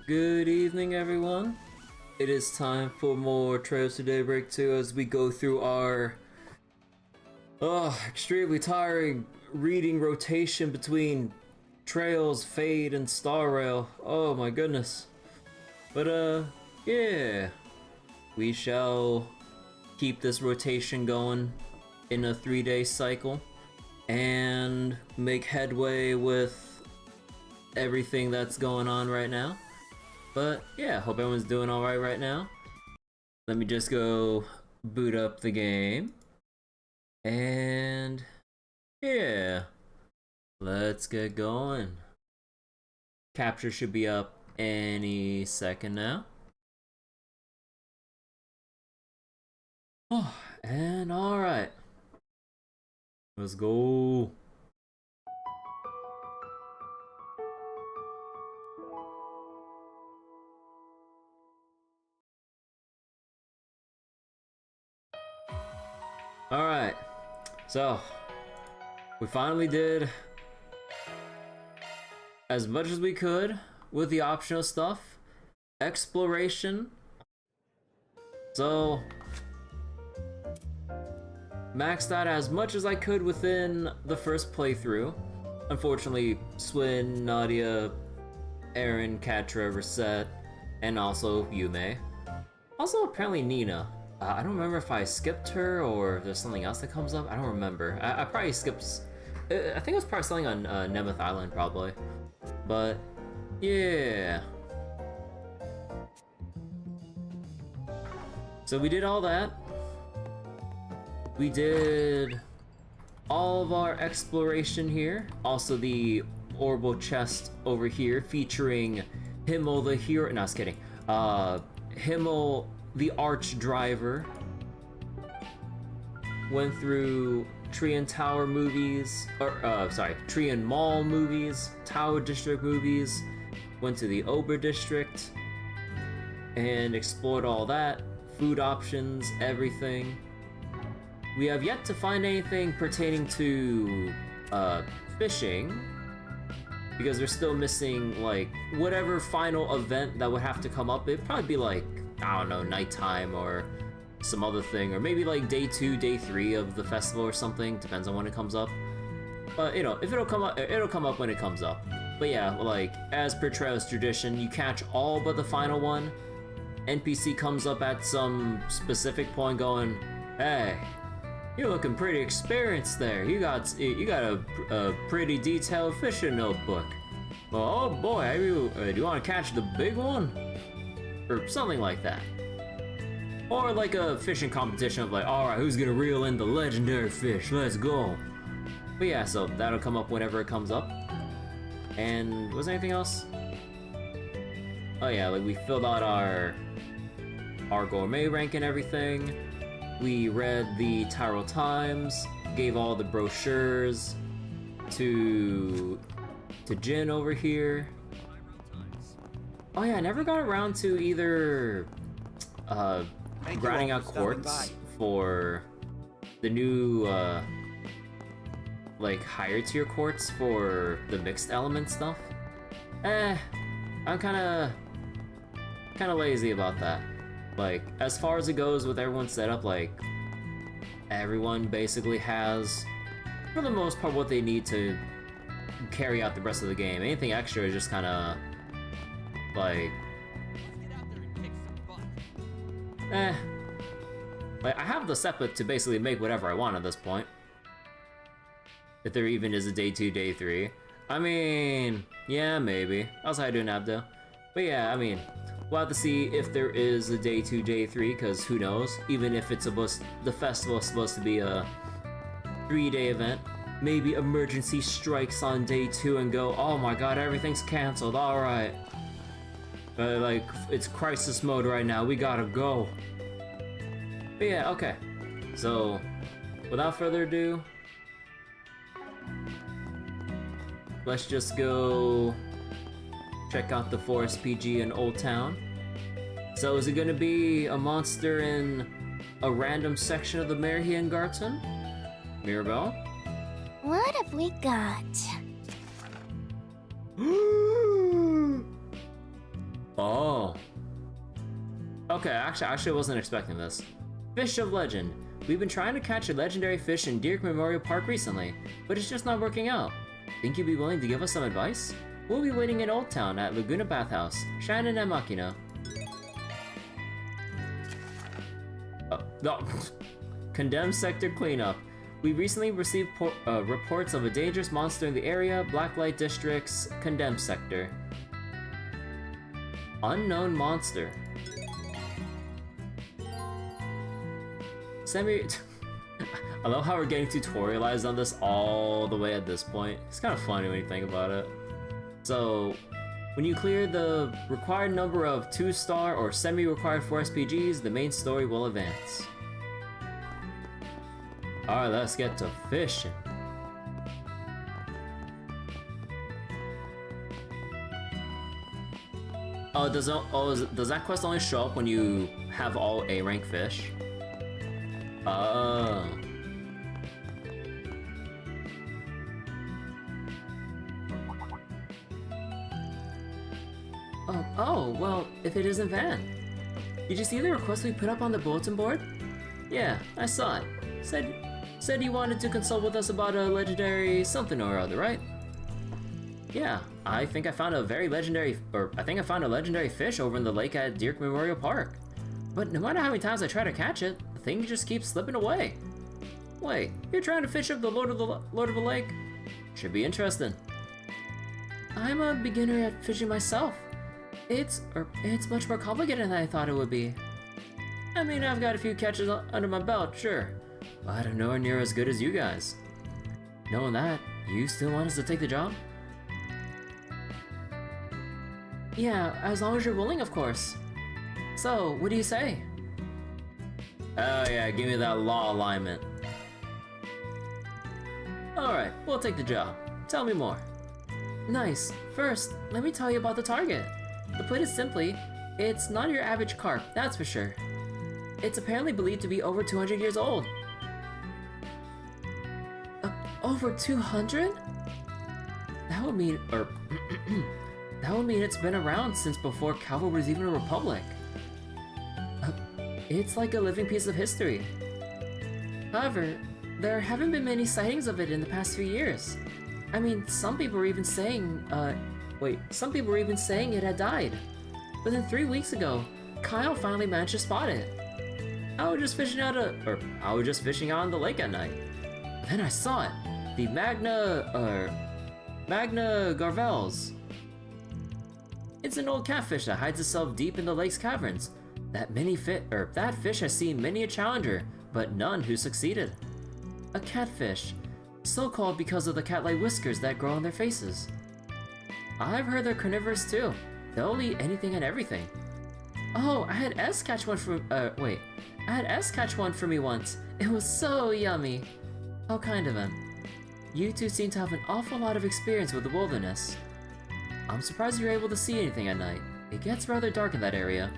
Good evening, everyone. It is time for more Trails to Daybreak 2 as we go through our extremely tiring reading rotation between Trails, Fade, and Star Rail. Oh my goodness. But yeah. We shall keep this rotation going in a 3-day cycle and make headway with everything that's going on right now. But yeah, hope everyone's doing alright right now. Let me just go boot up the game. And yeah, let's get going. Capture should be up any second now. Oh, and alright. Let's go. Alright, so we finally did as much as we could with the optional stuff. Exploration. So maxed out as much as I could within the first playthrough. Unfortunately, Swin, Nadia, Aaron, Katra, Reset, and also Yume. Also apparently Nina. I don't remember if I skipped her or if there's something else that comes up. I don't remember. I probably skipped. I think it was probably something on Nemeth Island, probably. But yeah. So we did all that. We did all of our exploration here. Also the orbital chest over here featuring Himmel the hero. No, I was kidding. Himmel the arch driver. Went through Trian Tower movies, or Trian Mall movies, Tower District movies. Went to the Ober District and explored all that. Food options, everything. We have yet to find anything pertaining to fishing, because we're still missing like whatever final event that would have to come up. It'd probably be like, I don't know, nighttime or some other thing, or maybe like day 2, day 3 of the festival or something. Depends on when it comes up. But you know, if it'll come up when it comes up. But yeah, like as per Trails tradition, you catch all but the final one. NPC comes up at some specific point, going, "Hey, you're looking pretty experienced there. You got a pretty detailed fishing notebook. Well, oh boy, do you want to catch the big one?" Or something like that. Or like a fishing competition of like, alright, who's gonna reel in the legendary fish? Let's go. But yeah, so that'll come up whenever it comes up. And was there anything else? Oh yeah, like we filled out our gourmet rank and everything. We read the Tyrol Times, gave all the brochures to Jin over here. Oh yeah, I never got around to either grinding out quartz for the new like higher tier quartz for the mixed element stuff. I'm kinda lazy about that. Like, as far as it goes with everyone's setup, like everyone basically has, for the most part, what they need to carry out the rest of the game. Anything extra is just kinda like, like I have the setup to basically make whatever I want at this point. If there even is a day 2, day 3. I mean, yeah, maybe. How's I doing, Abdo? But yeah, I mean, we'll have to see if there is a day 2, day 3, because who knows? Even if it's the festival is supposed to be a 3-day event, maybe emergency strikes on day 2 and go, oh my god, everything's cancelled, alright. Like, it's crisis mode right now, we gotta go. But yeah, okay. So, without further ado, let's just go check out the Forest PG in Old Town. So is it gonna be a monster in a random section of the Merhian Garten? Mirabelle? What have we got? Okay, actually I wasn't expecting this. Fish of Legend. We've been trying to catch a legendary fish in Dirk Memorial Park recently, but it's just not working out. Think you'd be willing to give us some advice? We'll be waiting in Old Town at Laguna Bathhouse, Shannon and Makina. No. Condemned Sector Cleanup. We recently received reports of a dangerous monster in the area, Blacklight District's Condemned Sector. Unknown monster. I love how we're getting tutorialized on this all the way at this point. It's kind of funny when you think about it. So, when you clear the required number of 2-star or semi-required 4 SPGs, the main story will advance. Alright, let's get to fishing. Oh, does that quest only show up when you have all A-rank fish? Oh. Oh, well, if it isn't Van. Did you see the request we put up on the bulletin board? Yeah, I saw it. Said you wanted to consult with us about a legendary something or other, right? Yeah, I think I found a legendary fish over in the lake at Dirk Memorial Park. But no matter how many times I try to catch it, the thing just keeps slipping away. Wait, you're trying to fish up the Lord of the Lake? Should be interesting. I'm a beginner at fishing myself. It's much more complicated than I thought it would be. I mean, I've got a few catches under my belt, sure, but I'm nowhere near as good as you guys. Knowing that, you still want us to take the job? Yeah, as long as you're willing, of course. So, what do you say? Oh yeah, give me that law alignment. Alright, we'll take the job. Tell me more. Nice. First, let me tell you about the target. To put it simply, it's not your average carp, that's for sure. It's apparently believed to be over 200 years old. Over 200? That would mean, that would mean it's been around since before Calvo was even a republic. It's like a living piece of history. However, there haven't been many sightings of it in the past few years. I mean, some people were even saying, it had died. But then 3 weeks ago, Kyle finally managed to spot it. I was just fishing out on the lake at night. Then I saw it. The Magna Garvels. It's an old catfish that hides itself deep in the lake's caverns. That fish has seen many a challenger, but none who succeeded. A catfish, so called because of the cat-like whiskers that grow on their faces. I've heard they're carnivorous too. They'll eat anything and everything. Oh, I had S catch one for me once. It was so yummy. How kind of him. You two seem to have an awful lot of experience with the wilderness. I'm surprised you're able to see anything at night. It gets rather dark in that area.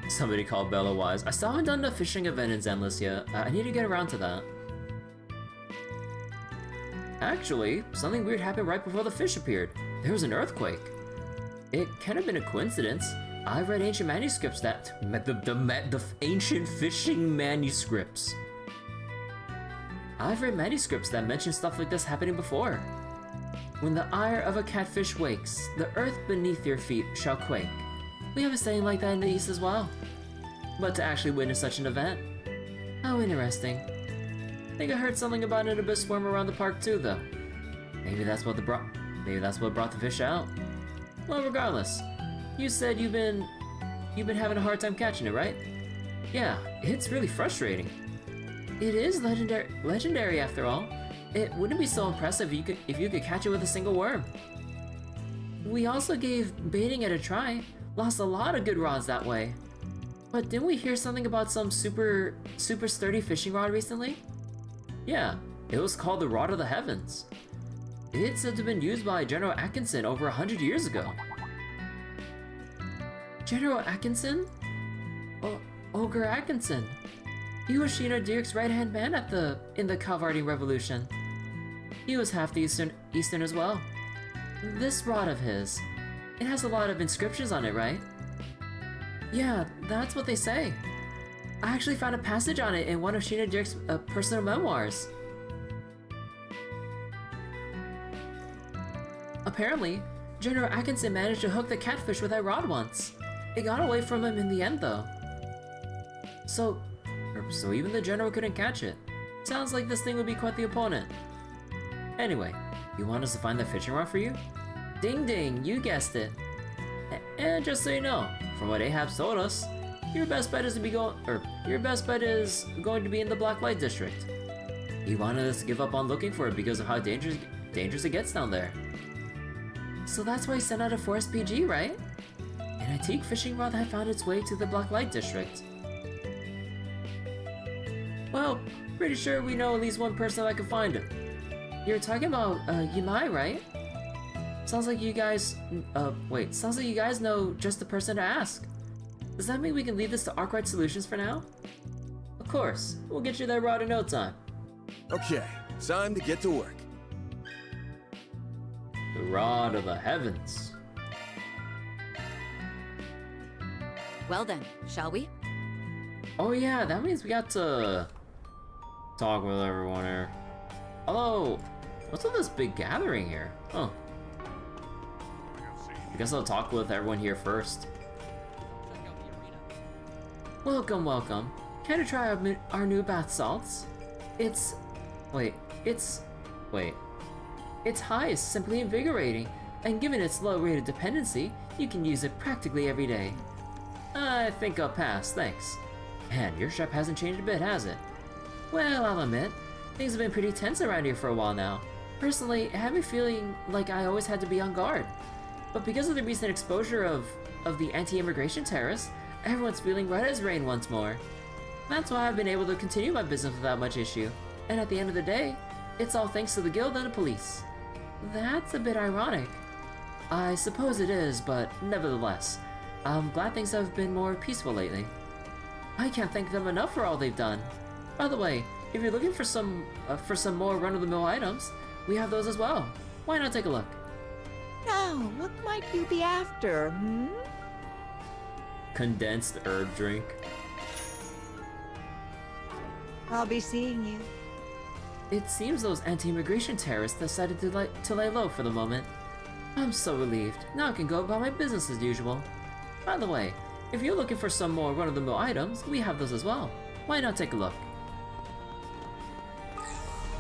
Somebody called Bella wise. I still haven't done the fishing event in Zenless yet. I need to get around to that. Actually, something weird happened right before the fish appeared. There was an earthquake. It can't have been a coincidence. I've read ancient manuscripts that the ancient fishing manuscripts. I've read manuscripts that mention stuff like this happening before. When the ire of a catfish wakes, the earth beneath your feet shall quake. We have a saying like that in the East as well. But to actually witness such an event, how interesting. I think I heard something about an abyss swarm around the park too, though. Maybe that's what brought the fish out. Well, regardless, you said you've been having a hard time catching it, right? Yeah, it's really frustrating. It is legendary after all. It wouldn't be so impressive if you could catch it with a single worm. We also gave baiting it a try. Lost a lot of good rods that way. But didn't we hear something about some super sturdy fishing rod recently? Yeah, it was called the Rod of the Heavens. It's said to have been used by General Atkinson over 100 years ago. General Atkinson? Ogre Atkinson. He was Sheena Dirk's right-hand man in the Calvardian Revolution. He was half the Eastern as well. This rod of his, it has a lot of inscriptions on it, right? Yeah, that's what they say. I actually found a passage on it in one of Sheena Dirk's personal memoirs. Apparently, General Atkinson managed to hook the catfish with that rod once. It got away from him in the end, though. So even the General couldn't catch it. Sounds like this thing would be quite the opponent. Anyway, you want us to find the fishing rod for you? Ding ding, you guessed it. And just so you know, from what Ahab's told us, your best bet is going to be in the Blacklight district. He wanted us to give up on looking for it because of how dangerous it gets down there. So that's why he sent out a forest PG, right? An antique fishing rod that found its way to the Blacklight district. Well, pretty sure we know at least one person that can find it. You're talking about Yimai, right? Sounds like you guys know just the person to ask. Does that mean we can leave this to Oct-Radium Solutions for now? Of course, we'll get you that rod in no time. Okay, time to get to work. The rod of the heavens. Well then, shall we? Oh yeah, that means we got to talk with everyone here. Hello, what's with this big gathering here? Oh. I guess I'll talk with everyone here first. Welcome, welcome. Care to try our new bath salts? It's high is simply invigorating, and given its low rate of dependency, you can use it practically every day. I think I'll pass, thanks. Man, your shop hasn't changed a bit, has it? Well, I'll admit, things have been pretty tense around here for a while now. Personally, I have a feeling like I always had to be on guard. But because of the recent exposure of the anti-immigration terrorists, everyone's feeling right as rain once more. That's why I've been able to continue my business without much issue. And at the end of the day, it's all thanks to the guild and the police. That's a bit ironic. I suppose it is, but nevertheless, I'm glad things have been more peaceful lately. I can't thank them enough for all they've done. By the way, if you're looking for some more run-of-the-mill items, we have those as well. Why not take a look? Now, what might you be after, Condensed herb drink. I'll be seeing you. It seems those anti-immigration terrorists decided to lay low for the moment. I'm so relieved. Now I can go about my business as usual. By the way, if you're looking for some more run-of-the-mill items, we have those as well. Why not take a look?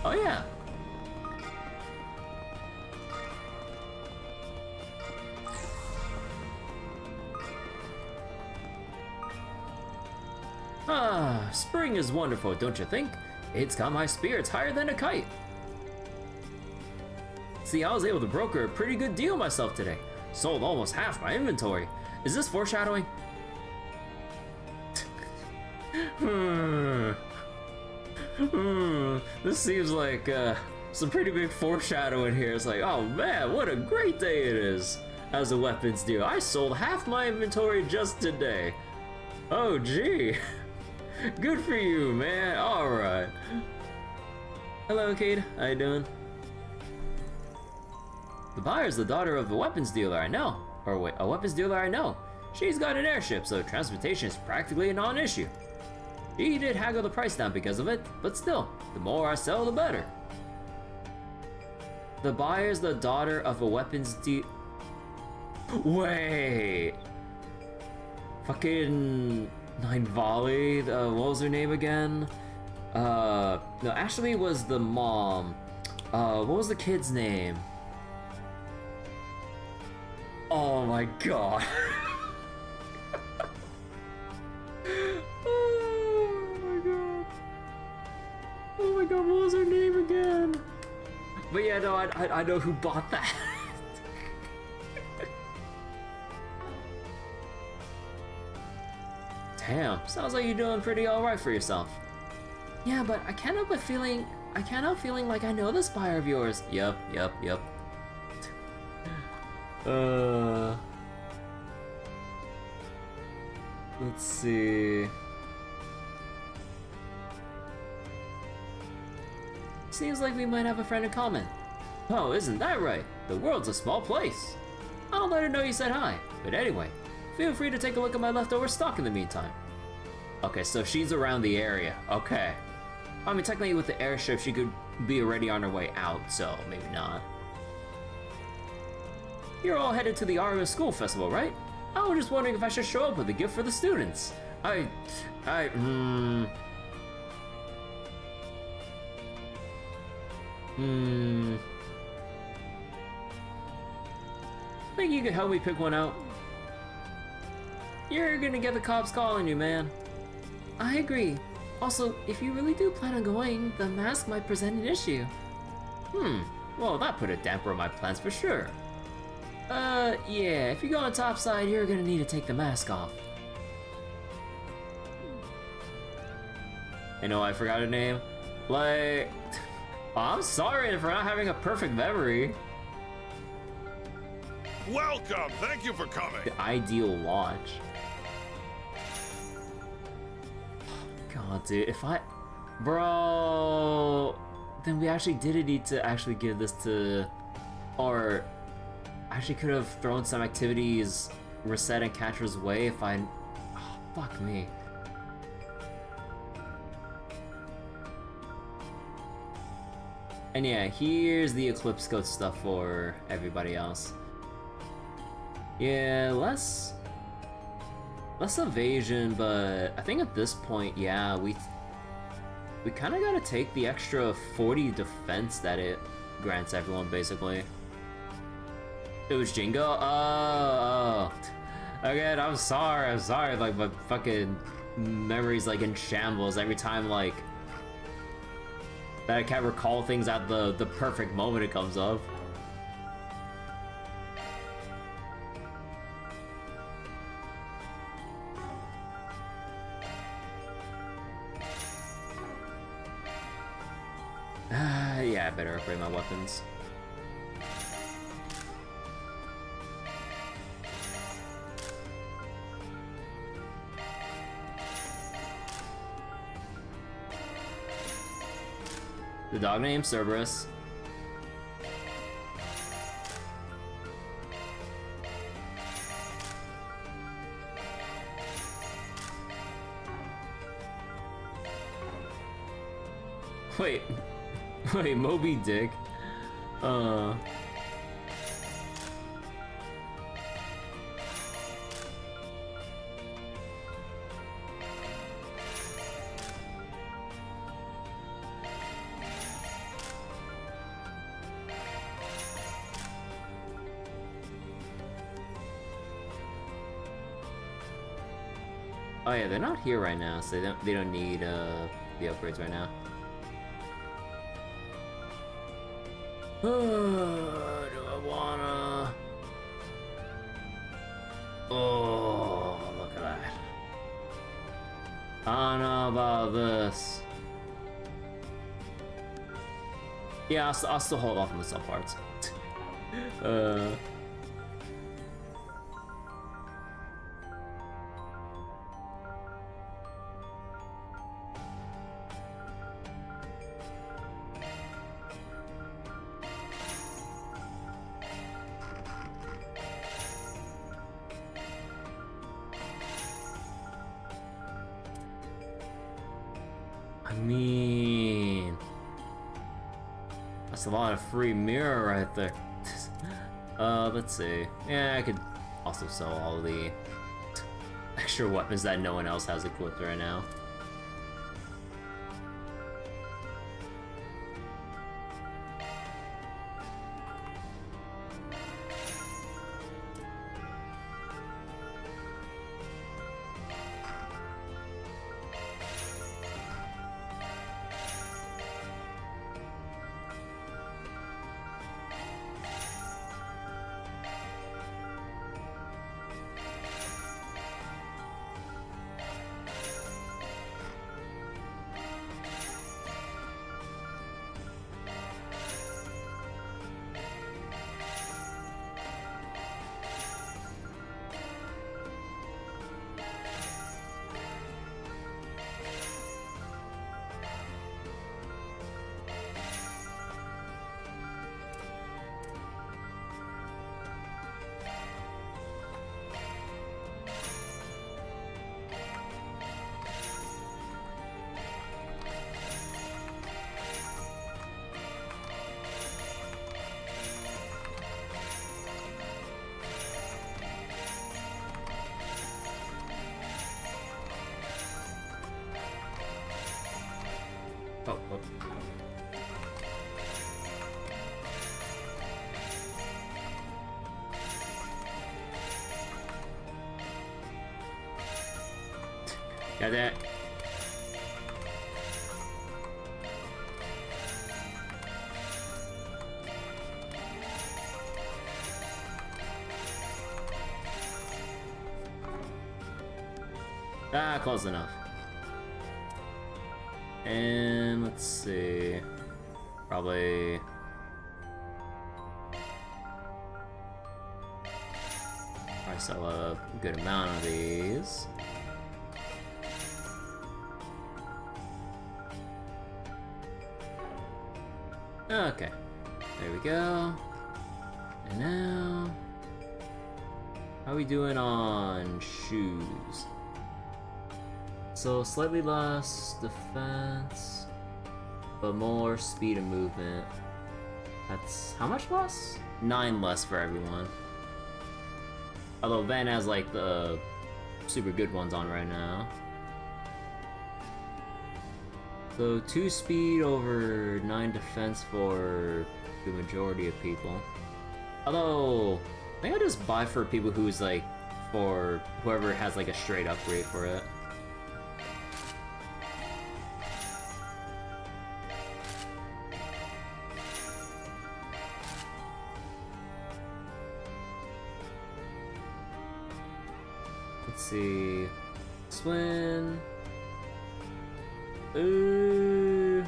Oh yeah. Ah, spring is wonderful, don't you think? It's got my spirits higher than a kite. See, I was able to broker a pretty good deal myself today. Sold almost half my inventory. Is this foreshadowing? This seems like some pretty big foreshadowing here. It's like, oh man, what a great day it is. As a weapons deal, I sold half my inventory just today. Oh gee. Good for you, man. Alright. Hello, Kate. How you doing? The buyer's the daughter of a weapons dealer I know. Or wait, a weapons dealer I know. She's got an airship, so transportation is practically a non-issue. She did haggle the price down because of it, but still, the more I sell, the better. The buyer's the daughter of a weapons Wait. Fucking Nine Volley, what was her name again? No, Ashley was the mom. What was the kid's name? Oh my god. Oh my god. Oh my god, what was her name again? But yeah, no, I know who bought that. Damn, sounds like you're doing pretty alright for yourself. Yeah, but I can't help feeling like I know this buyer of yours. Yup. Let's see. Seems like we might have a friend in common. Oh, isn't that right? The world's a small place. I'll let her know you said hi. But anyway, Feel free to take a look at my leftover stock in the meantime. Okay, so she's around the area. Okay. I mean, technically with the airship, she could be already on her way out, so maybe not. You're all headed to the Aramis School Festival, right? I was just wondering if I should show up with a gift for the students. I Think you could help me pick one out? You're gonna get the cops calling you, man. I agree. Also, if you really do plan on going, the mask might present an issue. Well, that put a damper on my plans for sure. Yeah, if you go on topside, you're gonna need to take the mask off. I know I forgot her name. Like, oh, I'm sorry for not having a perfect memory. Welcome! Thank you for coming! The ideal watch. God, dude, if I... Bro... Then we actually didn't need to actually give this to... Or... Actually could have thrown some activities Reset and Catcher's way if I... Oh, fuck me. And yeah, here's the Eclipse Coat stuff for everybody else. Yeah, less evasion, but I think at this point, yeah, we kind of gotta take the extra 40 defense that it grants everyone, basically. It was Jingo? Oh. Again, I'm sorry, like, my fucking memory's, like, in shambles every time, like, that I can't recall things at the perfect moment it comes up. Yeah, I better upgrade my weapons. The dog name Cerberus. Wait, Moby Dick. Oh yeah, they're not here right now, so they don't need the upgrades right now. Do I wanna? Oh, look at that. I don't know about this. Yeah, I'll still hold off on the sub parts. I mean, that's a lot of free mirror right there. Let's see. Yeah, I could also sell all the extra weapons that no one else has equipped right now. Oh, whoops. Got that. Ah, close enough. And let's see. Probably. I sell a good amount of these. Okay, there we go. And now, how are we doing on shoes? So slightly less defense, but more speed and movement. That's how much less? 9 less for everyone. Although Van has like the super good ones on right now. So 2 speed over 9 defense for the majority of people. Although, I think I'll just buy for people who's like, for whoever has like a straight upgrade for it. Let's see. Swim. Ooh.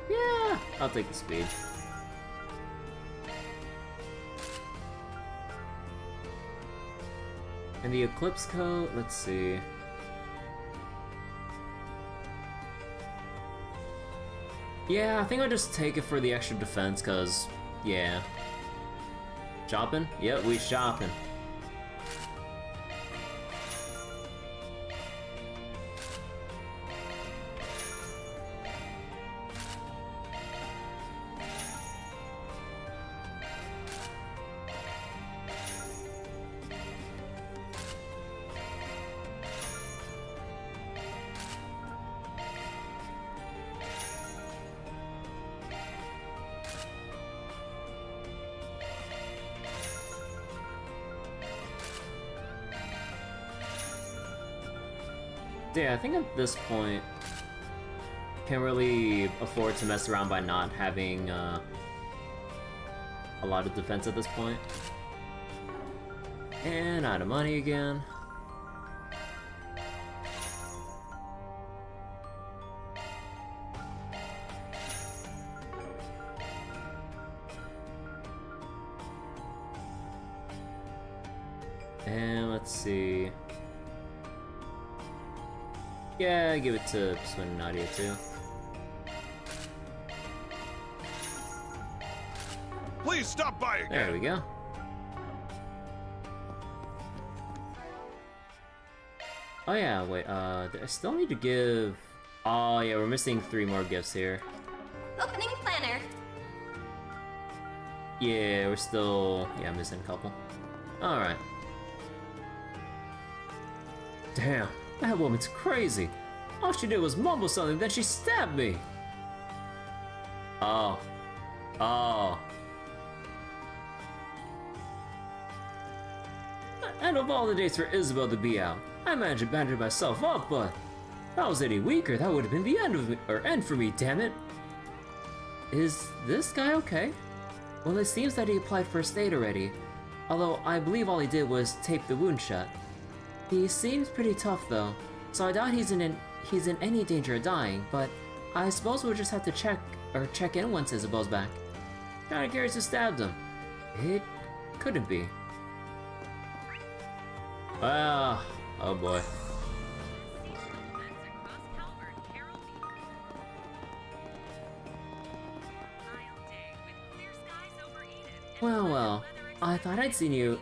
Yeah, I'll take the speed. And the Eclipse coat, let's see. Yeah, I think I'll just take it for the extra defense, cause, yeah. Shopping? Yep, we shopping. Yeah, I think at this point, can't really afford to mess around by not having a lot of defense at this point. And out of money again. And let's see. Yeah, give it to Swin and Nadia too. Please stop by again. There we go. Oh yeah, wait, I still need to give... Oh yeah, we're missing 3 more gifts here. Opening planner. Yeah, we're still... Yeah, missing a couple. Alright. Damn, that woman's crazy. All she did was mumble something, then she stabbed me. Oh. Oh. And of all the dates for Isabel to be out, I managed to bandage myself up, but if I was any weaker, that would have been the end of me, or end for me, damn it. Is this guy okay? Well, it seems that he applied first aid already, although I believe all he did was tape the wound shut. He seems pretty tough though, so I doubt he's in any danger of dying, but I suppose we'll just have to check in once Isabel's back. Kinda curious who stabbed him. It couldn't be. Ah, oh boy. Well, I thought I'd seen you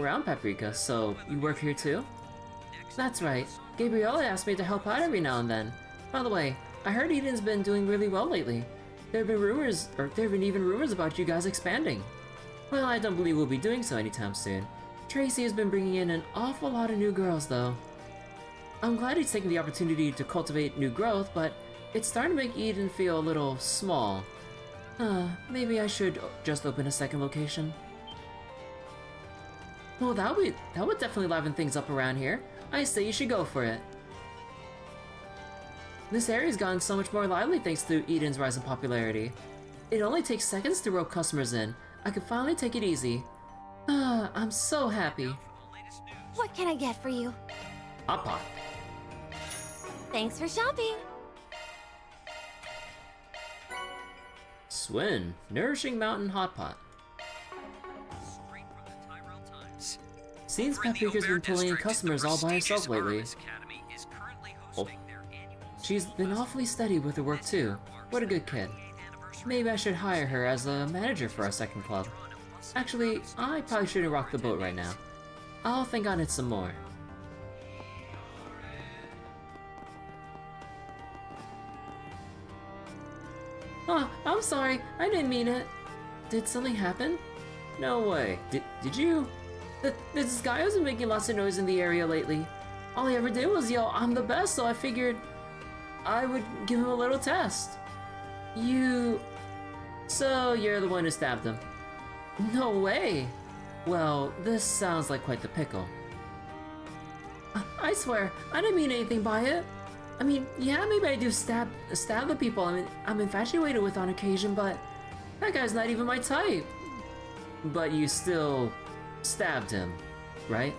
around, Paprika, so you work here too? That's right. Gabriella asked me to help out every now and then. By the way, I heard Eden's been doing really well lately. There have been even rumors about you guys expanding. Well, I don't believe we'll be doing so anytime soon. Tracy has been bringing in an awful lot of new girls, though. I'm glad he's taking the opportunity to cultivate new growth, but it's starting to make Eden feel a little small. Maybe I should just open a second location. Well, that would definitely liven things up around here. I say you should go for it. This area's gotten so much more lively thanks to Eden's rise in popularity. It only takes seconds to rope customers in. I can finally take it easy. I'm so happy. What can I get for you? Hot pot. Thanks for shopping. Swin, nourishing mountain hot pot. Seems Paprika's been pulling in customers all by herself lately. Oh. She's been awfully steady with her work too. What a good kid. Maybe I should hire her as a manager for our second club. Actually, I probably shouldn't rock the boat right now. I'll think on it some more. Oh, I'm sorry. I didn't mean it. Did something happen? No way. Did you? This guy has been making lots of noise in the area lately. All he ever did was yell, "I'm the best," so I figured I would give him a little test. So you're the one who stabbed him? No way! Well, this sounds like quite the pickle. I swear, I didn't mean anything by it. I mean, yeah, maybe I do stab the people I'm infatuated with on occasion, but that guy's not even my type. But you still stabbed him, right?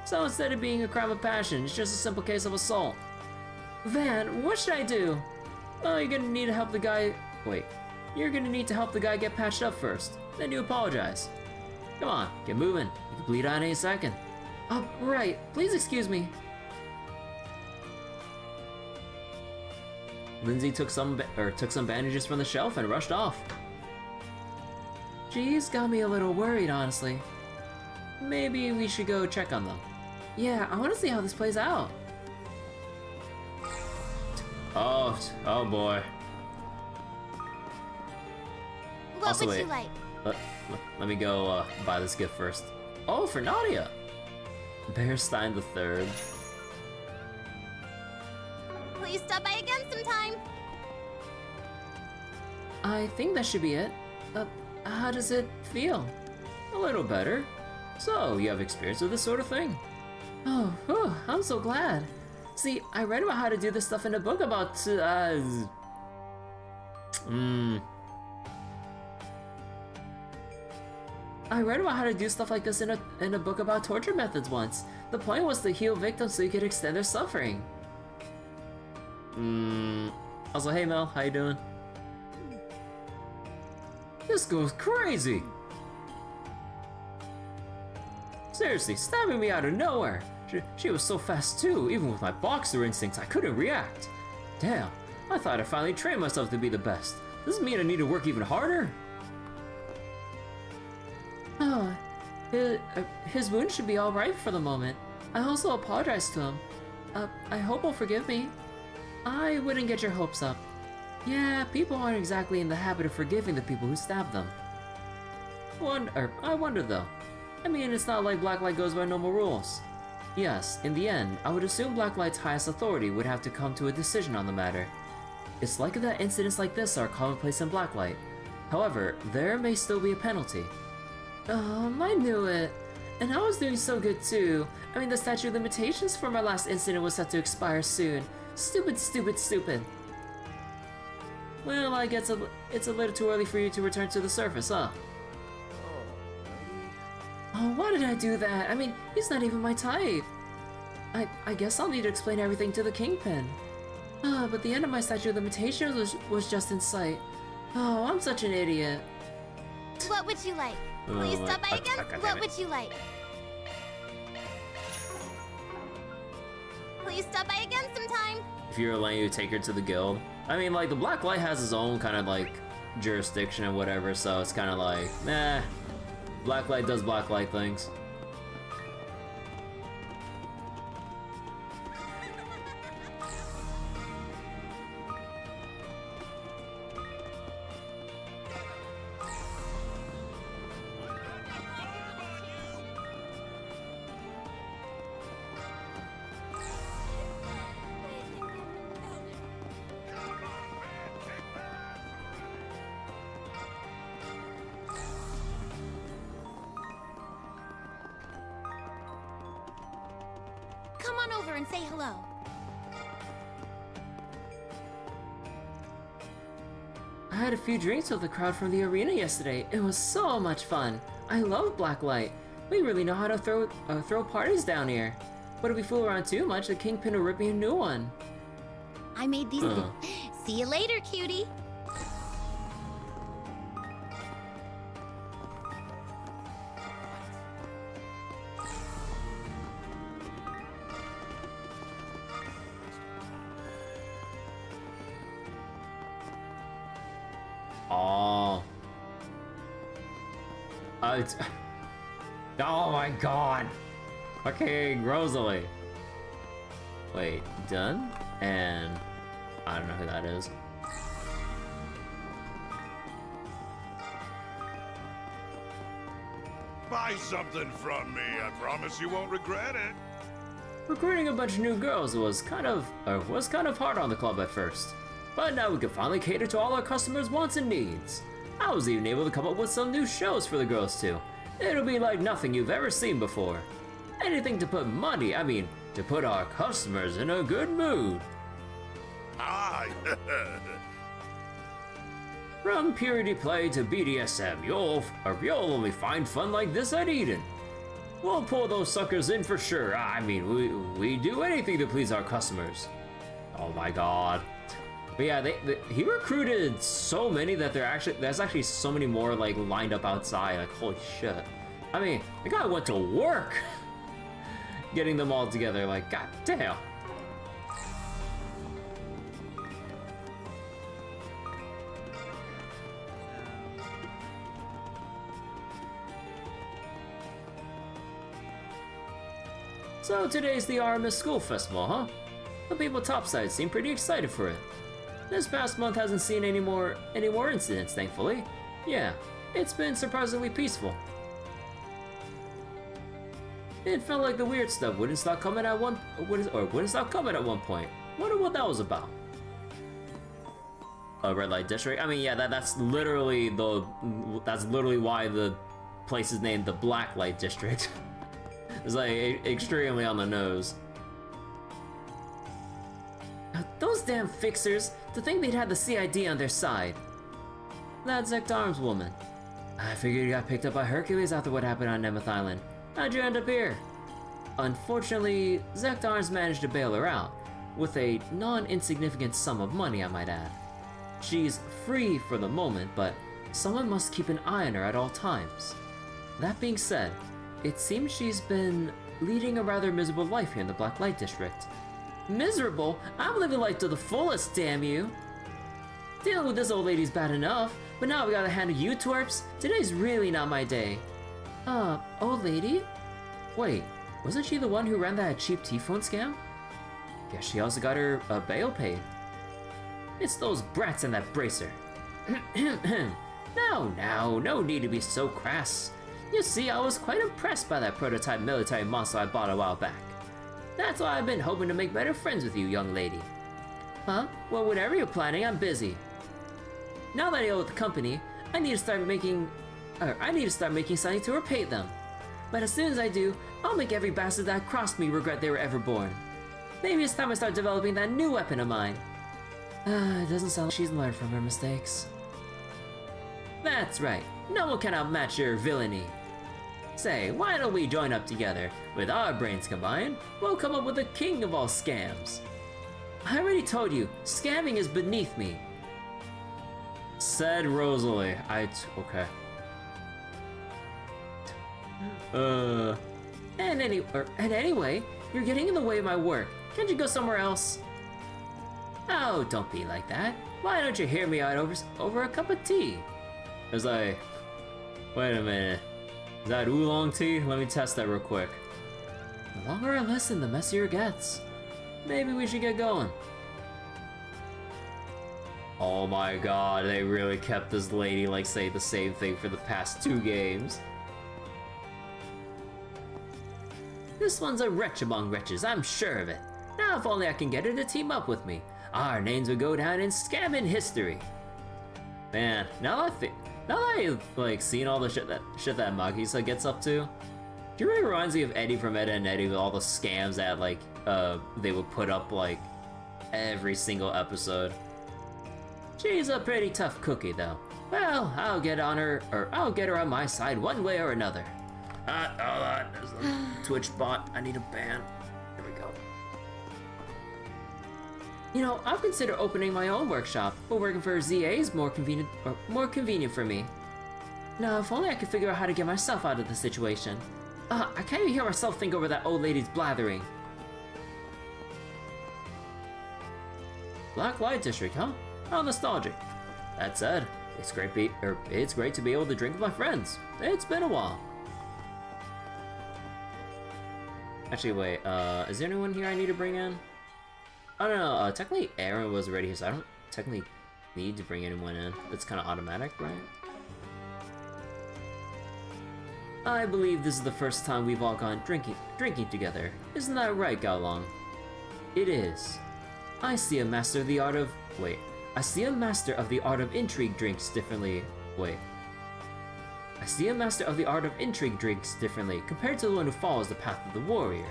So instead of being a crime of passion, it's just a simple case of assault. Van, what should I do? Oh, you're gonna need to help the guy... Wait. You're gonna need to help the guy get patched up first. Then you apologize. Come on, get moving. You can bleed out any second. Oh, right. Please excuse me. Lindsay took some bandages from the shelf and rushed off. She's got me a little worried, honestly. Maybe we should go check on them. Yeah, I want to see how this plays out. Oh boy. What Also, would wait. you like? Let me go buy this gift first. Oh, for Nadia! Bearstein the Third. Please stop by again sometime. I think that should be it. How does it feel? A little better. So, you have experience with this sort of thing? Oh, whew, I'm so glad. See, I read about how to do this stuff in a book about, I read about how to do stuff like this in a book about torture methods once. The point was to heal victims so you could extend their suffering. Also, hey Mel, how you doing? This goes crazy! Seriously, stabbing me out of nowhere! She was so fast too, even with my boxer instincts, I couldn't react. Damn, I thought I finally trained myself to be the best. Does this mean I need to work even harder? Oh, his wound should be alright for the moment. I also apologize to him. I hope he'll forgive me. I wouldn't get your hopes up. Yeah, people aren't exactly in the habit of forgiving the people who stabbed them. I wonder though. I mean, it's not like Blacklight goes by normal rules. Yes, in the end, I would assume Blacklight's highest authority would have to come to a decision on the matter. It's likely that incidents like this are commonplace in Blacklight. However, there may still be a penalty. I knew it. And I was doing so good too. I mean, the statute of limitations for my last incident was set to expire soon. Stupid, stupid, stupid. Well, I guess it's a little too early for you to return to the surface, huh? Oh, why did I do that? I mean, he's not even my type. I guess I'll need to explain everything to the Kingpin. But the end of my statute of limitations was just in sight. Oh, I'm such an idiot. What would you like? Please stop by again. What would you like? Please stop by again sometime. If you're allowing you to take her to the guild. I mean, like, the Blacklight has its own kind of, like, jurisdiction and whatever, so it's kind of like, nah. Blacklight does Blacklight things. on over and say hello. I had a few drinks with the crowd from the arena yesterday. It was so much fun. I love Blacklight. We really know how to throw parties down here. But if we fool around too much, the Kingpin will rip me a new one. I made these. See you later, cutie. Oh. Oh my god. Okay, Rosalie. Wait, done? And I don't know who that is. Buy something from me. I promise you won't regret it. Recruiting a bunch of new girls was kind of hard on the club at first. But now we can finally cater to all our customers' wants and needs. I was even able to come up with some new shows for the girls too. It'll be like nothing you've ever seen before. Anything to put to put our customers in a good mood. Ah, From purity play to BDSM, you'll only find fun like this at Eden. We'll pull those suckers in for sure. We do anything to please our customers. Oh my god. But yeah, he recruited so many that there's actually so many more like lined up outside. Like, holy shit. I mean, the guy went to work getting them all together. Like, god damn. So today's the Aramis School Festival, huh? The people topside seem pretty excited for it. This past month hasn't seen any more incidents, thankfully. Yeah, it's been surprisingly peaceful. It felt like the weird stuff wouldn't stop coming at one point. Wonder what that was about. A red light district. I mean, yeah, that's literally why the place is named the Blacklight district. It's like extremely on the nose. Those damn fixers, to think they'd had the CID on their side. That's Oct-Radium's woman. I figured you got picked up by Hercules after what happened on Nemeth Island. How'd you end up here? Unfortunately, Oct-Radium's managed to bail her out, with a non-insignificant sum of money, I might add. She's free for the moment, but someone must keep an eye on her at all times. That being said, it seems she's been leading a rather miserable life here in the Blacklight district. Miserable? I'm living life to the fullest, damn you! Dealing with this old lady's bad enough, but now we gotta handle you twerps? Today's really not my day. Old lady? Wait, wasn't she the one who ran that cheap T-phone scam? Guess she also got her bail paid. It's those brats and that bracer. No need to be so crass. You see, I was quite impressed by that prototype military monster I bought a while back. That's why I've been hoping to make better friends with you, young lady. Huh? Well, whatever you're planning, I'm busy. Now that I owe the company, I need to start making something to repay them. But as soon as I do, I'll make every bastard that crossed me regret they were ever born. Maybe it's time I start developing that new weapon of mine. It doesn't sound like she's learned from her mistakes. That's right. No one can outmatch your villainy. Say, why don't we join up together? With our brains combined, we'll come up with the king of all scams. I already told you, scamming is beneath me. Said Rosalie. Okay. And anyway, you're getting in the way of my work. Can't you go somewhere else? Oh, don't be like that. Why don't you hear me out over a cup of tea? It's like, wait a minute. Is that oolong tea? Let me test that real quick. The longer I listen, the messier it gets. Maybe we should get going. Oh my god, they really kept this lady like say the same thing for the past 2 games. This one's a wretch among wretches, I'm sure of it. Now if only I can get her to team up with me, our names would go down in scamming history. Man, now that I've like seen all the shit that Magisa gets up to, she really reminds me of Eddie from Ed and Eddie with all the scams that like they would put up like every single episode. She's a pretty tough cookie, though. Well, I'll get her on my side one way or another. Hold on, there's a Twitch bot. I need a ban. There we go. You know, I've considered opening my own workshop, but working for ZA is more convenient for me. Now, if only I could figure out how to get myself out of the situation. I can't even hear myself think over that old lady's blathering. Blacklight district, huh? How nostalgic. That said, it's great to be able to drink with my friends. It's been a while. Actually, wait, is there anyone here I need to bring in? Oh no, technically Aaron was already here, so I don't technically need to bring anyone in. It's kind of automatic, right? I believe this is the first time we've all gone drinking together. Isn't that right, Gaolong? It is. I see a master of the art of intrigue drinks differently. I see a master of the art of intrigue drinks differently compared to the one who follows the path of the warrior.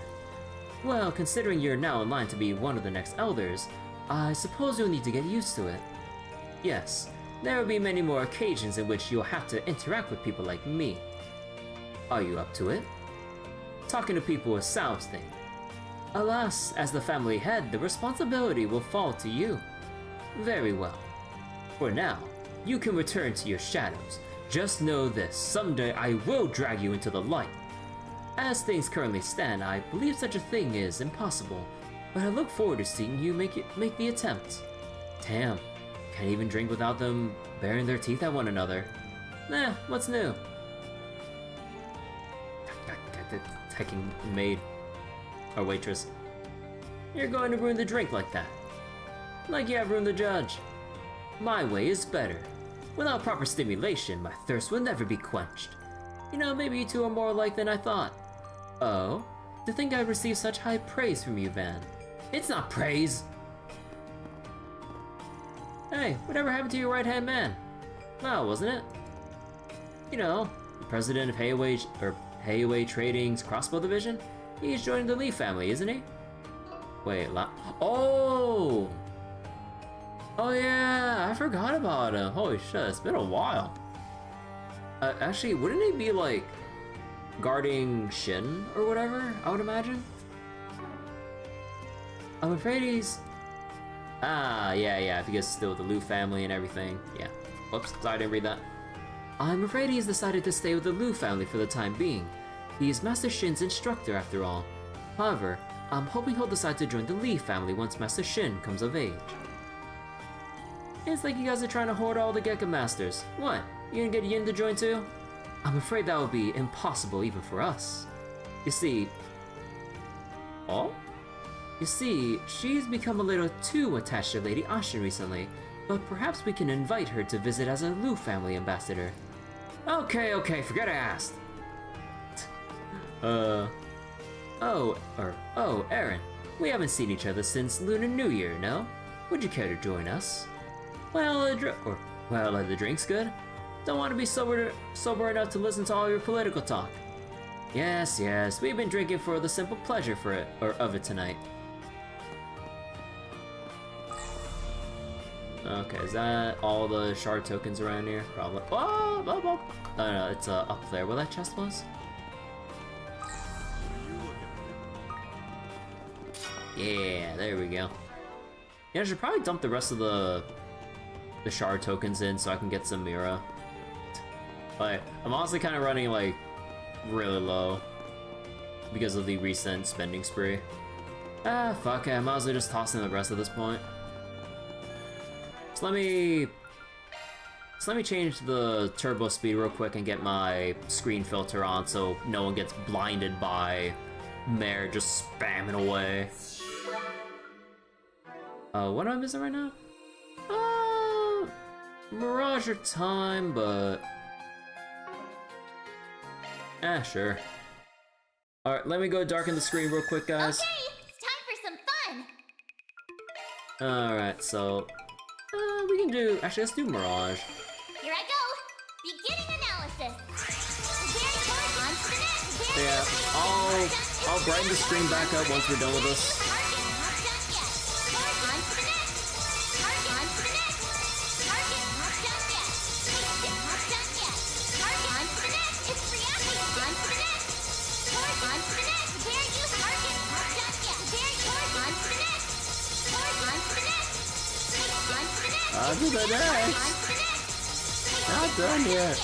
Well, considering you're now in line to be one of the next elders, I suppose you'll need to get used to it. Yes, there will be many more occasions in which you'll have to interact with people like me. Are you up to it? Talking to people is Sal's thing. Alas, as the family head, the responsibility will fall to you. Very well. For now, you can return to your shadows. Just know this, someday I will drag you into the light. As things currently stand, I believe such a thing is impossible, but I look forward to seeing you make the attempt. Damn, can't even drink without them baring their teeth at one another. Nah, what's new? Got the hecking maid or waitress. You're going to ruin the drink like that. Like you have ruined the judge. My way is better. Without proper stimulation, my thirst will never be quenched. You know, maybe you two are more alike than I thought. Oh? To think I received such high praise from you, Van. It's not praise! Hey, whatever happened to your right-hand man? Well, wasn't it? You know, the president of Hayaway Trading's crossbow division? He's joining the Lee family, isn't he? Wait, oh! Oh yeah, I forgot about him. Holy shit, it's been a while. Actually, wouldn't he be like guarding Shin or whatever, I would imagine? I'm afraid he's... yeah, because still the Liu family and everything. Yeah. Whoops, sorry, I didn't read that. I'm afraid he's decided to stay with the Liu family for the time being. He is Master Shin's instructor after all. However, I'm hoping he'll decide to join the Lee family once Master Shin comes of age. It's like you guys are trying to hoard all the Gekka Masters. What? You gonna get Yin to join too? I'm afraid that would be impossible even for us. You see... Oh? You see, she's become a little too attached to Lady Ashin recently, but perhaps we can invite her to visit as a Liu family ambassador. Okay, forget I asked. Oh, Aaron, we haven't seen each other since Lunar New Year, no? Would you care to join us? Well, are the drinks good? Don't want to be sober enough to listen to all your political talk. Yes, we've been drinking for the simple pleasure of it tonight. Okay, is that all the shard tokens around here? Probably. Oh, no, it's up there where that chest was. Yeah, there we go. Yeah, I should probably dump the rest of the shard tokens in so I can get some Mira. But I'm honestly kind of running like really low because of the recent spending spree. Fuck it, I might as well just toss in the rest at this point. So let me change the turbo speed real quick and get my screen filter on so no one gets blinded by Mare just spamming away. What am I missing right now? Mirage or time, but... Sure. Alright, let me go darken the screen real quick, guys. Okay, it's time for some fun! Alright, so... we can do... Actually, let's do Mirage. Here I go! Beginning analysis! Prepare to go on to the next! Yeah, I'll brighten the screen back up once we're done with this. On to the next! Not done yet!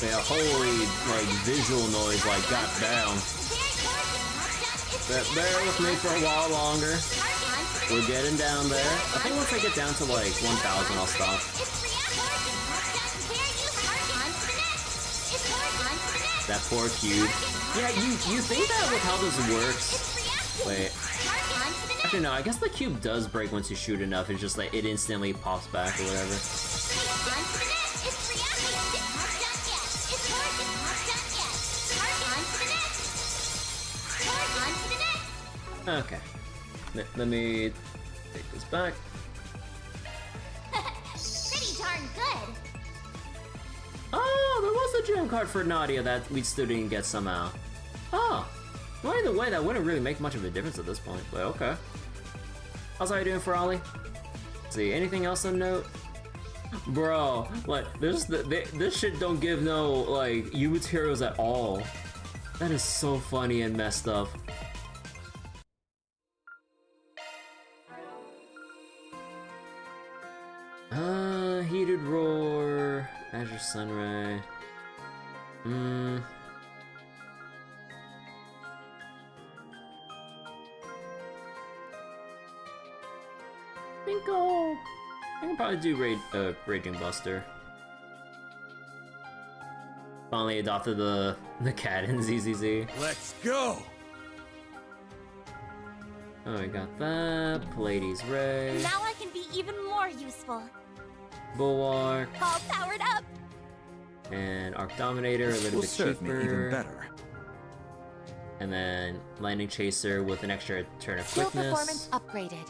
Yeah, holy, like, visual noise, like, got down. Bear with me for a while longer. We're getting down there. I think once I get down to, like, 1,000, I'll stop. That poor cube. Yeah, you think that with how this works... Wait. Actually, no, I guess the cube does break once you shoot enough. It's just like, it instantly pops back or whatever. Okay. Let me take this back. Pretty darn good. Oh, there was a gem card for Nadia that we still didn't get somehow. Oh. Well, either way, that wouldn't really make much of a difference at this point, but okay. How's I doing for Ollie? Let's see, anything else of note? Bro, like, this shit don't give no, like, U materials at all. That is so funny and messed up. Heated Roar, Azure Sunray. I can probably do Raging Buster. Finally adopted the cat in ZZZ. Let's go! Oh, I got that. Pallades Ray. Now I can be even more useful. Bulwark. All powered up. And Arc Dominator, a little bit serve me cheaper. even better. And then Lightning Chaser with an extra turn of Skill quickness. performance upgraded.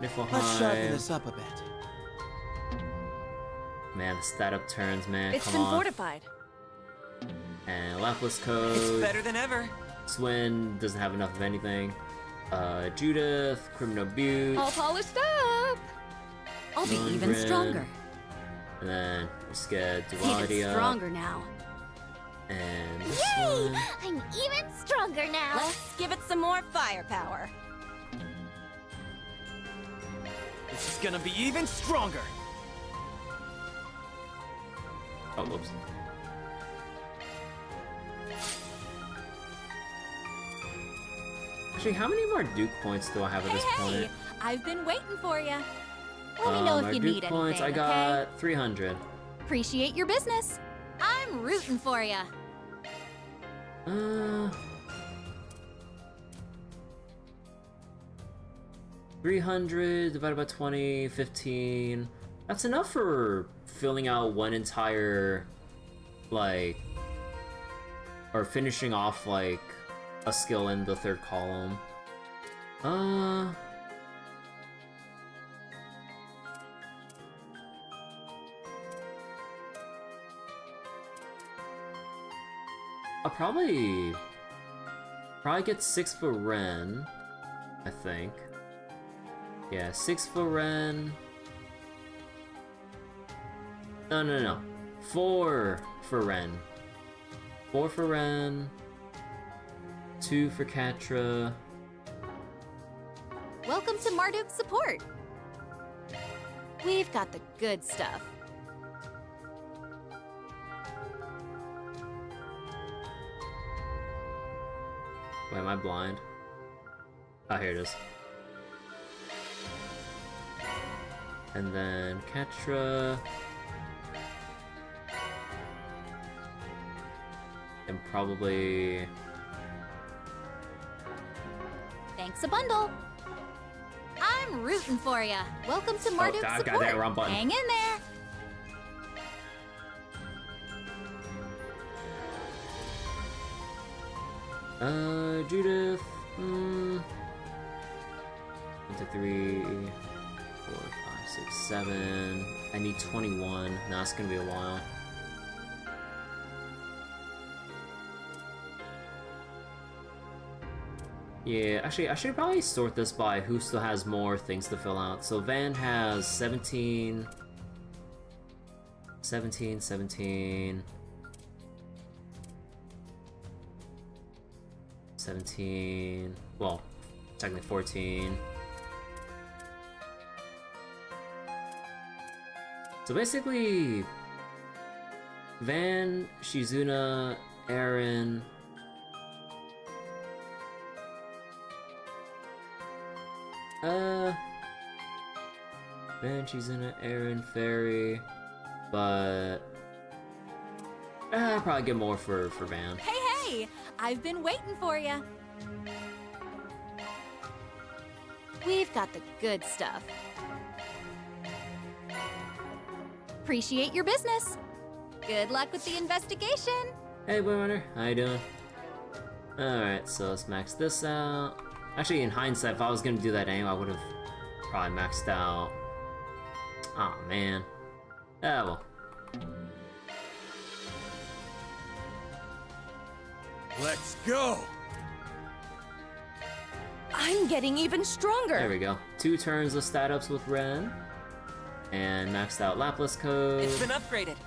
Niflheim. Let's sharpen this up a bit. Man, the stat up turns, man. It's Come been on. fortified. And Lapis Code. It's better than ever. Swin doesn't have enough of anything. Judith, Criminal Butte. All polished up. I'll be even Lundgren. stronger. And then just get Even Duality up. stronger now. And this Yay! one. I'm even stronger now. Let's give it some more firepower. This is gonna be even stronger. Oh, whoops. Actually, how many more Duke points do I have at this point? I've been waiting for you. Let me know my if you Duke need points, anything, I got okay? 300. Appreciate your business. I'm rooting for you. 300 divided by 20, 15. That's enough for filling out one entire, like, or finishing off, like, a skill in the third column. I'll probably get 6 for Ren, I think. Yeah, 6 for Ren. No. 4 for Ren. 4 for Ren. 2 for Catra. Welcome to Marduk's support. We've got the good stuff. Wait, am I blind? Oh, here it is. And then Catra. And probably... Thanks a bundle. I'm rooting for you. Welcome to Marduk's I support. got that wrong button. Hang in there. Judith. 1, 2, 3, 4, 5. 6, 7. I need 21. No, it's gonna be a while. Yeah, actually, I should probably sort this by who still has more things to fill out. So Van has 17, 17, 17, 17, well, technically 14. So basically, Van, Shizuna, Aaron, Van, Shizuna, Aaron, Fairy, but I'll probably get more for Van. Hey, hey! I've been waiting for you. We've got the good stuff. Appreciate your business. Good luck with the investigation. Hey, Boy Runner, how you doing? Alright, so let's max this out. Actually, in hindsight, if I was gonna do that anyway, I would have probably maxed out. Aw, man. Ah, well. Let's go! I'm getting even stronger. There we go. 2 turns of stat ups with Ren. And maxed out Lapis code. It's been upgraded.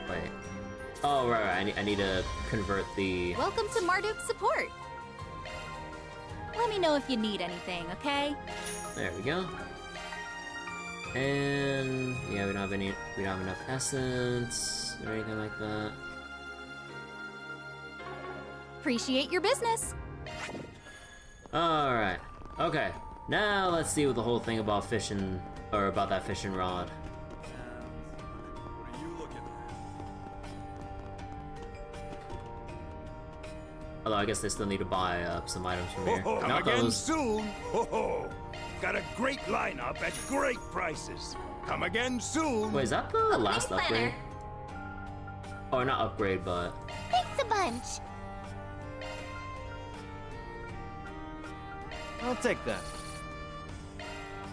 Wait. Oh, right. I need to convert the... Welcome to Marduk's support. Let me know if you need anything, okay? There we go. And yeah, we don't have enough essence or anything like that. Appreciate your business. Alright. Okay. Now let's see what the whole thing about fishing, or about that fishing rod. What are you looking at? Although I guess they still need to buy some items from here. Come Not again those. soon. Got a great lineup at great prices. Come again soon. Wait, is that the last upgrade? Or not upgrade, but... Thanks a bunch. I'll take that.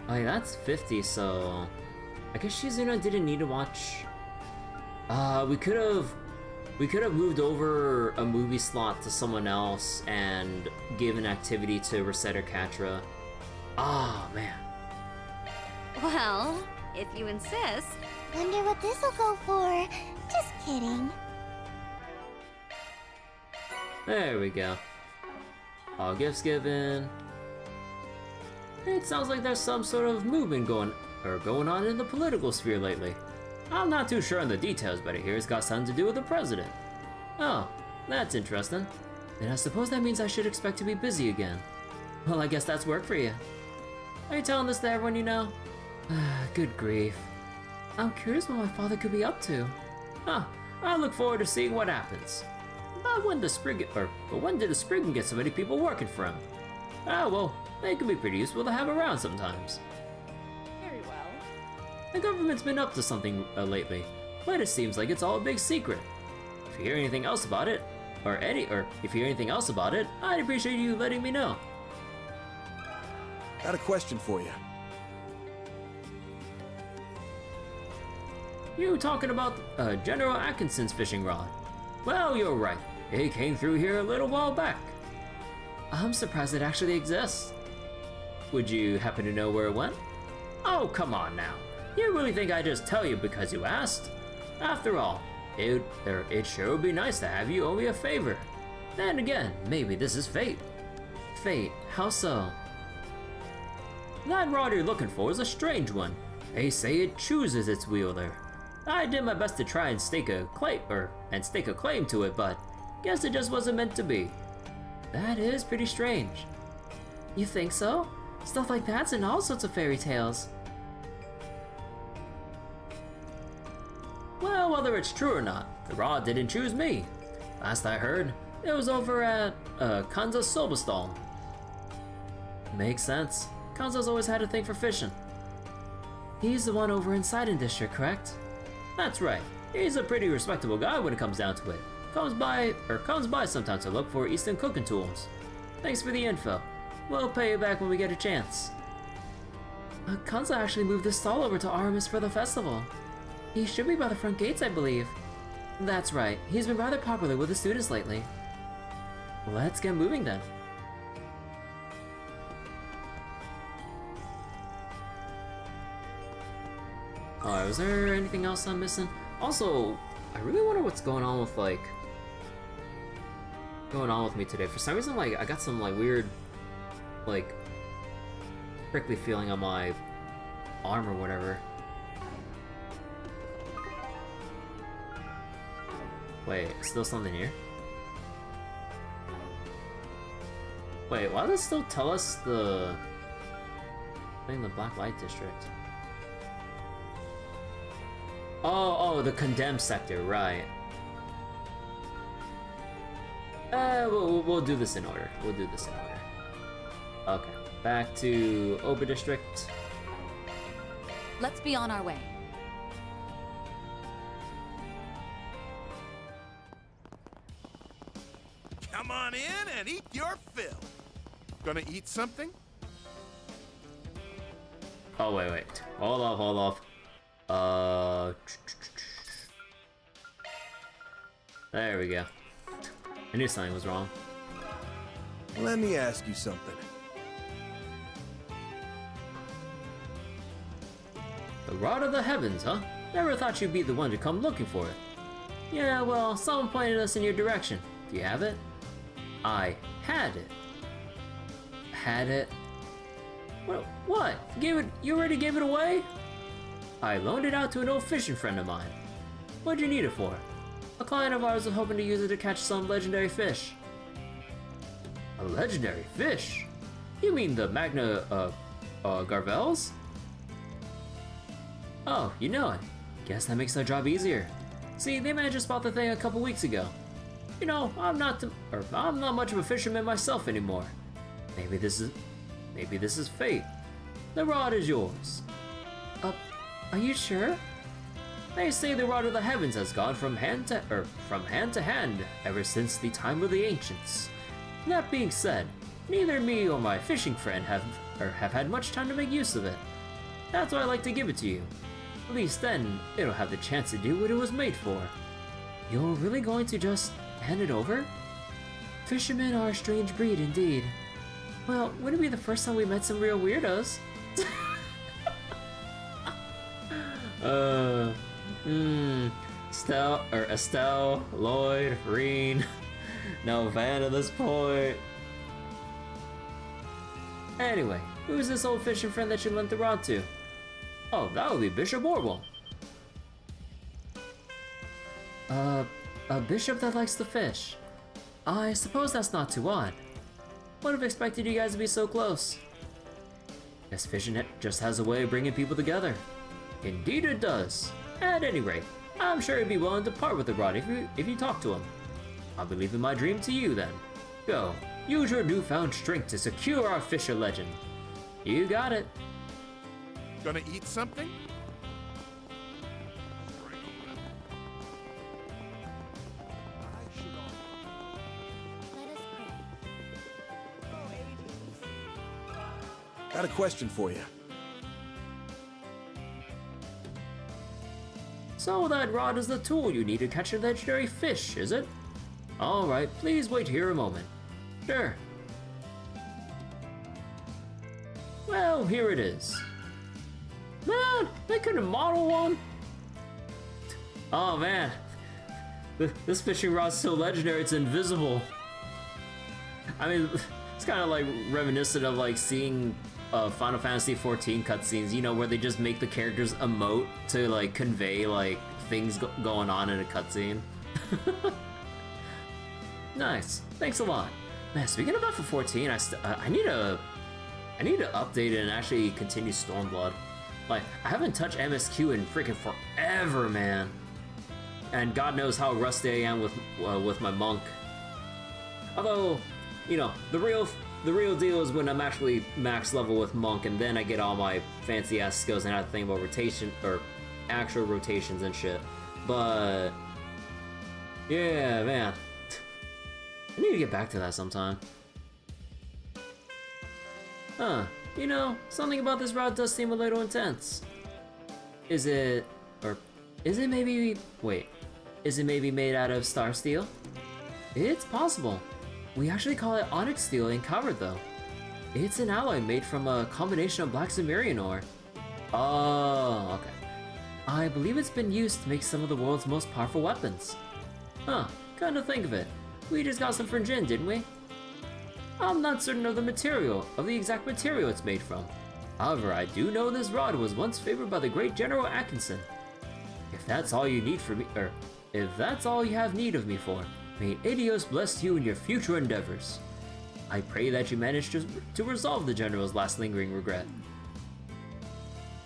Oh yeah, that's 50, so... I guess Shizuna didn't need to watch... we could have moved over a movie slot to someone else and given activity to Reset or Katra. Ah, man. Well, if you insist. Wonder what this'll go for. Just kidding. There we go. All gifts given. It sounds like there's some sort of movement going on in the political sphere lately. I'm not too sure on the details, but I hear it's got something to do with the president. Oh, that's interesting. Then I suppose that means I should expect to be busy again. Well, I guess that's work for you. Are you telling this to everyone you know? Good grief. I'm curious what my father could be up to. Huh, I look forward to seeing what happens. But when did the Spriggan get so many people working for him? Ah, well, they could be pretty useful to have around sometimes. Very well. The government's been up to something lately, but it seems like it's all a big secret. If you hear anything else about it, if you hear anything else about it, I'd appreciate you letting me know. Got a question for you. You talking about General Atkinson's fishing rod? Well, you're right. It came through here a little while back. I'm surprised it actually exists. Would you happen to know where it went? Oh, come on now. You really think I just tell you because you asked? After all, it sure would be nice to have you owe me a favor. Then again, maybe this is fate. Fate? How so? That rod you're looking for is a strange one. They say it chooses its wielder. I did my best to try and stake a claim to it, but guess it just wasn't meant to be. That is pretty strange. You think so? Stuff like that's in all sorts of fairy tales. Well, whether it's true or not, the rod didn't choose me. Last I heard, it was over at Kanza Sobastall. Makes sense. Kanza's always had a thing for fishing. He's the one over in Sidon District, correct? That's right. He's a pretty respectable guy when it comes down to it. comes by sometimes to look for Eastern cooking tools. Thanks for the info. We'll pay you back when we get a chance. Kanza actually moved this stall over to Aramis for the festival. He should be by the front gates, I believe. That's right. He's been rather popular with the students lately. Let's get moving then. Alright, was there anything else I'm missing? Also, I really wonder what's going on with, like, me today. For some reason, like, I got some, like, weird, like, prickly feeling on my arm or whatever. Wait, still something here? Wait, why does it still tell us the thing in the Blacklight district? Oh, the condemned sector, right. We'll do this in order. Okay, back to Ober District. Let's be on our way. Come on in and eat your fill. Gonna eat something? Oh, wait. Hold off. There we go. I knew something was wrong. Let me ask you something. The Rod of the Heavens, huh? Never thought you'd be the one to come looking for it. Yeah, well, someone pointed us in your direction. Do you have it? I had it. Had it? What? You already gave it away? I loaned it out to an old fishing friend of mine. What'd you need it for? A client of ours was hoping to use it to catch some legendary fish. A legendary fish? You mean the Magna, Garvels? Oh, you know it. Guess that makes our job easier. See, they managed to spot the thing a couple weeks ago. You know, I'm not much of a fisherman myself anymore. Maybe this is fate. The rod is yours. Are you sure? They say the Rod of the Heavens has gone from hand to hand ever since the time of the ancients. That being said, neither me or my fishing friend have had much time to make use of it. That's why I like to give it to you. At least then, it'll have the chance to do what it was made for. You're really going to just hand it over? Fishermen are a strange breed indeed. Well, wouldn't it be the first time we met some real weirdos? Estelle, Lloyd, Reen. No fan at this point. Anyway, who's this old fishing friend that you lent the rod to? Oh, that would be Bishop Orwell. A bishop that likes to fish. I suppose that's not too odd. Would have expected you guys to be so close. Guess fishing just has a way of bringing people together. Indeed it does. At any rate, I'm sure he'd be willing to part with the rod if you talk to him. I'll be leaving my dream to you then. Go, use your newfound strength to secure our fisher legend. You got it. Gonna eat something? Let us pray. Got a question for you. So that rod is the tool you need to catch a legendary fish, is it? Alright, please wait here a moment. Sure. Well, here it is. Man, they couldn't model one? Oh man, this fishing rod's so legendary it's invisible. I mean, it's kind of like reminiscent of like seeing Final Fantasy XIV cutscenes, you know, where they just make the characters emote to like convey like things going on in a cutscene. Nice, thanks a lot. Man, speaking of FF14, I need to update it and actually continue Stormblood. Like, I haven't touched MSQ in freaking forever, man. And God knows how rusty I am with my monk. Although, you know, the real deal is when I'm actually max level with monk, and then I get all my fancy ass skills and I have to think about rotation or actual rotations and shit. But Yeah, man. I need to get back to that sometime. Huh. You know, something about this rod does seem a little intense. Is it maybe made out of star steel? It's possible. We actually call it onyx steel in Coward though. It's an alloy made from a combination of black Sumerian ore. Oh, okay. I believe it's been used to make some of the world's most powerful weapons. Huh, kind of think of it. We just got some from Jin, didn't we? I'm not certain of the exact material it's made from. However, I do know this rod was once favored by the great General Atkinson. If that's all you need for me, or if that's all you have need of me for, may Idios bless you in your future endeavors. I pray that you manage to resolve the General's last lingering regret.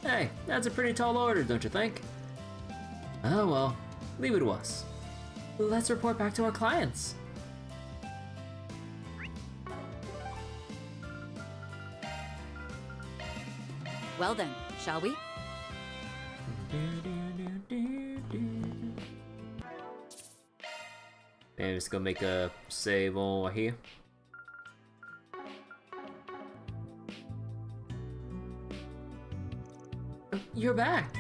Hey, that's a pretty tall order, don't you think? Oh well, leave it to us. Let's report back to our clients. Well then, shall we? Maybe just gonna make a save over here. You're back!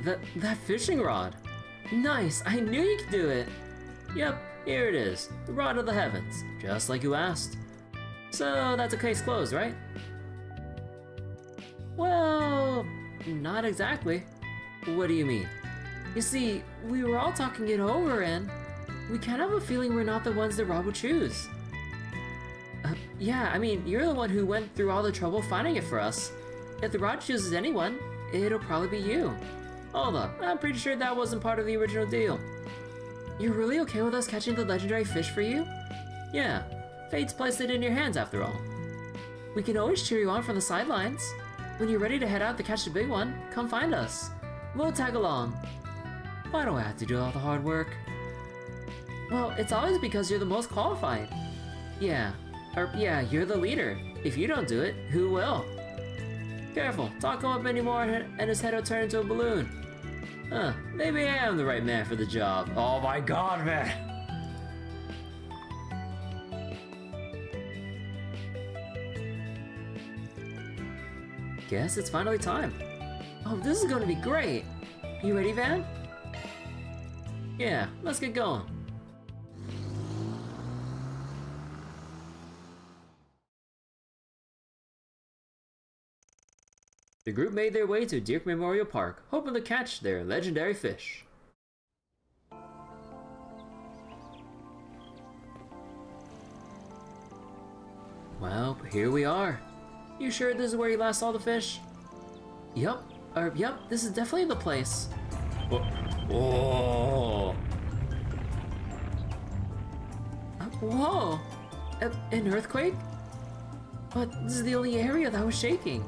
That fishing rod! Nice! I knew you could do it! Yep, here it is. The Rod of the Heavens. Just like you asked. So, that's a case closed, right? Well, not exactly. What do you mean? You see, we were all talking it over and we kind of have a feeling we're not the ones that Rod would choose. Yeah, I mean, you're the one who went through all the trouble finding it for us. If the Rod chooses anyone, it'll probably be you. Hold up, I'm pretty sure that wasn't part of the original deal. You're really okay with us catching the legendary fish for you? Yeah, Fate's placed it in your hands after all. We can always cheer you on from the sidelines. When you're ready to head out to catch the big one, come find us. We'll tag along. Why do I have to do all the hard work? Well, it's always because you're the most qualified. Yeah, you're the leader. If you don't do it, who will? Careful, talk him up anymore and his head will turn into a balloon. Huh, maybe I am the right man for the job. Oh my god, man! Guess it's finally time. Oh, this is gonna be great! You ready, Van? Yeah, let's get going. The group made their way to Dirk Memorial Park, hoping to catch their legendary fish. Well, here we are. You sure this is where you last saw the fish? Yup, this is definitely the place. Whoa! Whoa! An earthquake? But this is the only area that was shaking.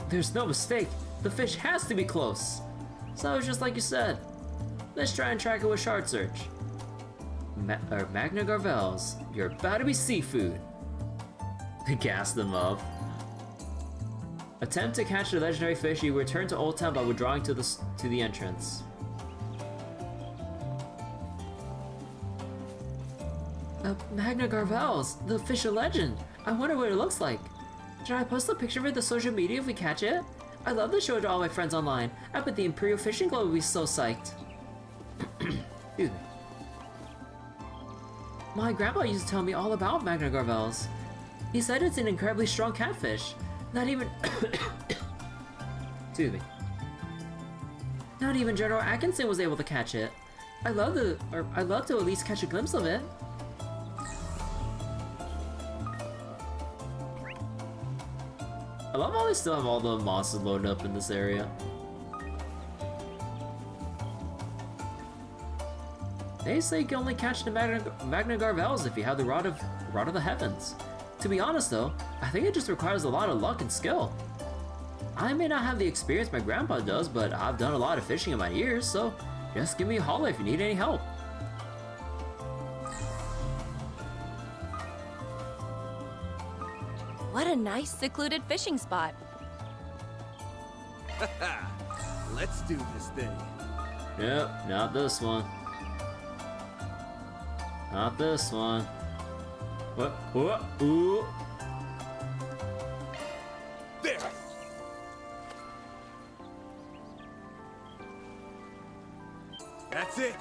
There's no mistake. The fish has to be close. So it's just like you said. Let's try and track it with Shard Search. Magna Garvels, you're about to be seafood. Gas them up. Attempt to catch the legendary fish. You return to Old Town by withdrawing to the entrance. Magna Garvels, the fish of legend. I wonder what it looks like. Should I post a picture of it to social media if we catch it? I'd love to show it to all my friends online. I bet the Imperial Fishing Club would be so psyched. Excuse me. My grandpa used to tell me all about Magna Garvels. He said it's an incredibly strong catfish. Not even excuse me. Not even General Atkinson was able to catch it. I'd love to at least catch a glimpse of it. I love how they still have all the monsters loaded up in this area. They say you can only catch the Magna Garvels if you have the Rod of the Heavens. To be honest though, I think it just requires a lot of luck and skill. I may not have the experience my grandpa does, but I've done a lot of fishing in my years, so just give me a holler if you need any help. What a nice secluded fishing spot. Let's do this thing. Nope, not this one. Not this one. What? What? Ooh. There! That's it!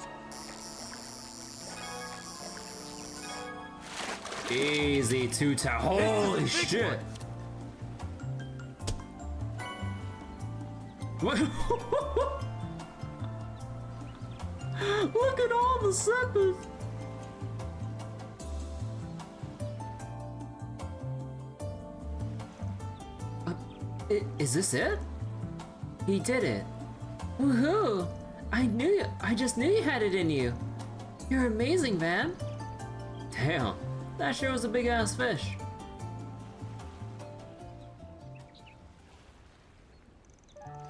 Easy, 2 tower. Holy This is the big shit! What? Look at all the seppas! Is this it? He did it. Woohoo! I just knew you had it in you. You're amazing, man. Damn, that sure was a big ass fish.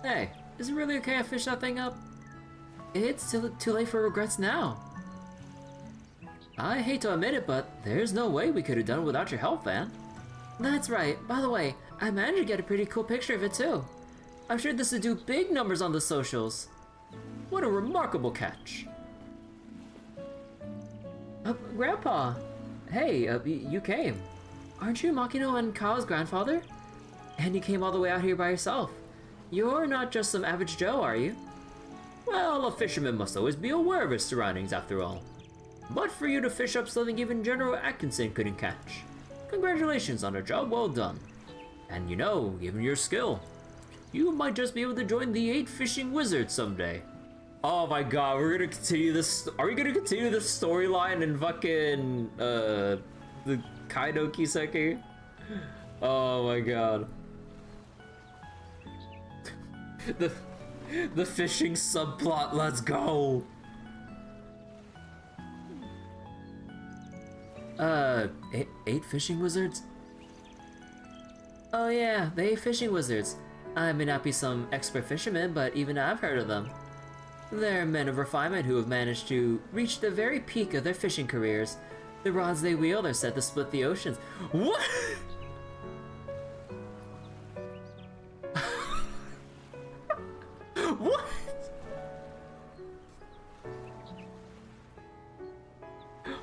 Hey, is it really okay I fish that thing up? It's still too late for regrets now. I hate to admit it, but there's no way we could have done it without your help, man. That's right. By the way, I managed to get a pretty cool picture of it too. I'm sure this would do big numbers on the socials. What a remarkable catch. Grandpa! Hey, you came. Aren't you Makino and Kao's grandfather? And you came all the way out here by yourself. You're not just some average Joe, are you? Well, a fisherman must always be aware of his surroundings after all. But for you to fish up something even General Atkinson couldn't catch, congratulations on a job well done. And you know, given your skill, you might just be able to join the 8 fishing wizards someday. Oh my god, we're gonna continue this. Are we gonna continue this storyline in fucking, the Kaido Kiseki? Oh my god. The fishing subplot, let's go! Eight fishing wizards? Oh yeah, the 8 fishing wizards. I may not be some expert fisherman, but even I've heard of them. They're men of refinement who have managed to reach the very peak of their fishing careers. The rods they wield are set to split the oceans. What? What?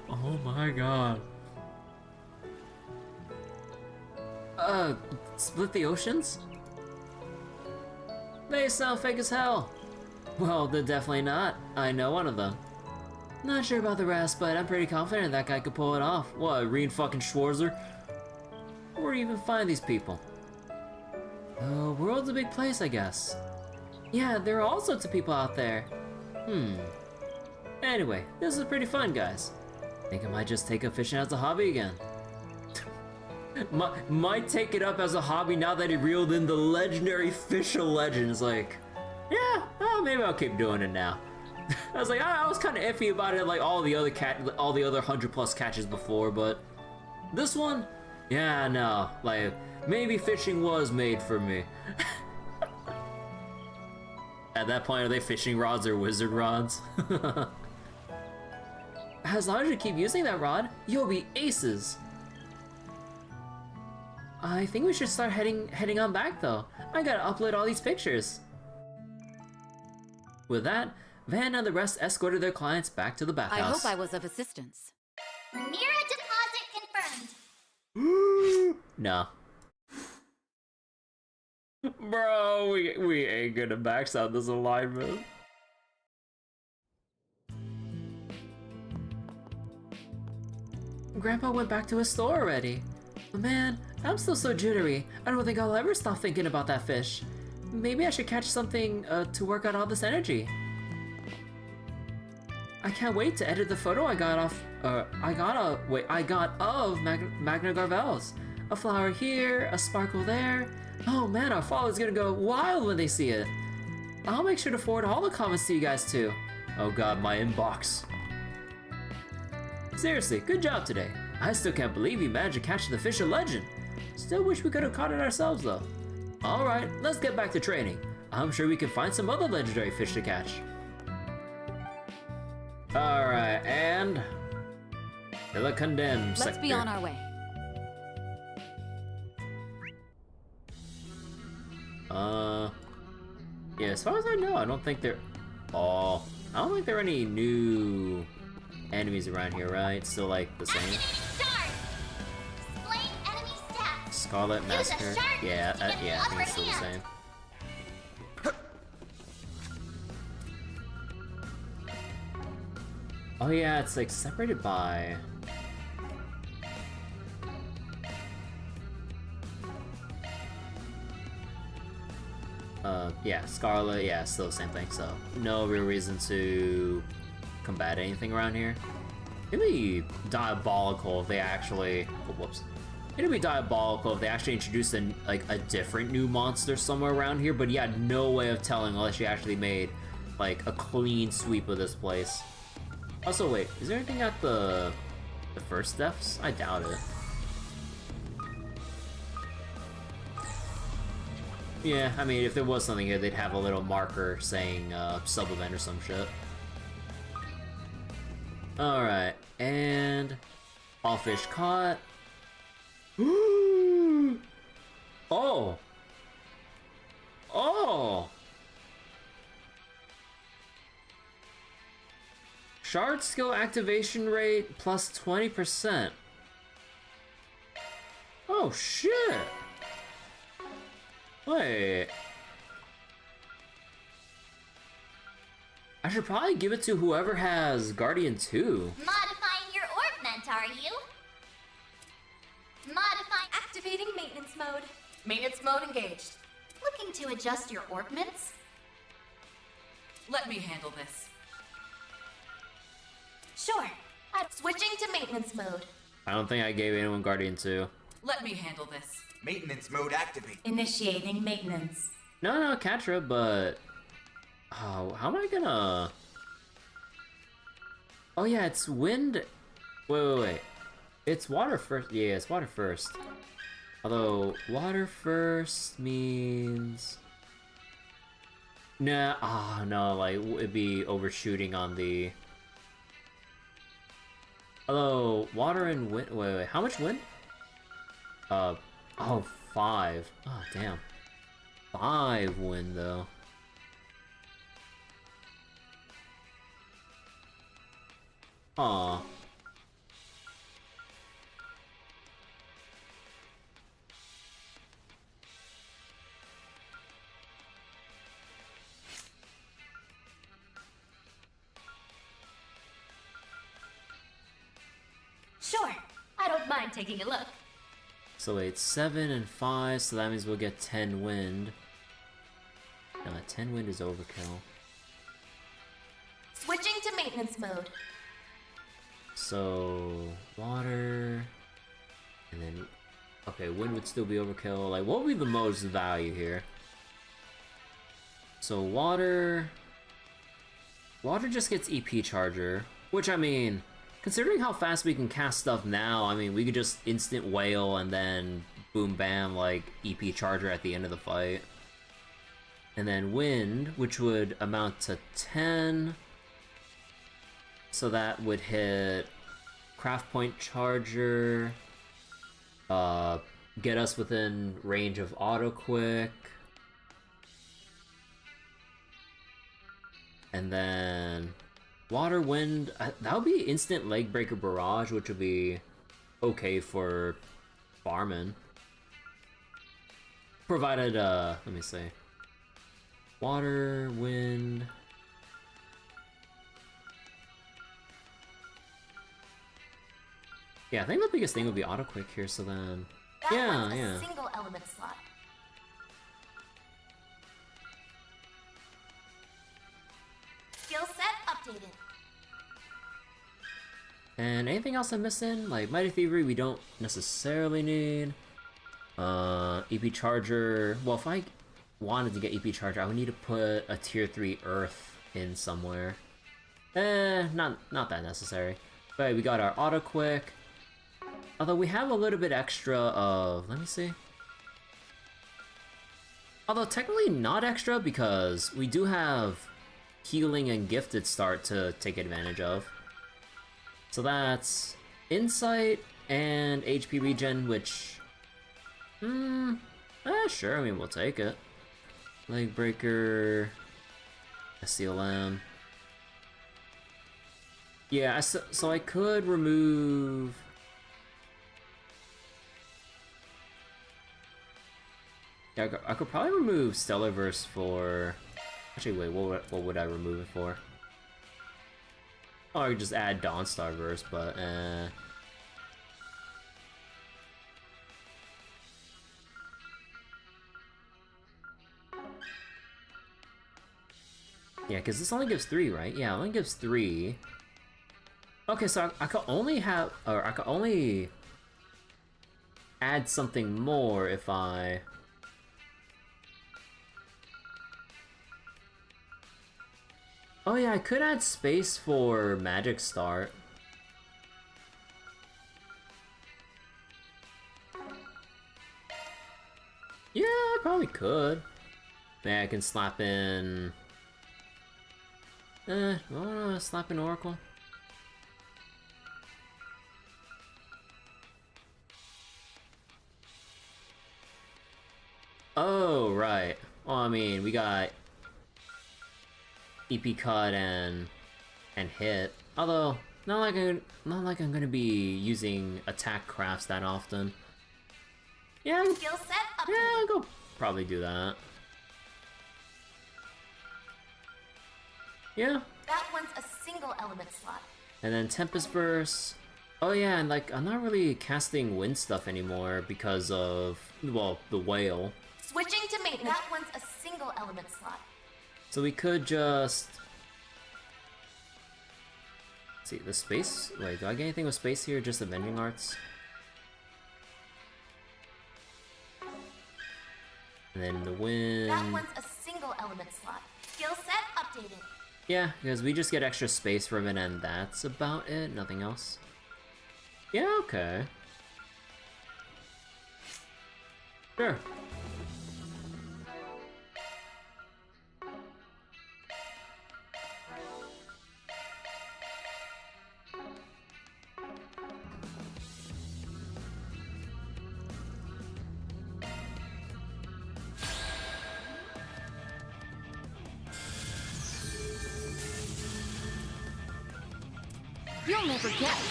Oh my god. Split the oceans? They sound fake as hell. Well, they're definitely not. I know one of them. Not sure about the rest, but I'm pretty confident that guy could pull it off. What, Reed fucking Schwarzer? Where do you even find these people? The world's a big place, I guess. Yeah, there are all sorts of people out there. Anyway, this is pretty fun, guys. Think I might just take up fishing as a hobby again. Might take it up as a hobby now that he reeled in the legendary fish of legends. Like, yeah, maybe I'll keep doing it now. I was like, I was kind of iffy about it, like all the other 100+ catches before, but this one, yeah, no, like maybe fishing was made for me. At that point, are they fishing rods or wizard rods? As long as you keep using that rod, you'll be aces. I think we should start heading on back though. I gotta upload all these pictures. With that, Van and the rest escorted their clients back to the I bathhouse. hope I was of assistance. Mira deposit confirmed. No. Bro, we ain't gonna max out this alignment. Grandpa went back to his store already. But man, I'm still so jittery. I don't think I'll ever stop thinking about that fish. Maybe I should catch something to work out all this energy. I can't wait to edit the photo I got of Magna Garvel's. A flower here, a sparkle there. Oh man, our followers gonna go wild when they see it. I'll make sure to forward all the comments to you guys too. Oh god, my inbox. Seriously, good job today. I still can't believe you managed to catch the fish of legend. Still wish we could have caught it ourselves though. Alright, let's get back to training. I'm sure we can find some other legendary fish to catch. Alright, and to the condemned Let's be sector. on our way. Yeah, as far as I know, I don't think there are any new enemies around here, right? Still like the same. Activating stars! Displaying enemy stats! Scarlet Use a Massacre. shark Yeah, to get yeah, the I think it's still the upper same. Oh yeah, it's like separated by... yeah, Scarlet, yeah, still the same thing, so no real reason to combat anything around here. It'd be diabolical if they actually... Oh, whoops. It'd be diabolical if they actually introduced a different new monster somewhere around here, but you had no way of telling unless you actually made, like, a clean sweep of this place. Also, wait, is there anything at the first deaths? I doubt it. Yeah, I mean, if there was something here, they'd have a little marker saying sub-event or some shit. Alright, and... all fish caught. Oh! Oh! Shard skill activation rate plus 20%. Oh shit! Wait. I should probably give it to whoever has Guardian 2. Modifying your orbment, are you? Modifying... Activating maintenance mode. Maintenance mode engaged. Looking to adjust your orbments? Let me handle this. Sure. Switching to maintenance mode. I don't think I gave anyone Guardian 2. Let me handle this. Maintenance mode activate. Initiating maintenance. No, Katra, but... Oh, how am I gonna... Oh yeah, it's wind... Wait. It's water first. Yeah, it's water first. Although, water first means... Nah, no, like, it'd be overshooting on the... Although, water and wind... Wait, how much wind? Oh, 5. Oh, damn. 5 wind, though. Aw. Sure. I don't mind taking a look. So wait, 7 and 5, so that means we'll get 10 wind. No, 10 wind is overkill. Switching to maintenance mode. So, water... And then... Okay, wind would still be overkill. Like, what would be the most value here? So, water... Water just gets EP Charger. Which, I mean... Considering how fast we can cast stuff now, I mean, we could just instant whale and then boom bam, like, EP Charger at the end of the fight. And then wind, which would amount to 10. So that would hit Craft Point Charger, get us within range of Auto Quick, and then Water Wind, that would be instant Leg Breaker Barrage, which would be okay for farming. Provided, let me see. Water, Wind... Yeah, I think the biggest thing would be Auto Quick here, so then... That Yeah, one's a yeah. single element slot. Skill set updated. And anything else I'm missing? Like, Mighty Thievery we don't necessarily need. EP Charger... Well, if I wanted to get EP Charger, I would need to put a Tier 3 Earth in somewhere. Not that necessary. But we got our Auto Quick. Although we have a little bit extra of... Let me see. Although technically not extra because we do have Healing and Gifted Start to take advantage of. So that's Insight and HP Regen, which... sure, I mean, we'll take it. Leg Breaker... SCLM... Yeah, so I could remove... Yeah, I could probably remove Stellarverse for... Actually, wait, what would I remove it for? Oh, I could just add Dawnstarverse, but yeah, because this only gives 3, right? Yeah, it only gives 3. Okay, so I could only have... Or I could only... add something more if I... Oh yeah, I could add space for Magic Start. Yeah, I probably could. Maybe I can slap in... slap in Oracle. Oh, right. Well, I mean, we got EP cut and hit. Although, not like I'm gonna be using attack crafts that often. Yeah, Skill set up. yeah, I'll go probably do that. Yeah. That one's a single element slot. And then Tempest Verse. Oh yeah, and like I'm not really casting wind stuff anymore because of, well, the whale. Switching to maintenance. That one's a single element slot. So we could just... Let's see, the space... Wait, do I get anything with space here? Just Avenging Arts? And then the wind... That one's a single element slot. Skill set updated. Yeah, because we just get extra space from it and that's about it. Nothing else. Yeah, okay. Sure. You'll never guess.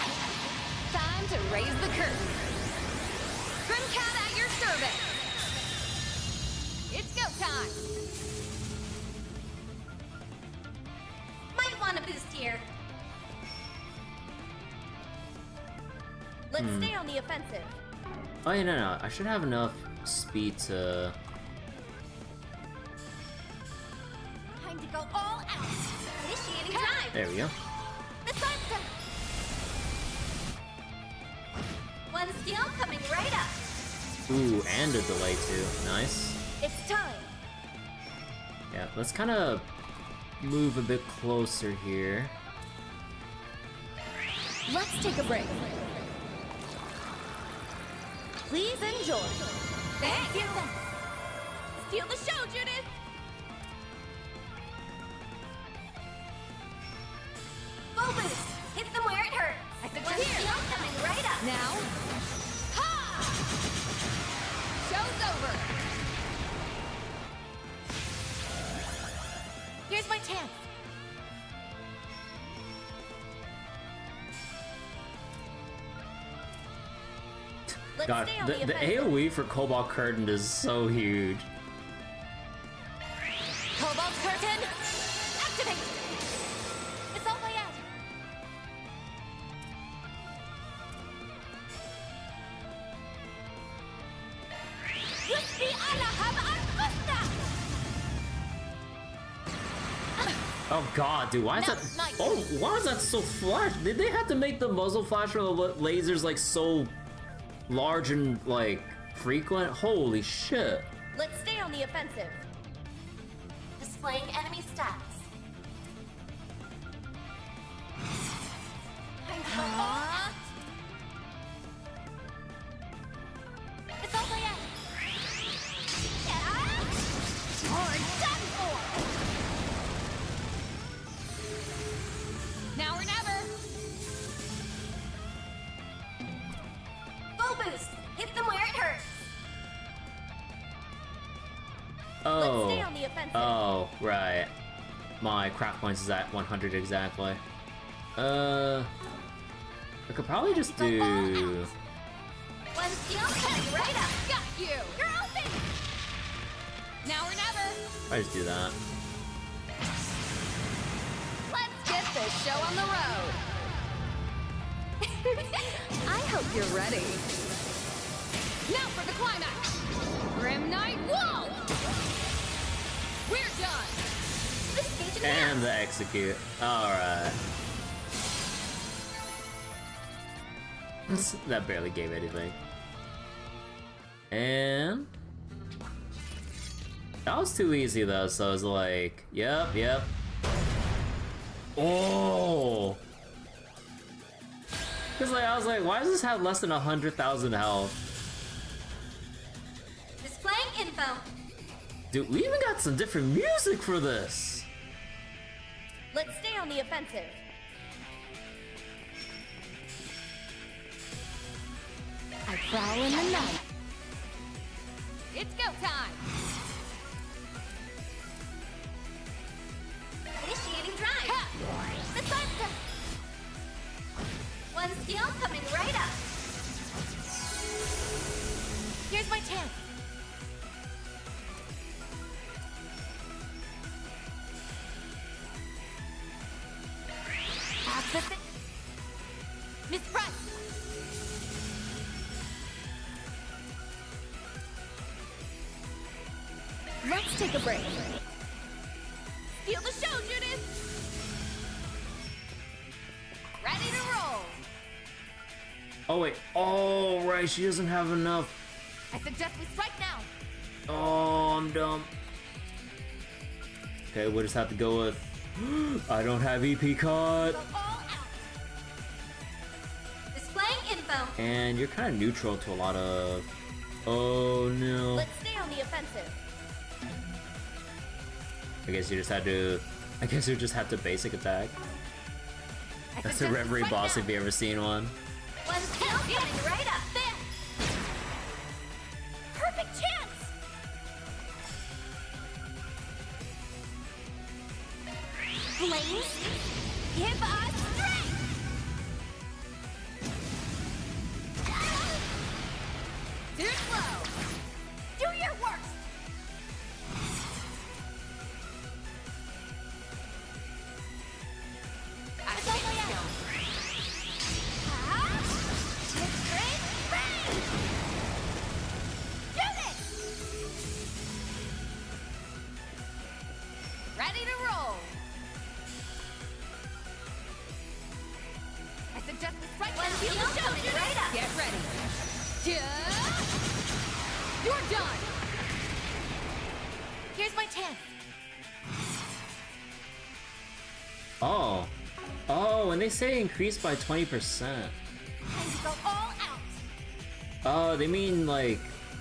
Time to raise the curtain. Grimcat at your service. It's go time. Might want a boost here. Let's stay on the offensive. Oh yeah, no, I should have enough speed to... Time to go all out. Initiating time. There we go. The sun's done. One skill coming right up. Ooh, and a delay too. Nice. It's time. Yeah, let's kind of move a bit closer here. Let's take a break. Please enjoy. Thank you. Steal the show, Judith. Full boost. Hit them where it hurts. I said we're here. Coming right up. Now. Ha! Show's over. Here's my chance. Let's God, stay on the offensive. AoE for Cobalt Curtain is so huge. Cobalt Curtain, activate! It's all way out. Yusbi Alahab Al-Fusta! Oh god, dude, why is No, that... not Oh, why is that so flash? Did they have to make the muzzle flash for the lasers like so large and like frequent? Holy shit. Let's stay on the offensive. Displaying enemy stats. It's all way out. Yeah. You're done for. Now or never. Full boost. Hit them where it hurts. Oh. Let's stay on the offensive. Oh, right. My craft points is at 100 exactly. I could probably just do... One steel coming right up. Got you. You're open. Now or never. I just do that. Let's get this show on the road. I hope you're ready. Now for the climax. Grim Knight, whoa! We're done. This And the execute. Alright. That barely gave anything. And... that was too easy though, so I was like, yep. Oh! Cause like, I was like, why does this have less than 100,000 health? Displaying info. Dude, we even got some different music for this! Let's stay on the offensive. I prowl in the night. It's go time. Initiating drive. Ha! The faster. One steel coming right up. Here's my chance. Access it. Miss Price. Let's take a break. Steal the show, Judith! Ready to roll! Oh wait, oh right, she doesn't have enough. I suggest we strike now. Oh, I'm dumb. Okay, we'll just have to go with... I don't have EP cut. Go all out. Displaying info. And you're kind of neutral to a lot of... Oh no. Let's stay on the offensive. I guess you just had to... I guess you just have to basic attack. That's a Reverie boss if you ever seen one. One skill coming right up. There. Perfect chance. Flames, give us strength. Too slow. Do your worst. Ready to roll. I suggest we strike now. Feel the show right up. Get ready. You're done. Here's my chance. Oh. Oh, and they say increase by 20%. Time to go all out. Oh, they mean like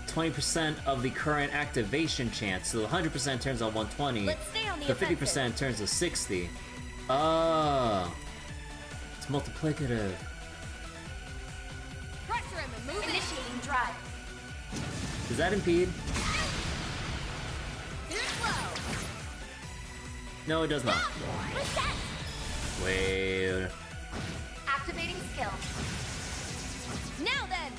20% of the current activation chance. So the 100% turns on 120. Let's stay on the The offensive. 50% turns to 60. Oh. It's multiplicative. Pressure him and move. Initiating drive. Does that impede? Too slow. No, it does not. Reset. Wait. Activating skill. Now then.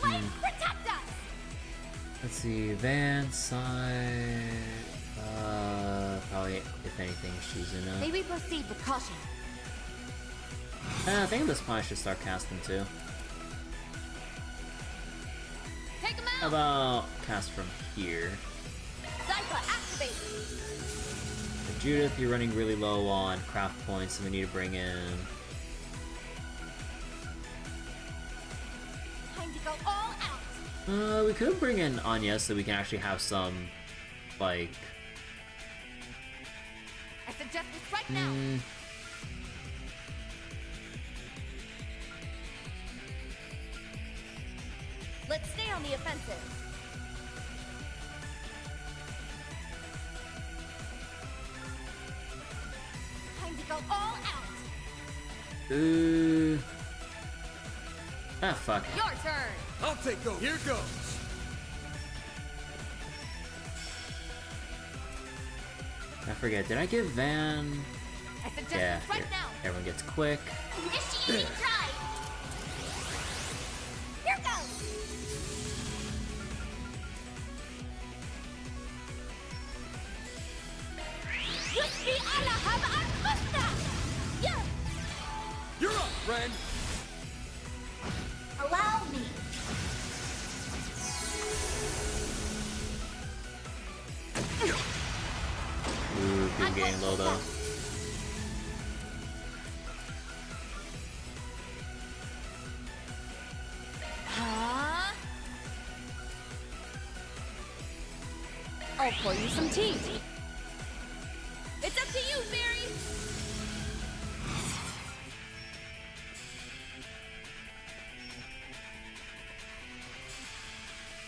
Flames protect us. Let's see, Van side. Probably, if anything, she's in a. May we proceed with caution. I think this probably should start casting too. Take him How out. about cast from here? Zypha activate. Judith, you're running really low on craft points, so we need to bring in. Time to go all out. We could bring in Anya so we can actually have some, like. I suggest we strike now. Let's stay on the offensive. Time to go all out. Ah, fuck. Your turn. I'll take over. Here goes. I forget, did I give Van... I suggest Yeah, this right here. now. Everyone gets quick. Initiating drive. Here goes. Yusri ala hab al-Musta. Yeah. You're up, friend! Allow me. Ooh, people getting low though. Huh? I'll pour you some tea. It's up to you, Barry.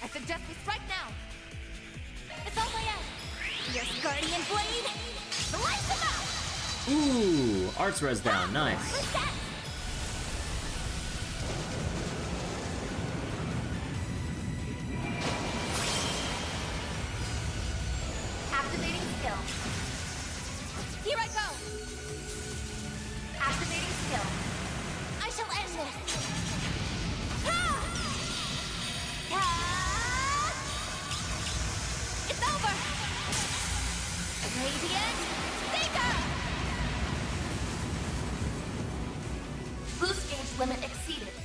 I suggest we strike now. It's all way out. Yes, Guardian Blade. Slice him out. Ooh, Arts res down, nice. Reset. Activating skill. Here I go. Activating skill. I shall end this. Ah! Ah! It's over. Radiant Seeker. Boost gauge limit exceeded.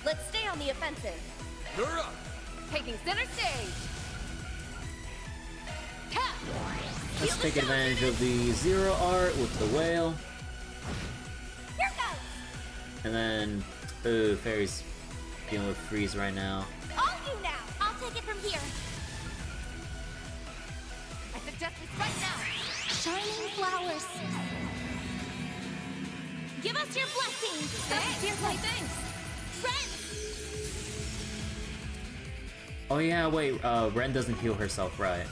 Let's stay on the offensive. You're up! Taking center stage. Ha! Let's take advantage of the zero art with the whale. Here goes. And then, ooh, Fairy's dealing with freeze right now. All you now. I'll take it from here. I suggest we strike now. Shining flowers. Give us your blessings. Thanks. Here's my thanks. Ren. Oh yeah, wait, Ren doesn't heal herself, right?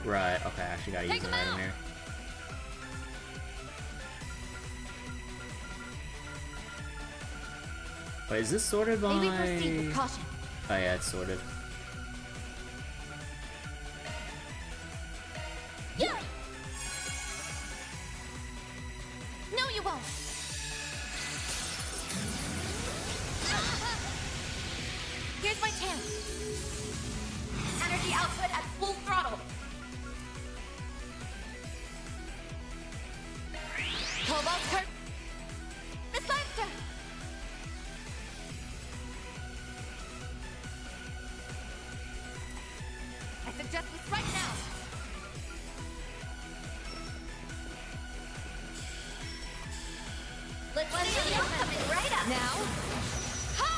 Right, okay, I actually gotta use an item here. Wait, is this sorted by... Maybe proceed with caution. Oh yeah, it's sorted. Yeah. No, you won't. Here's my chance. Energy output at full throttle. Cobalt Kurt. Miss Lancer. I suggest we strike now. Let's see the coming right up. Now. Ha!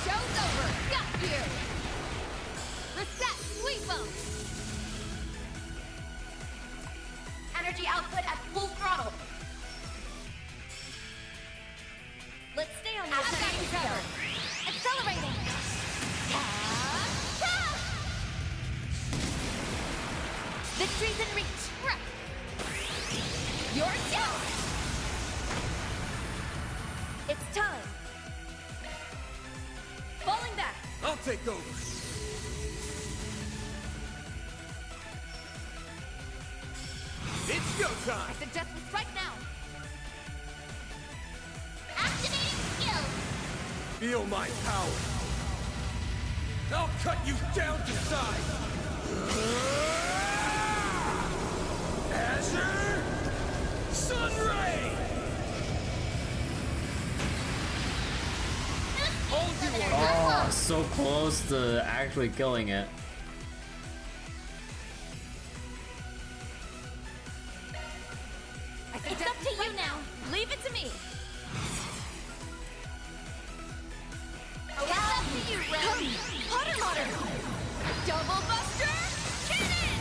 Show's over. Got you. Reset. Sweet bump. Energy output at full throttle. Let's stay on the attacking cover. Accelerating. Victory's in reach. You're down. It's time. Falling back. I'll take over. It's go time. I suggest we strike now. Activating skill. Feel my power. I'll cut you down to size. Azure Sunray. Hold you on. Oh, so close to actually killing it. It's up to you now. Leave it to me. It's up to you, Ren. Potter Motter. Double Buster. Cannon.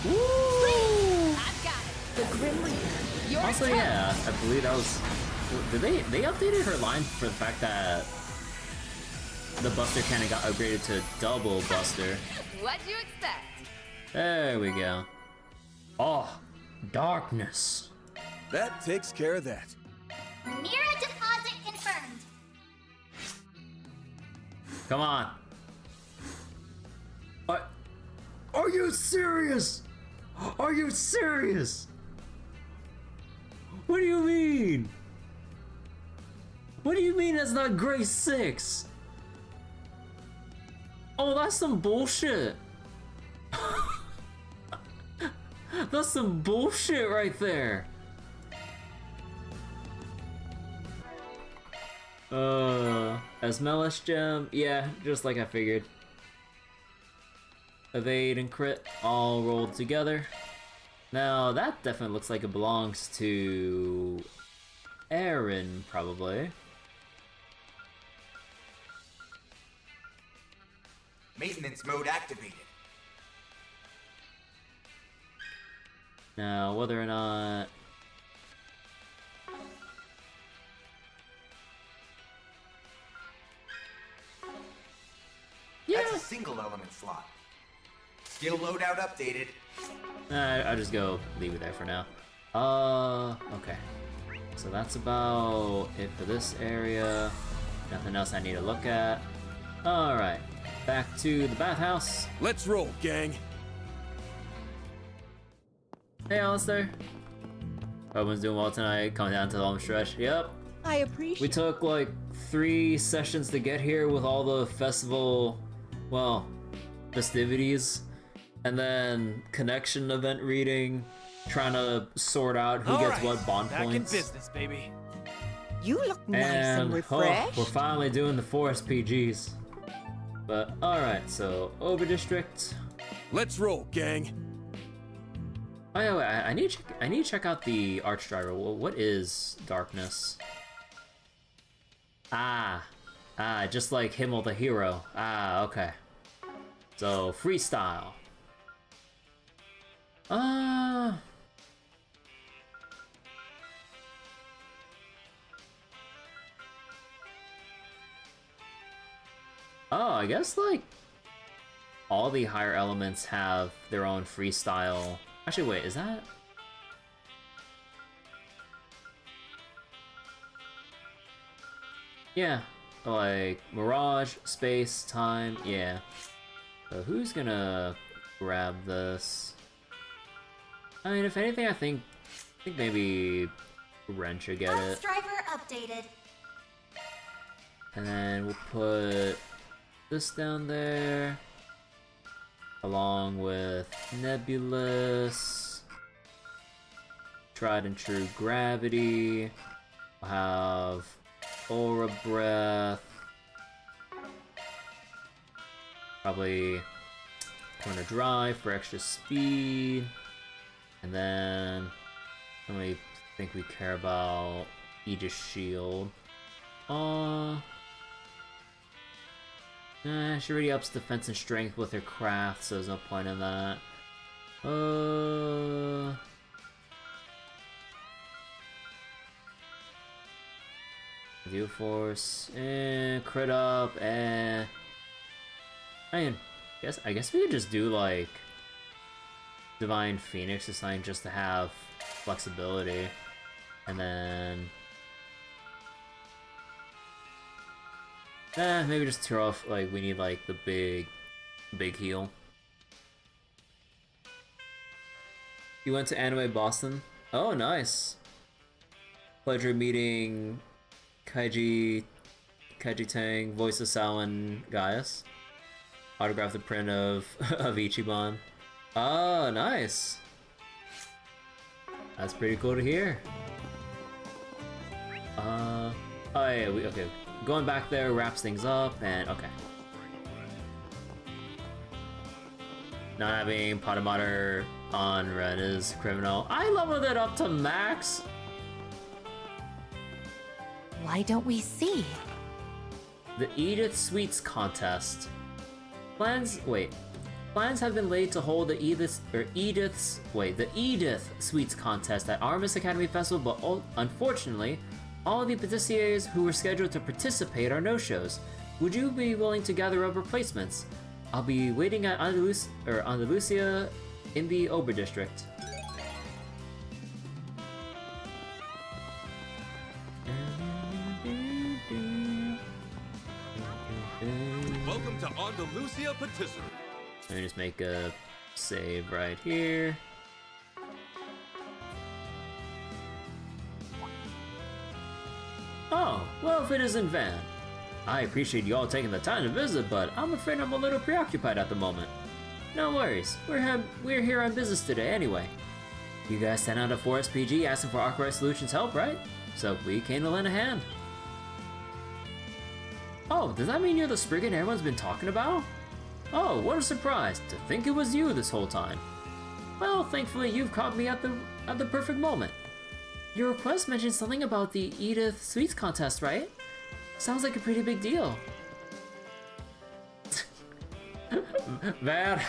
Woo! I've got it. The Grim Reaper. Your Also, turn. yeah, I believe that was... Did they updated her line for the fact that the Buster Cannon got upgraded to Double Buster. What'd you expect? There we go. Oh, darkness. That takes care of that. Mira deposit confirmed. Come on. Are you serious? Are you serious? What do you mean? What do you mean that's not grade 6? Oh, that's some bullshit. That's some bullshit right there. Esmelis gem, yeah, just like I figured. Evade and crit all rolled together. Now that definitely looks like it belongs to Aaron, probably. Maintenance mode activated. Now whether or not That's a single element slot. Skill loadout updated. I'll just go leave it there for now. Okay. So that's about it for this area. Nothing else I need to look at. Alright, back to the bathhouse. Let's roll, gang. Hey Alistair. Everyone's doing well tonight, coming down to the home stretch. Yep. I appreciate. We took like 3 sessions to get here with all the festival, well, festivities. And then connection event reading, trying to sort out who gets what bond back points. in business, baby. You look nice and refreshed. we're finally doing the forest PGs. But alright, so Ober District. Let's roll, gang. Oh yeah, wait, I need to check out the arch driver. What is darkness? Just like Himmel the hero. Okay. So freestyle. Oh, I guess like all the higher elements have their own freestyle. Actually, wait, is that? Yeah, like Mirage, Space, Time, yeah. So who's gonna grab this? I mean, if anything, I think maybe Ren should get Bus it. driver updated. And then we'll put this down there, along with Nebulous, Tried and True Gravity. We'll have Aura Breath, probably Corner Drive for extra speed, and then I don't really think we care about Aegis Shield. She already ups defense and strength with her craft, so there's no point in that. Deal Force, crit up, I mean, I guess we could just do like Divine Phoenix or something just to have flexibility, and then maybe just tear off, like, we need, like, the big heal. You went to Anime Boston? Oh, nice. Pleasure meeting Kaiji Tang, voice of Sao Gaius. Autographed the print of Ichiban. Oh, nice. That's pretty cool to hear. Oh yeah, okay. Going back there wraps things up, and okay. Not having Potomater on Ren is criminal. I leveled it up to max. Why don't we see? The Edith Sweets contest. Plans have been laid to hold the Edith Sweets contest at Aramis Academy Festival, but unfortunately, all the patissiers who were scheduled to participate are no-shows. Would you be willing to gather up replacements? I'll be waiting at Andalusia in the Ober District. Welcome to Andalusia Patisserie. Let me just make a save right here. Oh, well, if it isn't Van. I appreciate you all taking the time to visit, but I'm afraid I'm a little preoccupied at the moment. No worries, we're here on business today anyway. You guys sent out a 4SPG asking for Oct-Radium Solutions help, right? So we came to lend a hand. Oh, does that mean you're the Spriggan everyone's been talking about? Oh, what a surprise, to think it was you this whole time. Well, thankfully you've caught me at the perfect moment. Your request mentioned something about the Edith Sweets contest, right? Sounds like a pretty big deal. Van.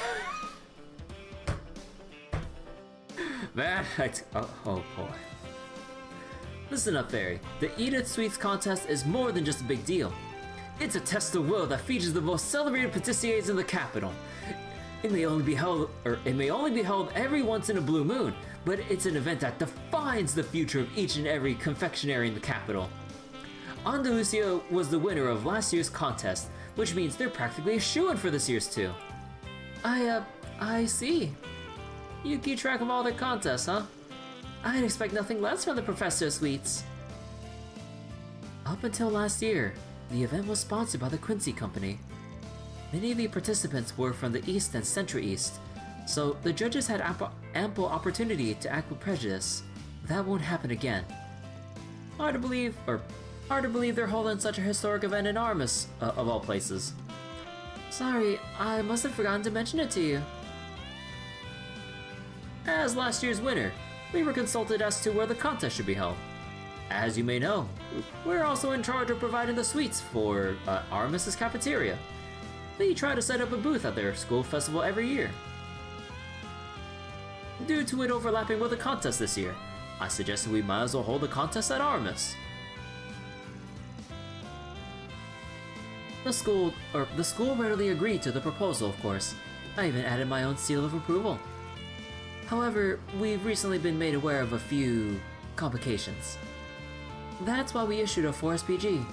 Van, oh boy. Listen up, Fairy. The Edith Sweets contest is more than just a big deal. It's a test of will that features the most celebrated patissiers in the capital. It may only be held every once in a blue moon, but it's an event that defines the future of each and every confectionery in the capital. Andalusia was the winner of last year's contest, which means they're practically a shoo-in for this year's too. I see. You keep track of all their contests, huh? I'd expect nothing less from the Professor Sweets. Up until last year, the event was sponsored by the Quincy Company. Many of the participants were from the East and Central East, so the judges had ample opportunity to act with prejudice. That won't happen again. Hard to believe they're holding such a historic event in Aramis, of all places. Sorry, I must have forgotten to mention it to you. As last year's winner, we were consulted as to where the contest should be held. As you may know, we're also in charge of providing the sweets for Aramis' cafeteria. They try to set up a booth at their school festival every year. Due to it overlapping with the contest this year, I suggested we might as well hold the contest at Aramis. The school readily agreed to the proposal, of course. I even added my own seal of approval. However, we've recently been made aware of a few complications. That's why we issued a 4SPG.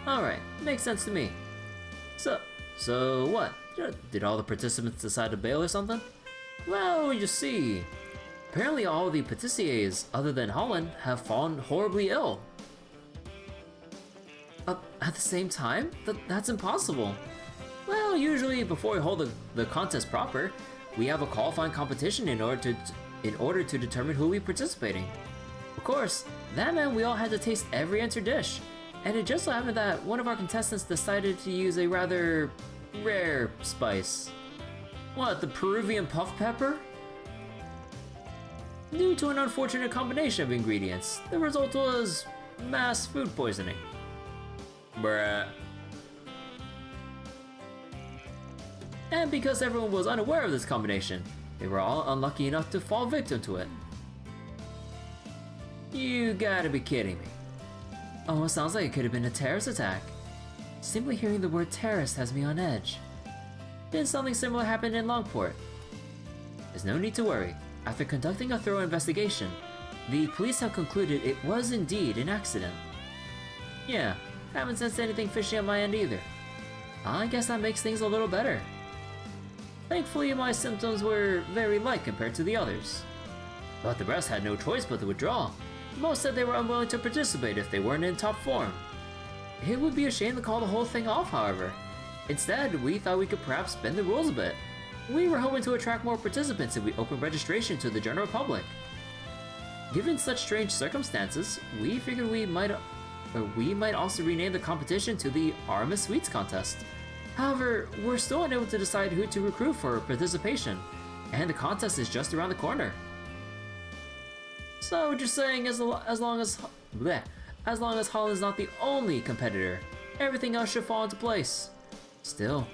Alright, makes sense to me. So what? Did all the participants decide to bail or something? Well, you see, apparently all the patissiers, other than Holland, have fallen horribly ill. At the same time? That's impossible. Well, usually before we hold the contest proper, we have a qualifying competition in order to determine who will be participating. Of course, that meant we all had to taste every entered dish, and it just so happened that one of our contestants decided to use a rather rare spice. What, the Peruvian puff pepper? Due to an unfortunate combination of ingredients, the result was mass food poisoning. Bruh. And because everyone was unaware of this combination, they were all unlucky enough to fall victim to it. You gotta be kidding me. Oh, it sounds like it could have been a terrorist attack. Simply hearing the word terrorist has me on edge. Did something similar happen in Longport? There's no need to worry. After conducting a thorough investigation, the police have concluded it was indeed an accident. Yeah, haven't sensed anything fishy on my end either. I guess that makes things a little better. Thankfully, my symptoms were very light compared to the others. But the rest had no choice but to withdraw. Most said they were unwilling to participate if they weren't in top form. It would be a shame to call the whole thing off, however. Instead, we thought we could perhaps bend the rules a bit. We were hoping to attract more participants if we opened registration to the general public. Given such strange circumstances, we figured we might also rename the competition to the Aramis Sweets Contest. However, we're still unable to decide who to recruit for participation, and the contest is just around the corner. So, just saying, as long as Holland's not the only competitor, everything else should fall into place. Still,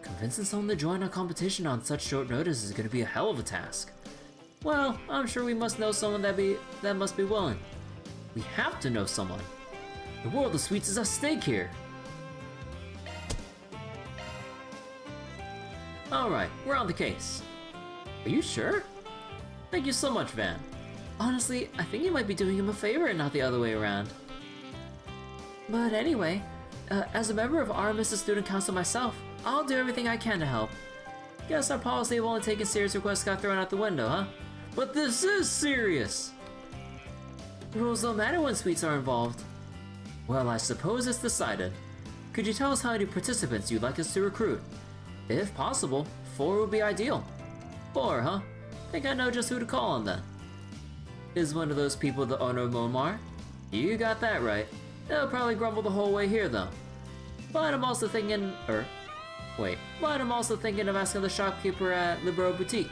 convincing someone to join a competition on such short notice is going to be a hell of a task. Well, I'm sure we must know someone that must be willing. We have to know someone. The world of sweets is at stake here. Alright, we're on the case. Are you sure? Thank you so much, Van. Honestly, I think you might be doing him a favor and not the other way around. But anyway, as a member of Aramis' student council myself, I'll do everything I can to help. Guess our policy of only taking serious requests got thrown out the window, huh? But this is serious! Rules don't matter when sweets are involved. Well, I suppose it's decided. Could you tell us how many participants you'd like us to recruit? If possible, 4 would be ideal. 4, huh? Think I know just who to call on then. Is one of those people the owner of Monmar? You got that right. They'll probably grumble the whole way here though. But I'm also thinking, but I'm also thinking of asking the shopkeeper at Libero Boutique.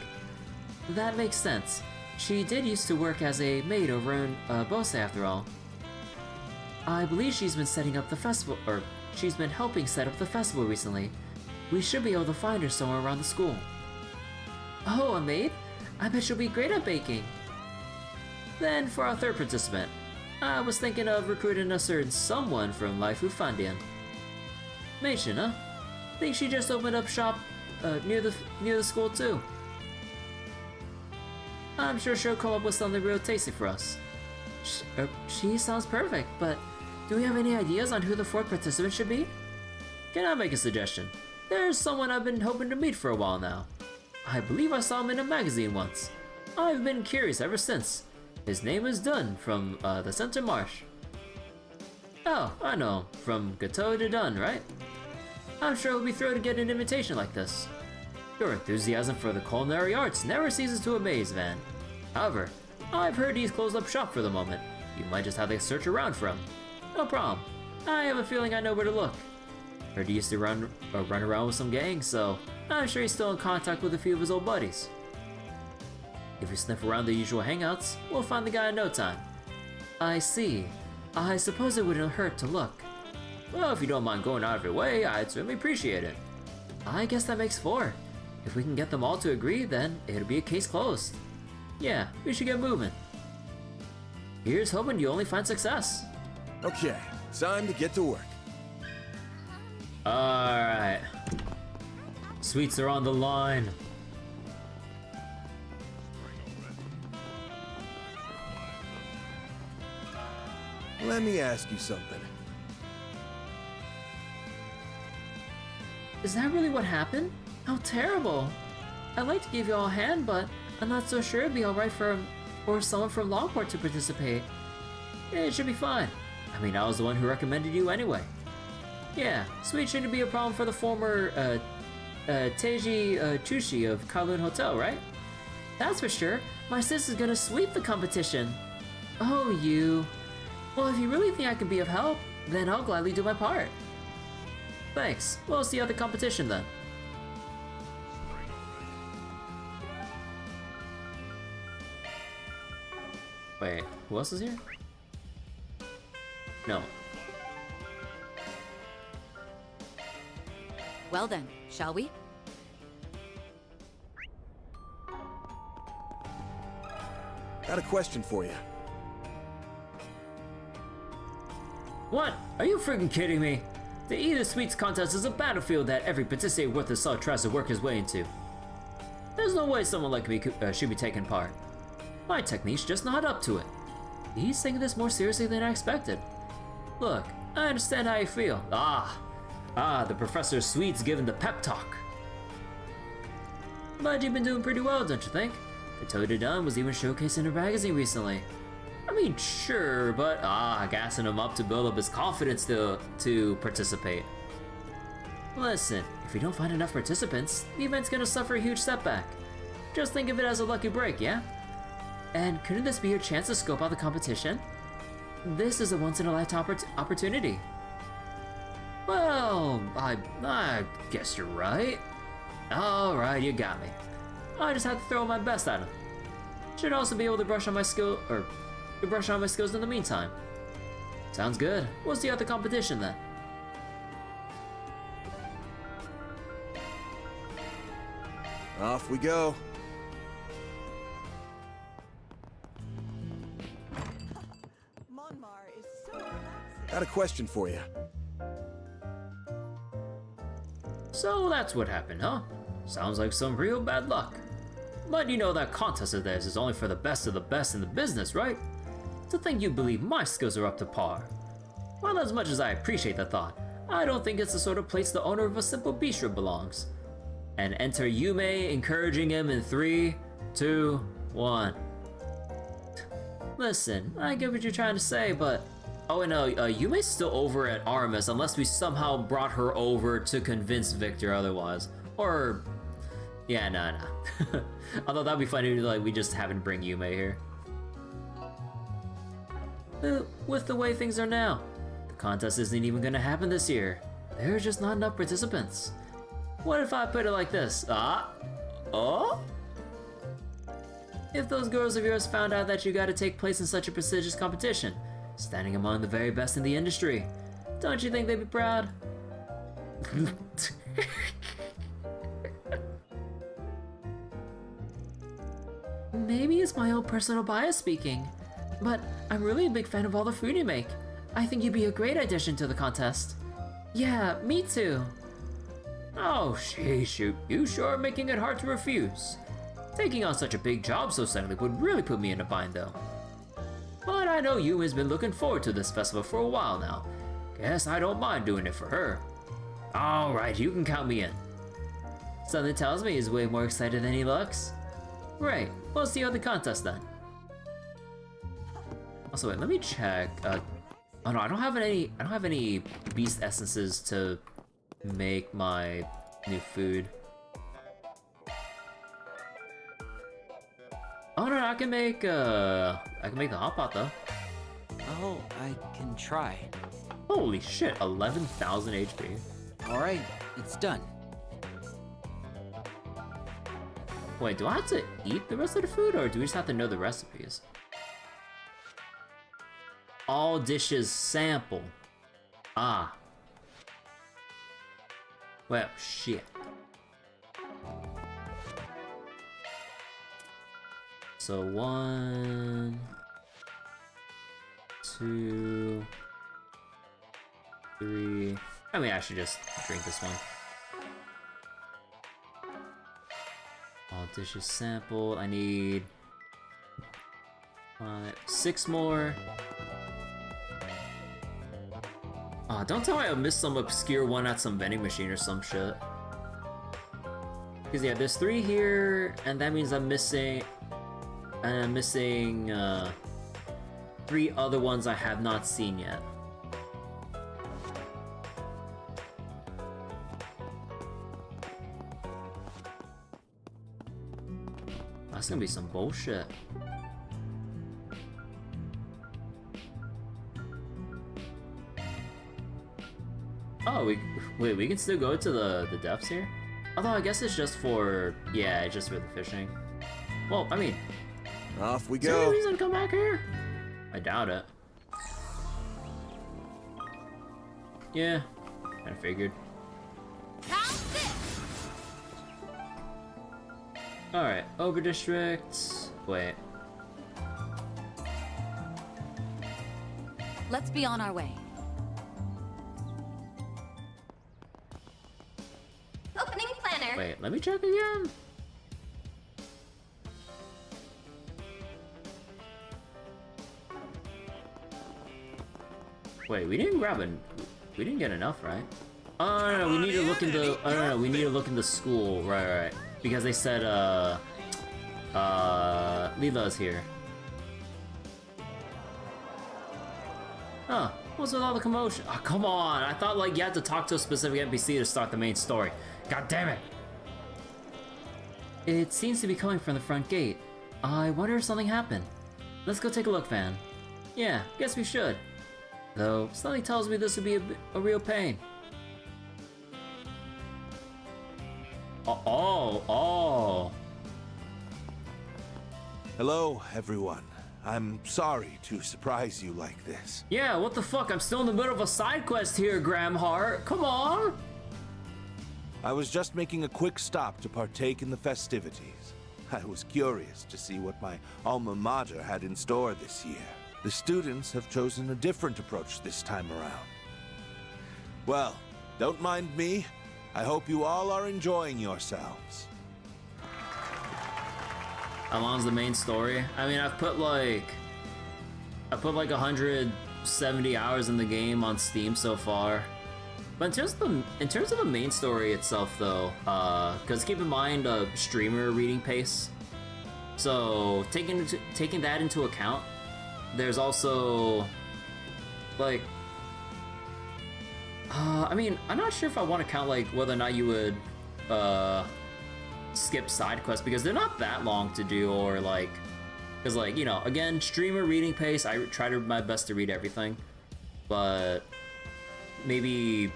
That makes sense. She did used to work as a maid over in Bose after all. I believe she's been setting up the festival, or she's been helping set up the festival recently. We should be able to find her somewhere around the school. Oh, a maid? I bet she'll be great at baking. Then for our 3rd participant, I was thinking of recruiting a certain someone from Laifu Fandian. Meishin, huh? Think she just opened up shop near the school too. I'm sure she'll come up with something real tasty for us. She sounds perfect, but do we have any ideas on who the 4th participant should be? Can I make a suggestion? There's someone I've been hoping to meet for a while now. I believe I saw him in a magazine once. I've been curious ever since. His name is Dunn from the Center Marsh. Oh, I know him. From Gateau de Dunn, right? I'm sure he'll be thrilled to get an invitation like this. Your enthusiasm for the culinary arts never ceases to amaze, Van. However, I've heard he's closed up shop for the moment. You might just have to search around for him. No problem. I have a feeling I know where to look. Heard he used to run around with some gangs, so I'm sure he's still in contact with a few of his old buddies. If we sniff around the usual hangouts, we'll find the guy in no time. I see. I suppose it wouldn't hurt to look. Well, if you don't mind going out of your way, I'd certainly appreciate it. I guess that makes 4. If we can get them all to agree, then it'll be a case closed. Yeah, we should get moving. Here's hoping you only find success. Okay, time to get to work. Alright. Sweets are on the line. Let me ask you something. Is that really what happened? How terrible! I'd like to give you all a hand, but I'm not so sure it'd be alright for someone from Longport to participate. It should be fine. I mean, I was the one who recommended you anyway. Yeah, sweet shouldn't be a problem for the former, Teiji Chushi of Kowloon Hotel, right? That's for sure. My sister's gonna sweep the competition. Oh, you. Well, if you really think I can be of help, then I'll gladly do my part. Thanks. We'll see you at the competition then. Wait, who else is here? No. Well then, shall we? Got a question for you. What? Are you freaking kidding me? The Edith Sweets contest is a battlefield that every participator worth his salt tries to work his way into. There's no way someone like me should be taking part. My technique's just not up to it. He's taking this more seriously than I expected. Look, I understand how you feel. The Professor Sweet's giving the pep talk. But you've been doing pretty well, don't you think? Gateau Dunn was even showcased in a magazine recently. I mean, sure, but gassing him up to build up his confidence to participate. Listen, if we don't find enough participants, the event's gonna suffer a huge setback. Just think of it as a lucky break, yeah? And couldn't this be your chance to scope out the competition? This is a once-in-a-lifetime opportunity. Well, I guess you're right. Alright, you got me. I just had to throw my best at him. Should also be able to brush on my skills in the meantime. Sounds good. We'll see you at the competition then. Off we go. Monmar is so relaxing. Got a question for you. So that's what happened, huh? Sounds like some real bad luck. But you know that contest of theirs is only for the best of the best in the business, right? To think you believe my skills are up to par. Well, as much as I appreciate the thought, I don't think it's the sort of place the owner of a simple bistro belongs. And enter Yume, encouraging him in 3, 2, 1. Listen, I get what you're trying to say, but... Oh, and Yume's still over at Aramis, unless we somehow brought her over to convince Victor otherwise. Or... Yeah, nah. Although that'd be funny, like, we just happen to bring Yume here. With the way things are now, the contest isn't even gonna happen this year. There are just not enough participants. What if I put it like this? If those girls of yours found out that you gotta take place in such a prestigious competition, standing among the very best in the industry, don't you think they'd be proud? Maybe it's my own personal bias speaking, but I'm really a big fan of all the food you make. I think you'd be a great addition to the contest. Yeah, me too. Oh, shoot, you sure are making it hard to refuse. Taking on such a big job so suddenly would really put me in a bind though. But I know Yuma's been looking forward to this festival for a while now. Guess I don't mind doing it for her. Alright, you can count me in. Something tells me he's way more excited than he looks. Right, we'll see you at the contest then. Also, wait, let me check. Oh no, I don't have any beast essences to make my new food. Oh no, I can make the hot pot though. Oh, I can try. Holy shit, 11,000 HP. Alright, it's done. Wait, do I have to eat the rest of the food, or do we just have to know the recipes? All dishes sample. Ah. Well, shit. So 1, 2, 3. I mean, I should just drink this one. All dishes sampled. I need 6 more. Aw, don't tell me I missed some obscure one at some vending machine or some shit. Because yeah, there's 3 here, and that means I'm missing 3 other ones I have not seen yet. That's gonna be some bullshit. Oh, we can still go to the depths here? Although I guess it's just for, yeah, it's just for the fishing. Well, I mean, off we is there any go. reason to come back here? I doubt it. Yeah, I figured. How's this? Alright, Ogre District. Wait. Let's be on our way. Opening planner. Wait, let me check again. Wait, we didn't get enough, right? Oh no, we need to look into. Oh no, we need to look into school. Right. Because they said Leela's here. Huh, what's with all the commotion? Oh, come on, I thought like you had to talk to a specific NPC to start the main story. God damn it. It seems to be coming from the front gate. I wonder if something happened. Let's go take a look, Van. Yeah, guess we should. Though, something tells me this would be a real pain. Oh. Hello, everyone. I'm sorry to surprise you like this. Yeah, what the fuck? I'm still in the middle of a side quest here, Gramheart. Come on! I was just making a quick stop to partake in the festivities. I was curious to see what my alma mater had in store this year. The students have chosen a different approach this time around. Well, don't mind me. I hope you all are enjoying yourselves. How long's the main story? I mean, I've put like 170 hours in the game on Steam so far. But in terms of the main story itself, though, because keep in mind streamer reading pace. So taking that into account, there's also like, I mean, I'm not sure if I want to count like whether or not you would skip side quests because they're not that long to do, or like, because like, you know, again, streamer reading pace. I try my best to read everything, but maybe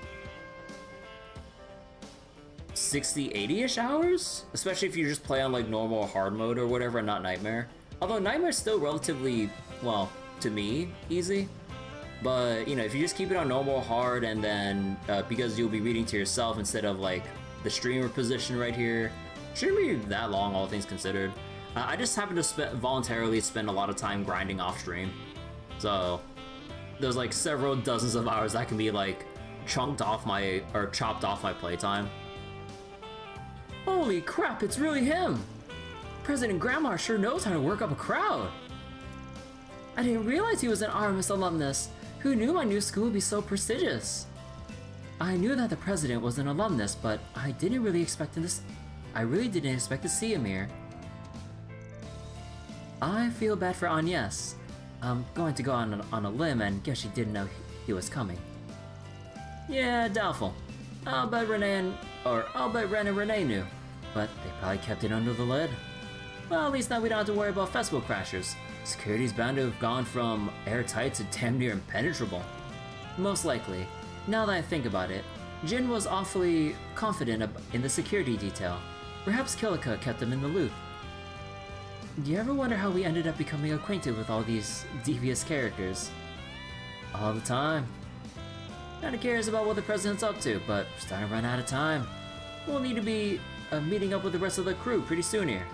60, 80-ish hours, especially if you just play on like normal or hard mode or whatever, and not Nightmare. Although Nightmare's still relatively, well, to me, easy. But, you know, if you just keep it on normal, hard, and then, because you'll be reading to yourself instead of like the streamer position right here, shouldn't be that long, all things considered. I just happen to voluntarily spend a lot of time grinding off stream. So, there's like several dozens of hours that can be like chopped off my playtime. Holy crap, it's really him! President Gramheart sure knows how to work up a crowd! I didn't realize he was an Aramis alumnus. Who knew my new school would be so prestigious? I knew that the president was an alumnus, but I really didn't expect to see him here. I feel bad for Agnes. I'm going to go on a limb and guess she didn't know he was coming. Yeah, doubtful. I'll bet Ren and Renee knew, but they probably kept it under the lid. Well, at least now we don't have to worry about festival crashers. Security's bound to have gone from airtight to damn near impenetrable. Most likely. Now that I think about it, Jin was awfully confident in the security detail. Perhaps Kilika kept him in the loop. Do you ever wonder how we ended up becoming acquainted with all these devious characters? All the time. Kinda curious about what the president's up to, but we're starting to run out of time. We'll need to be meeting up with the rest of the crew pretty soon here.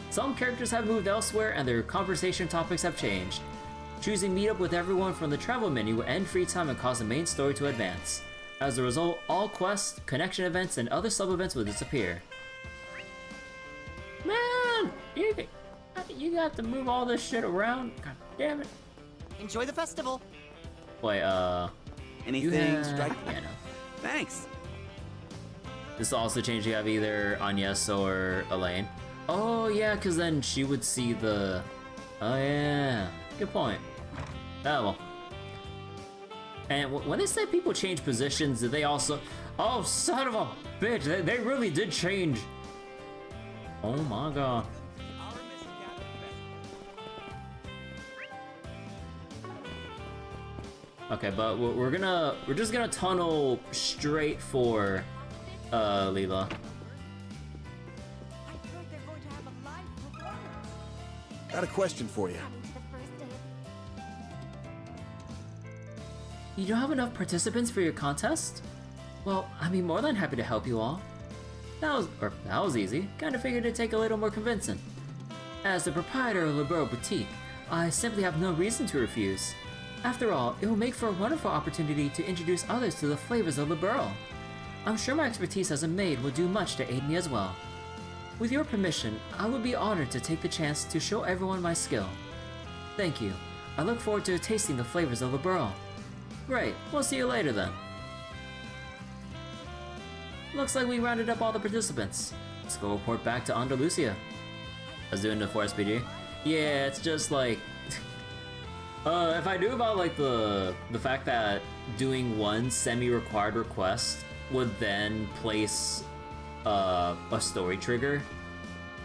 Some characters have moved elsewhere and their conversation topics have changed. Choosing meet up with everyone from the travel menu will end free time and cause the main story to advance. As a result, all quests, connection events, and other sub-events will disappear. Man, you got to move all this shit around? God damn it. Enjoy the festival. Wait, Anything strike? Yeah, no. Thanks. This also changed you have either Agnes or Elaine. Oh yeah, because then she would see the... Oh yeah, good point. Oh well. And when they say people change positions, did they also... Oh, son of a bitch, they really did change. Oh my god. Okay, but we're just gonna tunnel straight for Leela. Got a question for you. You don't have enough participants for your contest? Well, I'd be more than happy to help you all. That was easy. Kinda figured it'd take a little more convincing. As the proprietor of Liberal Boutique, I simply have no reason to refuse. After all, it will make for a wonderful opportunity to introduce others to the flavors of Liberal. I'm sure my expertise as a maid will do much to aid me as well. With your permission, I would be honored to take the chance to show everyone my skill. Thank you. I look forward to tasting the flavors of Liberal. Great, we'll see you later then. Looks like we rounded up all the participants. Let's go report back to Andalusia. I was doing the 4SPG. Yeah, it's just like... if I knew about like the fact that doing one semi-required request would then place a story trigger,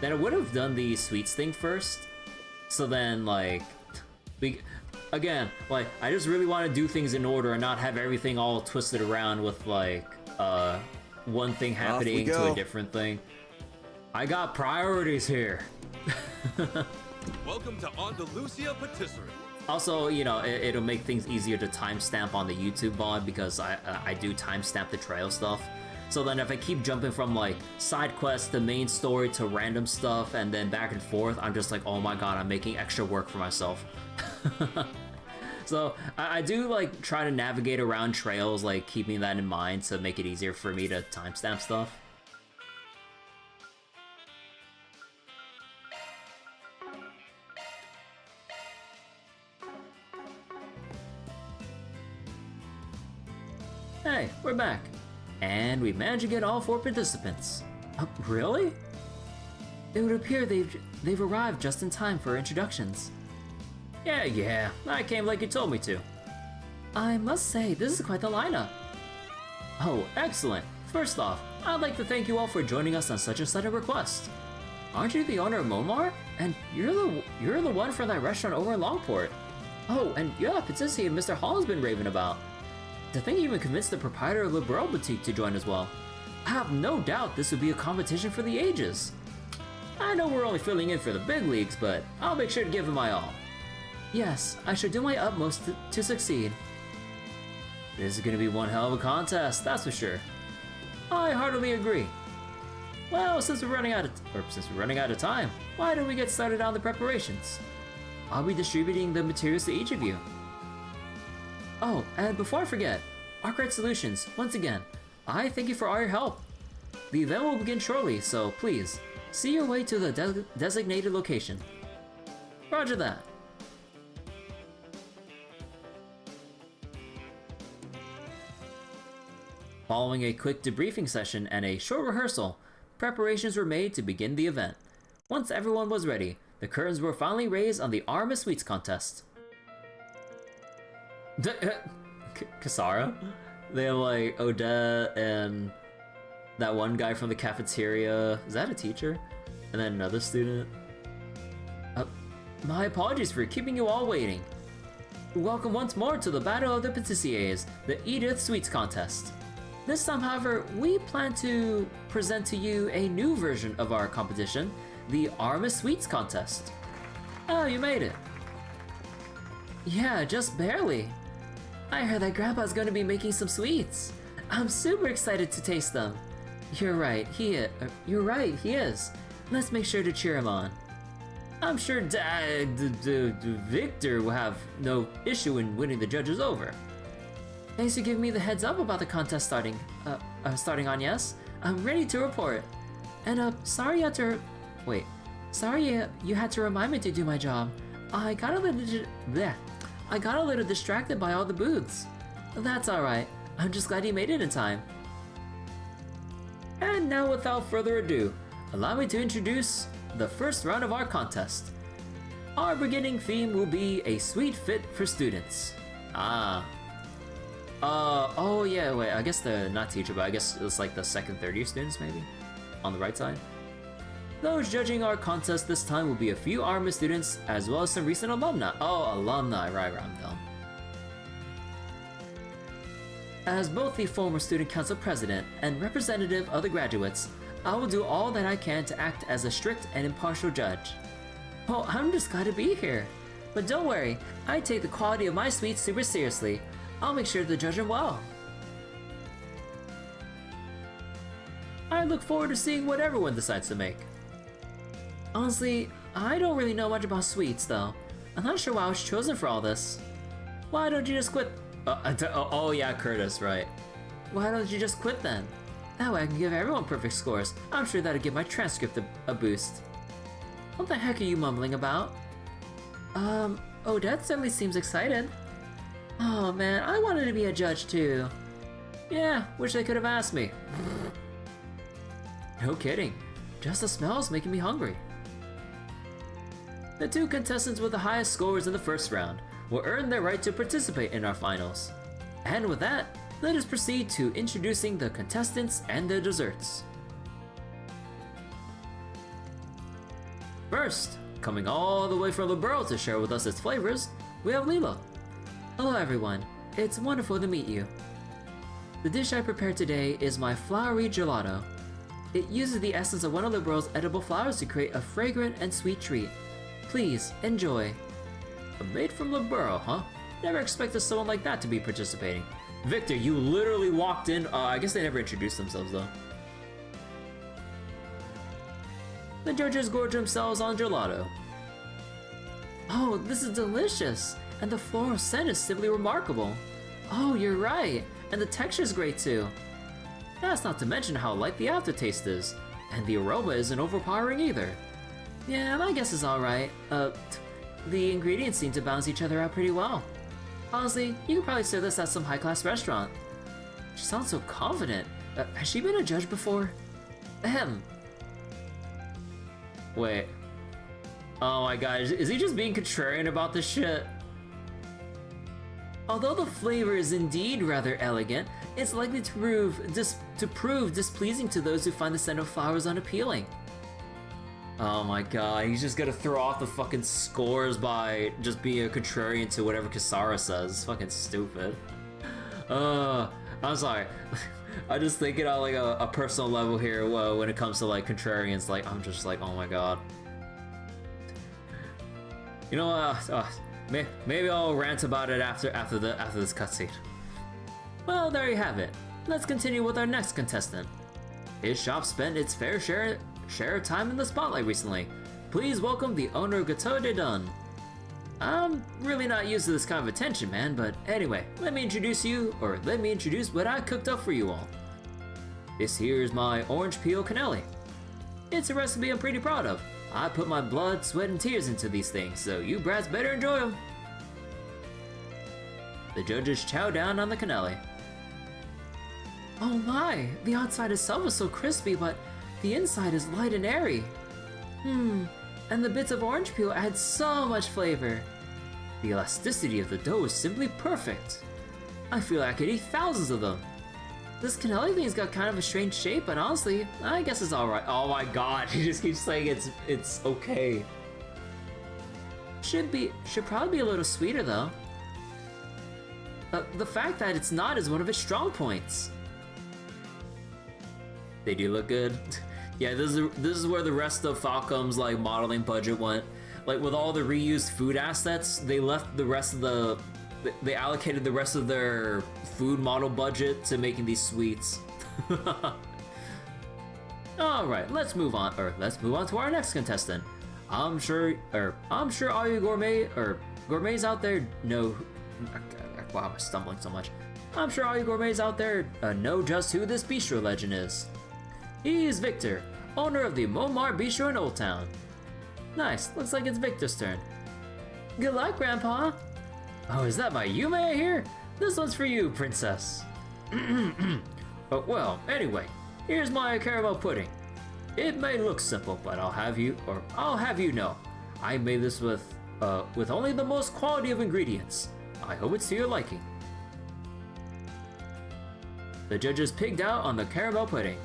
then I would have done the sweets thing first. So then like, again, like I just really want to do things in order and not have everything all twisted around with like one thing happening to a different thing. I got priorities here. Welcome to Andalusia Patisserie. Also, you know, it'll make things easier to timestamp on the YouTube VOD because I do timestamp the trail stuff. So then if I keep jumping from like side quests to main story to random stuff and then back and forth, I'm just like, oh my god, I'm making extra work for myself. So I do like try to navigate around trails, like keeping that in mind to make it easier for me to timestamp stuff. Hey, we're back. And we managed to get all 4 participants. Really? It would appear they've arrived just in time for introductions. Yeah, I came like you told me to. I must say, this is quite the lineup. Oh, excellent. First off, I'd like to thank you all for joining us on such a sudden request. Aren't you the owner of Momar? And you're the one for that restaurant over in Longport. Oh, and yeah, Patissy and Mr. Hall has been raving about. To think you even convinced the proprietor of Liberal Boutique to join as well. I have no doubt this would be a competition for the ages. I know we're only filling in for the big leagues, but I'll make sure to give it my all. Yes, I shall do my utmost to succeed. This is gonna be one hell of a contest, that's for sure. I heartily agree. Well, since we're running out of time, why don't we get started on the preparations? I'll be distributing the materials to each of you. Oh, and before I forget, Oct-Radium Solutions, once again, I thank you for all your help. The event will begin shortly, so please, see your way to the designated location. Roger that. Following a quick debriefing session and a short rehearsal, preparations were made to begin the event. Once everyone was ready, the curtains were finally raised on the Aramis Sweets contest. Kasara? They have like Odette and that one guy from the cafeteria. Is that a teacher? And then another student. My apologies for keeping you all waiting. Welcome once more to the Battle of the Patissiers, the Edith Sweets contest. This time, however, we plan to present to you a new version of our competition, the Aramis Sweets contest. Oh, you made it. Yeah, just barely. I heard that Grandpa's gonna be making some sweets. I'm super excited to taste them. You're right, he is. Let's make sure to cheer him on. I'm sure Victor will have no issue in winning the judges over. Thanks for giving me the heads up about the contest starting on, yes? I'm ready to report. And sorry you had to remind me to do my job. I got a little distracted by all the booths. That's alright. I'm just glad you made it in time. And now without further ado, allow me to introduce the first round of our contest. Our beginning theme will be a sweet fit for students. Oh yeah, wait, I guess the, not teacher, but I guess it's like the second, third year students maybe? On the right side? Those judging our contest this time will be a few Aramis students, as well as some recent alumni. Oh, alumni, right, I'm dumb. As both the former student council president and representative of the graduates, I will do all that I can to act as a strict and impartial judge. Oh, I'm just glad to be here. But don't worry, I take the quality of my sweets super seriously. I'll make sure to judge them well. I look forward to seeing what everyone decides to make. Honestly, I don't really know much about sweets though. I'm not sure why I was chosen for all this. Why don't you just quit? Oh yeah, Curtis, right. Why don't you just quit then? That way I can give everyone perfect scores. I'm sure that'll give my transcript a boost. What the heck are you mumbling about? Odette certainly seems excited. Oh man, I wanted to be a judge too. Yeah, wish they could have asked me. No kidding. Just the smell's making me hungry. The 2 contestants with the highest scores in the first round will earn their right to participate in our finals. And with that, let us proceed to introducing the contestants and their desserts. First, coming all the way from the borough to share with us its flavors, we have Lila. Hello everyone, it's wonderful to meet you. The dish I prepared today is my flowery gelato. It uses the essence of one of the borough's edible flowers to create a fragrant and sweet treat. Please, enjoy. A maid from the borough, huh? Never expected someone like that to be participating. Victor, you literally walked in. I guess they never introduced themselves though. The judges gorge themselves on gelato. Oh, this is delicious! And the floral scent is simply remarkable. Oh, you're right, and the texture's great too. That's not to mention how light the aftertaste is, and the aroma isn't overpowering either. Yeah, my guess is alright. The ingredients seem to balance each other out pretty well. Honestly, you could probably serve this at some high-class restaurant. She sounds so confident. Has she been a judge before? Ahem. Wait. Oh my god, is he just being contrarian about this shit? Although the flavor is indeed rather elegant, it's likely to prove displeasing to those who find the scent of flowers unappealing. Oh my god, he's just gonna throw off the fucking scores by just being a contrarian to whatever Kisara says. It's fucking stupid. I'm sorry. I'm just thinking on like a personal level here when it comes to like contrarians, like I'm just like, oh my god. You know what? Maybe I'll rant about it after this cutscene. Well, there you have it. Let's continue with our next contestant. His shop spent its fair share of time in the spotlight recently. Please welcome the owner of Gateau de Dun. I'm really not used to this kind of attention, man, but anyway, let me introduce what I cooked up for you all. This here is my orange peel cannelli. It's a recipe I'm pretty proud of. I put my blood, sweat, and tears into these things, so you brats better enjoy them. The judges chow down on the cannelli. Oh my, the outside itself is so crispy, but the inside is light and airy. And the bits of orange peel add so much flavor. The elasticity of the dough is simply perfect. I feel I could eat thousands of them. This cannelli thing's got kind of a strange shape, but honestly, I guess it's alright. Oh my god, he just keeps saying it's okay. Should probably be a little sweeter though. The fact that it's not is one of its strong points. They do look good. Yeah, this is where the rest of Falcom's like modeling budget went. Like with all the reused food assets, they left the rest of they allocated the rest of their food model budget to making these sweets. All right, let's move on to our next contestant. I'm sure all you gourmets out there know. Wow, I'm stumbling so much. I'm sure all you gourmets out there know just who this bistro legend is. He's Victor, owner of the Momar Bistro in Old Town. Nice, looks like it's Victor's turn. Good luck, Grandpa. Oh, is that my Yume I hear? This one's for you, Princess. Well, anyway, here's my caramel pudding. It may look simple, but I'll have you know, I made this with only the most quality of ingredients. I hope it's to your liking. The judges pigged out on the caramel pudding.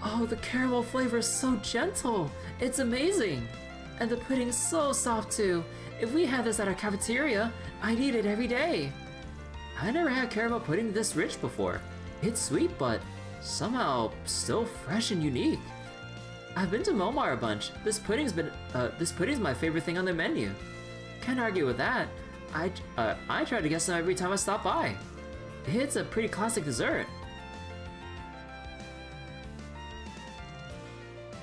Oh, the caramel flavor is so gentle. It's amazing. And the pudding is so soft too. If we had this at our cafeteria, I'd eat it every day. I never had caramel pudding this rich before. It's sweet, but somehow still fresh and unique. I've been to Momar a bunch. This pudding's my favorite thing on the menu. Can't argue with that. I try to get some every time I stop by. It's a pretty classic dessert.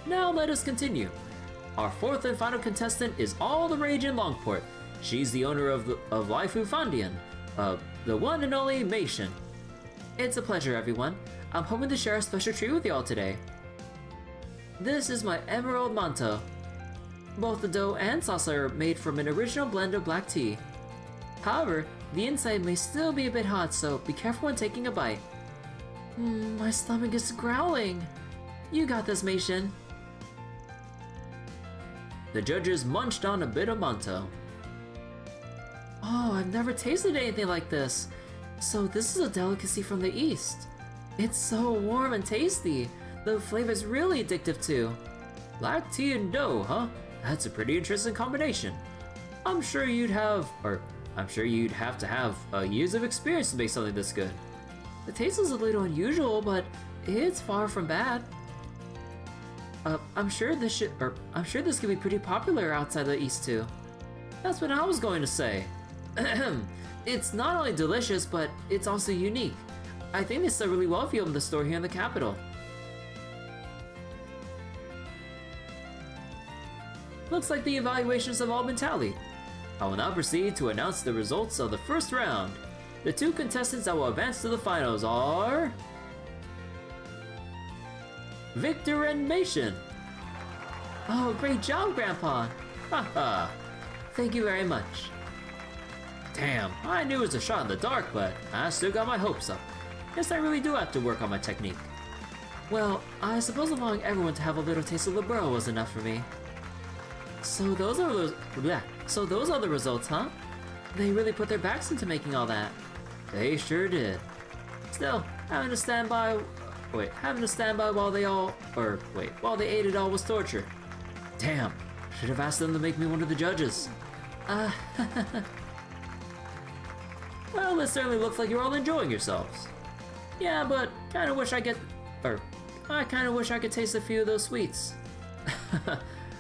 Now let us continue. Our fourth and final contestant is all the rage in Longport. She's the owner of Laifu Fondian, the one and only Meishin. It's a pleasure, everyone. I'm hoping to share a special treat with you all today. This is my emerald manto. Both the dough and sauce are made from an original blend of black tea. However, the inside may still be a bit hot, so be careful when taking a bite. My stomach is growling. You got this, Meishin. The judges munched on a bit of manto. Oh, I've never tasted anything like this. So this is a delicacy from the East. It's so warm and tasty. The flavor's really addictive too. Black tea and dough, huh? That's a pretty interesting combination. I'm sure you'd have to have years of experience to make something this good. The taste is a little unusual, but it's far from bad. I'm sure this could be pretty popular outside the East too. That's what I was going to say. It's not only delicious, but it's also unique. I think they sell really well for you in the store here in the capital. Looks like the evaluations have all been tallied. I will now proceed to announce the results of the first round. The two contestants that will advance to the finals are... Victor and Meishin. Oh, great job, Grandpa. Haha. Thank you very much. Damn, I knew it was a shot in the dark, but I still got my hopes up. Guess I really do have to work on my technique. Well, I suppose allowing everyone to have a little taste of the burrow was enough for me. So those are the results, huh? They really put their backs into making all that. They sure did. Still, having to stand by while they ate it all was torture. Damn, should have asked them to make me one of the judges. Well, it certainly looks like you're all enjoying yourselves. Yeah, but I kinda wish I could taste a few of those sweets.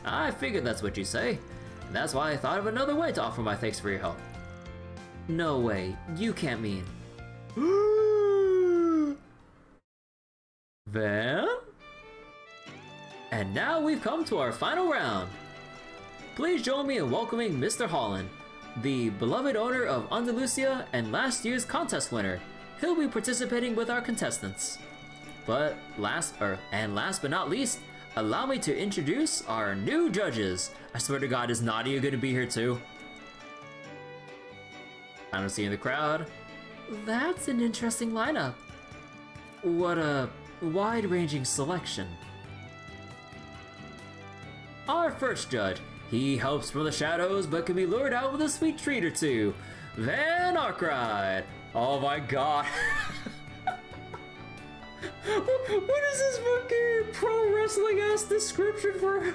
I figured that's what you'd say. And that's why I thought of another way to offer my thanks for your help. No way, you can't mean. Van? And now we've come to our final round. Please join me in welcoming Mr. Holland, the beloved owner of Andalusia and last year's contest winner. He'll be participating with our contestants. But last but not least, allow me to introduce our new judges. I swear to God, is Nadia gonna be here too? I don't see in the crowd. That's an interesting lineup. What a wide-ranging selection. Our first judge, he helps from the shadows but can be lured out with a sweet treat or two. Van Arkwright. Oh my God. What is this fucking pro wrestling ass description for him?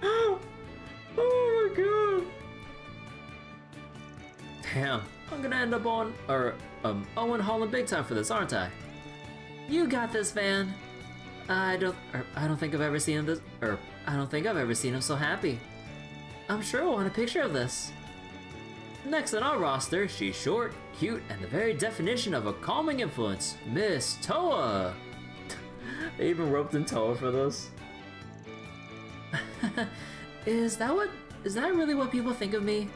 Oh my God. Damn, I'm gonna end up on Owen Holland big time for this, aren't I? You got this, Van. I don't think I've ever seen him so happy. I'm sure I want a picture of this. Next on our roster, she's short, cute, and the very definition of a calming influence, Miss Toa. They even roped in Toa for this. Is that really what people think of me?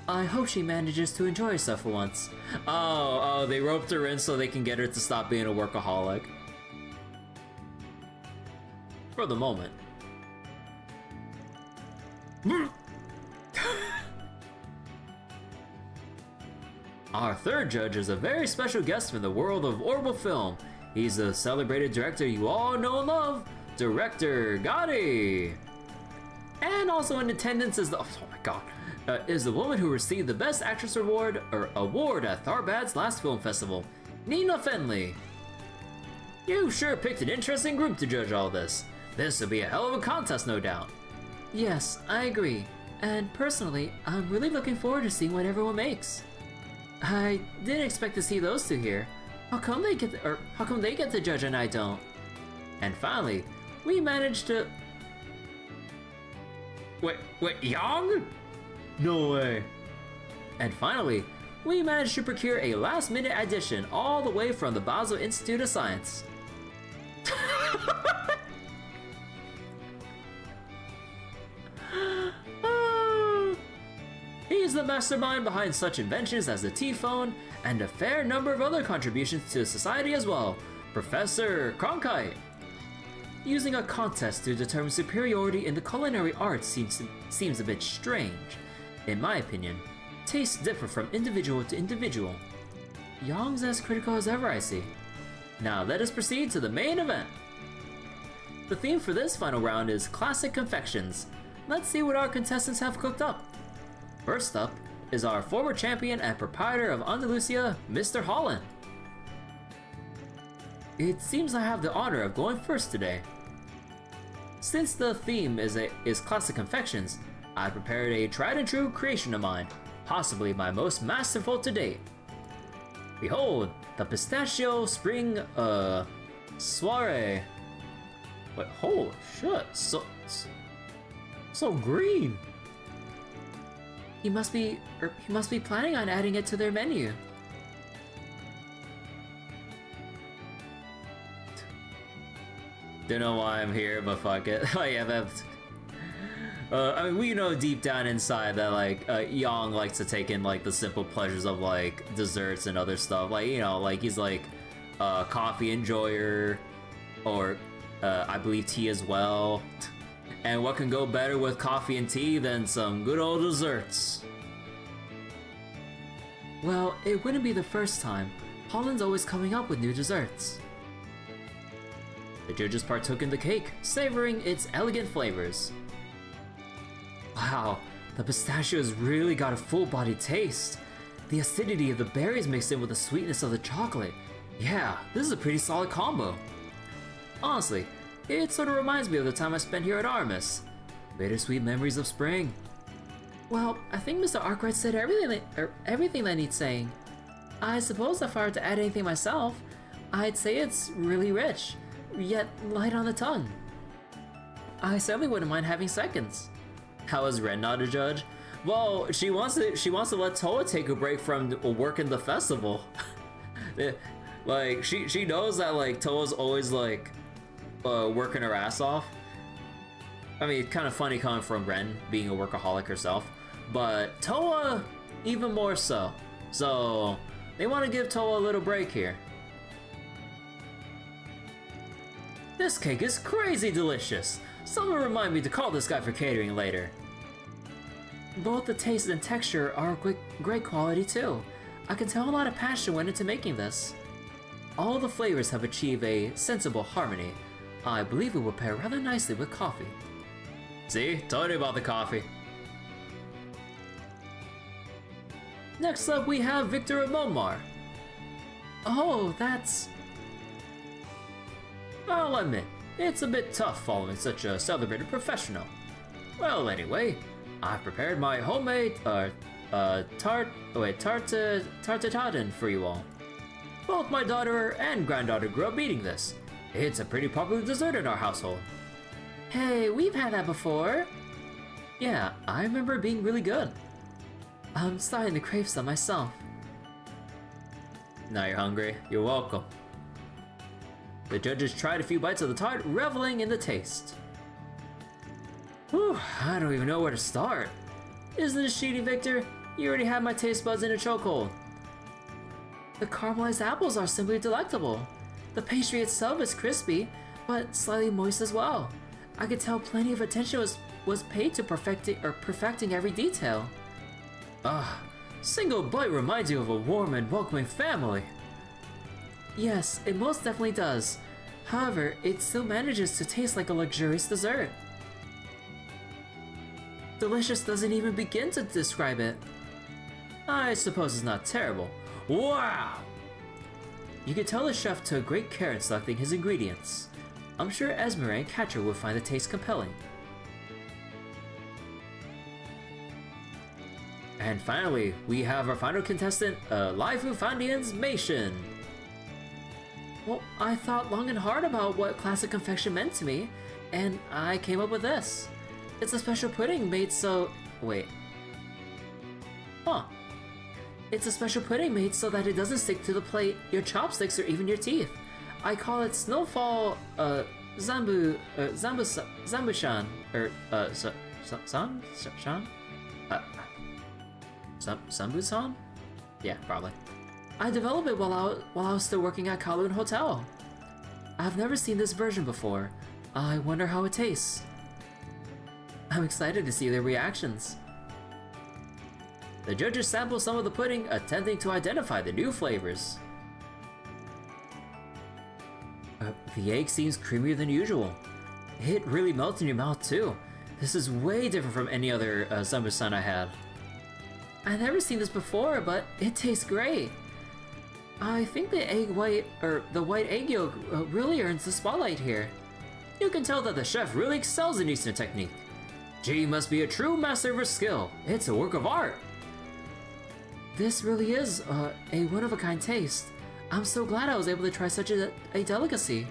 I hope she manages to enjoy herself for once. Oh, they roped her in so they can get her to stop being a workaholic. For the moment. Our third judge is a very special guest from the world of orbital film. He's the celebrated director you all know and love, Director Gotti. And also in attendance is is the woman who received the Best Actress award at Tharbad's last film festival, Nina Fenley. You sure picked an interesting group to judge all this. This will be a hell of a contest, no doubt. Yes, I agree. And personally, I'm really looking forward to seeing what everyone makes. I didn't expect to see those two here. How come they get to judge and I don't? And finally, we managed to... Wait, Yang? No way. And finally, we managed to procure a last-minute addition all the way from the Basel Institute of Science. He's the mastermind behind such inventions as the T-phone and a fair number of other contributions to society as well, Professor Cronkite. Using a contest to determine superiority in the culinary arts seems a bit strange. In my opinion, tastes differ from individual to individual. Yang's as critical as ever, I see. Now let us proceed to the main event. The theme for this final round is classic confections. Let's see what our contestants have cooked up. First up is our former champion and proprietor of Andalusia, Mr. Holland. It seems I have the honor of going first today. Since the theme is classic confections, I prepared a tried and true creation of mine, possibly my most masterful to date. Behold, the pistachio spring soiree. Wait, holy shit, so green. He must be planning on adding it to their menu. Don't know why I'm here, but fuck it. Oh yeah, that's... I mean, we know deep down inside that, like, Yang likes to take in, like, the simple pleasures of, like, desserts and other stuff. Like, you know, like, he's, like, a coffee enjoyer, or, I believe tea as well. And what can go better with coffee and tea than some good old desserts? Well, it wouldn't be the first time. Holland's always coming up with new desserts. The judges partook in the cake, savoring its elegant flavors. Wow, the pistachios really got a full-bodied taste. The acidity of the berries mixed in with the sweetness of the chocolate. Yeah, this is a pretty solid combo. Honestly, it sort of reminds me of the time I spent here at Aramis. Bittersweet memories of spring. Well, I think Mr. Arkwright said everything that needs saying. I suppose if I were to add anything myself, I'd say it's really rich, yet light on the tongue. I certainly wouldn't mind having seconds. How is Ren not a judge? Well, she wants to let Toa take a break from working the festival. Like she knows that like Toa's always like working her ass off. I mean, it's kind of funny coming from Ren being a workaholic herself, but Toa even more so. So they want to give Toa a little break here. This cake is crazy delicious. Someone remind me to call this guy for catering later. Both the taste and texture are great quality too. I can tell a lot of passion went into making this. All the flavors have achieved a sensible harmony. I believe it will pair rather nicely with coffee. See? Told you about the coffee. Next up we have Victor of Momar. Oh, that's... I'll admit, it's a bit tough following such a celebrated professional. Well, anyway, I've prepared my homemade tartatin for you all. Both my daughter and granddaughter grew up eating this. It's a pretty popular dessert in our household. Hey, we've had that before. Yeah, I remember it being really good. I'm starting to crave some myself. Now you're hungry, you're welcome. The judges tried a few bites of the tart, reveling in the taste. Whew, I don't even know where to start. Isn't this cheating, Victor? You already have my taste buds in a chokehold. The caramelized apples are simply delectable. The pastry itself is crispy, but slightly moist as well. I could tell plenty of attention was paid to perfecting every detail. Single bite reminds you of a warm and welcoming family. Yes, it most definitely does. However, it still manages to taste like a luxurious dessert. Delicious doesn't even begin to describe it. I suppose it's not terrible. Wow! You can tell the chef took great care in selecting his ingredients. I'm sure Esmer and Catcher will find the taste compelling. And finally, we have our final contestant, Lifu Fandian's Mation. Well, I thought long and hard about what classic confection meant to me, and I came up with this. It's a special pudding made so... wait. It's a special pudding made so that it doesn't stick to the plate, your chopsticks, or even your teeth. I call it Snowfall, Zambushan, or, Sambusan? Yeah, probably. I developed it while I was still working at Kowloon Hotel. I've never seen this version before. I wonder how it tastes. I'm excited to see their reactions. The judges sample some of the pudding, attempting to identify the new flavors. The egg seems creamier than usual. It really melts in your mouth too. This is way different from any other sambusan I had. I've never seen this before, but it tastes great. I think the white egg yolk really earns the spotlight here. You can tell that the chef really excels in Eastern technique. She must be a true master of her skill. It's a work of art. This really is a one-of-a-kind taste. I'm so glad I was able to try such a delicacy.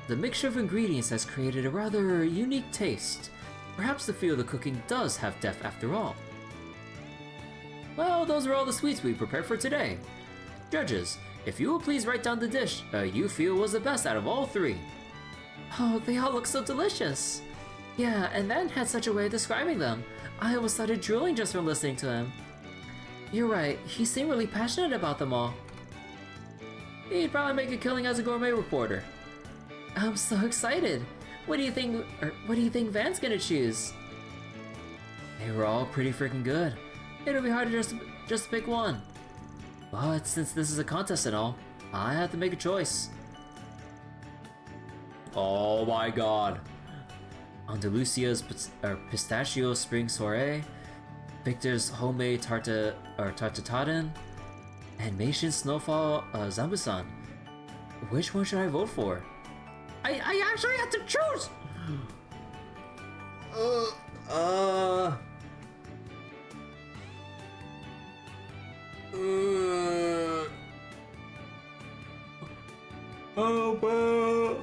The mixture of ingredients has created a rather unique taste. Perhaps the feel of the cooking does have depth after all. Well, those are all the sweets we prepared for today. Judges, if you will please write down the dish you feel was the best out of all three. Oh, they all look so delicious. Yeah, and Van had such a way of describing them. I almost started drooling just from listening to him. You're right, he seemed really passionate about them all. He'd probably make a killing as a gourmet reporter. I'm so excited. What do you think, or what do you think Van's gonna choose? They were all pretty freaking good. It'll be hard to just pick one. But since this is a contest and all, I have to make a choice. Oh my god. Andalusia's pistachio spring soiree, Victor's homemade tartatatin, and Meishin's snowfall zambusan. Which one should I vote for? I actually have to choose! Oh, well.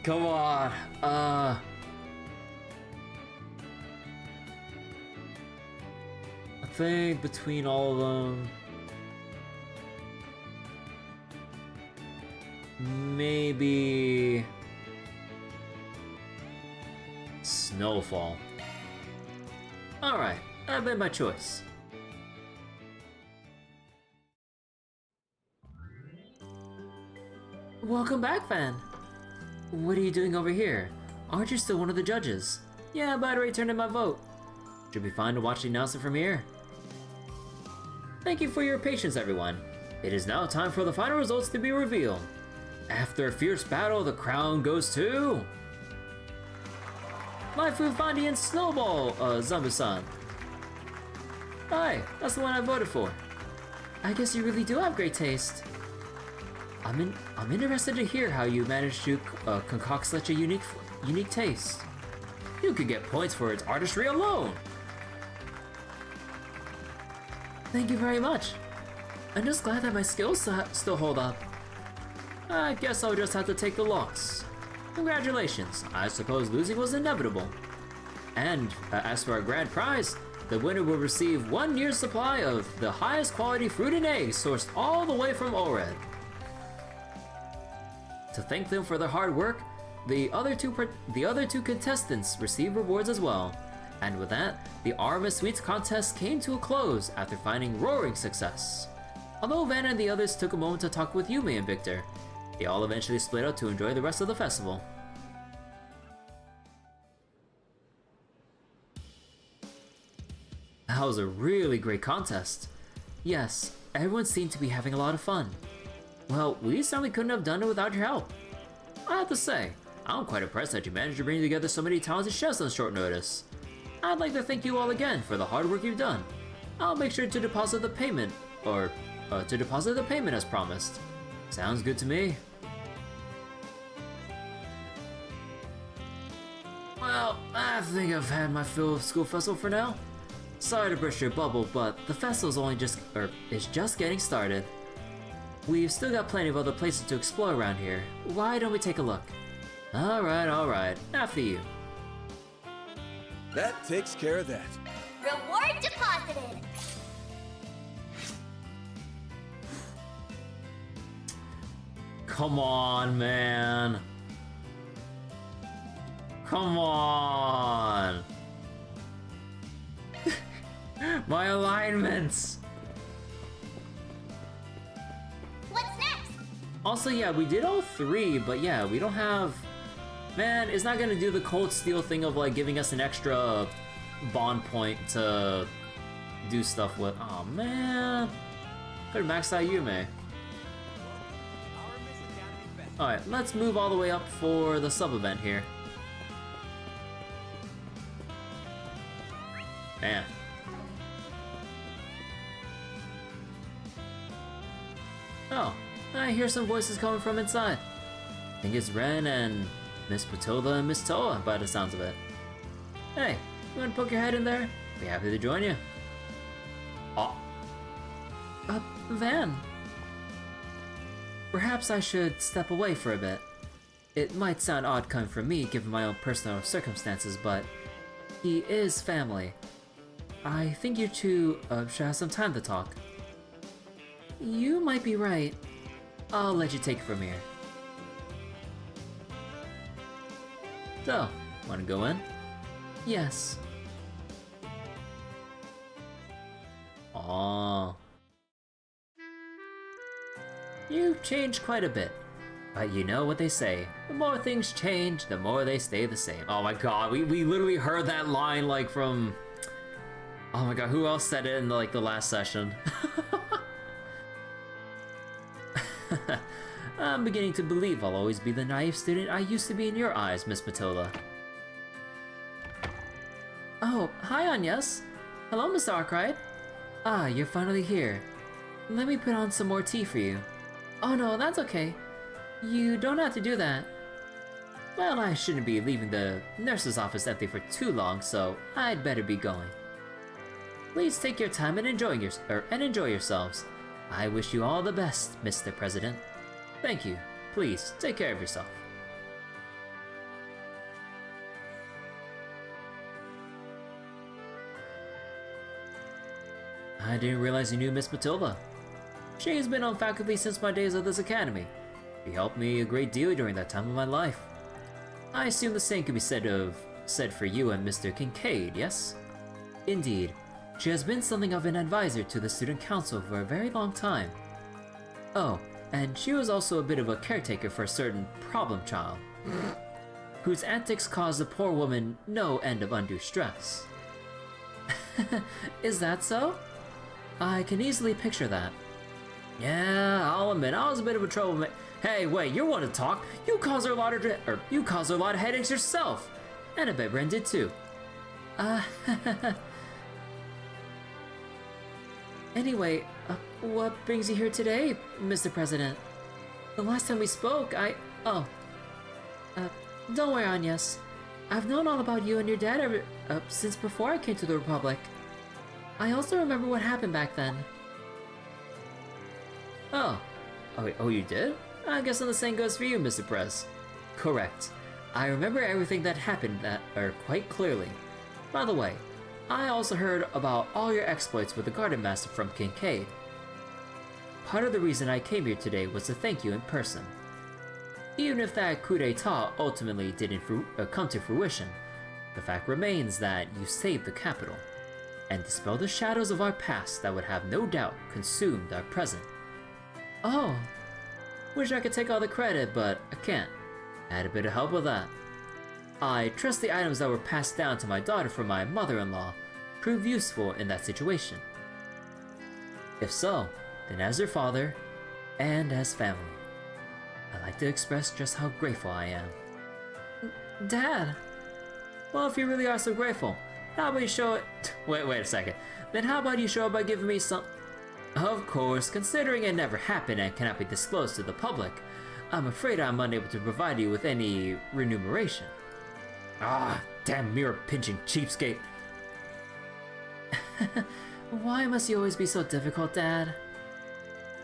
Come on. I think between all of them, maybe Snowfall. Alright, I've made my choice. Welcome back, Van. What are you doing over here? Aren't you still one of the judges? Yeah, but I already turned in my vote. Should be fine to watch the announcement from here. Thank you for your patience, everyone. It is now time for the final results to be revealed. After a fierce battle, the crown goes to... My Food Fondi and Snowball, Zambu-san. Hi, that's the one I voted for. I guess you really do have great taste. I'm interested to hear how you managed to concoct such a unique taste. You could get points for its artistry alone. Thank you very much. I'm just glad that my skills still hold up. I guess I'll just have to take the loss. Congratulations, I suppose losing was inevitable. And as for our grand prize, the winner will receive 1 year's supply of the highest quality fruit and eggs sourced all the way from Ored. To thank them for their hard work, the other two contestants received rewards as well. And with that, the Aramis Sweets contest came to a close after finding roaring success. Although Van and the others took a moment to talk with Yumi and Victor, they all eventually split up to enjoy the rest of the festival. That was a really great contest. Yes, everyone seemed to be having a lot of fun. Well, we certainly couldn't have done it without your help. I have to say, I'm quite impressed that you managed to bring together so many talented chefs on short notice. I'd like to thank you all again for the hard work you've done. I'll make sure to deposit the payment, as promised. Sounds good to me. Well, I think I've had my fill of school festival for now. Sorry to burst your bubble, but the festival's is just getting started. We've still got plenty of other places to explore around here. Why don't we take a look? Alright, after you. That takes care of that. Reward deposited. Come on, man. Come on. My alignments. What's next? Also, yeah, we did all three, but yeah, we don't have... Man, it's not gonna do the cold steel thing of like giving us an extra bond point to do stuff with. Oh man. Could've maxed out Yume. Alright, let's move all the way up for the sub-event here. Man. Oh, I hear some voices coming from inside. I think it's Ren and Miss Patilda and Miss Toa by the sounds of it. Hey, you wanna poke your head in there? Be happy to join you. Oh. Van. Perhaps I should step away for a bit. It might sound odd coming from me given my own personal circumstances, but he is family. I think you two should have some time to talk. You might be right. I'll let you take it from here. So, wanna go in? Yes. Aww. You've changed quite a bit. But you know what they say, the more things change, the more they stay the same. Oh my god, we literally heard that line like from... Oh my god, who else said it in like the last session? I'm beginning to believe I'll always be the naive student I used to be in your eyes, Miss Matilda. Oh, hi Agnes. Hello, Mr. Arkwright. Ah, you're finally here. Let me put on some more tea for you. Oh no, that's okay. You don't have to do that. Well, I shouldn't be leaving the nurse's office empty for too long, so I'd better be going. Please take your time and enjoy yourselves. I wish you all the best, Mr. President. Thank you. Please, take care of yourself. I didn't realize you knew Miss Matilda. She has been on faculty since my days at this academy. She helped me a great deal during that time of my life. I assume the same could be said for you and Mr. Kincaid, yes? Indeed. She has been something of an advisor to the student council for a very long time. Oh, and she was also a bit of a caretaker for a certain problem child, whose antics caused the poor woman no end of undue stress. Is that so? I can easily picture that. Yeah, I'll admit, I was a bit of a troublemaker. Hey, wait, you want to talk? You caused her a lot of headaches yourself, and I bet Ren did too. Anyway, what brings you here today, Mr. President? The last time we spoke, don't worry, Agnes. I've known all about you and your dad since before I came to the Republic. I also remember what happened back then. Oh, you did? I guess the same goes for you, Mr. Prez. Correct. I remember everything that happened quite clearly. By the way, I also heard about all your exploits with the Garden Master from Kincaid. Part of the reason I came here today was to thank you in person. Even if that coup d'etat ultimately didn't come to fruition, the fact remains that you saved the capital, and dispelled the shadows of our past that would have no doubt consumed our present. Oh, wish I could take all the credit, but I can't. I had a bit of help with that. I trust the items that were passed down to my daughter from my mother-in-law proved useful in that situation. If so, then as your father, and as family, I'd like to express just how grateful I am. Dad! Well, if you really are so grateful, how about you show it... Wait a second. Then how about you show it by giving me some... Of course, considering it never happened and cannot be disclosed to the public, I'm afraid I'm unable to provide you with any remuneration. Ah, damn mirror-pinching cheapskate. Why must you always be so difficult, Dad?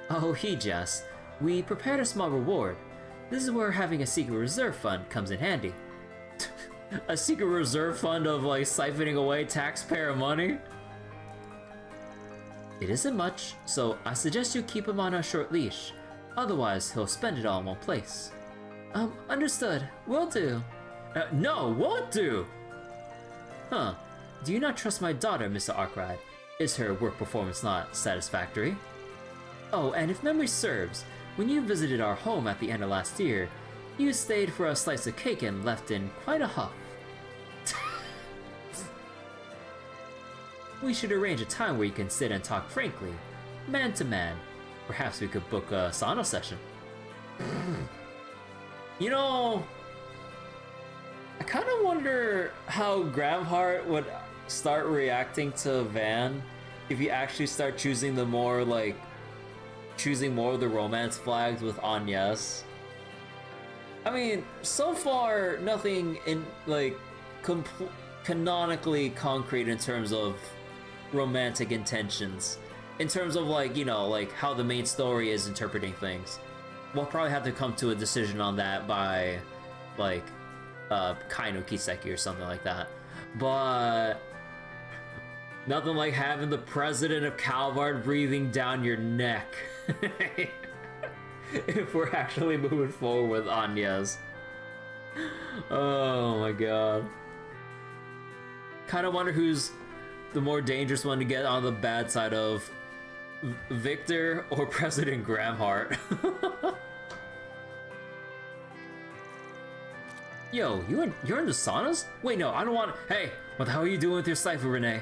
Oh, he just. We prepared a small reward. This is where having a secret reserve fund comes in handy. A secret reserve fund of, like, siphoning away taxpayer money? It isn't much, so I suggest you keep him on a short leash. Otherwise, he'll spend it all in one place. Understood. Will do. No, won't do! Huh. Do you not trust my daughter, Mr. Arkwright? Is her work performance not satisfactory? Oh, and if memory serves, when you visited our home at the end of last year, you stayed for a slice of cake and left in quite a huff. We should arrange a time where you can sit and talk frankly, man to man. Perhaps we could book a sauna session. You know, I kind of wonder how Gramheart would start reacting to Van if you actually start choosing more of the romance flags with Agnes. I mean, so far nothing in like canonically concrete in terms of romantic intentions. In terms of like, you know, like how the main story is interpreting things. We'll probably have to come to a decision on that by like Kaino Kiseki or something like that. But nothing like having the president of Calvard breathing down your neck. If we're actually moving forward with Agnes. Oh my god. Kind of wonder who's the more dangerous one to get on the bad side of Victor or President Gramheart. Yo, you're in the saunas? Wait, no, I don't want. Hey, what the hell are you doing with your cipher, Renee?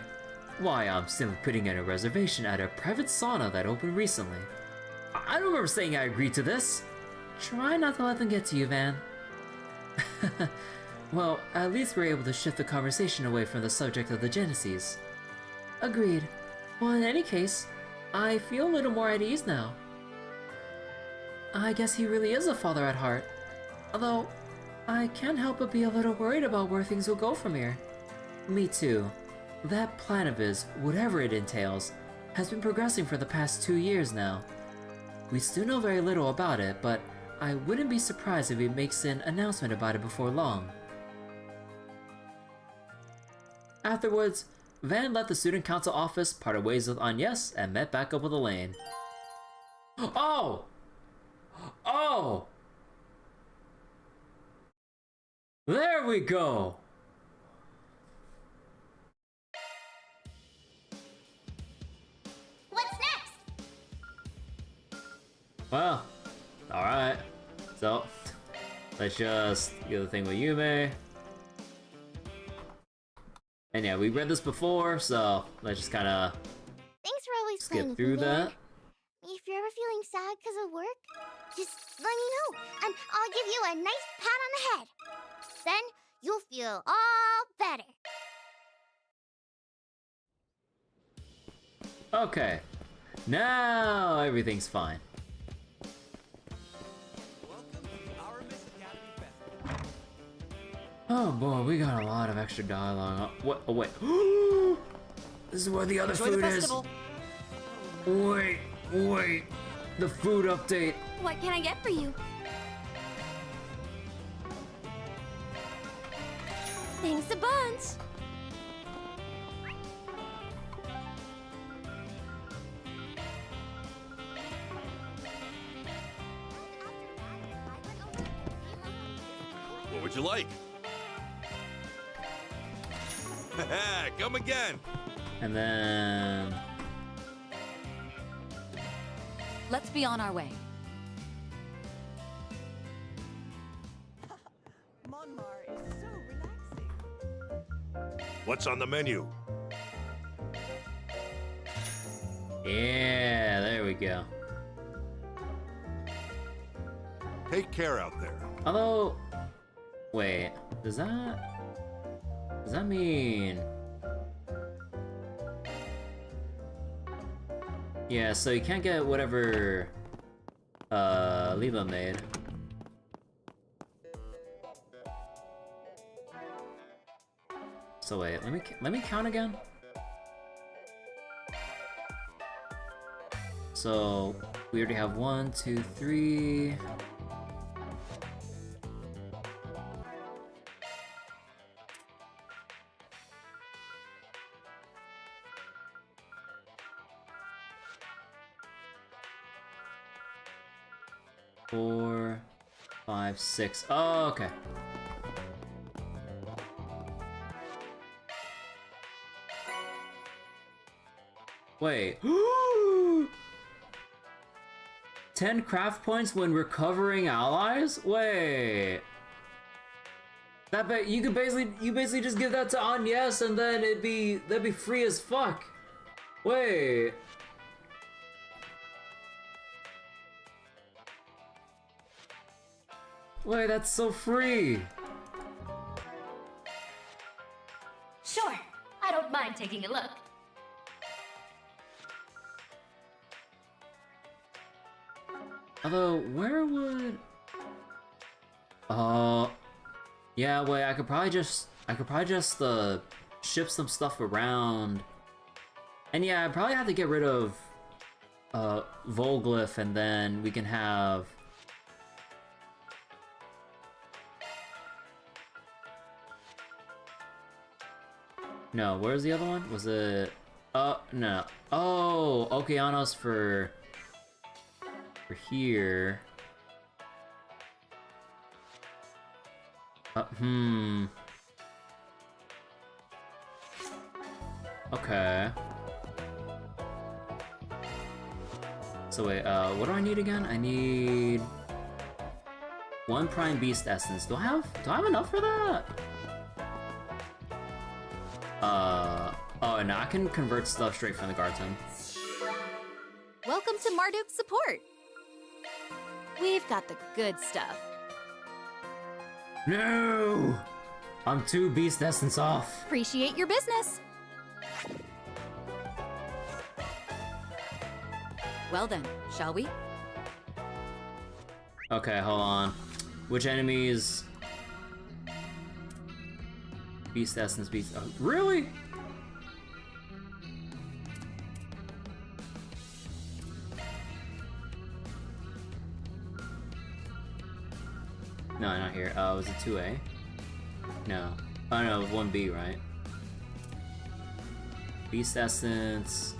Why, I'm simply putting in a reservation at a private sauna that opened recently. I don't remember saying I agreed to this. Try not to let them get to you, Van. Well, at least we're able to shift the conversation away from the subject of the Genesis. Agreed. Well, in any case, I feel a little more at ease now. I guess he really is a father at heart. Although, I can't help but be a little worried about where things will go from here. Me too. That plan of his, whatever it entails, has been progressing for the past 2 years now. We still know very little about it, but I wouldn't be surprised if he makes an announcement about it before long. Afterwards, Van left the student council office, parted ways with Agnes, and met back up with Elaine. Oh! Oh! There we go! What's next? Well, alright. So, let's just do the thing with Yume. And yeah, we read this before, so let's just kind of Thanks for always skip playing through with me, Van. that. If you're ever feeling sad because of work, just let me know, and I'll give you a nice pat on the head. Then you'll feel all better. Okay, now everything's fine. Welcome to the Aramis Academy Festival. Oh boy, we got a lot of extra dialogue. What? Oh wait. This is where the other Enjoy food the is. festival. Wait. The food update. What can I get for you? Thanks a bunch. What would you like? Come again. And then Let's be on our way. Monmar is so relaxing. What's on the menu? yeah, there we go. Take care out there. Although, wait, does that mean? Yeah, so you can't get whatever Lila made. So wait, let me count again. So we already have 1, 2, 3. Four, 5, 6. Oh, okay. Wait. 10 craft points when recovering allies? Wait. That you basically just give that to Agnes and then that'd be free as fuck. Wait. Wait, that's so free. Sure, I don't mind taking a look. Although, where would? Yeah. Wait, I could probably just ship some stuff around. And yeah, I'd probably have to get rid of Volglyph, and then we can have. No, where's the other one? Was it? No. Oh, Okeanos for here. Okay. So wait, what do I need again? I need 1 Prime Beast Essence. Do I have enough for that? Oh, no, I can convert stuff straight from the Garton. Welcome to Marduk's support. We've got the good stuff. No! I'm 2 Beast Essence off. Appreciate your business. Well then, shall we? Okay, hold on. Which enemies? Beast Essence, Beast... Oh, really? No, not here. Was it 2A? No. Oh no, 1B, right? Beast Essence...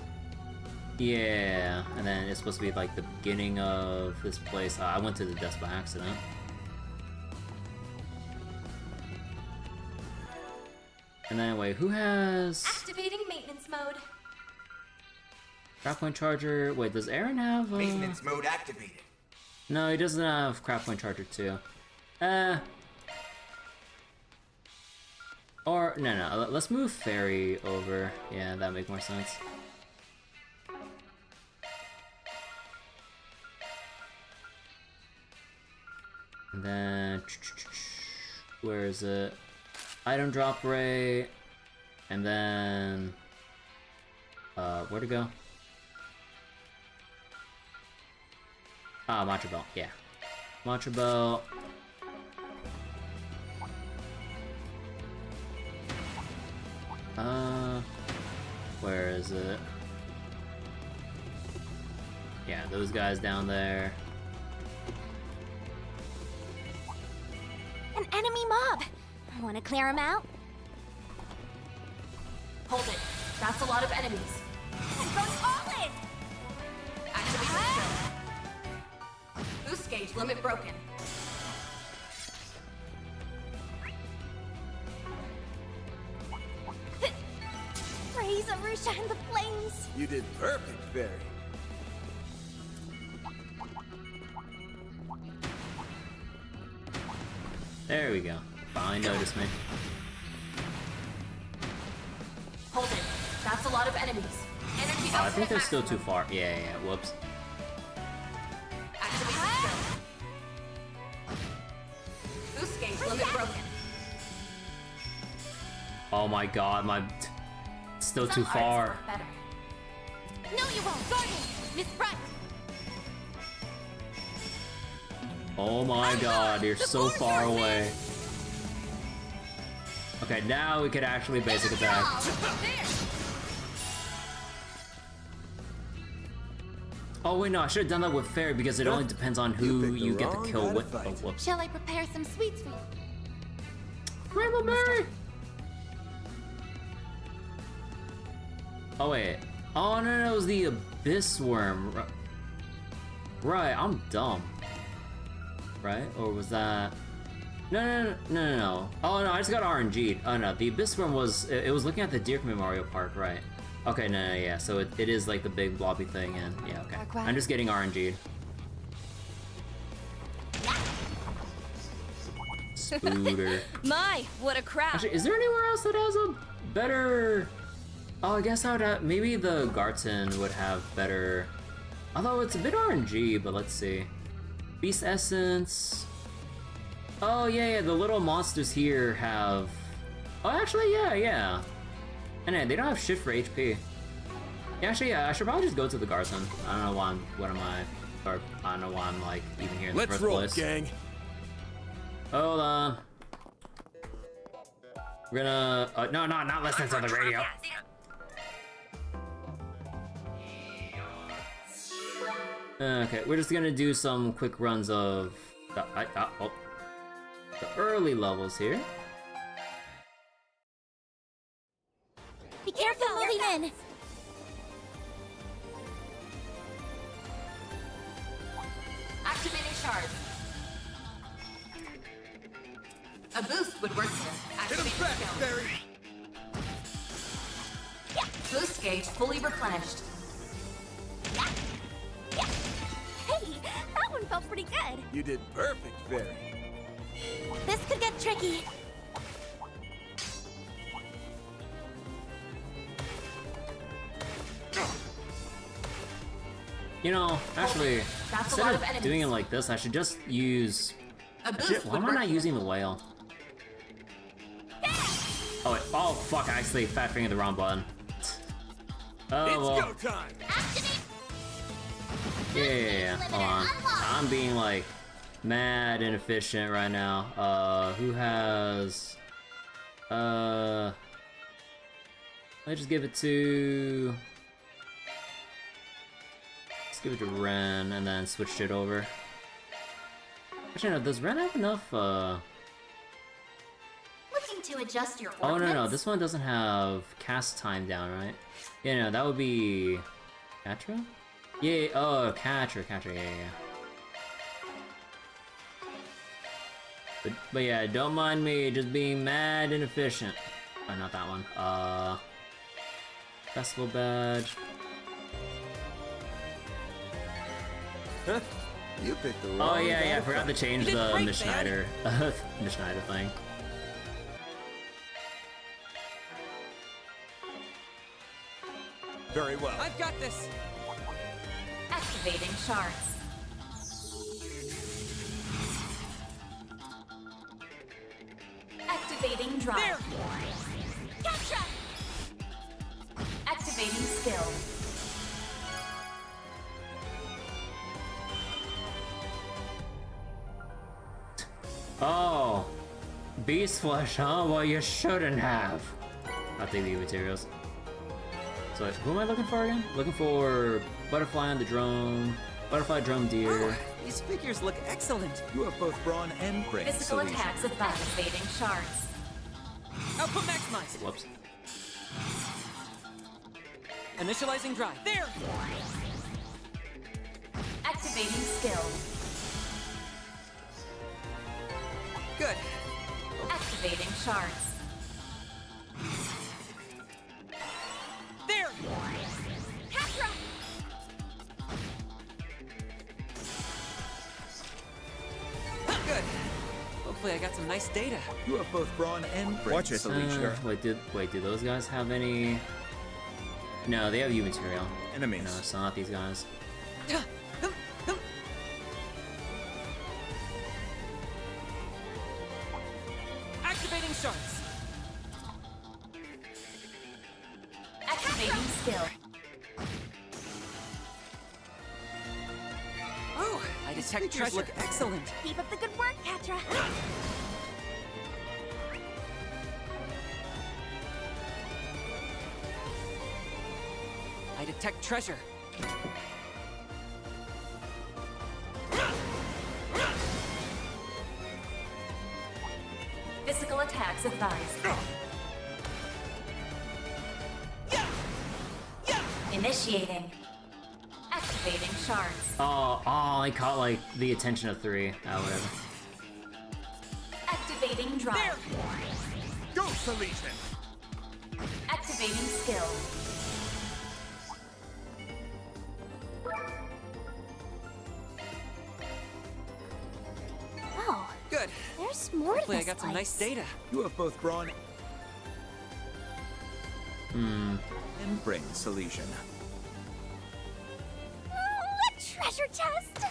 Yeah, and then it's supposed to be like the beginning of this place. I went to the desk by accident. And then wait, who has activating maintenance mode? crap point charger? Wait, does Aaron have Maintenance mode activated. No, he doesn't have crap point charger too. Or no, let's move Fairy over. Yeah, that'd make more sense. And then, where is it? Item drop rate, and then, where to go? Ah, Matcha Belt, yeah. Matcha Belt. Where is it? Yeah, those guys down there. An enemy mob. Want to clear them out? Hold it. That's a lot of enemies. I'm going all in. Activate skill. Boost gauge limit broken. Raise Arusha and the flames. You did perfect, Fairy. There we go. Finally noticed me. Hold it. That's a lot of enemies. Energy Oh, I think they're still too far. Yeah, whoops. Activate skill. Boost gauge limit broken. Oh my god, still too Some arts far. work better. No, you won't. Garden. Miss Front. Oh my god, you're so far away. Okay, now we could actually basic attack. Oh wait, no, I should have done that with Fairy because it only depends on who you get the kill with. Oh, whoops. Shall I prepare some sweets for you? Rainbow Berry! Oh wait. Oh no, it was the Abyss Worm. Right, I'm dumb. Right? Or was that... No. Oh no, I just got RNG'd. Oh no, the Abyss Worm was... It was looking at the Deer Memorial Park, right? Okay, no, yeah, so it is like the big blobby thing, and yeah, okay. I'm just getting RNG'd. Spooter. My, what a crowd! Actually, is there anywhere else that has a better... Oh, I guess I would have... Maybe the Garton would have better... Although it's a bit RNG, but let's see. Beast Essence... Oh, yeah, the little monsters here have... Oh, actually, yeah. And they don't have shit for HP. Yeah, actually, yeah, I should probably just go to the Garton. I don't know why I don't know why I'm, like, even here in the first place. Let's roll, gang. Hold on. We're gonna... no, not listening to the radio. Okay, we're just gonna do some quick runs of the early levels here. Be careful moving in. Activating shards. A boost would work here. Hit him Activating back, skill. Fairy. Boost gauge fully replenished. out pretty good. You did perfect, Fairy. This could get tricky. You know, actually, That's a instead lot of of enemies. doing it like this, I should just use... A boost Shit, why would am I work not here. using the whale? Oh, wait. Oh, fuck, I actually fat fingered the wrong button. Oh, It's well. go time! Yeah, hold on. I'm being, like, mad inefficient right now. Who has... Let's just give it to... Let's give it to Ren, and then switch it over. Actually, no, does Ren have enough, Looking to adjust your Oh, no, ordnance? this one doesn't have cast time down, right? Yeah, no, that would be... Catra? Yeah, oh, Catra, yeah. But yeah, don't mind me just being mad inefficient. Oh, not that one. Festival badge. Huh? You picked the wrong Oh yeah, I guy. forgot to change You did the great, Miss man. Schneider, Miss Schneider thing. Very well. I've got this. Activating shards. Activating drive. There. Gotcha! Activating skill. Oh, beast flesh, huh? Well, you shouldn't have. I'll take the materials. So, who am I looking for again? Looking for butterfly on the drone, butterfly drum deer. Oh, these figures look excellent. You have both brawn and brain Physical solution. attacks of activating shards. Output maximized. Whoops. Initializing drive. There. Activating skill. Good. Activating shards. There. Gotcha! Good. Hopefully I got some nice data. You have both brawn and brain Watch it. solution. Wait, do those guys have any? No, they have U material. Enemies. No, so not these guys. Activating shards. Activating skill. Oh, I detect treasure. Look excellent. Keep up the good work, Catra. I detect treasure. Physical attacks advised. Initiating. Activating shards. Oh, I caught like the attention of 3. Oh, whatever. Activating drive. Go, Salesian! Activating skill. Oh, Good. there's more to Hopefully I this got some nice place. data. You have both brawn and brain solution. A treasure chest!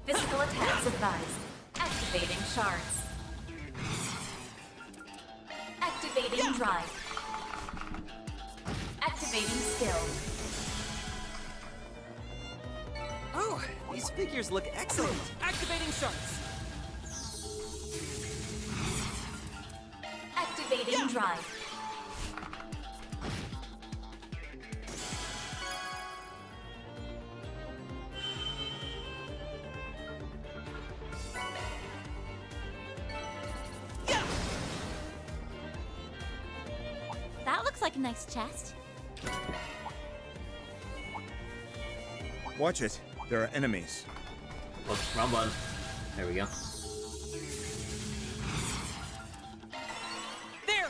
Physical attacks advised. Activating shards. Activating drive. Activating skill. Oh, these figures look excellent. Activating shards. Activating drive. That looks like a nice chest. Watch it. There are enemies. Whoops, wrong button. There we go. There.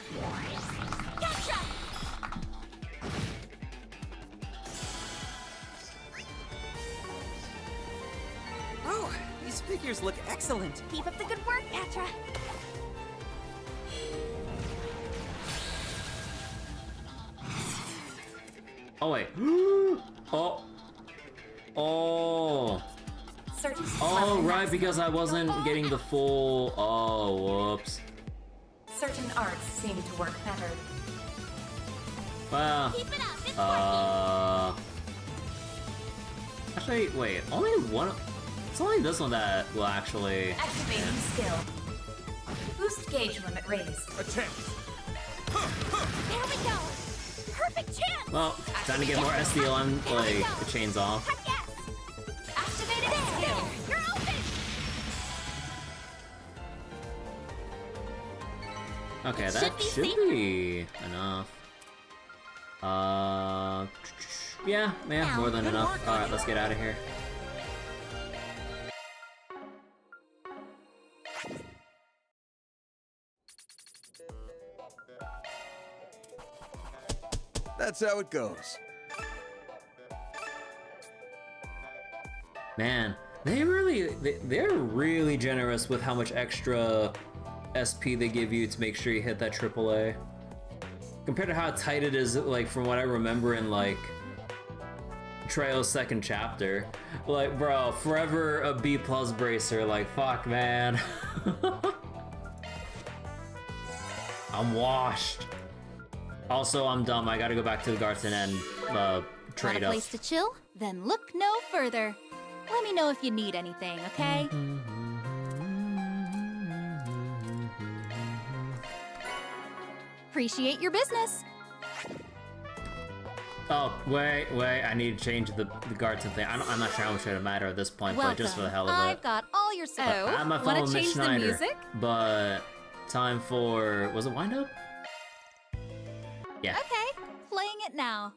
Gotcha! Oh, these figures look excellent. Keep up the good work, Patra. Oh wait. Oh. Oh. Certain Oh, right, because I wasn't getting the full. Oh, whoops. certain arts seem to work better. Well. Keep it up. It's working. Actually, wait. Only one. It's only this one that will actually. Activating skill. Boost gauge limit raised. Attempt. There we go. Perfect chance. Well, time to get more SDL on like the chains off. Heck yes. Activated There. skill. You're open. Okay, that Should be should safe. be enough. Yeah, more than enough. Alright, let's get out of here. That's how it goes. Man, they're really generous with how much extra SP they give you to make sure you hit that AAA. Compared to how tight it is, like from what I remember in like Trail's second chapter. Like, bro, forever a B+ bracer, like fuck man. I'm washed. Also, I'm dumb. I gotta go back to the Garten and trade Got a up. place to chill? Then look no further. Let me know if you need anything, okay? Appreciate your business. Oh, wait, I need to change the Garten thing. I'm not sure how much it'll matter at this point, but just for the hell of I've it. got all your support. I'm a Wanna fellow change Miss the Schneider, music? but time for... was it wind up? Yeah. Okay, playing it now.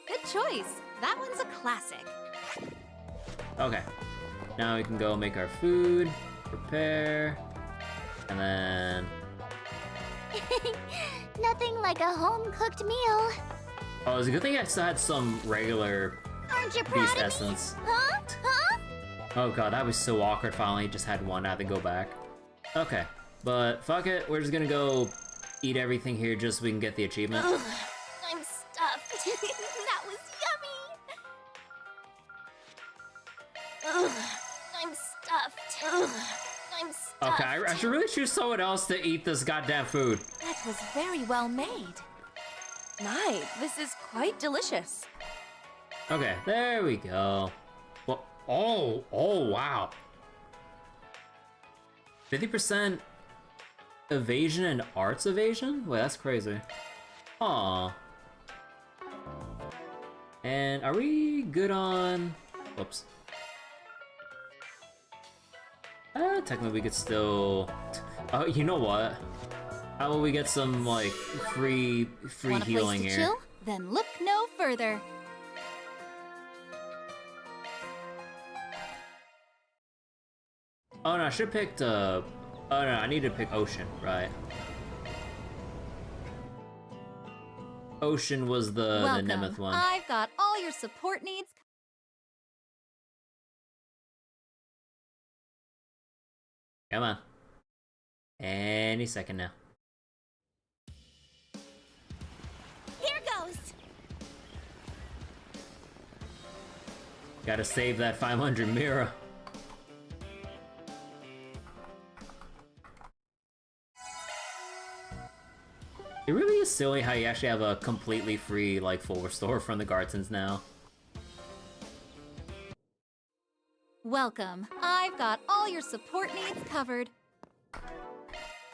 Good choice. That one's a classic. Okay. Now we can go make our food, prepare, and then... Nothing like a home-cooked meal. Oh, it's a good thing I still had some regular Aren't you beast proud of me? essence. Huh? Huh? Oh god, that was so awkward. Finally, just had one. I had to go back. Okay, but fuck it. We're just gonna go eat everything here just so we can get the achievement. Ugh, I'm stuffed. That was yummy. Ugh, I'm stuffed. Ugh, I'm stuffed. Okay, I should really choose someone else to eat this goddamn food. That was very well made. My, this is quite delicious. Okay, there we go. Well, oh, wow. 50% evasion and arts evasion? Wait, that's crazy. Aw. And are we good on... whoops. Technically we could still... oh, you know what? How about we get some, like, free Want a healing place to here? chill? Then look no further. Oh no, I should've picked, oh no, I need to pick Ocean, right. Ocean was the Welcome. Nemeth one. I've got all your support needs. Come on. Any second now. Here goes. Gotta save that 500 Mira. It really is silly how you actually have a completely free, like, full restore from the Gartens now. Welcome. I've got all your support needs covered.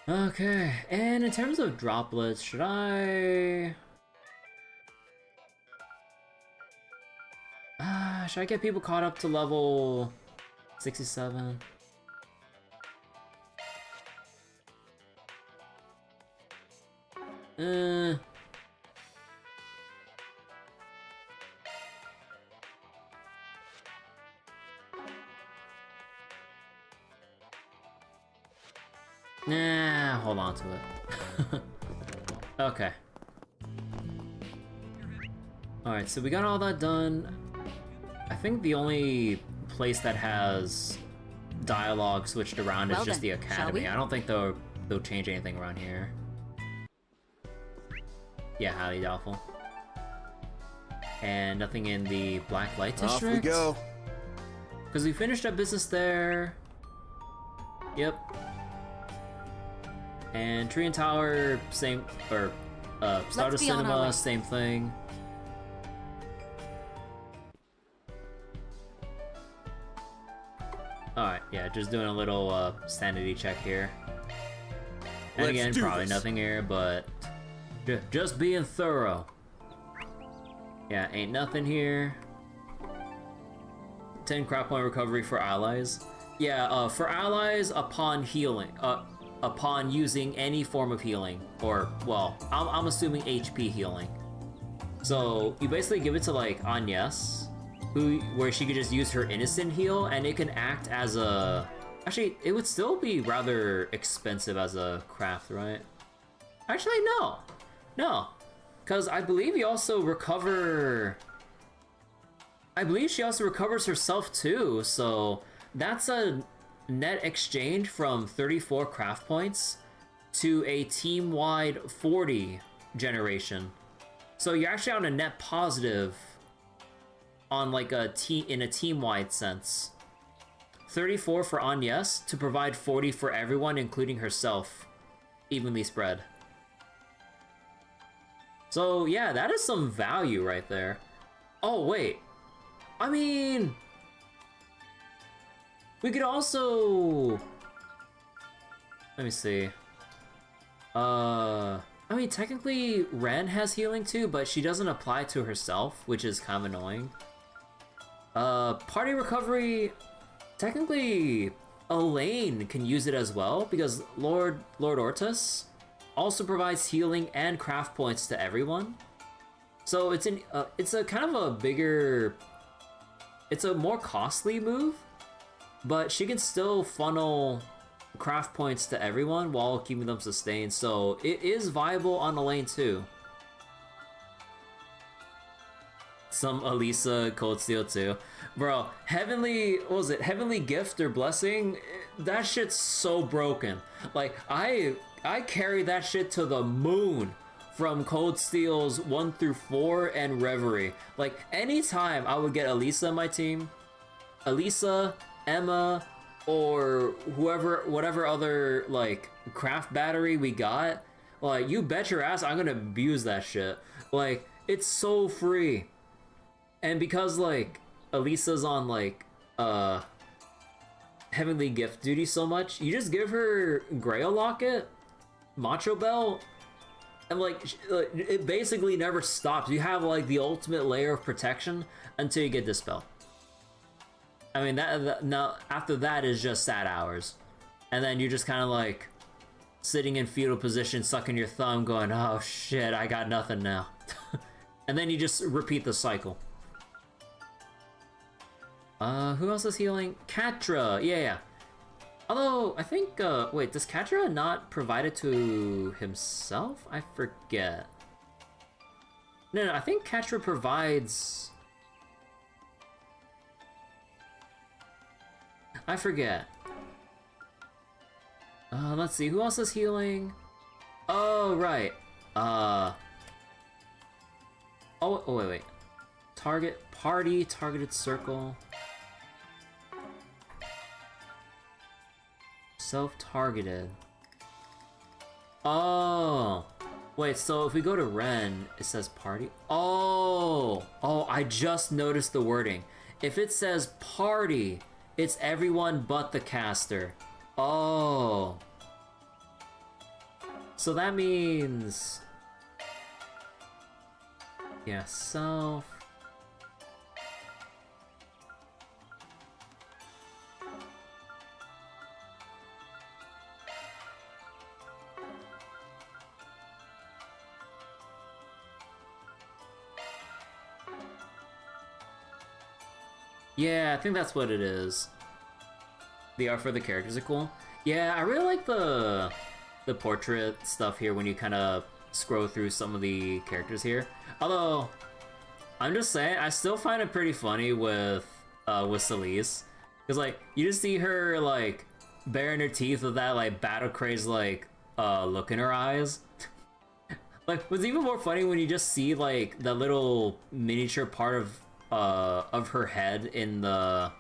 Okay, and in terms of droplets, should I get people caught up to level 67? Nah, hold on to it. Okay. Alright, so we got all that done. I think the only place that has dialogue switched around. It's Well just then, the shall academy. we? I don't think they'll change anything around here. Yeah, highly doubtful. And nothing in the Blacklight district. Off we go. Because we finished up business there. Yep. And Tree and Tower, same, or Stardust be on our way. Cinema, same thing. Alright, yeah, just doing a little sanity check here. And Let's again, do probably this. nothing here, but just being thorough. Yeah, ain't nothing here. 10 crop point recovery for allies. Yeah, for allies upon healing, upon using any form of healing, or well, I'm assuming HP healing. So you basically give it to like Agnes, where she could just use her innocent heal, and it can act as a. Actually, it would still be rather expensive as a craft, right? Actually, no, because I believe you also recover. I believe she also recovers herself too, so that's a net exchange from 34 craft points to a team-wide 40 generation. So you're actually on a net positive on like in a team-wide sense. 34 for Agnes to provide 40 for everyone, including herself, evenly spread. So yeah, that is some value right there. Oh wait. I mean, we could also, let me see. I mean, technically Ren has healing too, but she doesn't apply to herself, which is kind of annoying. Party recovery, technically Elaine can use it as well, because Lord Ortus also provides healing and craft points to everyone. So it's a kind of a bigger. It's a more costly move, but she can still funnel craft points to everyone while keeping them sustained, so it is viable on Elaine too. Some Elisa Cold Steel too. Bro, Heavenly, what was it? Heavenly Gift or Blessing? That shit's so broken. Like, I carry that shit to the moon. From Cold Steel's 1 through 4 and Reverie. Like, anytime I would get Elisa on my team, Elisa, Emma, or whatever other, like, craft battery we got, like, you bet your ass I'm gonna abuse that shit. Like, it's so free. And because, like, Elisa's on, like, Heavenly Gift duty so much, you just give her Grail Locket, Macho Belt, and like it basically never stops. You have like the ultimate layer of protection until you get Dispel. I mean that now after that is just sad hours, and then you're just kind of like sitting in fetal position, sucking your thumb, going, "Oh shit, I got nothing now," and then you just repeat the cycle. Who else is healing? Catra, yeah. Although, I think, wait, does Catra not provide it to himself? I forget. No, I think Catra provides... I forget. Let's see, who else is healing? Oh, right. Oh, wait. Target, party, targeted circle. Self-targeted. Oh! Wait, so if we go to Ren, it says party? Oh! Oh, I just noticed the wording. If it says party, it's everyone but the caster. Oh! So that means... yeah, self... Yeah, I think that's what it is. The art for the characters are cool. Yeah, I really like the portrait stuff here when you kind of scroll through some of the characters here. Although, I'm just saying, I still find it pretty funny with Celise. Cause like you just see her like baring her teeth with that like battle crazed like look in her eyes. Like what's even more funny when you just see like the little miniature part of her head in the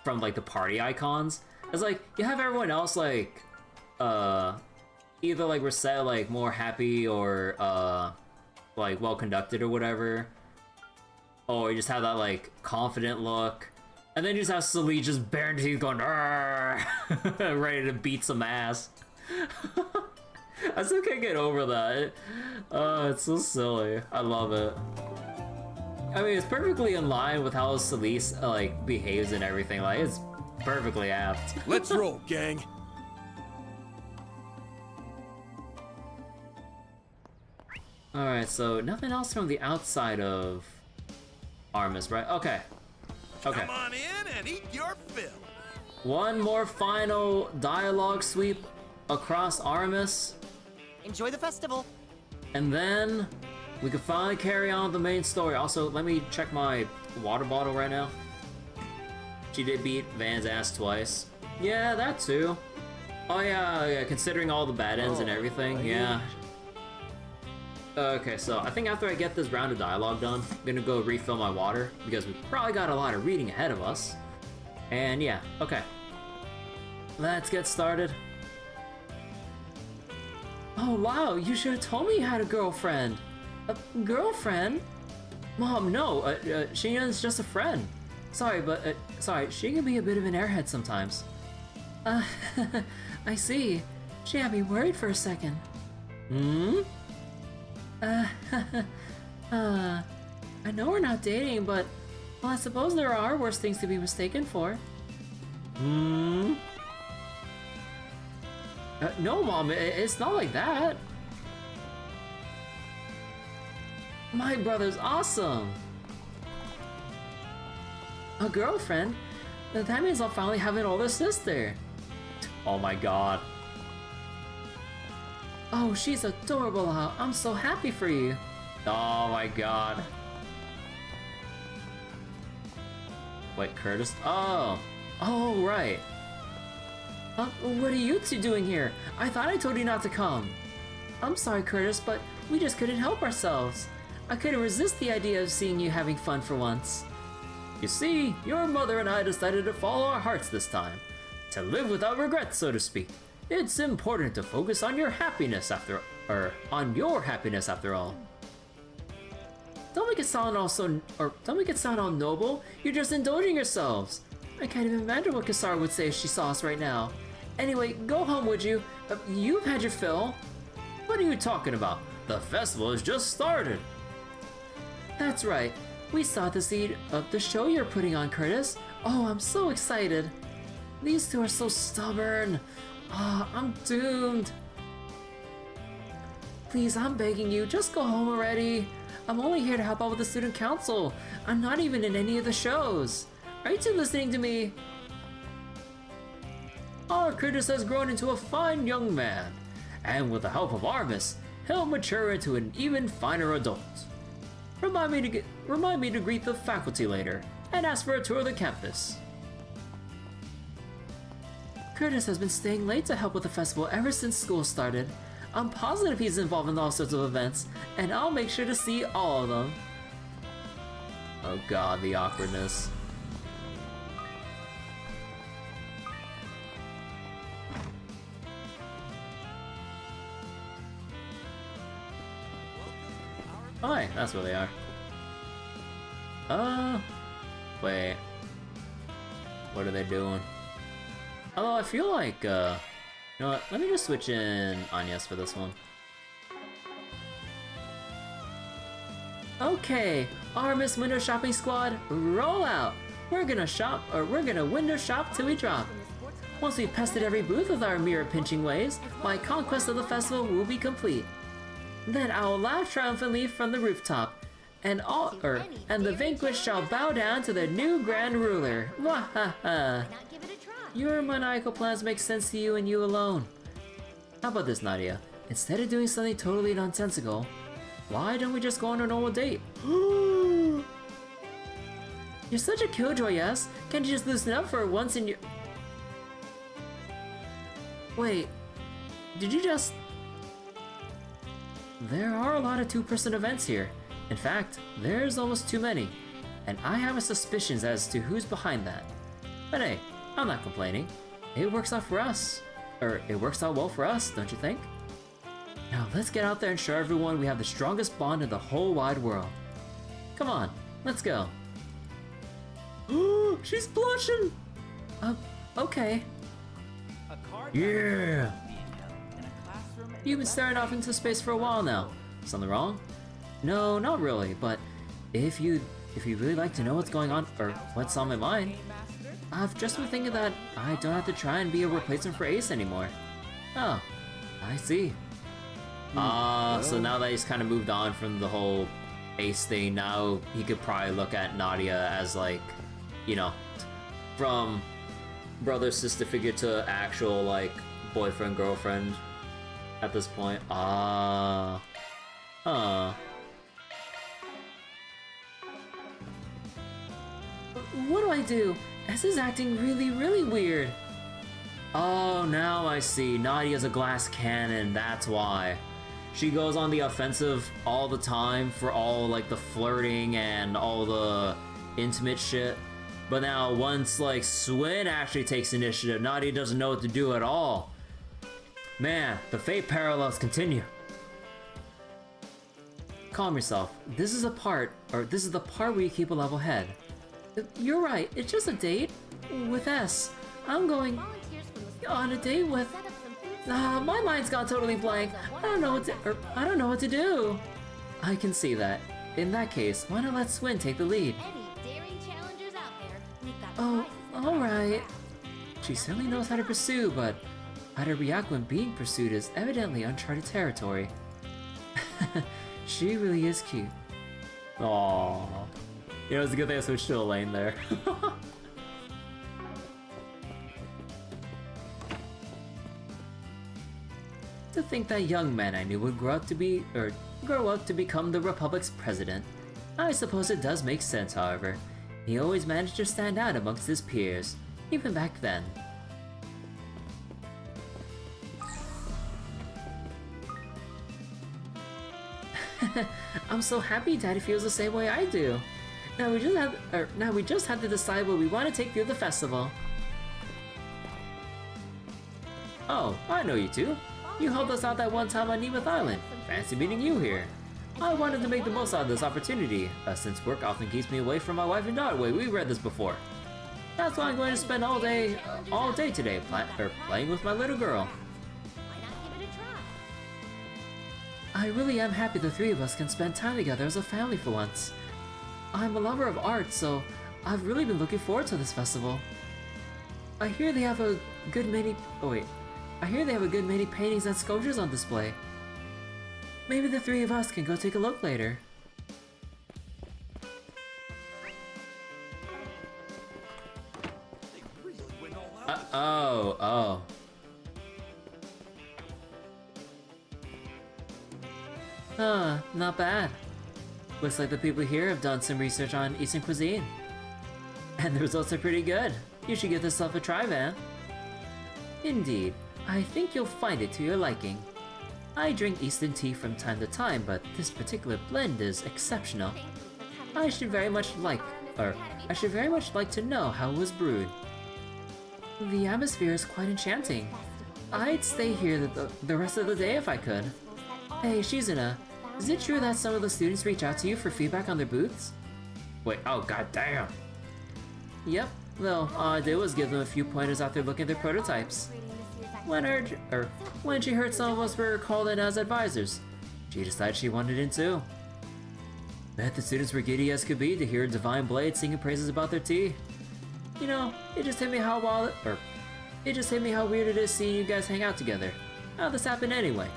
from like the party icons. It's like you have everyone else like either like we're set like more happy or like well conducted or whatever, or you just have that like confident look, and then you just have Celie just baring teeth going ready to beat some ass. I still can't get over that. It's so silly. I love it. I mean, it's perfectly in line with how Celie like behaves and everything. Like it's perfectly apt. Let's roll, gang. Alright, so nothing else from the outside of Aramis, right? Okay. Okay. Come on in and eat your fill. One more final dialogue sweep across Aramis, Enjoy the festival. and then we can finally carry on the main story. Also, let me check my water bottle right now. She did beat Van's ass twice. Yeah, that too. Oh yeah, considering all the bad ends and everything, yeah. Okay, so I think after I get this round of dialogue done, I'm gonna go refill my water, because we probably got a lot of reading ahead of us. And yeah, okay. Let's get started. Oh wow, you should have told me you had a girlfriend. A girlfriend? Mom, no, Xinyan's just a friend. Sorry, but, sorry, she can be a bit of an airhead sometimes. I see. She had me worried for a second. Hmm? I know we're not dating, but, well, I suppose there are worse things to be mistaken for. Hmm? No, Mom, it's not like that. My brother's awesome. A girlfriend? That means I'll finally have an older sister. Oh my god. Oh, she's adorable. I'm so happy for you. Oh my god. Wait, Curtis? Oh. Oh, right. What are you two doing here? I thought I told you not to come. I'm sorry, Curtis, but we just couldn't help ourselves. I couldn't resist the idea of seeing you having fun for once. You see, your mother and I decided to follow our hearts this time. To live without regrets, so to speak. It's important to focus on your happiness after all. Don't make it sound all noble. You're just indulging yourselves. I can't even imagine what Cassara would say if she saw us right now. Anyway, go home, would you? You've had your fill. What are you talking about? The festival has just started. That's right. We saw the seed of the show you're putting on, Curtis. Oh, I'm so excited. These two are so stubborn. Ah, I'm doomed. Please, I'm begging you, just go home already. I'm only here to help out with the student council. I'm not even in any of the shows. Are you two listening to me? Our Curtis has grown into a fine young man, and with the help of Aramis, he'll mature into an even finer adult. Remind me to greet the faculty later, and ask for a tour of the campus. Curtis has been staying late to help with the festival ever since school started. I'm positive he's involved in all sorts of events, and I'll make sure to see all of them. Oh god, the awkwardness. Oh, hey, that's where they are. Wait. What are they doing? Although I feel like, you know what, let me just switch in Agnes for this one. Okay, Aramis Window Shopping Squad, roll out! We're gonna window shop till we drop. Once we've pested every booth with our mirror pinching ways, my conquest of the festival will be complete. Then I will laugh triumphantly from the rooftop, and the vanquished shall bow down to their new grand ruler. Wahaha! Your maniacal plans make sense to you and you alone. How about this, Nadia? Instead of doing something totally nonsensical, why don't we just go on a normal date? You're such a killjoy, yes? Can't you just loosen up for once in your... Wait, did you just... There are a lot of two-person events here. In fact, there's almost too many. And I have my suspicions as to who's behind that. But hey, I'm not complaining. It works out for us. Or, it works out well for us, don't you think? Now let's get out there and show everyone we have the strongest bond in the whole wide world. Come on, let's go. She's blushing! Okay. Yeah! You've been staring off into space for a while now. Something wrong? No, not really, but if you'd really like to know what's going on, or what's on my mind, I've just been thinking that I don't have to try and be a replacement for Ace anymore. Oh, I see. So now that he's kind of moved on from the whole Ace thing, now he could probably look at Nadia as like, you know, from brother-sister figure to actual like boyfriend-girlfriend at this point. What do I do? S is acting really weird. Oh, now I see. Nadia's a glass cannon, that's why. She goes on the offensive all the time for all like the flirting and all the intimate shit. But now once like Swin actually takes initiative, Nadia doesn't know what to do at all. Man, the fate parallels continue. Calm yourself. This is the part where you keep a level head. You're right, it's just a date with S. I'm going on a date with... my mind's gone totally blank. I don't know what to do. I can see that. In that case, why not let Swin take the lead? Oh, alright. She certainly knows how to pursue, but how to react when being pursued is evidently uncharted territory. She really is cute. Aww. You know, it's a good thing I switched to Elaine there. To think that young man I knew would grow up to become the Republic's president. I suppose it does make sense, however. He always managed to stand out amongst his peers, even back then. I'm so happy Daddy feels the same way I do. Now we just have to decide what we want to take through the festival. Oh, I know you two. You helped us out that one time on Nemeth Island. Fancy meeting you here. I wanted to make the most out of this opportunity, since work often keeps me away from my wife and daughter. Wait, we read this before. That's why I'm going to spend all day today playing with my little girl. I really am happy the three of us can spend time together as a family for once. I'm a lover of art, so I've really been looking forward to this festival. I hear they have a good many paintings and sculptures on display. Maybe the three of us can go take a look later. Oh. Not bad. Looks like the people here have done some research on Eastern cuisine. And the results are pretty good. You should give this stuff a try, Van. Indeed. I think you'll find it to your liking. I drink Eastern tea from time to time, but this particular blend is exceptional. I should very much like to know how it was brewed. The atmosphere is quite enchanting. I'd stay here the rest of the day if I could. Hey, Shizuna, is it true that some of the students reach out to you for feedback on their booths? Wait, oh goddamn. Yep, well, all I did was give them a few pointers after looking at their prototypes. When she heard some of us were called in as advisors, she decided she wanted in too. Bet the students were giddy as could be to hear Divine Blade singing praises about their tea. You know, it just hit me how weird it is seeing you guys hang out together. How'd this happen anyway?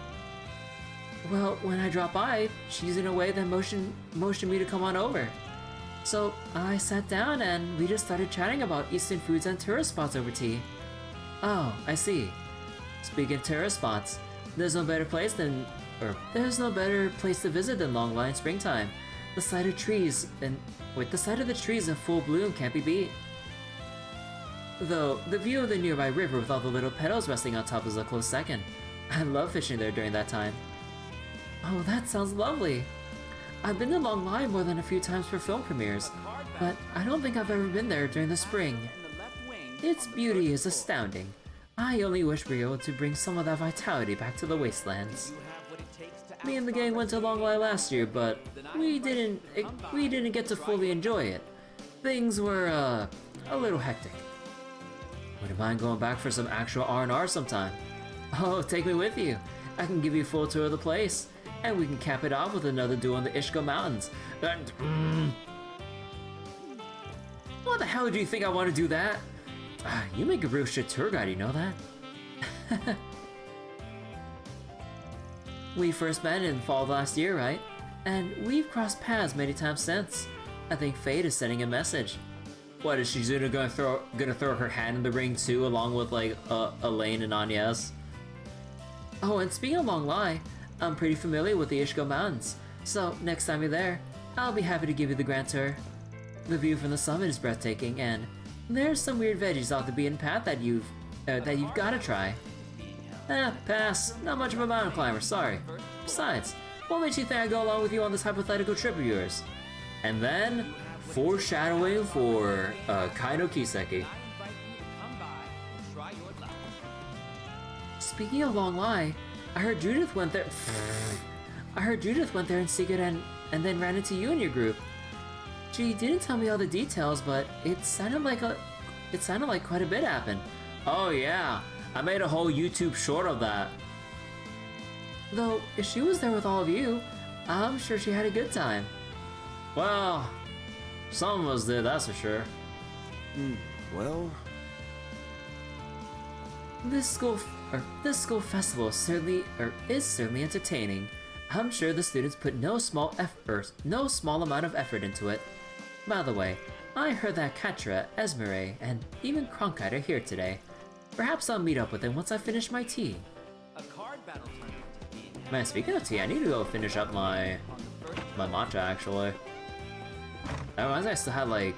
Well, when I dropped by, she's in a way that motioned me to come on over. So I sat down and we just started chatting about Eastern foods and tourist spots over tea. Oh, I see. Speaking of tourist spots, there's no better place to visit than Longline springtime. The sight of trees and With the sight of the trees in full bloom can't be beat. Though, the view of the nearby river with all the little petals resting on top is a close second. I love fishing there during that time. Oh, that sounds lovely! I've been to Long Lai more than a few times for film premieres, but I don't think I've ever been there during the spring. Its beauty is astounding. I only wish we were able to bring some of that vitality back to the wastelands. Me and the gang went to Long Lai last year, but we didn't get to fully enjoy it. Things were, a little hectic. Wouldn't mind going back for some actual R&R sometime. Oh, take me with you. I can give you a full tour of the place, and we can cap it off with another duel in the Eschaton Mountains. What the hell do you think I want to do that? You make a real shit tour guide, you know that? We first met in fall of last year, right? And we've crossed paths many times since. I think fate is sending a message. What, is Shizuna gonna throw her hand in the ring too, along with like Elaine and Agnes? Oh, and speaking of Long Lai, I'm pretty familiar with the Eschaton Mountains, so next time you're there, I'll be happy to give you the grand tour. The view from the summit is breathtaking, and there's some weird veggies off the beaten path that you've gotta try. Pass. Not much of a mountain climber, sorry. Besides, what makes you think I go along with you on this hypothetical trip of yours? And then, foreshadowing for Kaino Kiseki. Speaking of Long Lai, I heard Judith went there. I heard Judith went there in secret and then ran into you and your group. She didn't tell me all the details, but it sounded like quite a bit happened. Oh yeah, I made a whole YouTube short of that. Though, if she was there with all of you, I'm sure she had a good time. Well, some of us did, that's for sure. Well... This school festival is certainly entertaining. I'm sure the students put no small amount of effort into it. By the way, I heard that Katra, Esmeralda, and even Cronkite are here today. Perhaps I'll meet up with them once I finish my tea. Man, speaking of tea, I need to go finish up my matcha actually. That reminds me, I still had like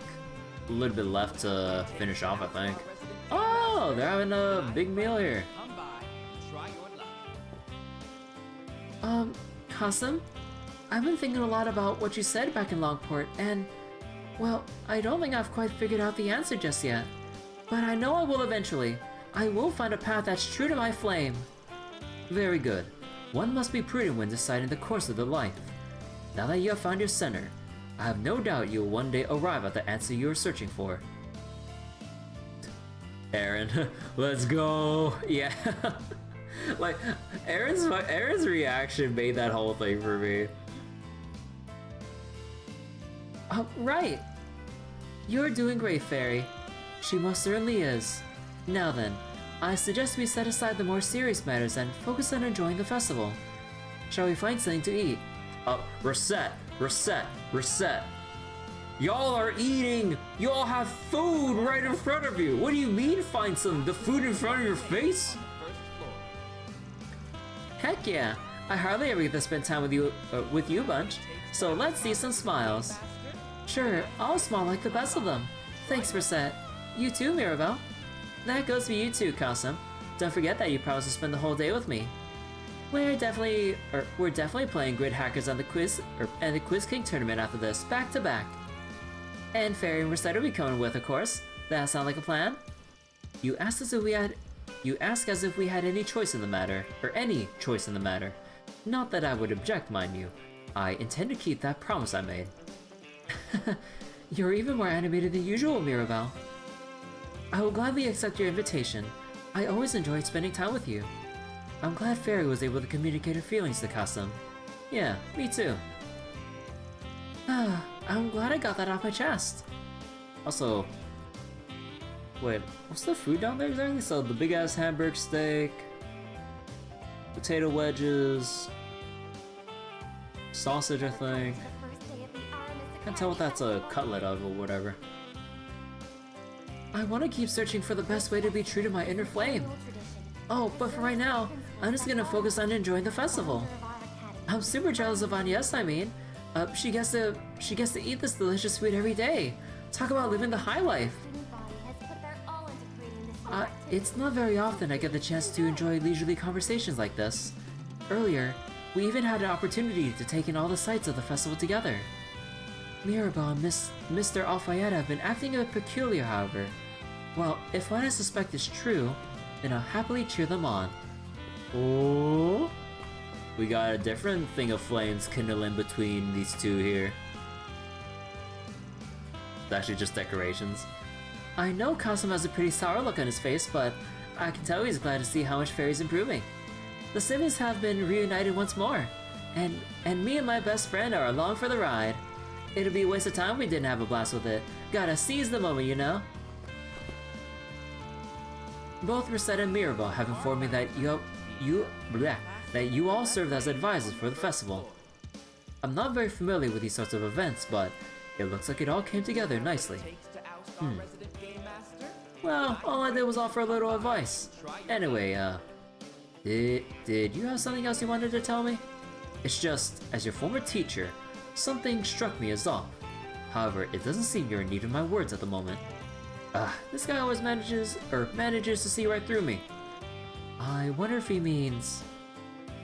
a little bit left to finish off, I think. Oh, they're having a big meal here. Kasum, I've been thinking a lot about what you said back in Longport, and, well, I don't think I've quite figured out the answer just yet. But I know I will eventually. I will find a path that's true to my flame. Very good. One must be prudent when deciding the course of the life. Now that you have found your center, I have no doubt you will one day arrive at the answer you are searching for. Aaron, let's go. Yeah. Like, Aaron's reaction made that whole thing for me. Right. You're doing great, Fairy. She most certainly is. Now then, I suggest we set aside the more serious matters and focus on enjoying the festival. Shall we find something to eat? Reset. Y'all are eating! Y'all have food right in front of you! What do you mean find the food in front of your face? Heck yeah! I hardly ever get to spend time with you bunch, so let's see some smiles. Sure, I'll smile like the best of them. Thanks, Reset. You too, Mirabelle. That goes for you too, Kasum. Don't forget that you promised to spend the whole day with me. We're definitely playing Grid Hackers on the Quiz King tournament after this, back to back. And Fairy and Reset will be coming with, of course. That sound like a plan? You ask as if we had any choice in the matter, or any choice in the matter. Not that I would object, mind you. I intend to keep that promise I made. You're even more animated than usual, Mirabelle. I will gladly accept your invitation. I always enjoyed spending time with you. I'm glad Fairy was able to communicate her feelings to Kasum. Yeah, me too. I'm glad I got that off my chest. Also, wait, what's the food down there exactly? So the big ass hamburger steak, potato wedges, sausage, I think. Can't tell what that's a cutlet of or whatever. I want to keep searching for the best way to be true to my inner flame. Oh, but for right now, I'm just gonna focus on enjoying the festival. I'm super jealous of Agnes, I mean. She gets to She gets to eat this delicious food every day. Talk about living the high life. It's not very often I get the chance to enjoy leisurely conversations like this. Earlier, we even had an opportunity to take in all the sights of the festival together. Mirabelle and Mr. Alfayette have been acting a bit peculiar, however. Well, if what I suspect is true, then I'll happily cheer them on. Oh, we got a different thing of flames kindling between these two here. It's actually just decorations. I know Cosmo has a pretty sour look on his face, but I can tell he's glad to see how much Fairy's improving. The siblings have been reunited once more, and me and my best friend are along for the ride. It'd be a waste of time if we didn't have a blast with it. Gotta seize the moment, you know? Both Rosetta and Mirabelle have informed me that you all served as advisors for the festival. I'm not very familiar with these sorts of events, but it looks like it all came together nicely. Well, all I did was offer a little advice. Anyway, did you have something else you wanted to tell me? It's just, as your former teacher, something struck me as off. However, it doesn't seem you're in need of my words at the moment. This guy always manages to see right through me. I wonder if he means...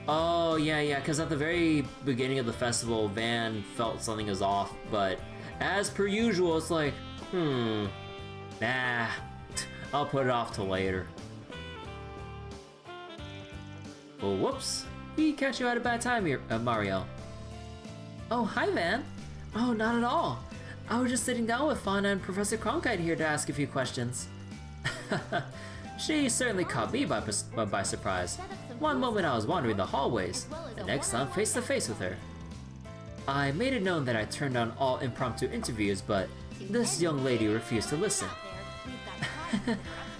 Oh, yeah, because at the very beginning of the festival, Van felt something is off, but as per usual, it's like, nah, I'll put it off till later. Well, whoops. We catch you at a bad time here, Mario. Oh, hi, Van. Oh, not at all. I was just sitting down with Fauna and Professor Cronkite here to ask a few questions. She certainly caught me by surprise. One moment I was wandering the hallways, the next I'm face to face with her. I made it known that I turned down all impromptu interviews, but this young lady refused to listen.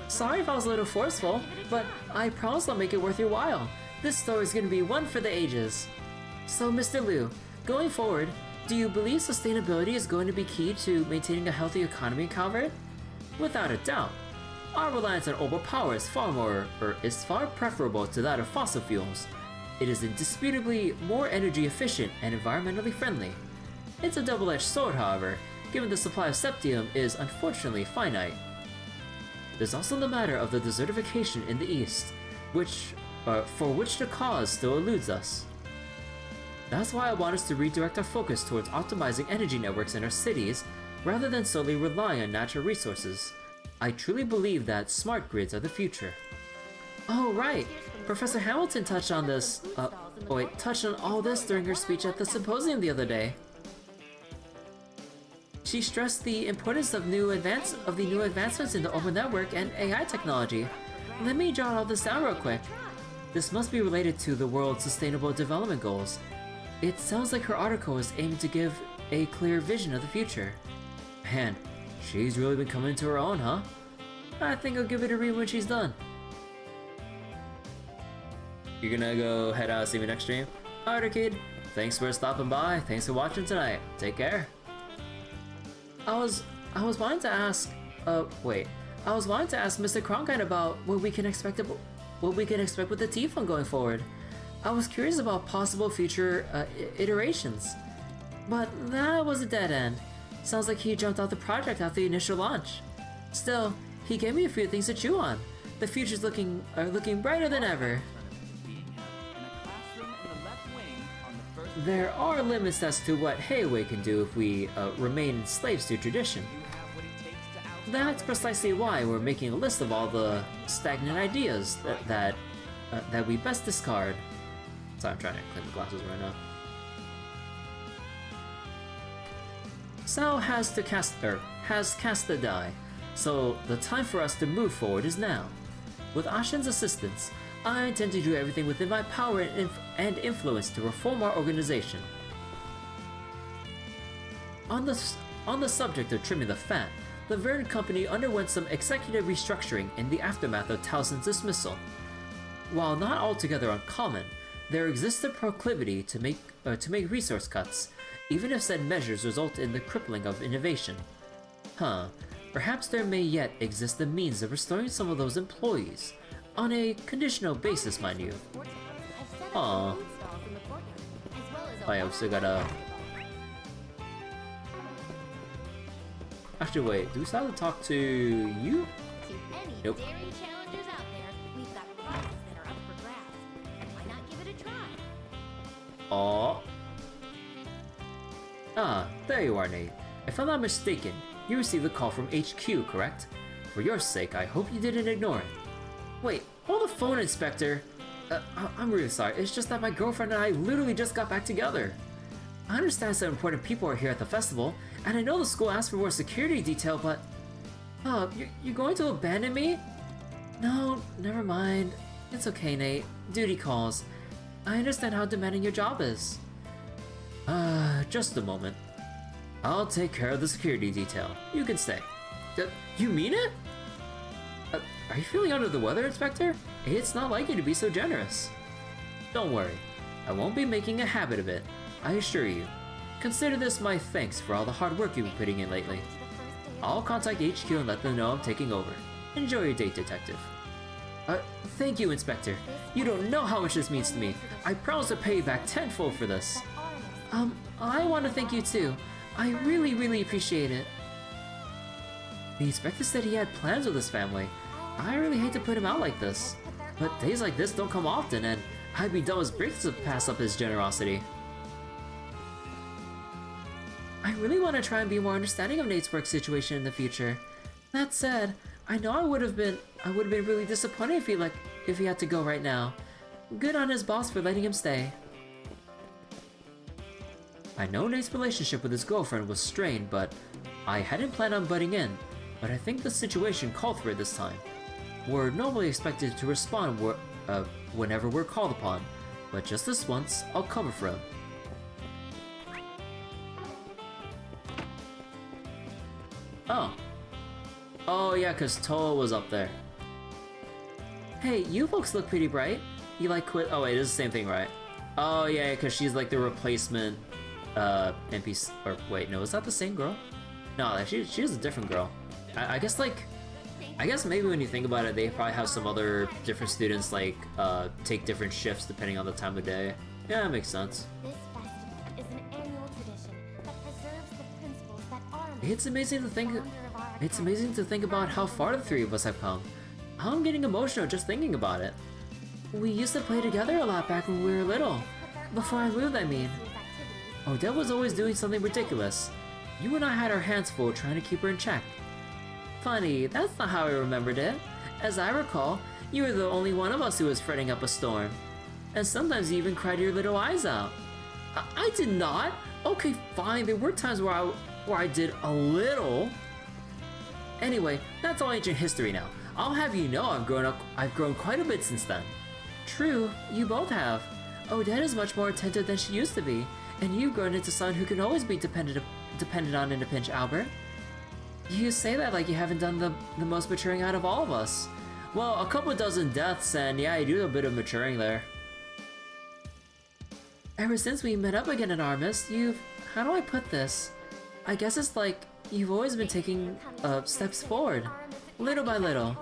Sorry if I was a little forceful, but I promise I'll make it worth your while. This story's gonna be one for the ages. So, Mr. Liu, going forward, do you believe sustainability is going to be key to maintaining a healthy economy in Calvert? Without a doubt. Our reliance on orbital power is far preferable to that of fossil fuels. It is indisputably more energy efficient and environmentally friendly. It's a double-edged sword, however, given the supply of septium is unfortunately finite. There's also the matter of the desertification in the east, for which the cause still eludes us. That's why I want us to redirect our focus towards optimizing energy networks in our cities, rather than solely relying on natural resources. I truly believe that smart grids are the future. Oh, right! Professor Hamilton touched on this, touched on all this during her speech at the symposium the other day. She stressed the importance of the new advancements in the open network and AI technology. Let me jot all this down real quick. This must be related to the world's sustainable development goals. It sounds like her article is aiming to give a clear vision of the future. Man, she's really been coming into her own, huh? I think I'll give it a read when she's done. You're gonna go head out, see me next stream? Alright, kid. Thanks for stopping by. Thanks for watching tonight. Take care. I was wanting to ask, Mr. Cronkite about what we can expect with the T-Fund going forward. I was curious about possible future iterations, but that was a dead end. Sounds like he jumped off the project after the initial launch. Still, he gave me a few things to chew on. The future's looking brighter than ever. There are limits as to what Hayway can do if we remain slaves to tradition. That's precisely why we're making a list of all the stagnant ideas that we best discard. Sorry, I'm trying to clean the glasses right now. Sao has cast the die, so the time for us to move forward is now. With Ashen's assistance, I intend to do everything within my power and influence to reform our organization. On the subject of trimming the fat, the Verne Company underwent some executive restructuring in the aftermath of Towson's dismissal. While not altogether uncommon, there exists a proclivity to make resource cuts, even if said measures result in the crippling of innovation. Perhaps there may yet exist the means of restoring some of those employees, on a conditional basis, mind you. Aww. Oh yeah, we still gotta... Actually, wait, do we still have to talk to you? To any Nope. daring challengers out there, we've got prizes that are up for grabs. Why not give it a try? Aw. Ah, there you are, Nate. If I'm not mistaken, you received a call from HQ, correct? For your sake, I hope you didn't ignore it. Wait, hold the phone, Inspector. I'm really sorry. It's just that my girlfriend and I literally just got back together. I understand some important people are here at the festival, and I know the school asked for more security detail, but... Oh, you're going to abandon me? No, never mind. It's okay, Nate. Duty calls. I understand how demanding your job is. Just a moment. I'll take care of the security detail. You can stay. You mean it? Are you feeling under the weather, Inspector? It's not like you to be so generous. Don't worry. I won't be making a habit of it. I assure you. Consider this my thanks for all the hard work you've been putting in lately. I'll contact HQ and let them know I'm taking over. Enjoy your date, Detective. Thank you, Inspector. You don't know how much this means to me. I promise to pay you back tenfold for this. I want to thank you too. I really appreciate it. The inspector said he had plans with his family. I really hate to put him out like this. But days like this don't come often, and I'd be dumb as bricks to pass up his generosity. I really want to try and be more understanding of Nate's work situation in the future. That said, I know I would have been really disappointed if he had to go right now. Good on his boss for letting him stay. I know Nate's relationship with his girlfriend was strained, but I hadn't planned on butting in. But I think the situation called for it this time. We're normally expected to respond whenever we're called upon, but just this once, I'll cover for him. Oh yeah, cause Toa was up there. Hey, you folks look pretty bright. You like quit? Oh wait, it's the same thing, right? Oh yeah, cause she's like the replacement NPC. Or wait, no, is that the same girl? No, like, she's a different girl. I guess maybe when you think about it, they probably have some other different students like take different shifts depending on the time of day. Yeah, that makes sense. This festival is an annual tradition that preserves the principles that Aramis, It's amazing to think. founder of our It's academy, amazing to think about how far the three of us have come. I'm getting emotional just thinking about it. We used to play together a lot back when we were little. Before I moved, I mean. Odette was always doing something ridiculous. You and I had our hands full trying to keep her in check. Funny, that's not how I remembered it. As I recall, you were the only one of us who was fretting up a storm. And sometimes you even cried your little eyes out. I did not! Okay, fine, there were times where I did a little. Anyway, that's all ancient history now. I'll have you know I've grown quite a bit since then. True, you both have. Odette is much more attentive than she used to be, and you've grown into someone who can always be dependent on in a pinch, Albert. You say that like you haven't done the most maturing out of all of us. Well, a couple dozen deaths, and yeah, you do a bit of maturing there. Ever since we met up again at Aramis, how do I put this? I guess it's like you've always been taking steps forward, little by little.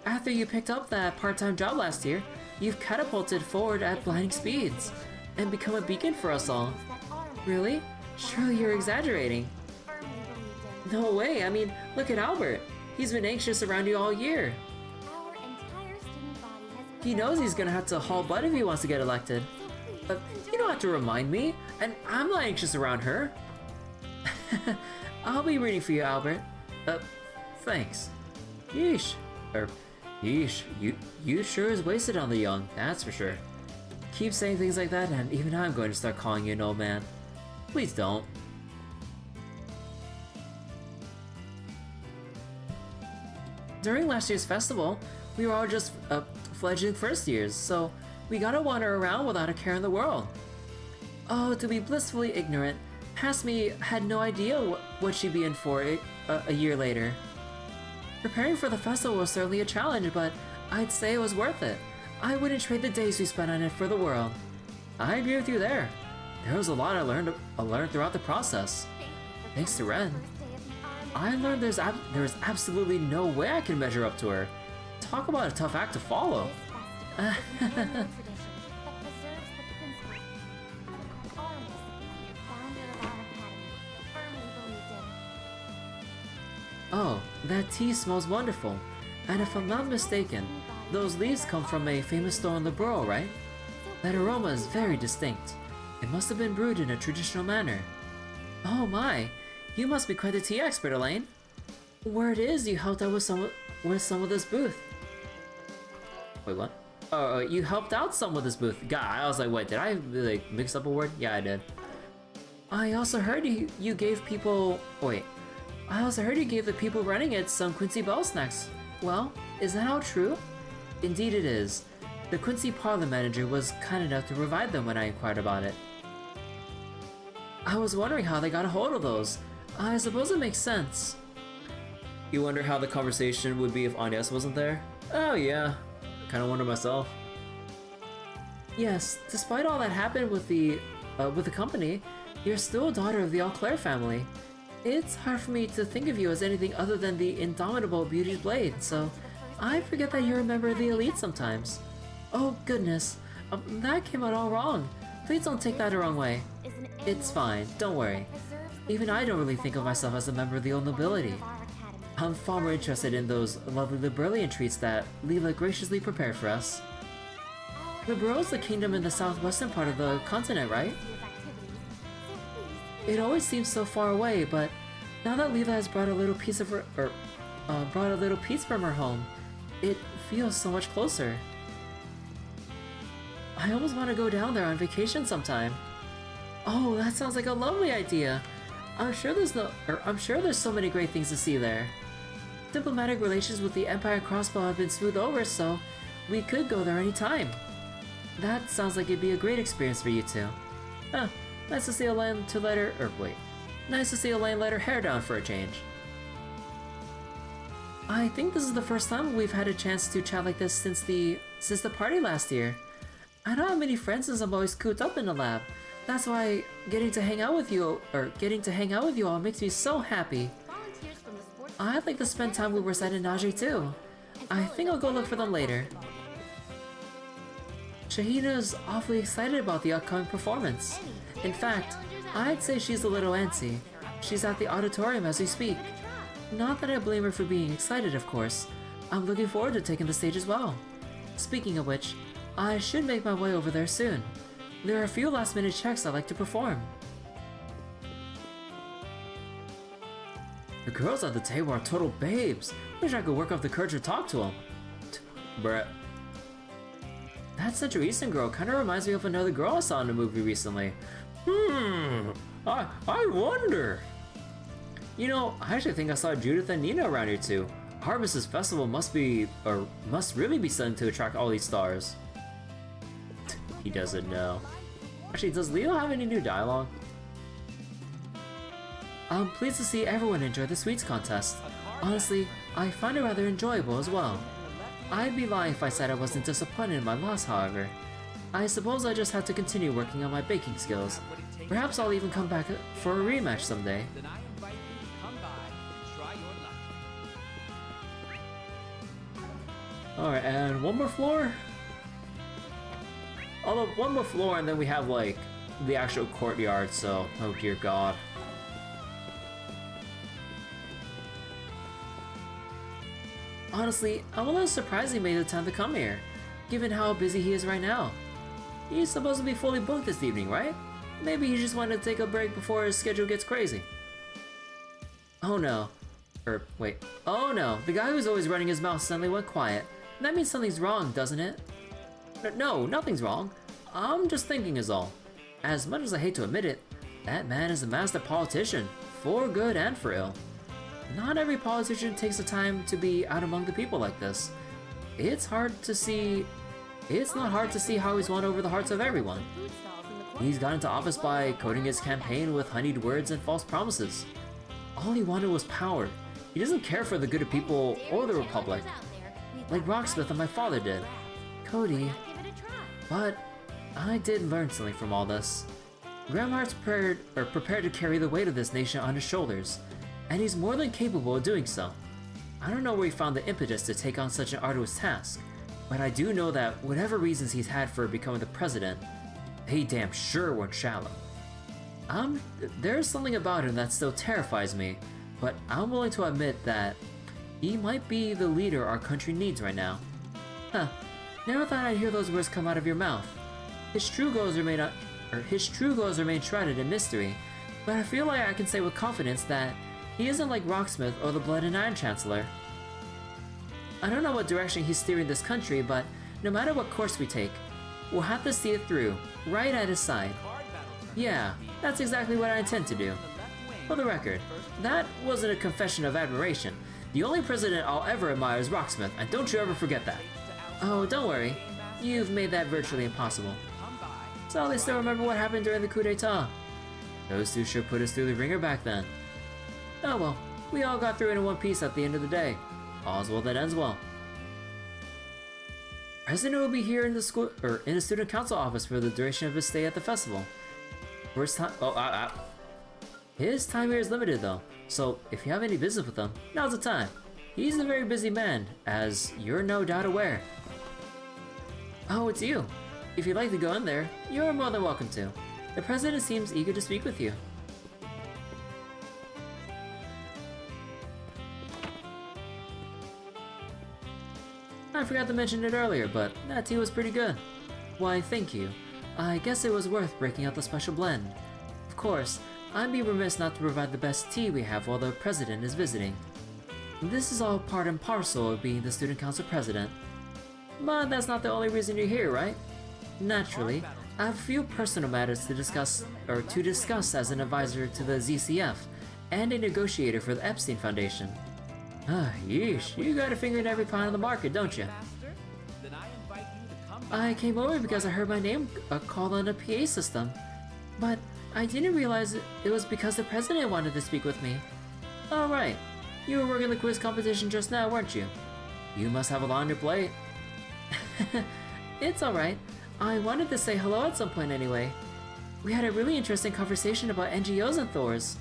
After you picked up that part-time job last year, you've catapulted forward at blinding speeds, and become a beacon for us all. Really? Surely you're exaggerating. No way, I mean, look at Albert. He's been anxious around you all year. Our entire student body has He knows he's gonna have to haul butt if he wants to get elected. You don't have to remind me, and I'm not anxious around her. I'll be rooting for you, Albert. Thanks. Yeesh. Yeesh, you sure is wasted on the young, that's for sure. Keep saying things like that, and even I'm going to start calling you an old man. Please don't. During last year's festival, we were all just fledgling first years, so we got to wander around without a care in the world. Oh, to be blissfully ignorant, past me had no idea what she'd be in for a year later. Preparing for the festival was certainly a challenge, but I'd say it was worth it. I wouldn't trade the days we spent on it for the world. I agree with you there. There was a lot I learned throughout the process. Thanks to Ren. I learned there's absolutely no way I can measure up to her. Talk about a tough act to follow. That tea smells wonderful, and if I'm not mistaken, those leaves come from a famous store in the borough, right? That aroma is very distinct. It must have been brewed in a traditional manner. Oh my, you must be quite a tea expert, Elaine. Word is you helped out with some of this booth. Wait, what? Oh, you helped out some with this booth. God, I was like, wait, did I like mix up a word? Yeah, I did. I also heard you gave people. Wait, I also heard you gave the people running it some Quincy Bell snacks. Well, is that all true? Indeed, it is. The Quincy Parlor manager was kind enough to provide them when I inquired about it. I was wondering how they got a hold of those. I suppose it makes sense. You wonder how the conversation would be if Agnes wasn't there? Oh yeah, kinda wonder myself. Yes, despite all that happened with the company, you're still a daughter of the Eau-Claire family. It's hard for me to think of you as anything other than the indomitable Beauty's Blade, so I forget that you're a member of the elite sometimes. Oh goodness, that came out all wrong. Please don't take that the wrong way. It's fine, don't worry. Even I don't really think of myself as a member of the old nobility. I'm far more interested in those lovely Liberalian treats that Leela graciously prepared for us. Libero's the kingdom in the southwestern part of the continent, right? It always seems so far away, but now that Leela has brought a little piece of her, brought a little piece from her home, it feels so much closer. I almost want to go down there on vacation sometime. Oh, that sounds like a lovely idea. I'm sure there's so many great things to see there. Diplomatic relations with the Empire Crossbow have been smoothed over, so we could go there anytime. That sounds like it'd be a great experience for you two. Huh, nice to see Elaine nice to see Elaine let her hair down for a change. I think this is the first time we've had a chance to chat like this since the party last year. I don't have many friends since I'm always cooped up in the lab. That's why getting to hang out with you all makes me so happy. I'd like to spend time with Rosette and Najee too. I think I'll go look for them later. Shahina's awfully excited about the upcoming performance. In fact, I'd say she's a little antsy. She's at the auditorium as we speak. Not that I blame her for being excited, of course. I'm looking forward to taking the stage as well. Speaking of which, I should make my way over there soon. There are a few last-minute checks I'd like to perform. The girls at the table are total babes. Wish I could work up the courage to talk to them. Bruh. That Central Eastern girl kinda reminds me of another girl I saw in a movie recently. I wonder. You know, I actually think I saw Judith and Nina around here too. Aramis' festival must really be something to attract all these stars. He doesn't know. Actually, does Leo have any new dialogue? I'm pleased to see everyone enjoy the sweets contest. Honestly, I find it rather enjoyable as well. I'd be lying if I said I wasn't disappointed in my loss, however. I suppose I just have to continue working on my baking skills. Perhaps I'll even come back for a rematch someday. Alright, and one more floor? Although, one more floor and then we have, like, the actual courtyard, so, oh dear god. Honestly, I'm a little surprised he made the time to come here, given how busy he is right now. He's supposed to be fully booked this evening, right? Maybe he just wanted to take a break before his schedule gets crazy. Oh no. Oh no, the guy who's always running his mouth suddenly went quiet. That means something's wrong, doesn't it? No, nothing's wrong. I'm just thinking is all. As much as I hate to admit it, that man is a master politician, for good and for ill. Not every politician takes the time to be out among the people like this. It's not hard to see how he's won over the hearts of everyone. He's got into office by coding his campaign with honeyed words and false promises. All he wanted was power. He doesn't care for the good of people or the Republic, like Rocksmith and my father did. Cody. But I did learn something from all this. Gramheart's prepared to carry the weight of this nation on his shoulders, and he's more than capable of doing so. I don't know where he found the impetus to take on such an arduous task, but I do know that whatever reasons he's had for becoming the president, they damn sure weren't shallow. There's something about him that still terrifies me, but I'm willing to admit that He might be the leader our country needs right now. Huh. Never thought I'd hear those words come out of your mouth. His true goals remain shrouded in mystery, but I feel like I can say with confidence that he isn't like Rocksmith or the Blood and Iron Chancellor. I don't know what direction he's steering this country, but no matter what course we take, we'll have to see it through, right at his side. Yeah, that's exactly what I intend to do. For the record, that wasn't a confession of admiration. The only president I'll ever admire is Rocksmith, and don't you ever forget that. Oh, don't worry. You've made that virtually impossible. So they still remember what happened during the coup d'etat. Those two sure put us through the ringer back then. Oh well, we all got through it in one piece at the end of the day. All's well that ends well. President will be here in the school in the student council office for the duration of his stay at the festival. First time. His time here is limited though, so if you have any business with him, now's the time. He's a very busy man, as you're no doubt aware. Oh, it's you. If you'd like to go in there, you're more than welcome to. The president seems eager to speak with you. I forgot to mention it earlier, but that tea was pretty good. Why, thank you. I guess it was worth breaking out the special blend. Of course, I'd be remiss not to provide the best tea we have while the president is visiting. This is all part and parcel of being the student council president. But that's not the only reason you're here, right? Naturally, I have a few personal matters to discuss as an advisor to the ZCF and a negotiator for the Epstein Foundation. Yeesh, you got a finger in every pie on the market, don't you? I came over because I heard my name called on the PA system, but I didn't realize it was because the president wanted to speak with me. Alright, you were working the quiz competition just now, weren't you? You must have a lot on your plate. It's alright. I wanted to say hello at some point anyway. We had a really interesting conversation about NGOs and Thors.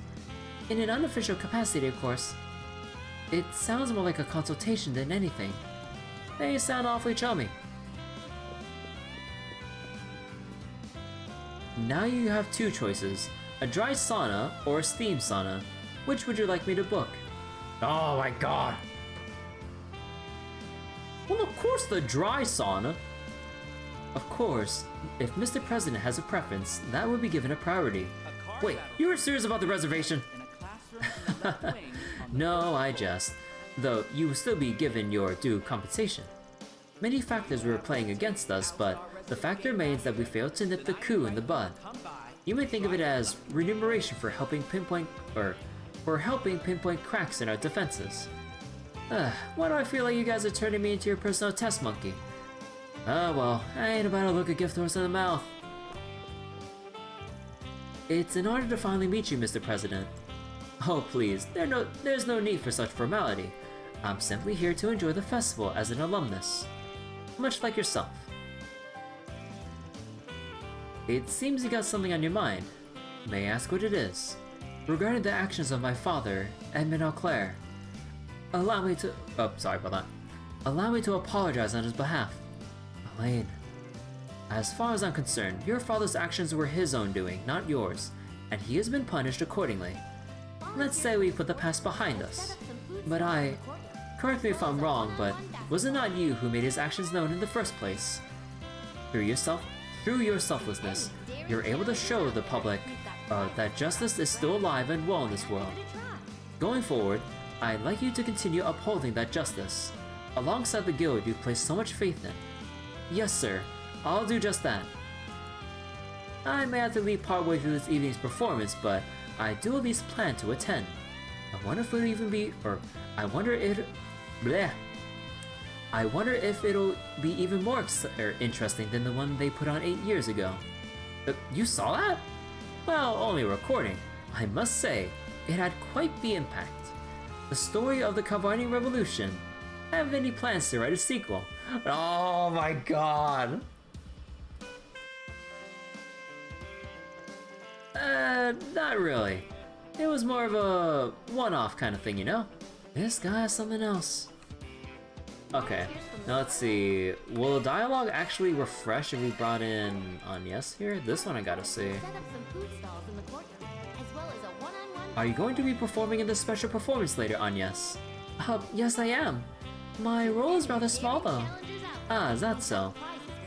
In an unofficial capacity, of course. It sounds more like a consultation than anything. They sound awfully chummy. Now you have two choices, a dry sauna or a steam sauna. Which would you like me to book? Oh my god! Well, of course the dry sauna! Of course, if Mr. President has a preference, that would be given a priority. Wait, you were serious about the reservation? No, I jest. Though you will still be given your due compensation. Many factors were playing against us, but the fact remains that we failed to nip the coup in the bud. You may think of it as remuneration for helping pinpoint cracks in our defenses. Why do I feel like you guys are turning me into your personal test monkey? Oh well, I ain't about to look a gift horse in the mouth. It's an honor to finally meet you, Mr. President. Oh please, there's no need for such formality. I'm simply here to enjoy the festival as an alumnus. Much like yourself. It seems you got something on your mind. May I ask what it is? Regarding the actions of my father, Edmund Auclair. Allow me to apologize on his behalf. Elaine. As far as I'm concerned, your father's actions were his own doing, not yours, and he has been punished accordingly. Let's say we put the past behind us. But correct me if I'm wrong, but was it not you who made his actions known in the first place? Through your selflessness, you're able to show the public that justice is still alive and well in this world. Going forward, I'd like you to continue upholding that justice, alongside the guild you've placed so much faith in. Yes, sir, I'll do just that. I may have to leave partway through this evening's performance, but I do at least plan to attend. I wonder if it'll be even more interesting than the one they put on 8 years ago. You saw that? Well, only a recording. I must say, it had quite the impact. The story of the Gramheart Revolution. I have any plans to write a sequel. Oh my god! Not really. It was more of a one-off kind of thing, you know? This guy has something else. Okay, now let's see. Will the dialogue actually refresh if we brought in Agnes here? This one I gotta see. Are you going to be performing in this special performance later, Agnes? Yes I am. My role is rather small though. Ah, is that so?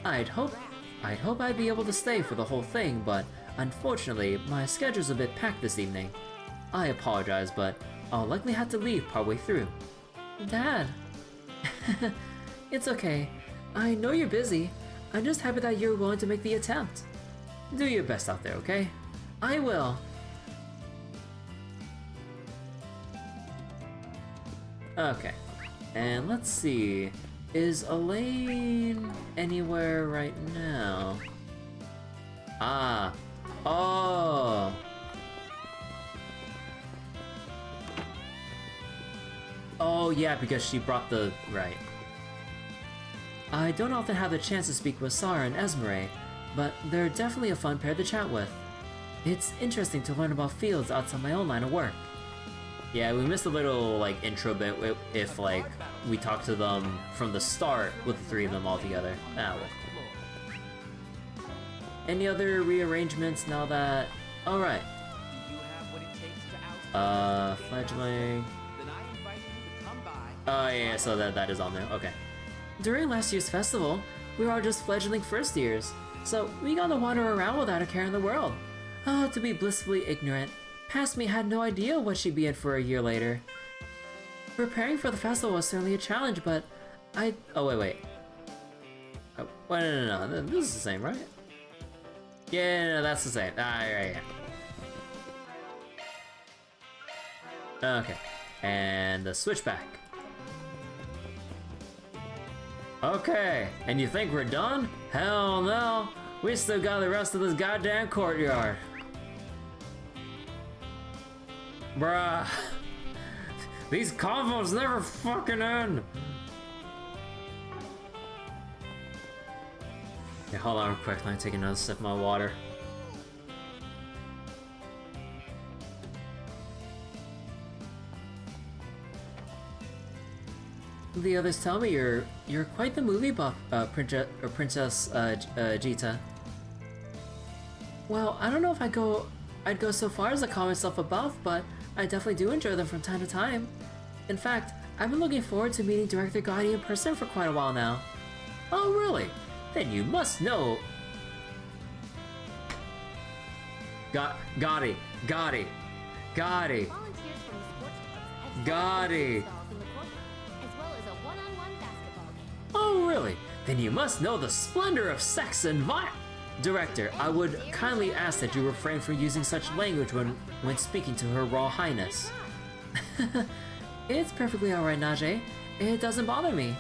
I'd hope I'd be able to stay for the whole thing, but unfortunately, my schedule's a bit packed this evening. I apologize, but I'll likely have to leave partway through. Dad. It's okay. I know you're busy. I'm just happy that you're willing to make the attempt. Do your best out there, okay? I will. Okay. And let's see. Is Elaine anywhere right now? Ah. Oh. Oh yeah, because she brought the... right. I don't often have the chance to speak with Sarah and Esmeralda, but they're definitely a fun pair to chat with. It's interesting to learn about fields outside my own line of work. Yeah, we missed a little, like, intro bit if, like, we talked to them from the start with the three of them all together. Ah, well. Any other rearrangements now that... Alright. Fledgling... Oh yeah, so that is on there, okay. During last year's festival, we were all just fledgling first years, so we got to wander around without a care in the world. Oh, to be blissfully ignorant. Past me had no idea what she'd be in for a year later. Preparing for the festival was certainly a challenge, but oh, wait. Oh, wait, no. This is the same, right? Yeah, no, that's the same. Ah, right. Okay. And the switchback. Okay, and you think we're done? Hell no! We still got the rest of this goddamn courtyard. Bruh. These convos never fucking end! Okay, hold on real quick, let me take another sip of my water. The others tell me you're quite the movie buff, Princess Jita. Well, I don't know if I'd go so far as to call myself a buff, but I definitely do enjoy them from time to time. In fact, I've been looking forward to meeting Director Gotti in person for quite a while now. Oh, really? Then you must know. Gotti. Oh, really? Then you must know the splendor of sex and violence. Director, I would kindly ask that you refrain from using such language when speaking to Her Royal Highness. It's perfectly alright, Najee. It doesn't bother me.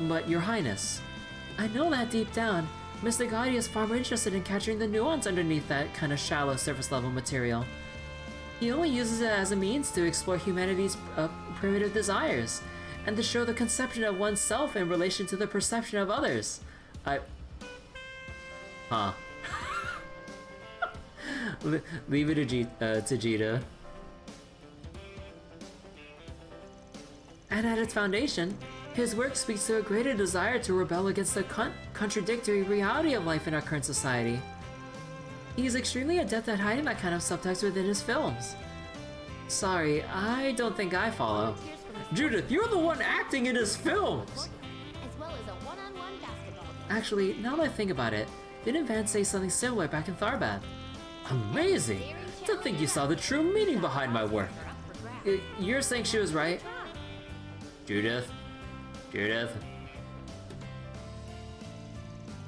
But, Your Highness, I know that deep down, Mr. Gotti is far more interested in capturing the nuance underneath that kind of shallow surface-level material. He only uses it as a means to explore humanity's primitive desires, and to show the conception of oneself in relation to the perception of others. Leave it to Jita. And at its foundation, his work speaks to a greater desire to rebel against the contradictory reality of life in our current society. He is extremely adept at hiding that kind of subtext within his films. Sorry, I don't think I follow. Judith, you're the one acting in his films! Actually, now that I think about it, didn't Van say something similar back in Tharbad? Amazing! To think you saw the true meaning behind my work. You're saying she was right? Judith?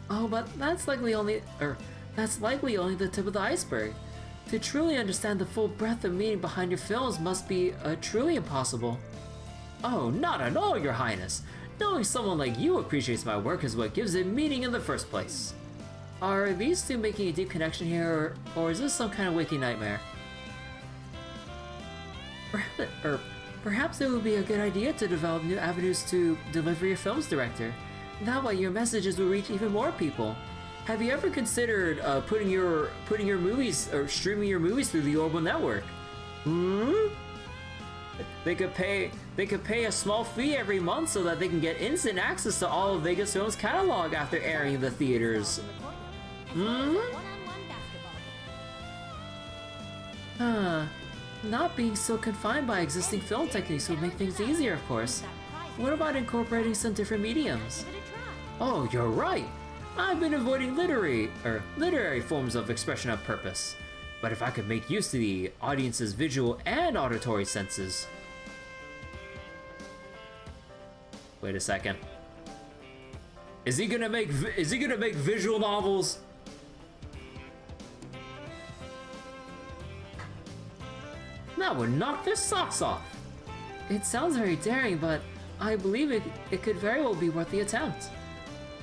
Oh, but that's likely only the tip of the iceberg. To truly understand the full breadth of meaning behind your films must be truly impossible. Oh, not at all, Your Highness. Knowing someone like you appreciates my work is what gives it meaning in the first place. Are these two making a deep connection here, or is this some kind of waking nightmare? Perhaps it would be a good idea to develop new avenues to deliver your films, Director. That way your messages will reach even more people. Have you ever considered putting your movies or streaming your movies through the Orbital Network? They could pay a small fee every month so that they can get instant access to all of Vegas Film's catalog after airing in the theaters. Not being so confined by existing film techniques would make things easier, of course. What about incorporating some different mediums? Oh, you're right! I've been avoiding literary forms of expression on purpose. But if I could make use of the audience's visual and auditory senses... Wait a second. Is he gonna make visual novels? That would knock their socks off. It sounds very daring, but I believe it could very well be worth the attempt.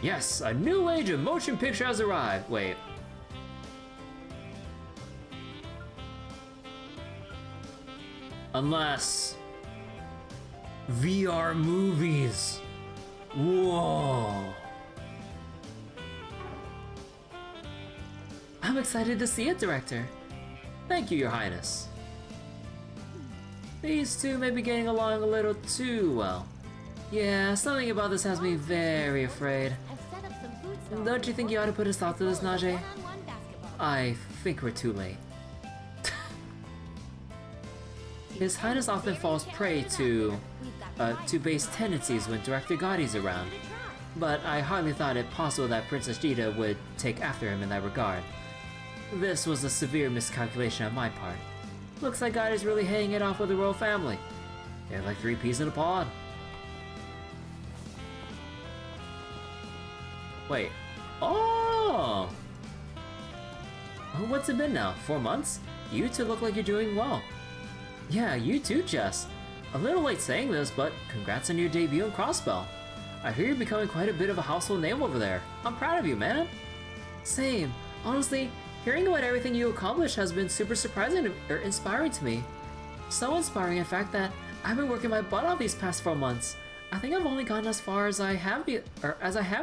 Yes, a new age of motion picture has arrived. Wait. Unless... VR movies. Whoa. I'm excited to see it, Director. Thank you, Your Highness. These two may be getting along a little too well. Yeah, something about this has me very afraid. Don't you think you ought to put a stop to this, Najee? I think we're too late. His Highness often falls prey to base tendencies when Director Gotti's around, but I hardly thought it possible that Princess Gita would take after him in that regard. This was a severe miscalculation on my part. Looks like Gotti's really hitting it off with the royal family. They're like 3 peas in a pod. Wait. Oh! What's it been now? 4 months? You two look like you're doing well. Yeah, you too, Jess. A little late saying this, but congrats on your debut in Crossbell. I hear you're becoming quite a bit of a household name over there. I'm proud of you, man. Same. Honestly, hearing about everything you accomplished has been super surprising or inspiring to me. So inspiring, in fact, that I've been working my butt off these past 4 months. I think I've only gotten as far as I have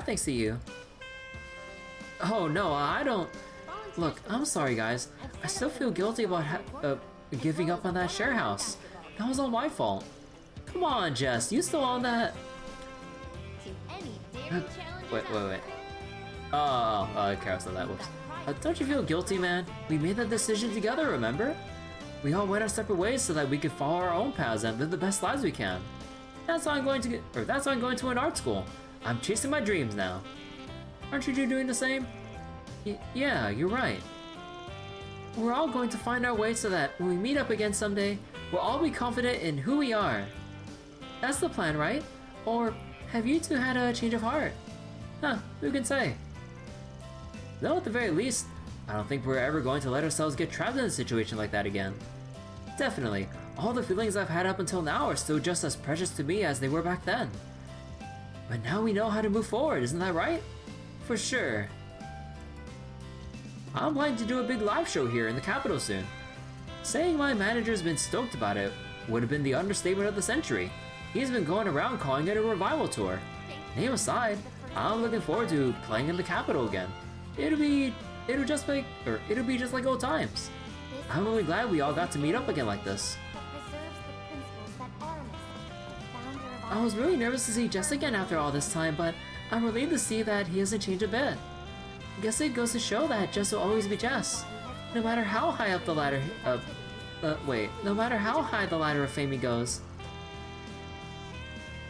thanks to you. Oh no, I don't. Look, I'm sorry, guys. I still feel guilty about giving up on that share house. That was all my fault. Come on, Jess, you still on that? Wait. Oh, Carousel that. Whoops. Don't you feel guilty, man? We made that decision together, remember? We all went our separate ways so that we could follow our own paths and live the best lives we can. That's why I'm going to an art school. I'm chasing my dreams now. Aren't you two doing the same? Yeah, you're right. We're all going to find our way so that when we meet up again someday, we'll all be confident in who we are. That's the plan, right? Or have you two had a change of heart? Huh, who can say? Though at the very least, I don't think we're ever going to let ourselves get trapped in a situation like that again. Definitely, all the feelings I've had up until now are still just as precious to me as they were back then. But now we know how to move forward, isn't that right? For sure. I'm planning to do a big live show here in the capital soon. Saying my manager's been stoked about it would have been the understatement of the century. He's been going around calling it a revival tour. Name aside, I'm looking forward to playing in the capital again. It'll be just like old times. I'm really glad we all got to meet up again like this. I was really nervous to see Jess again after all this time, but I'm relieved to see that he hasn't changed a bit. Guess it goes to show that Jess will always be Jess, no matter how high up the ladder. No matter how high the ladder of fame he goes.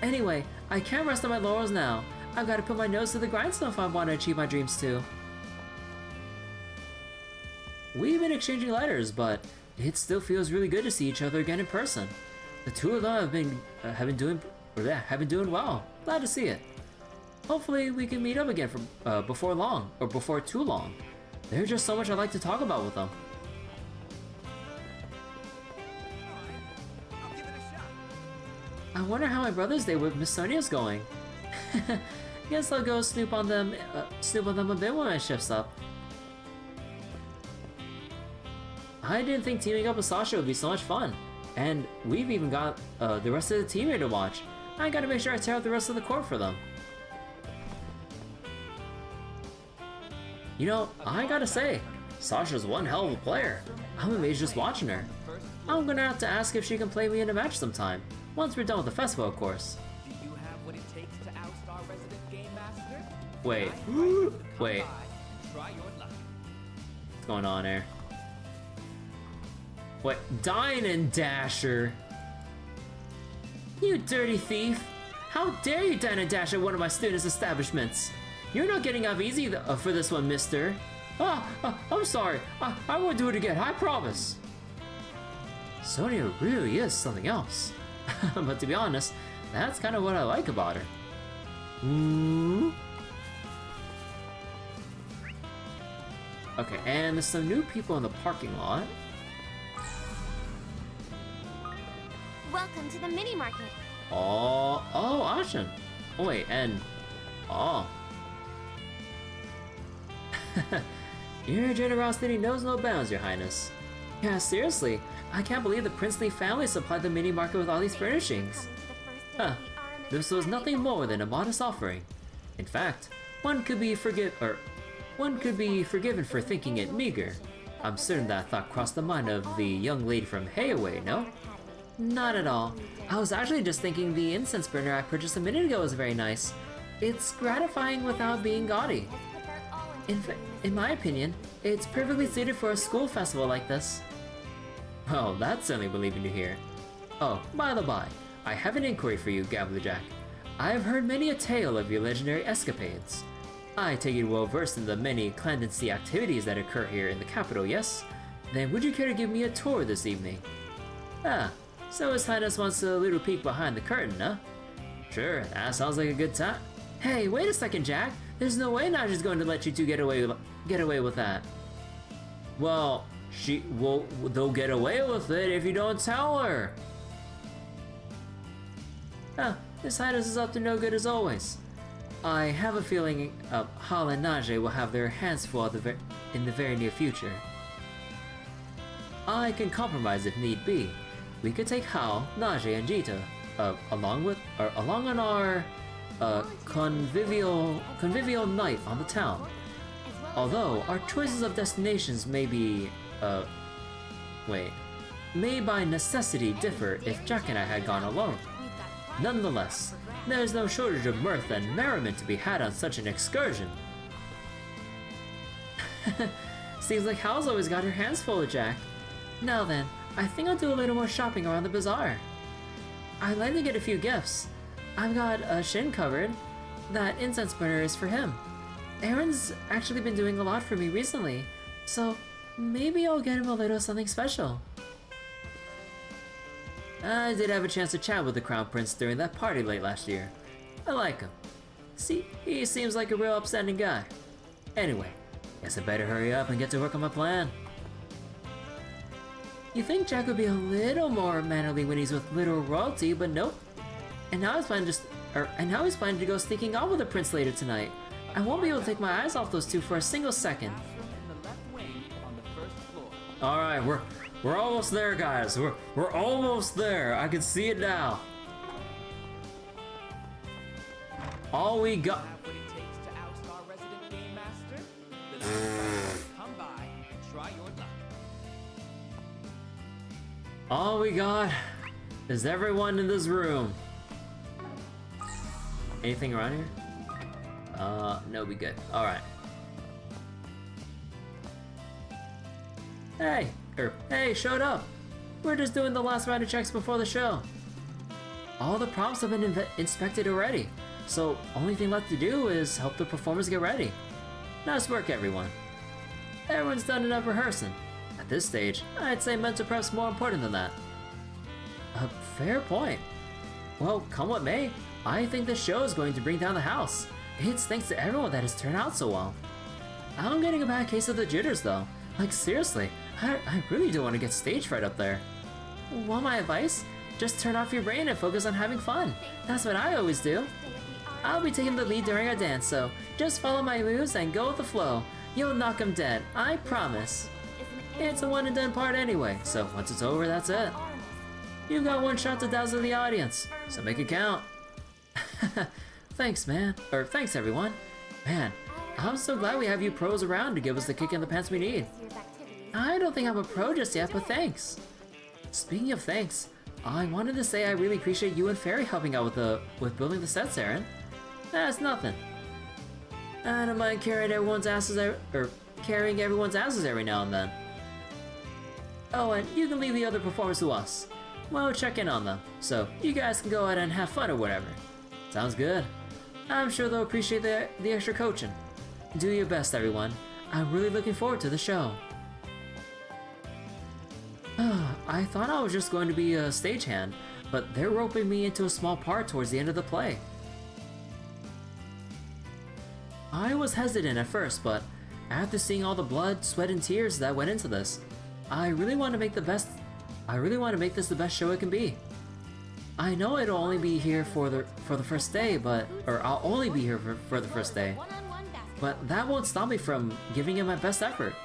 Anyway, I can't rest on my laurels now. I've got to put my nose to the grindstone if I want to achieve my dreams too. We've been exchanging letters, but it still feels really good to see each other again in person. The two of them have been doing well. Glad to see it. Hopefully we can meet up again before long, or before too long. There's just so much I'd like to talk about with them. I wonder how my Brother's Day with Miss Sonia's going. Guess I'll go snoop on them a bit when my shift's up. I didn't think teaming up with Sasha would be so much fun. And we've even got the rest of the team here to watch. I gotta make sure I tear out the rest of the court for them. You know, I gotta say, Sasha's one hell of a player. I'm amazed just watching her. I'm gonna have to ask if she can play me in a match sometime. Once we're done with the festival, of course. Do you have what it takes to oust our resident game master? Wait. Try your luck. What's going on here? What? Dine and Dasher? You dirty thief! How dare you dine and dash at one of my students' establishments? You're not getting off easy for this one, mister. I'm sorry. I won't do it again, I promise. Sonia really is something else. But to be honest, that's kind of what I like about her. Ooh. Okay, and there's some new people in the parking lot. Welcome to the mini market. Oh, Ashen. Oh wait, and oh. Your generosity knows no bounds, Your Highness. Yeah, seriously, I can't believe the princely family supplied the mini market with all these furnishings. Huh, this was nothing more than a modest offering. In fact, one could be forgiven for thinking it meager. I'm certain that thought crossed the mind of the young lady from Hayaway, no? Not at all. I was actually just thinking the incense burner I purchased a minute ago was very nice. It's gratifying without being gaudy. In my opinion, it's perfectly suited for a school festival like this. Well, that's certainly relieving to hear. Oh, by the by, I have an inquiry for you, Gamblerjack. I have heard many a tale of your legendary escapades. I take you well versed in the many clandestine activities that occur here in the capital, yes? Then would you care to give me a tour this evening? Ah, so His Highness wants a little peek behind the curtain, huh? Sure, that sounds like a good time. Hey, wait a second, Jack. There's no way Naja's going to let you two get away with that. Well, they'll get away with it if you don't tell her. Huh, His Highness is up to no good as always. I have a feeling Hal and Najee will have their hands full in the very near future. I can compromise if need be. We could take Hal, Najee, and Jita along on our convivial night on the town. Although our choices of destinations may by necessity differ if Jack and I had gone alone. Nonetheless, there's no shortage of mirth and merriment to be had on such an excursion. Seems like Hal's always got her hands full with Jack. Now then, I think I'll do a little more shopping around the bazaar. I'd like to get a few gifts. I've got a Shin covered. That incense burner is for him. Aaron's actually been doing a lot for me recently, so maybe I'll get him a little something special. I did have a chance to chat with the Crown Prince during that party late last year. I like him. See, he seems like a real upstanding guy. Anyway, guess I better hurry up and get to work on my plan. You think Jack would be a little more mannerly when he's with little royalty, but nope. And now he's planning to go sneaking off with the prince later tonight. I won't be able to take my eyes off those two for a single second. All right, we're almost there, guys. We're almost there. I can see it now. All we got. All we got is everyone in this room. Anything around here? No, we good. All right. Hey, showed up. We're just doing the last round of checks before the show. All the props have been inspected already, so only thing left to do is help the performers get ready. Nice work, everyone. Everyone's done enough rehearsing. At this stage, I'd say mental prep's more important than that. A fair point. Well, come what may, I think the show is going to bring down the house. It's thanks to everyone that has turned out so well. I'm getting a bad case of the jitters though. Like seriously, I really don't want to get stage fright up there. Want my advice? Just turn off your brain and focus on having fun. That's what I always do. I'll be taking the lead during our dance, so just follow my moves and go with the flow. You'll knock 'em dead, I promise. It's a one and done part anyway, so once it's over, that's it. You've got one shot to dazzle the audience, so make it count. Thanks, man. Or thanks, everyone. Man, I'm so glad we have you pros around to give us the kick in the pants we need. I don't think I'm a pro just yet, but thanks. Speaking of thanks, I wanted to say I really appreciate you and Fairy helping out with building the sets, Aaron. That's nothing. I don't mind carrying everyone's asses every now and then. Oh, and you can leave the other performers to us. We'll check in on them, so you guys can go out and have fun or whatever. Sounds good. I'm sure they'll appreciate the extra coaching. Do your best, everyone. I'm really looking forward to the show. I thought I was just going to be a stagehand, but they're roping me into a small part towards the end of the play. I was hesitant at first, but after seeing all the blood, sweat, and tears that went into this, I really want to make this the best show it can be. I know it'll only be here for the first day, I'll only be here for the first day. But that won't stop me from giving it my best effort.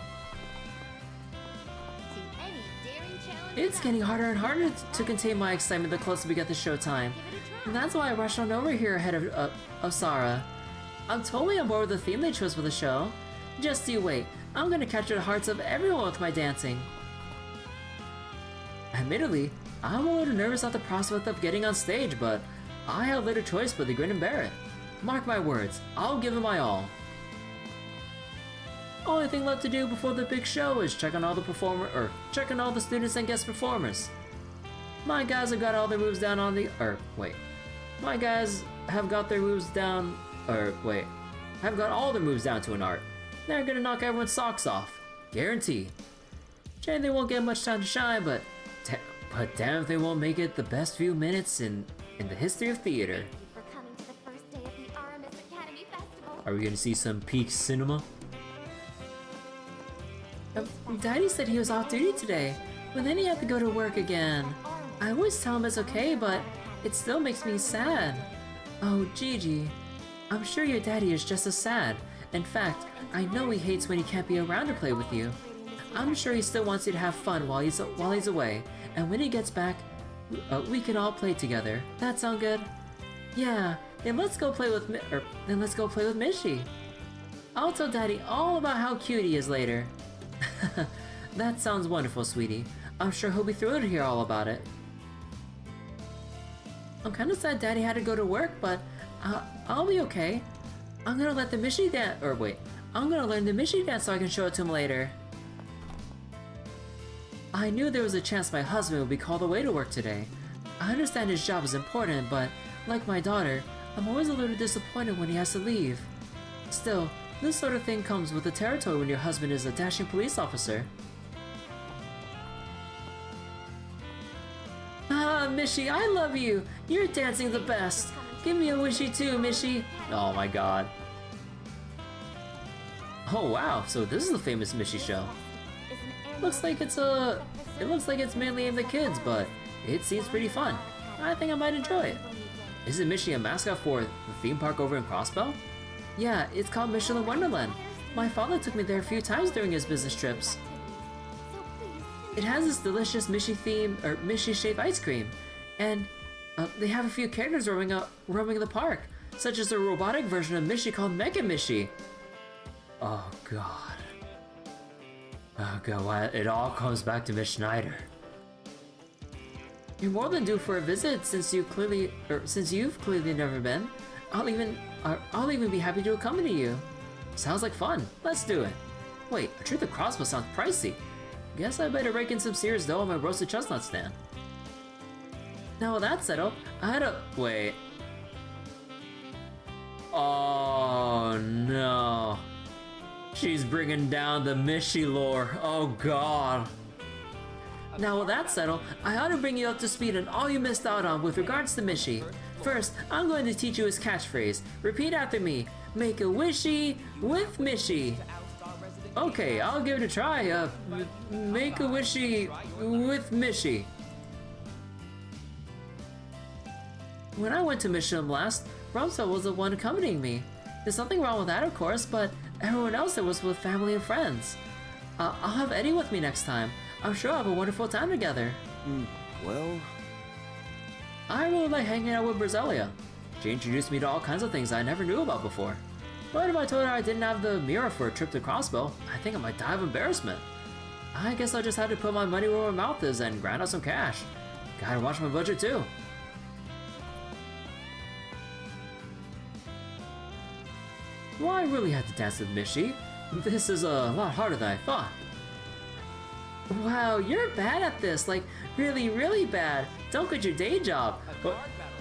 It's getting harder and harder to contain my excitement the closer we get to showtime. And that's why I rushed on over here ahead of Sarah. I'm totally on board with the theme they chose for the show. Just you wait, I'm gonna capture the hearts of everyone with my dancing. Admittedly, I'm a little nervous at the prospect of getting on stage, but I have little choice but to grin and bear it. Mark my words, I'll give it my all. Only thing left to do before the big show is check on all the students and guest performers. My guys have got all their moves down on the My guys have got their moves down have got all their moves down to an art. They're gonna knock everyone's socks off. Guarantee. Jane, they won't get much time to shine, but damn if they won't make it the best few minutes in the history of theater. Thank you for coming to the first day of the Aramis Academy Festival. Are we gonna see some peak cinema? Daddy said he was off duty today, but then he had to go to work again. I always tell him it's okay, but it still makes me sad. Oh, Gigi, I'm sure your daddy is just as sad. In fact, I know he hates when he can't be around to play with you. I'm sure he still wants you to have fun while he's away, and when he gets back, we can all play together. That sound good? Yeah, then let's go play with Mishi. I'll tell Daddy all about how cute he is later. That sounds wonderful, sweetie. I'm sure he'll be thrilled to hear all about it. I'm kinda sad Daddy had to go to work, but I'll be okay. I'm gonna let the Mishi dance, I'm gonna learn the Mishi dance so I can show it to him later. I knew there was a chance my husband would be called away to work today. I understand his job is important, but like my daughter, I'm always a little disappointed when he has to leave. Still, this sort of thing comes with the territory when your husband is a dashing police officer. Ah, Mishi, I love you! You're dancing the best! Give me a wishy too, Mishi! Oh my god. Oh wow, so this is the famous Mishi show. Looks like it's mainly aimed at kids, but it seems pretty fun. I think I might enjoy it. Isn't Mishi a mascot for the theme park over in Crossbell? Yeah, it's called Michelin Wonderland. My father took me there a few times during his business trips. It has this delicious Mishi-shaped ice cream, and they have a few characters roaming the park, such as a robotic version of Mishi called Mega Mishi. Oh god. Oh god, it all comes back to Miss Schneider. You're more than due for a visit since you've clearly never been. I'll even be happy to accompany you. Sounds like fun. Let's do it. Wait, a trip to Crossbow sounds pricey. Guess I better rake in some serious dough on my roasted chestnut stand. Now with that settled, Wait. Oh no. She's bringing down the Mishi lore. Oh god. Now with that settled, I ought to bring you up to speed on all you missed out on with regards to Mishi. First, I'm going to teach you his catchphrase. Repeat after me. Make a wishy with Mishi. Okay, I'll give it a try. Make a wishy with Mishi. When I went to Michelin last, Rumsfeld was the one accompanying me. There's nothing wrong with that, of course, but everyone else there was with family and friends. I'll have Eddie with me next time. I'm sure I'll have a wonderful time together. Well... I really like hanging out with Brazelia. She introduced me to all kinds of things I never knew about before. But if I told her I didn't have the mirror for a trip to Crossbow, I think I might die of embarrassment. I guess I just had to put my money where my mouth is and grind out some cash. Gotta watch my budget too. Well, I really had to dance with Mishi. This is a lot harder than I thought. Wow, you're bad at this, like really, really bad. Don't quit your day job.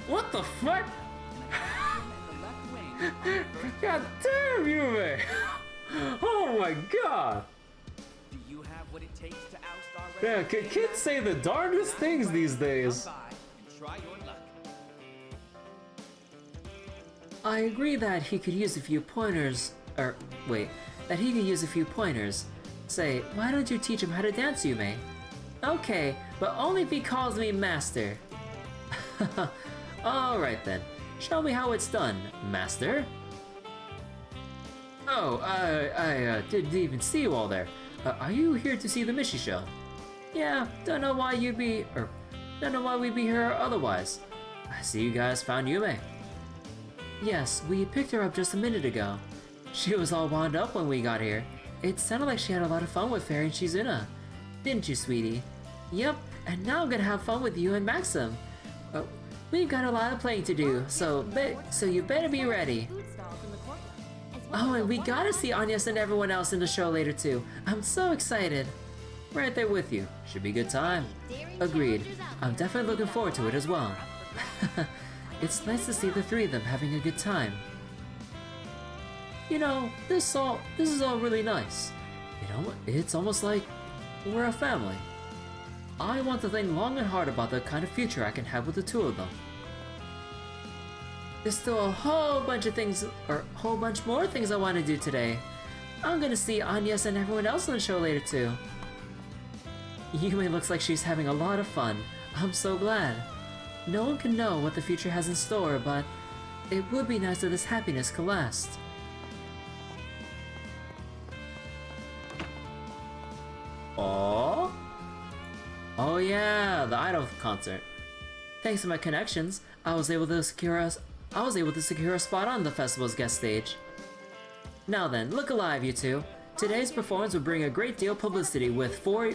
What the fuck? God damn you, man! Oh my god! Do you have what it takes to oust our Yeah, kids say the darndest things these days. Try your luck. I agree that he could use a few pointers, that he could use a few pointers. Say, why don't you teach him how to dance, Yume? Okay, but only if he calls me master. Alright then, show me how it's done, master. Oh, I didn't even see you all there. Are you here to see the Mishi show? Yeah, don't know why we'd be here otherwise. I see you guys found Yume. Yes, we picked her up just a minute ago. She was all wound up when we got here. It sounded like she had a lot of fun with Fairy and Shizuna. Didn't you, sweetie? Yep, and now I'm gonna have fun with you and Maxim. We've got a lot of playing to do, so you better be ready. Oh, and we gotta see Agnes and everyone else in the show later too. I'm so excited. Right there with you. Should be a good time. Agreed. I'm definitely looking forward to it as well. It's nice to see the three of them having a good time. You know, this is all really nice. It's almost like we're a family. I want to think long and hard about the kind of future I can have with the two of them. There's still a whole bunch of things, or a whole bunch more things I want to do today. I'm gonna see Agnes and everyone else on the show later too. Yume looks like she's having a lot of fun. I'm so glad. No one can know what the future has in store, but it would be nice if this happiness could last. Aww. Oh yeah, the idol concert. Thanks to my connections, I was able to secure a spot on the festival's guest stage. Now then, look alive, you two. Today's performance will bring a great deal of publicity with four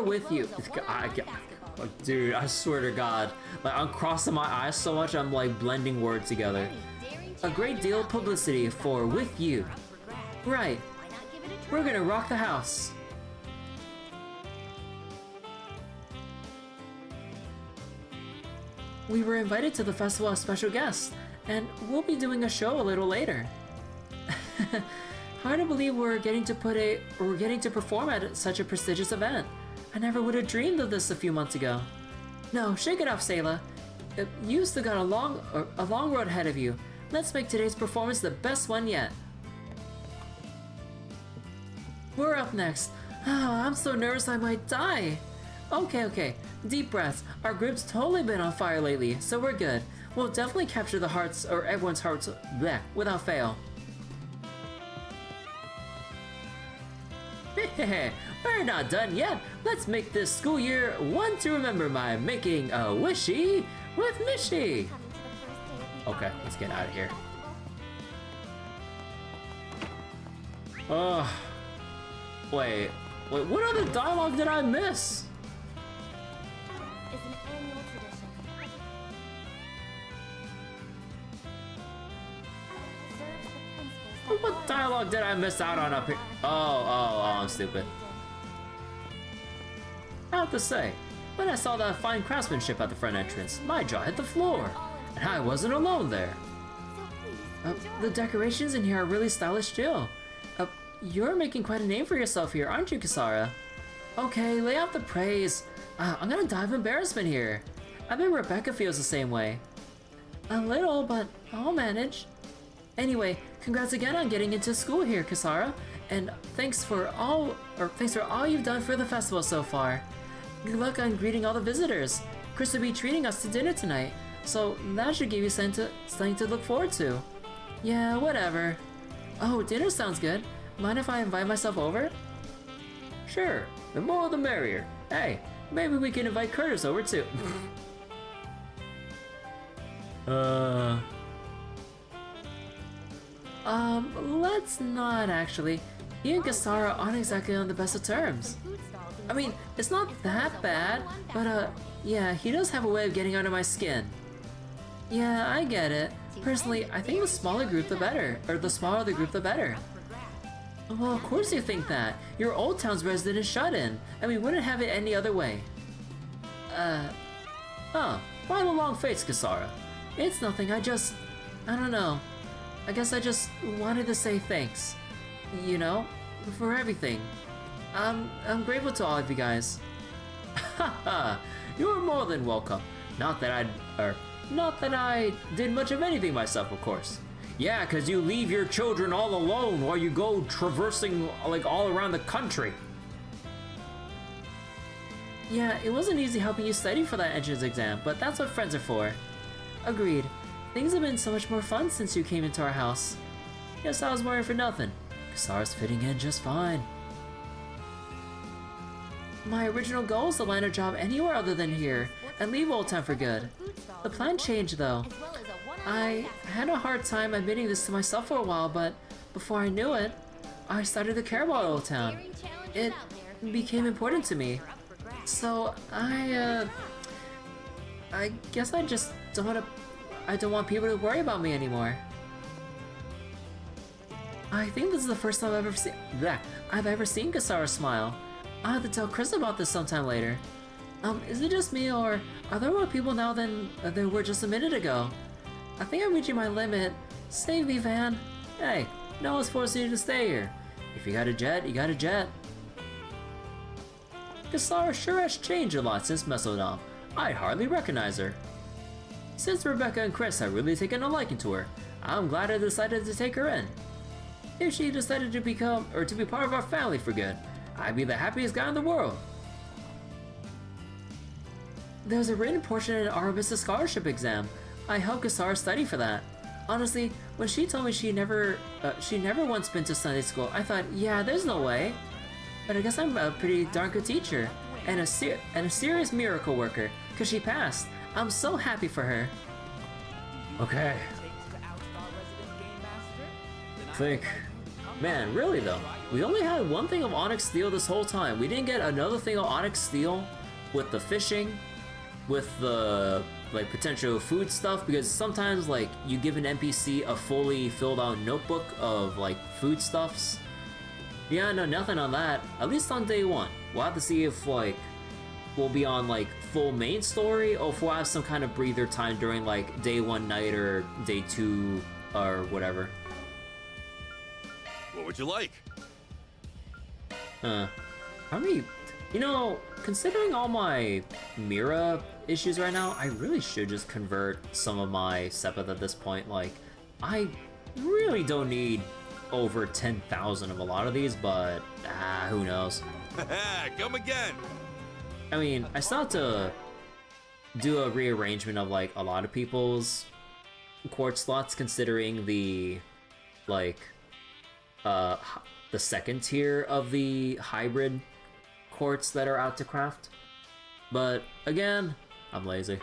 with you. Dude, I swear to God, like I'm crossing my eyes so much I'm like blending words together. A great deal of publicity for with you. Right. We're gonna rock the house. We were invited to the festival as special guests, and we'll be doing a show a little later. Hard to believe we're getting to perform at such a prestigious event. I never would have dreamed of this a few months ago. No, shake it off, Sayla. You still got a long road ahead of you. Let's make today's performance the best one yet. We're up next. Oh, I'm so nervous I might die. Okay. Deep breaths. Our group's totally been on fire lately, so we're good. We'll definitely capture the hearts, or everyone's hearts, without fail. We're not done yet. Let's make this school year one to remember by making a wishy with Mishi. Okay, let's get out of here. Oh, wait, what other dialogue did I miss? What dialogue did I miss out on up here? Oh, I'm stupid. I have to say, when I saw that fine craftsmanship at the front entrance, my jaw hit the floor, and I wasn't alone there. The decorations in here are really stylish too. You're making quite a name for yourself here, aren't you, Kisara? Okay, lay out the praise. I'm gonna die of embarrassment here. I bet Rebecca feels the same way. A little, but I'll manage. Anyway, congrats again on getting into school here, Kisara, and thanks for all you've done for the festival so far. Good luck on greeting all the visitors. Chris will be treating us to dinner tonight, so that should give you something to look forward to. Yeah, whatever. Oh, dinner sounds good. Mind if I invite myself over? Sure, the more the merrier. Hey, maybe we can invite Curtis over too. Let's not actually. He and Kisara aren't exactly on the best of terms. I mean, it's not that bad, but yeah, he does have a way of getting under my skin. Yeah, I get it. Personally, I think the smaller the group the better. Well, of course you think that. You're Old Town's resident shut-in, and we wouldn't have it any other way. Why the long face, Kasara? It's nothing, I don't know. I guess I just wanted to say thanks. You know, for everything. I'm grateful to all of you guys. Haha, you are more than welcome. Not that I did much of anything myself, of course. Yeah, cause you leave your children all alone while you go traversing like all around the country. Yeah, it wasn't easy helping you study for that entrance exam, but that's what friends are for. Agreed. Things have been so much more fun since you came into our house. Guess I was worrying for nothing. Kasara's fitting in just fine. My original goal was to land a job anywhere other than here, and leave Old Town for good. The plan changed though. I had a hard time admitting this to myself for a while, but before I knew it, I started to care about Old Town. It became important to me. So I guess I just don't want people to worry about me anymore. I think this is the first time I've ever seen Kasara smile. I'll have to tell Chris about this sometime later. Is it just me, or are there more people now than there were just a minute ago? I think I'm reaching my limit. Save me, Van. Hey, no one's forcing you to stay here. If you got a jet, you got a jet. Kasara sure has changed a lot since Mesodom. I'd hardly recognize her. Since Rebecca and Chris have really taken a liking to her, I'm glad I decided to take her in. If she decided to be part of our family for good, I'd be the happiest guy in the world. There's a written portion in Aramis' scholarship exam. I helped Kasara study for that. Honestly, when she told me she never once been to Sunday school, I thought, yeah, there's no way. But I guess I'm a pretty darn good teacher, and a serious miracle worker, cause she passed. I'm so happy for her. Okay. Man, really though, we only had one thing of Onyx Steel this whole time. We didn't get another thing of Onyx Steel with the fishing, with the like potential food stuff, because sometimes like you give an NPC a fully filled out notebook of like foodstuffs. Yeah, no, nothing on that, at least on day one. We'll have to see if like we'll be on like full main story, or if we'll have some kind of breather time during like day one night or day two or whatever. What would you like? How many, you know, considering all my Mira issues right now, I really should just convert some of my Sepith at this point. Like, I really don't need over 10,000 of a lot of these, but who knows? Come again! I mean, I still have to do a rearrangement of like a lot of people's quartz slots, considering the like the second tier of the hybrid quartz that are out to craft. But again, I'm lazy.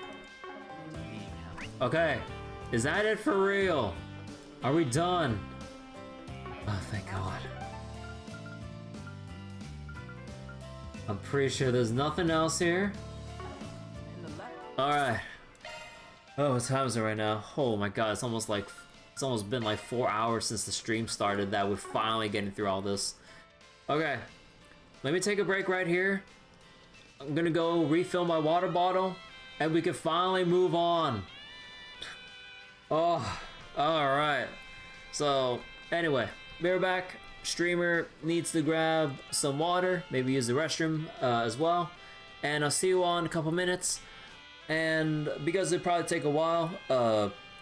Okay, is that it for real? Are we done? Oh, thank God. I'm pretty sure there's nothing else here. Alright. Oh, what time is it right now? Oh my God, it's almost been like 4 hours since the stream started that we're finally getting through all this. Okay, let me take a break right here. I'm gonna go refill my water bottle, and we can finally move on. Oh, alright. So, anyway, be right back. Streamer needs to grab some water, maybe use the restroom as well. And I'll see you all in a couple minutes. And because it'll probably take a while,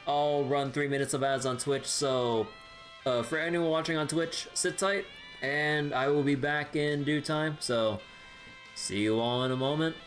I'll run 3 minutes of ads on Twitch. So for anyone watching on Twitch, sit tight, and I will be back in due time. So see you all in a moment.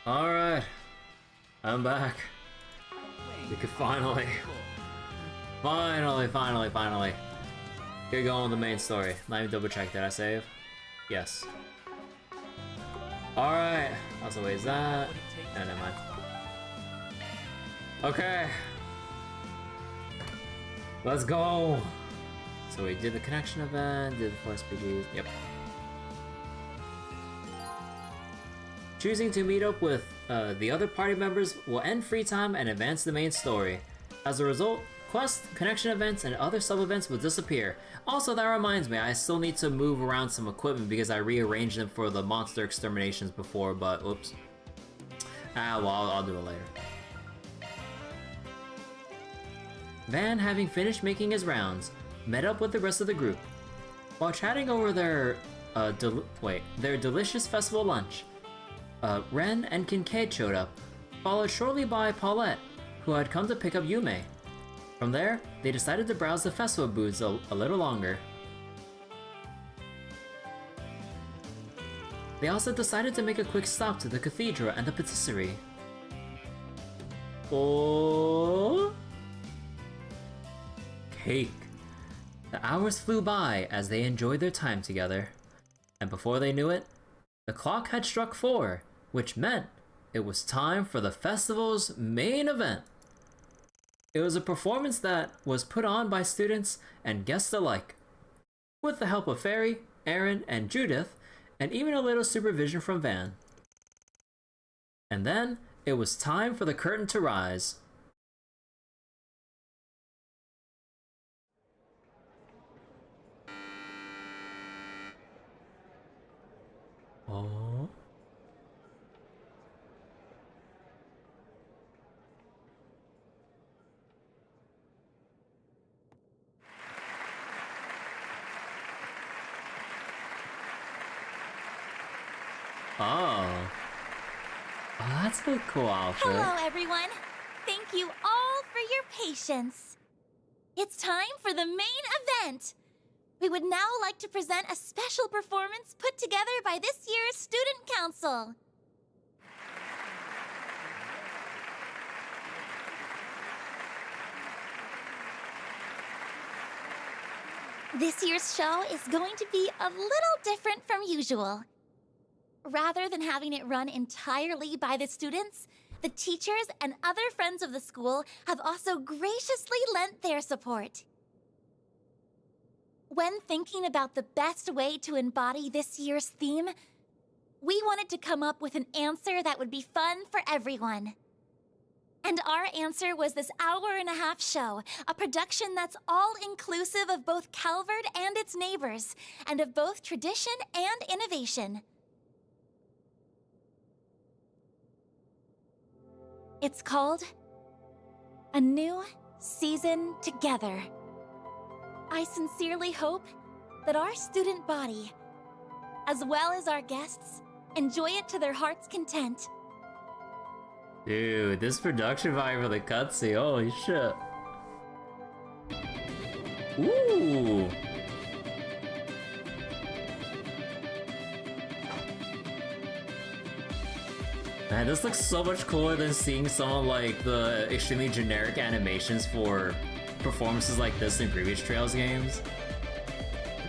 Alright. I'm back. We could finally get going on the main story. Let me double check, did I save? Yes. Alright. Also, wait, is that? No, never mind. Okay. Let's go! So we did the connection event, did the 4 SPGs, yep. Choosing to meet up with the other party members will end free time and advance the main story. As a result, quests, connection events, and other sub-events will disappear. Also, that reminds me, I still need to move around some equipment because I rearranged them for the monster exterminations before, but oops. Ah, well, I'll do it later. Van, having finished making his rounds, met up with the rest of the group. While chatting over their delicious festival lunch, Ren and Kincaid showed up, followed shortly by Paulette, who had come to pick up Yume. From there, they decided to browse the festival booths a little longer. They also decided to make a quick stop to the cathedral and the patisserie. Oh, cake. The hours flew by as they enjoyed their time together. And before they knew it, the clock had struck 4, which meant it was time for the festival's main event. It was a performance that was put on by students and guests alike, with the help of Fairy, Aaron, and Judith, and even a little supervision from Van. And then, it was time for the curtain to rise. Oh. Oh. Oh, that's a cool outfit. Hello, everyone. Thank you all for your patience. It's time for the main event. We would now like to present a special performance put together by this year's Student Council. This year's show is going to be a little different from usual. Rather than having it run entirely by the students, the teachers and other friends of the school have also graciously lent their support. When thinking about the best way to embody this year's theme, we wanted to come up with an answer that would be fun for everyone. And our answer was this hour-and-a-half show, a production that's all-inclusive of both Calvert and its neighbors, and of both tradition and innovation. It's called A New Season Together. I sincerely hope that our student body, as well as our guests, enjoy it to their heart's content. Dude, this production value for the cutscene, holy shit. Ooh! Man, this looks so much cooler than seeing some of like the extremely generic animations for performances like this in previous Trails games.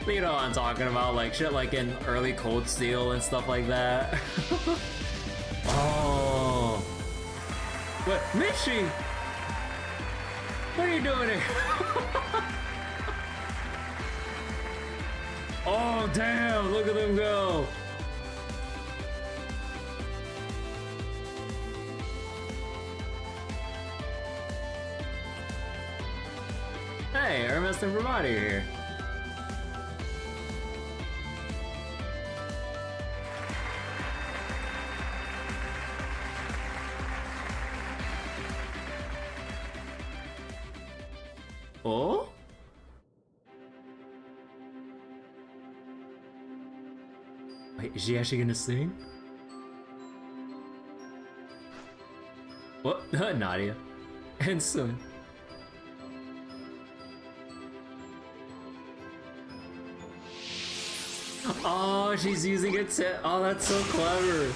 You know what I'm talking about, like shit like in early Cold Steel and stuff like that. Oh. What? Michi! What are you doing here? Oh damn, look at them go! Hey, Aramis and Bravado are here. Oh? Wait, is she actually gonna sing? What? Nadia. And soon. Oh, she's using it to. Oh, that's so clever.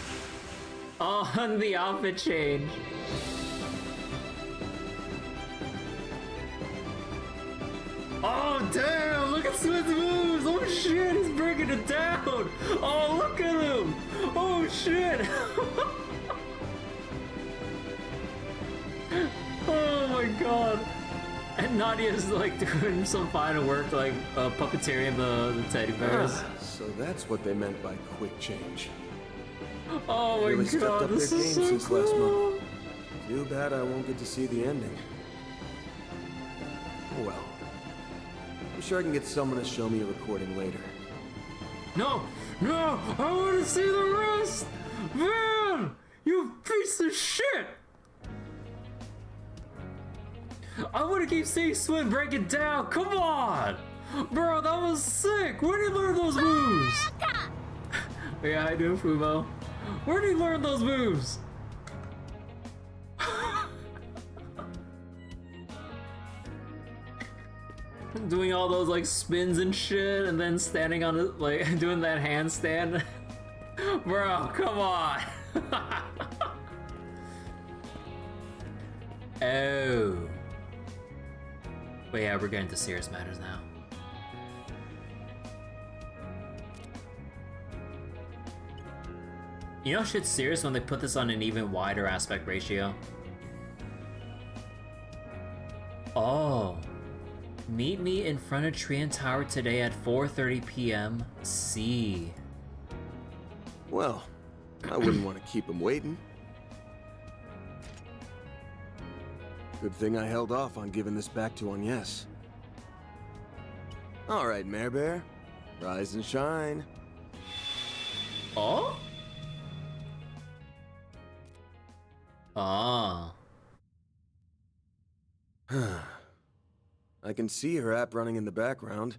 on the outfit change. Oh damn, look at Squid's moves! Oh shit, he's breaking it down! Oh, look at him! Oh shit! Oh my god! And Nadia's like doing some final work, like puppeteering the teddy bears. So that's what they meant by quick change. Oh my Really stepped god, up this their is game so since last cool! month. Too bad I won't get to see the ending. Oh well. I'm sure I can get someone to show me a recording later. No! No! I want to see the rest! Man! You piece of shit! I want to keep seeing Swin break it down! Come on! Bro, that was sick! Where did you learn those moves? Yeah, I do, Fumo. Where did you learn those moves? Doing all those like spins and shit, and then standing on it, like doing that handstand. Bro, come on. Oh. But yeah, we're getting to serious matters now. You know shit's serious when they put this on an even wider aspect ratio. Oh. Meet me in front of Trian Tower today at 4:30 p.m. C. Well, I wouldn't want to keep him waiting. Good thing I held off on giving this back to Agnes. All right, Mare Bear. Rise and shine. Oh? Ah. I can see her app running in the background,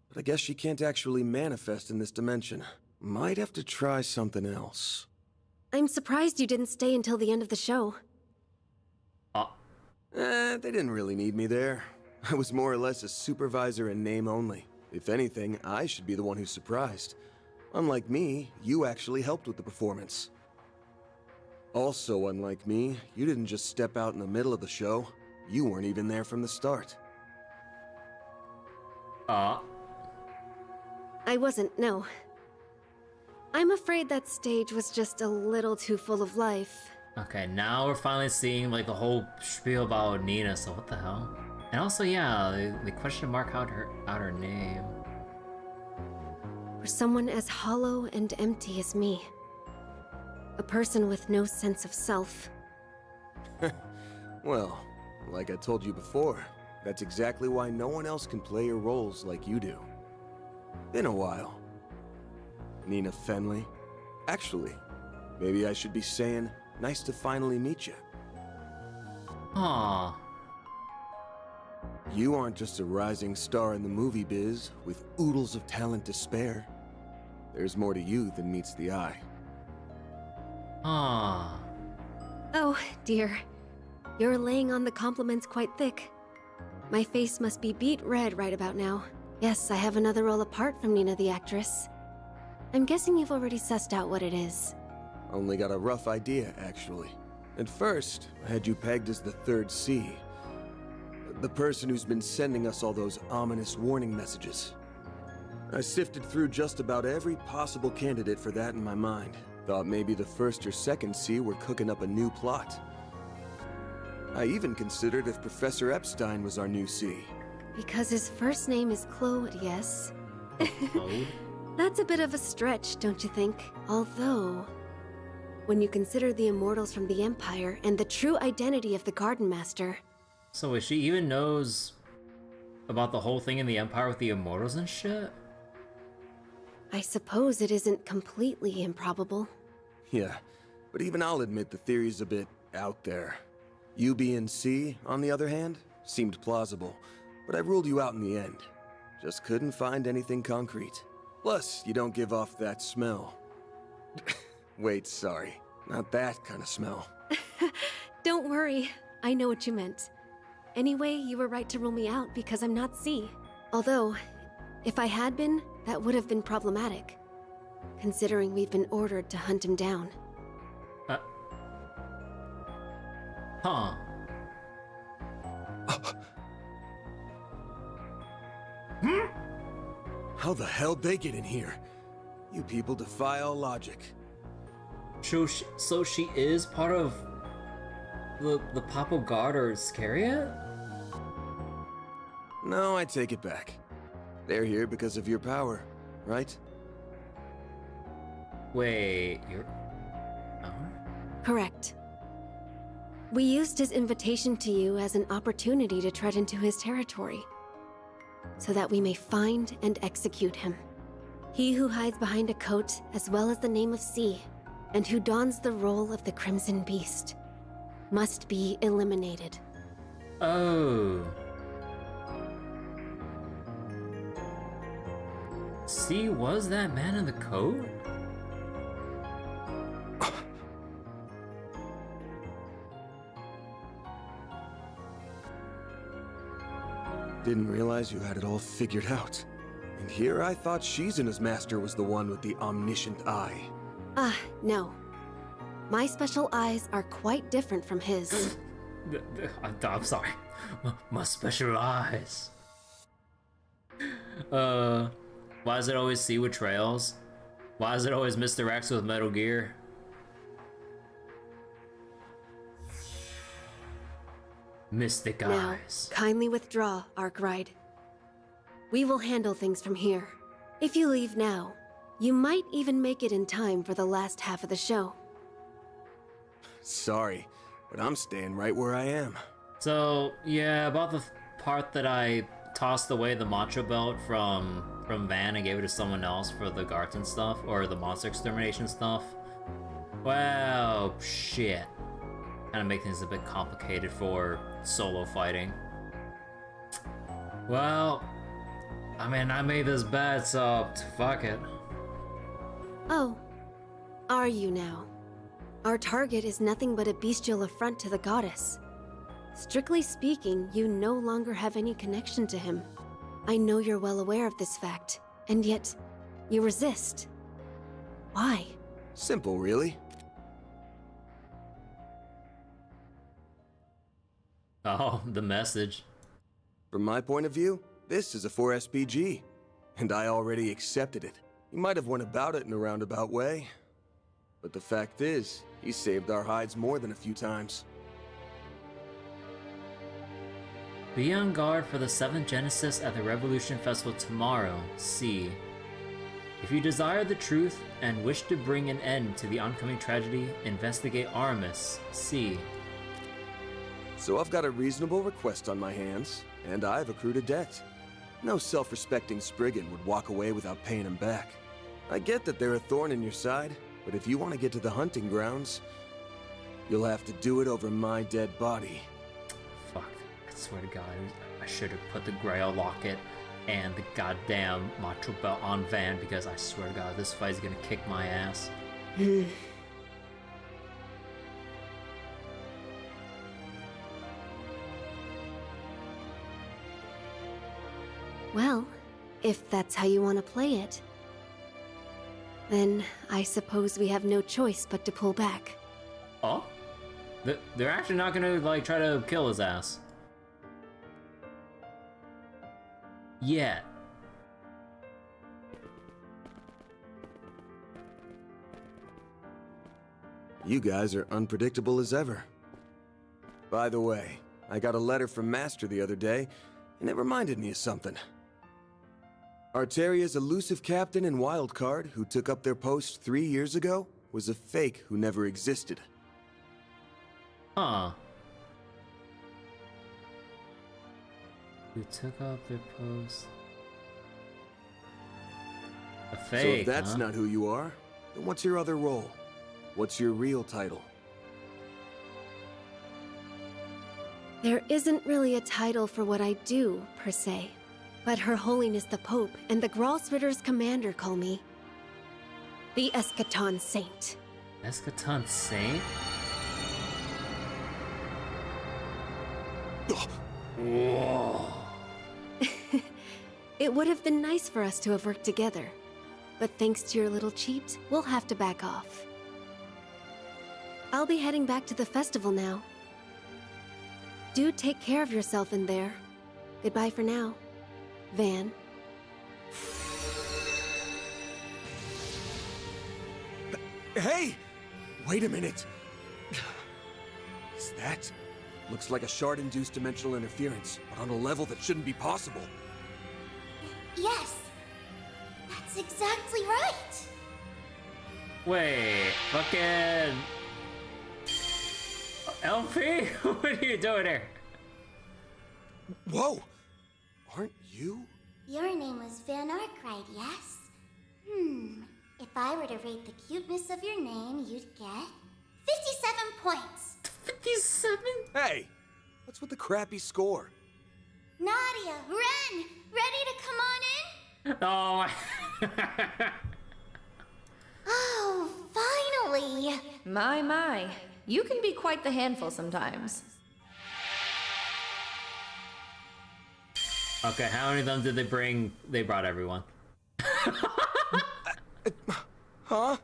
but I guess she can't actually manifest in this dimension. Might have to try something else. I'm surprised you didn't stay until the end of the show. They didn't really need me there. I was more or less a supervisor in name only. If anything, I should be the one who's surprised. Unlike me, you actually helped with the performance. Also, unlike me, you didn't just step out in the middle of the show. You weren't even there from the start. I wasn't, no. I'm afraid that stage was just a little too full of life. Okay, now we're finally seeing like the whole spiel about Nina, so what the hell? And also, yeah, the question mark out her name. For someone as hollow and empty as me. A person with no sense of self. Well, like I told you before, that's exactly why no one else can play your roles like you do. Been a while. Nina Fenley. Actually, maybe I should be saying, nice to finally meet you. Aww. You aren't just a rising star in the movie biz with oodles of talent to spare. There's more to you than meets the eye. Aww. Oh, dear. You're laying on the compliments quite thick. My face must be beet red right about now. Yes, I have another role apart from Nina the actress. I'm guessing you've already sussed out what it is. Only got a rough idea, actually. At first, I had you pegged as the third C. The person who's been sending us all those ominous warning messages. I sifted through just about every possible candidate for that in my mind. Thought maybe the first or second C were cooking up a new plot. I even considered if Professor Epstein was our new C. Because his first name is Claude, yes? That's a bit of a stretch, don't you think? Although, when you consider the immortals from the Empire and the true identity of the Garden Master... So wait, she even knows about the whole thing in the Empire with the immortals and shit? I suppose it isn't completely improbable. Yeah, but even I'll admit the theory's a bit out there. You being C, on the other hand, seemed plausible, but I ruled you out in the end. Just couldn't find anything concrete. Plus, you don't give off that smell. Wait, sorry. Not that kind of smell. Don't worry. I know what you meant. Anyway, you were right to rule me out because I'm not C. Although, if I had been, that would have been problematic. Considering we've been ordered to hunt him down. Huh. How the hell'd they get in here? You people defy all logic. So she is part of the Papal Guard or Iscariot? No, I take it back. They're here because of your power, right? Wait, you're... Oh? Correct. We used his invitation to you as an opportunity to tread into his territory, so that we may find and execute him. He who hides behind a coat, as well as the name of C, and who dons the role of the Crimson Beast, must be eliminated. Oh. C was that man in the coat? Didn't realize you had it all figured out. And here I thought Shizuna's master was the one with the omniscient eye. No. My special eyes are quite different from his. I'm sorry. My special eyes. Why is it always C with trails? Why is it always Mr. X with Metal Gear? Mystic Now, eyes. kindly withdraw, Arkwright. We will handle things from here. If you leave now, you might even make it in time for the last half of the show. Sorry, but I'm staying right where I am. So, yeah, about the part that I tossed away the Macho Belt from Van and gave it to someone else for the Garten stuff, or the monster extermination stuff. Well, shit. Kind of make things a bit complicated for solo fighting. Well, I mean, I made this bet, so fuck it. Oh, are you now? Our target is nothing but a bestial affront to the goddess. Strictly speaking, you no longer have any connection to him. I know you're well aware of this fact, and yet, you resist. Why? Simple, really. Oh, the message. From my point of view, this is a 4SPG, and I already accepted it. He might have went about it in a roundabout way, but the fact is, he saved our hides more than a few times. Be on guard for the 7th Genesis at the Revolution Festival tomorrow, C. If you desire the truth and wish to bring an end to the oncoming tragedy, investigate Aramis, C. So I've got a reasonable request on my hands, and I've accrued a debt. No self-respecting Spriggan would walk away without paying him back. I get that they're a thorn in your side, but if you want to get to the hunting grounds, you'll have to do it over my dead body. Fuck, I swear to God, I should have put the Grail Locket and the goddamn Macho Belt on Van, because I swear to God, this fight's gonna kick my ass. Well, if that's how you want to play it, then I suppose we have no choice but to pull back. Oh? They're actually not gonna, like, try to kill his ass. Yet. You guys are unpredictable as ever. By the way, I got a letter from Master the other day, and it reminded me of something. Arteria's elusive captain and wildcard, who took up their post 3 years ago, was a fake who never existed. Huh. Who took up their post? A fake, so if that's huh? not who you are, then what's your other role? What's your real title? There isn't really a title for what I do, per se. But Her Holiness the Pope and the Gralsritter's commander call me the Eschaton Saint. Eschaton Saint? Whoa. It would have been nice for us to have worked together, but thanks to your little cheat, we'll have to back off. I'll be heading back to the festival now. Do take care of yourself in there. Goodbye for now, Van. Hey! Wait a minute. Is that? Looks like a shard-induced dimensional interference, but on a level that shouldn't be possible. Yes, that's exactly right. Wait, fucking... LP? What are you doing here? Whoa! Aren't you? Your name was Van Arkwright, yes? If I were to rate the cuteness of your name, you'd get 57 points. 57? Hey! What's with the crappy score? Nadia, Ren, ready to come on in? Oh, Oh, finally! My. You can be quite the handful sometimes. okay, how many of them did they bring? They brought everyone. Huh?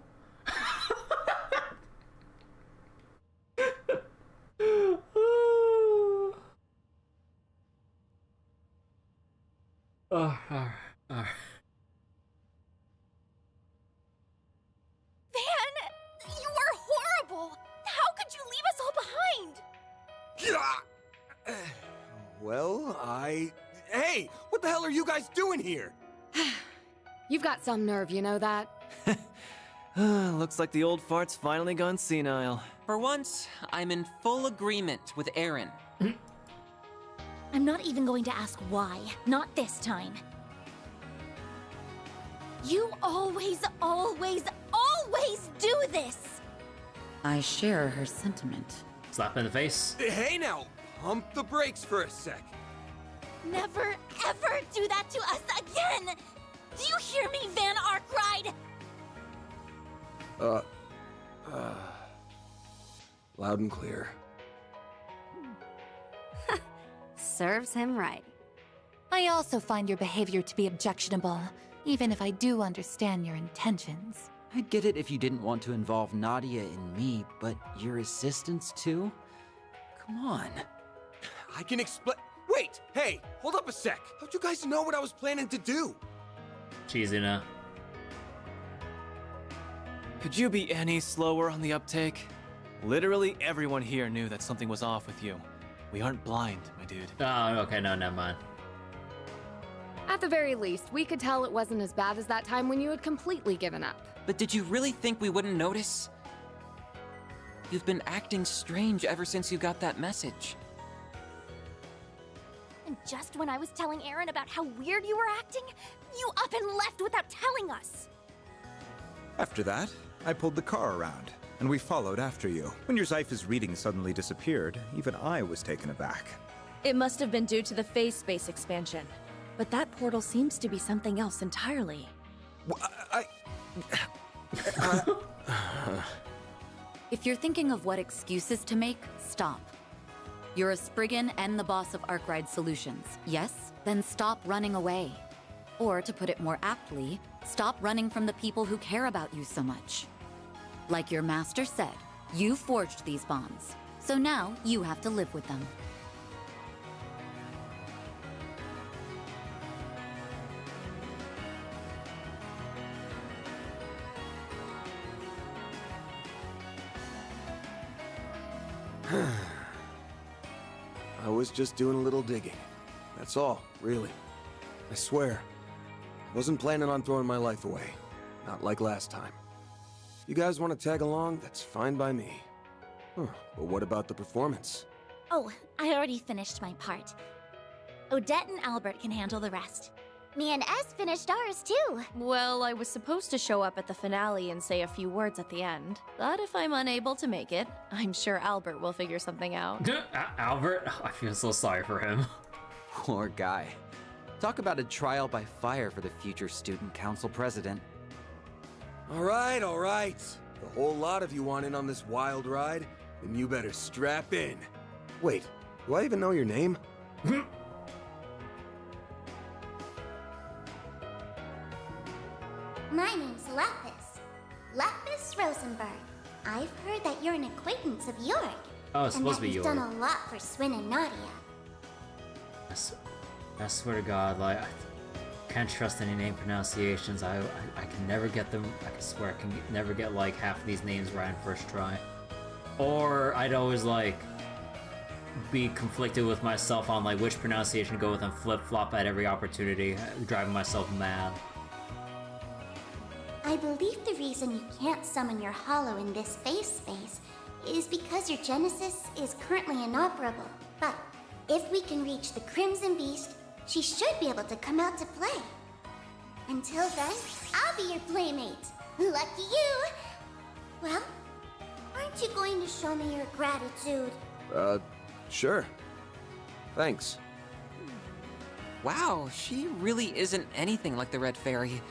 Van, you are horrible! How could you leave us all behind? Well, Hey! What the hell are you guys doing here? You've got some nerve, you know that? Looks like the old fart's finally gone senile. For once, I'm in full agreement with Aaron. I'm not even going to ask why. Not this time. You always do this! I share her sentiment. Slap in the face. Hey now! Pump the brakes for a sec. Never, ever do that to us again! Do you hear me, Van Arkwright? Loud and clear. Serves him right. I also find your behavior to be objectionable, even if I do understand your intentions. I'd get it if you didn't want to involve Nadia in me, but your assistants too? Come on. I can explain. Wait! Hey! Hold up a sec! How'd you guys know what I was planning to do? Cheesy now. Could you be any slower on the uptake? Literally everyone here knew that something was off with you. We aren't blind, my dude. Oh, okay, no, never mind. At the very least, we could tell it wasn't as bad as that time when you had completely given up. But did you really think we wouldn't notice? You've been acting strange ever since you got that message. And just when I was telling Aaron about how weird you were acting, you up and left without telling us. After that, I pulled the car around, and we followed after you. When your Xiphus reading suddenly disappeared, even I was taken aback. It must have been due to the phase space expansion. But that portal seems to be something else entirely. If you're thinking of what excuses to make, stop. You're a Spriggan and the boss of Arkwright Solutions, yes? Then stop running away. Or, to put it more aptly, stop running from the people who care about you so much. Like your master said, you forged these bonds, so now you have to live with them. I was just doing a little digging. That's all, really. I swear. I wasn't planning on throwing my life away. Not like last time. If you guys want to tag along, that's fine by me. But what about the performance? Oh, I already finished my part. Odette and Albert can handle the rest. Me and S finished ours, too. Well, I was supposed to show up at the finale and say a few words at the end. But if I'm unable to make it, I'm sure Albert will figure something out. Albert? I feel so sorry for him. Poor guy. Talk about a trial by fire for the future student council president. All right. The whole lot of you want in on this wild ride, then you better strap in. Wait, do I even know your name? My name's Lapis. Lapis Rosenberg. I've heard that you're an acquaintance of Yorick. Oh, it's and supposed to that be you've York. done a lot for Swin and Nadia. I swear to God, like, I can't trust any name pronunciations. I can never get them. I can swear I can never get like half of these names right on first try. Or I'd always like be conflicted with myself on like which pronunciation to go with and flip-flop at every opportunity, driving myself mad. I believe the reason you can't summon your hollow in this phase space is because your Genesis is currently inoperable. But if we can reach the Crimson Beast, she should be able to come out to play. Until then, I'll be your playmate. Lucky you! Well, aren't you going to show me your gratitude? Sure. Thanks. Wow, she really isn't anything like the Red Fairy.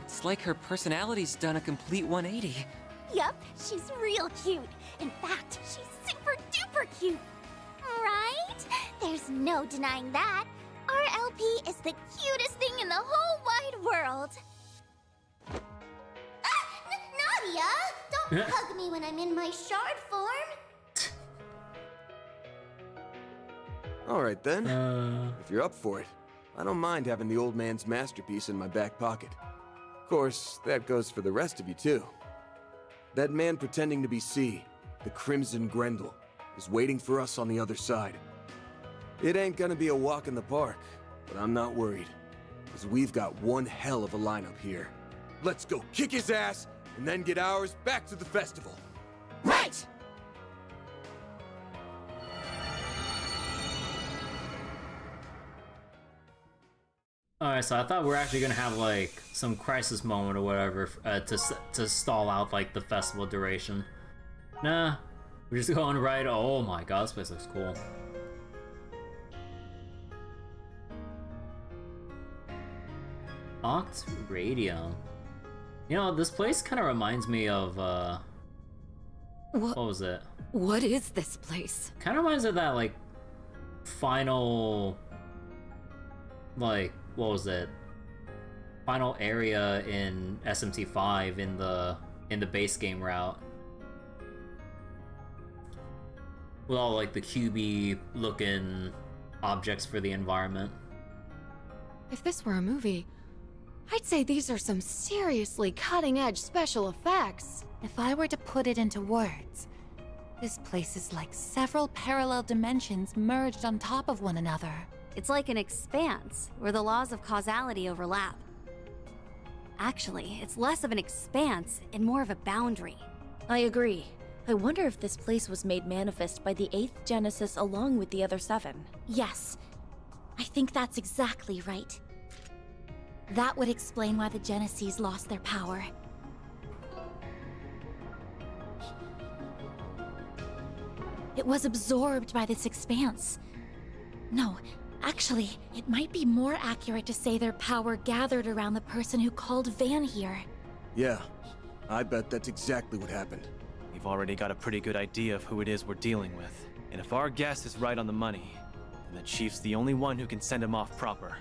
It's like her personality's done a complete 180. Yup, she's real cute. In fact, she's super duper cute. Right? There's no denying that. Our LP is the cutest thing in the whole wide world. Nadia! Don't hug me when I'm in my shard form. Alright then. If you're up for it, I don't mind having the old man's masterpiece in my back pocket. Of course, that goes for the rest of you too. That man pretending to be C, the Crimson Grendel, is waiting for us on the other side. It ain't gonna be a walk in the park, but I'm not worried, because we've got one hell of a lineup here. Let's go kick his ass, and then get ours back to the festival. Right! Alright, so I thought we were actually gonna have like some crisis moment or whatever to stall out like the festival duration. Nah, we're just going right. Oh my god, this place looks cool. Oct-Radium. You know, this place kind of reminds me of what was it? What is this place? Kind of reminds me of that like final, like, what was it? Final area in SMT5 in the base game route. With all like the cubey looking objects for the environment. If this were a movie, I'd say these are some seriously cutting-edge special effects. If I were to put it into words, this place is like several parallel dimensions merged on top of one another. It's like an expanse, where the laws of causality overlap. Actually, it's less of an expanse and more of a boundary. I agree. I wonder if this place was made manifest by the 8th Genesis along with the other 7. Yes, I think that's exactly right. That would explain why the Genesis lost their power. It was absorbed by this expanse. No, actually, it might be more accurate to say their power gathered around the person who called Van here. Yeah, I bet that's exactly what happened. We've already got a pretty good idea of who it is we're dealing with. And if our guess is right on the money, then the Chief's the only one who can send him off proper.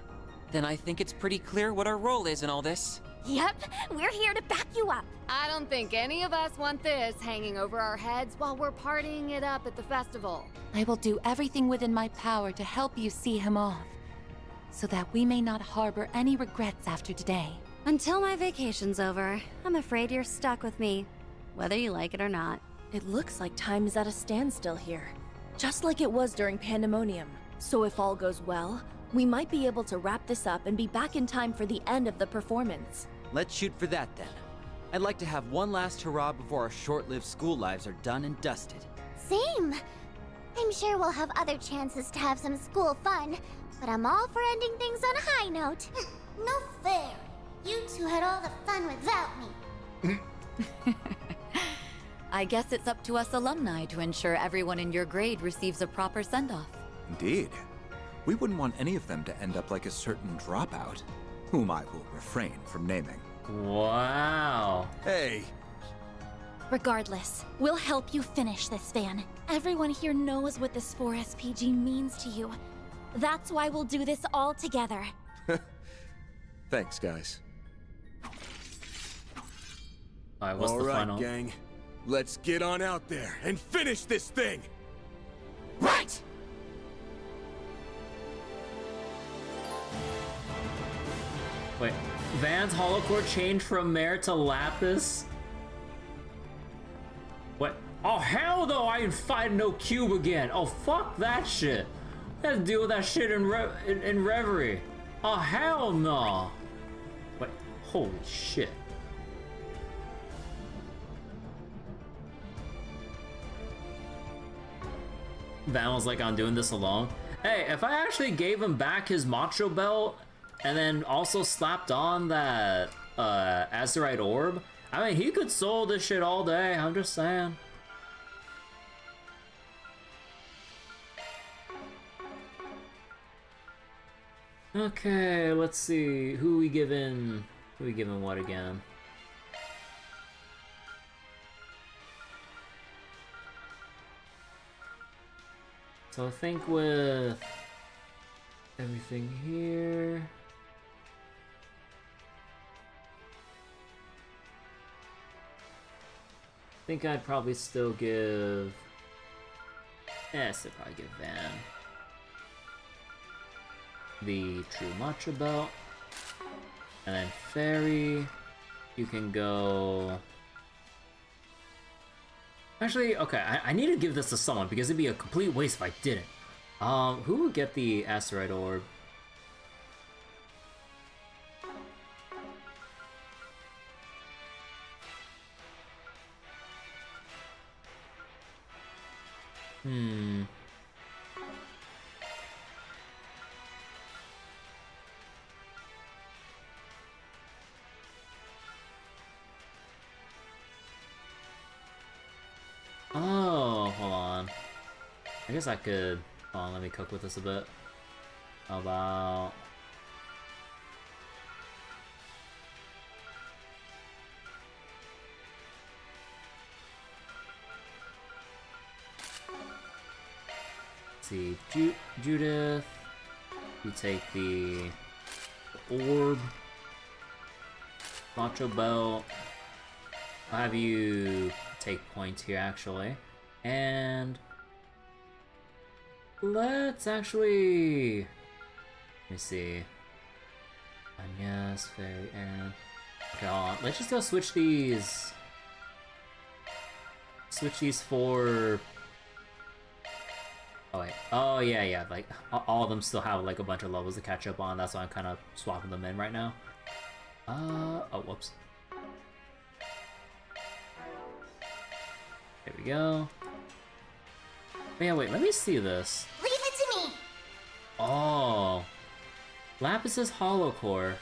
Then I think it's pretty clear what our role is in all this. Yep, we're here to back you up. I don't think any of us want this hanging over our heads while we're partying it up at the festival. I will do everything within my power to help you see him off, so that we may not harbor any regrets after today. Until my vacation's over, I'm afraid you're stuck with me, whether you like it or not. It looks like time is at a standstill here, just like it was during Pandemonium. So if all goes well, we might be able to wrap this up and be back in time for the end of the performance. Let's shoot for that then. I'd like to have one last hurrah before our short-lived school lives are done and dusted. Same. I'm sure we'll have other chances to have some school fun, but I'm all for ending things on a high note. No fair. You two had all the fun without me. I guess it's up to us alumni to ensure everyone in your grade receives a proper send-off. Indeed. We wouldn't want any of them to end up like a certain dropout, whom I will refrain from naming. Wow. Hey. Regardless, we'll help you finish this, Van. Everyone here knows what this 4SPG means to you. That's why we'll do this all together. Thanks, guys. Alright, what's all the right, final? gang. Let's get on out there and finish this thing! Wait, Van's holocore changed from Mare to Lapis? What? Oh hell no, I ain't fighting no cube again. Oh fuck that shit. I had to deal with that shit in Reverie. Oh hell no. Wait, holy shit. Van was like, I'm doing this alone. Hey, if I actually gave him back his macho belt and then also slapped on that Azurite orb, I mean, he could solo this shit all day, I'm just saying. Okay, let's see. Who we giving what again? So I think with everything here, I think I'd probably still give, still probably give Van the True Matcha Belt, and then Fairy, you can go. Actually, okay, I need to give this to someone because it'd be a complete waste if I didn't. Who would get the Asteroid Orb? Oh, hold on. I guess I could... Hold on, let me cook with this a bit. How about... Let's see, Judith. You take the orb. Macho Belt. I'll have you take points here, actually. And... let's actually... let me see. Agnes, Fairy, Aaron. Okay, hold on. Let's just go switch these... switch these for... oh wait. Oh yeah, like, all of them still have like a bunch of levels to catch up on. That's why I'm kind of swapping them in right now. Oh, whoops. There we go. Oh, yeah, wait, let me see this. Leave it to me! Oh. Lapis's Hollow Core.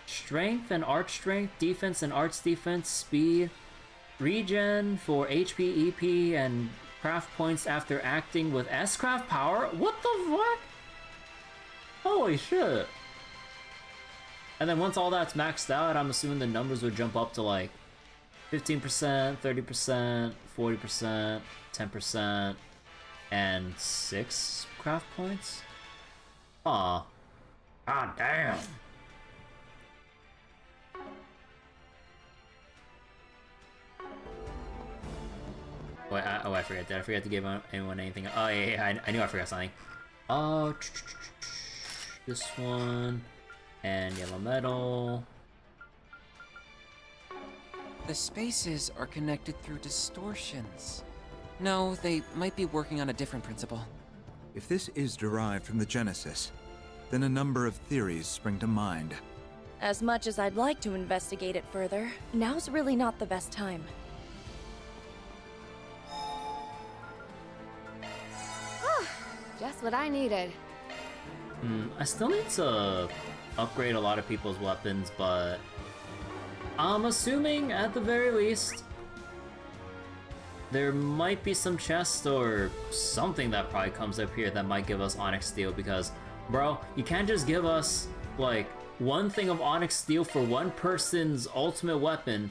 Strength and Arch Strength, Defense and Arch Defense, Speed, Regen for HP, EP, and Craft Points after acting with S-Craft Power? What the fuck? Holy shit. And then once all that's maxed out, I'm assuming the numbers would jump up to like 15%, 30%, 40%, 10%, and 6 craft points? Aw. God damn. Wait, I forgot. Did I forget to give anyone anything? Oh, yeah, I knew I forgot something. Oh, this one. And yellow metal. The spaces are connected through distortions. No, they might be working on a different principle. If this is derived from the Genesis, then a number of theories spring to mind. As much as I'd like to investigate it further, now's really not the best time. Just what I needed. I still need to upgrade a lot of people's weapons, but I'm assuming at the very least there might be some chests or something that probably comes up here that might give us Onyx Steel, because bro, you can't just give us like one thing of Onyx Steel for one person's ultimate weapon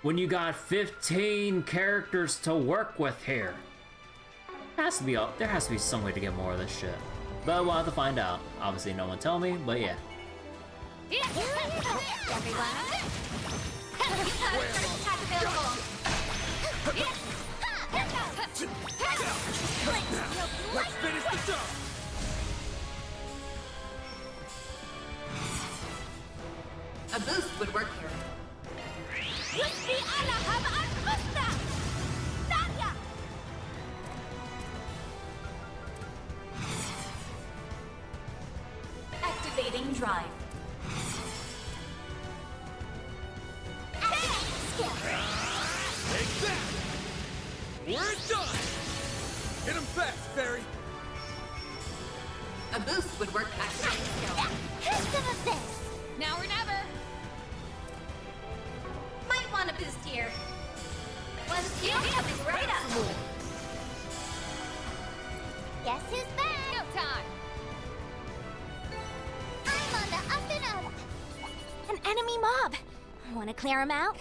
when you got 15 characters to work with here. There has to be some way to get more of this shit, but we'll have to find out. Obviously no one tell me, but yeah. Let's finish the job! boost would work here. Activating drive. Take that! We're done! Hit him fast, Fairy! A boost would work. Activating skill. Here's some of this! Now or never. Might want a boost here. One skill coming right up. Guess who's back? Go time. I'm on the up and up! An enemy mob! Wanna clear him out?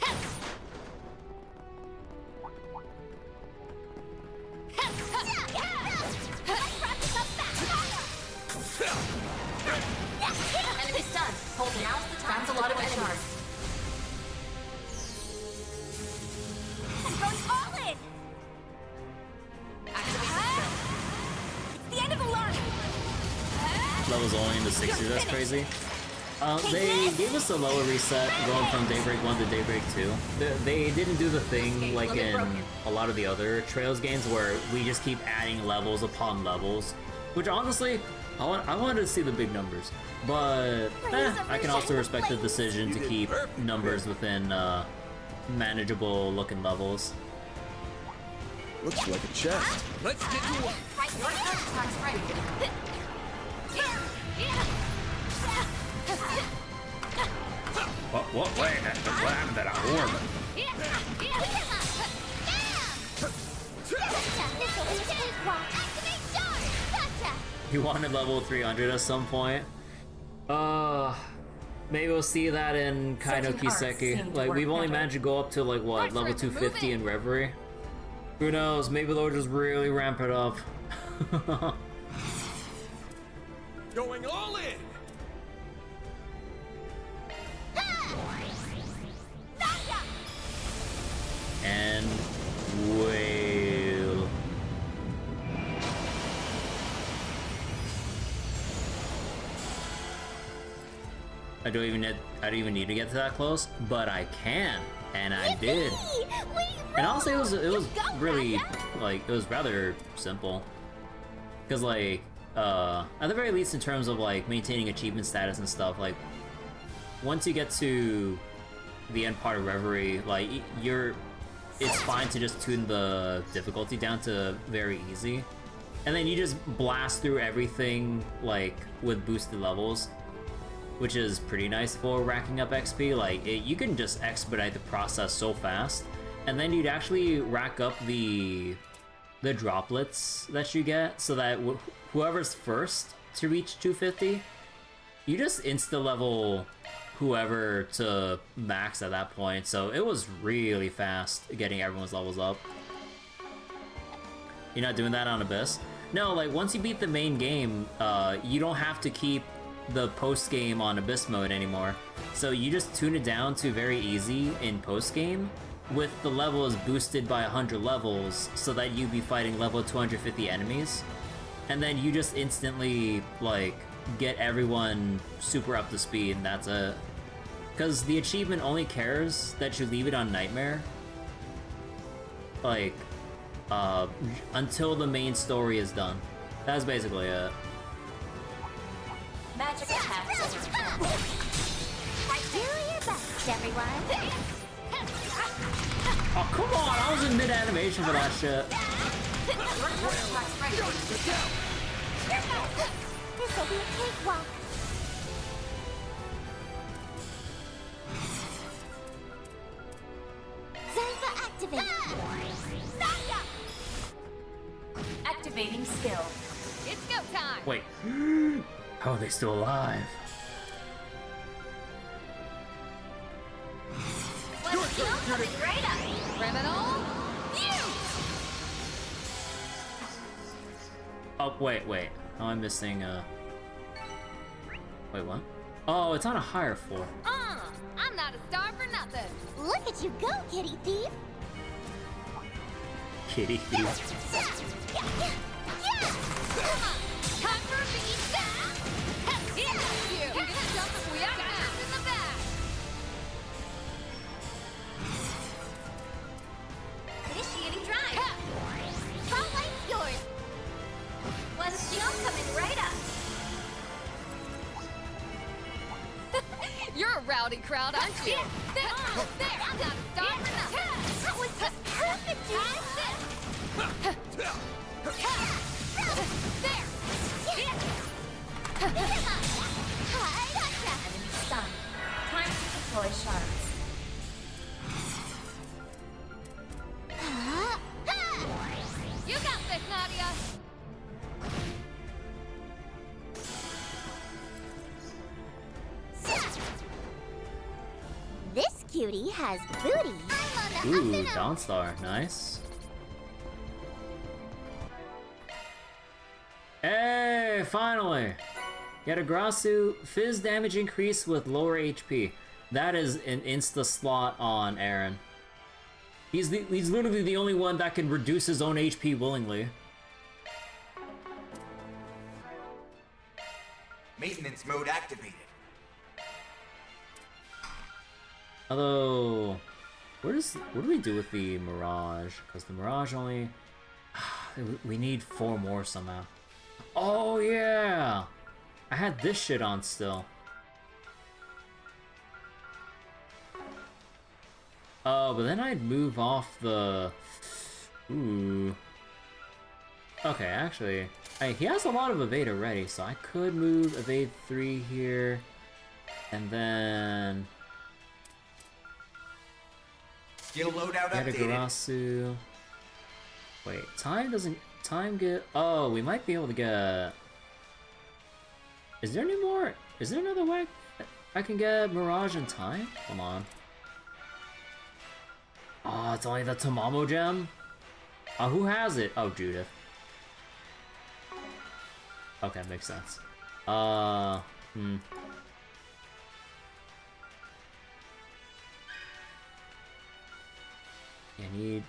Enemy's done. Hold now's the time. That's a lot of enemies. I'm going all in! It's the end of the line! Levels only in the 60s, that's crazy. They gave us a lower reset going from Daybreak 1 to Daybreak 2. They didn't do the thing like in a lot of the other Trails games where we just keep adding levels upon levels, which honestly, I wanted to see the big numbers, but I can also respect the decision to keep numbers within manageable looking levels. Looks like a chest. Let's get to work! Your first attack's ready. What happened to that orb? You wanted level 300 at some point? Maybe we'll see that in Kaino Kiseki. Like, we've only managed to go up to, like, what, level 250 in Reverie? Who knows, maybe they'll just really ramp it up. Going all in! And wail. I don't even need to get to that close, but I can, and I did. And honestly, it was really like it was rather simple, because like at the very least in terms of like maintaining achievement status and stuff, like once you get to the end part of Reverie, like it's fine to just tune the difficulty down to very easy, and then you just blast through everything like with boosted levels, which is pretty nice for racking up XP. Like you can just expedite the process so fast, and then you'd actually rack up the droplets that you get, so that whoever's first to reach 250, you just insta level whoever to max at that point. So it was really fast getting everyone's levels up. You're not doing that on Abyss? No, like once you beat the main game, you don't have to keep the post game on Abyss mode anymore. So you just tune it down to very easy in post game, with the levels boosted by 100 levels, so that you'd be fighting level 250 enemies, and then you just instantly like get everyone super up to speed, and that's it. Because the achievement only cares that you leave it on Nightmare, like, until the main story is done. That's basically it. Magic attacks. Do your best, everyone. Oh, come on! I was in mid-animation for that shit. This'll be a cakewalk. Zypha activate. Activating skill. It's go time. Wait. How are they still alive? One skill coming right up. Criminal, you. Oh, wait. Oh, I'm missing, Wait, what? Oh, it's on a higher floor. I'm not a star for nothing. Look at you go, kitty thief. Kitty thief. Time for a beat. You can jump if we are in the back. big crowd, aren't you? There! I'm not stopping for nothing! That was just perfect, There! Enemy stunned. Time to deploy shards. You got this, Nadia! This cutie has booty. Ooh, Dawnstar, nice. Hey, finally! Yatagrasu, fizz damage increase with lower HP. That is an insta slot on Aaron. He's literally the only one that can reduce his own HP willingly. Maintenance mode activated. Although, what do we do with the Mirage? Because the Mirage only... we need 4 more somehow. Oh yeah! I had this shit on still. Oh, but then I'd move off the... Ooh. Okay, actually, he has a lot of evade already, so I could move evade 3 here, and then... Skill loadout updated. Yatagarasu. Wait, time doesn't... Time get... Oh, we might be able to get... Is there any more? Is there another way I can get Mirage in time? Hold on. Oh, it's only the Tamamo gem? Who has it? Oh, Judith. Okay, makes sense. I need...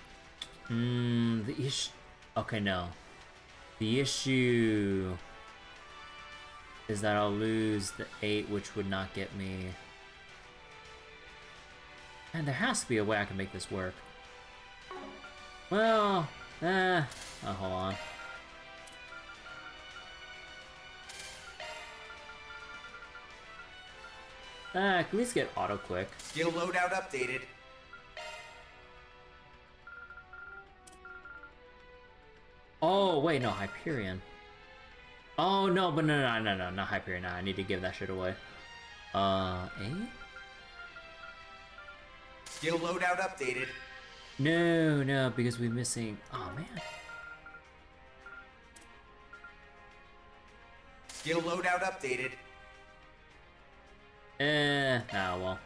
the issue... Okay, no. The issue... is that I'll lose the 8, which would not get me... And there has to be a way I can make this work. Well, oh, hold on. I can at least get auto quick. Skill loadout updated. Oh, wait, no, Hyperion. Oh, no, but no, not Hyperion. No, I need to give that shit away. 8? Skill loadout updated. No, because we're missing... Oh, man. Skill loadout updated. Well.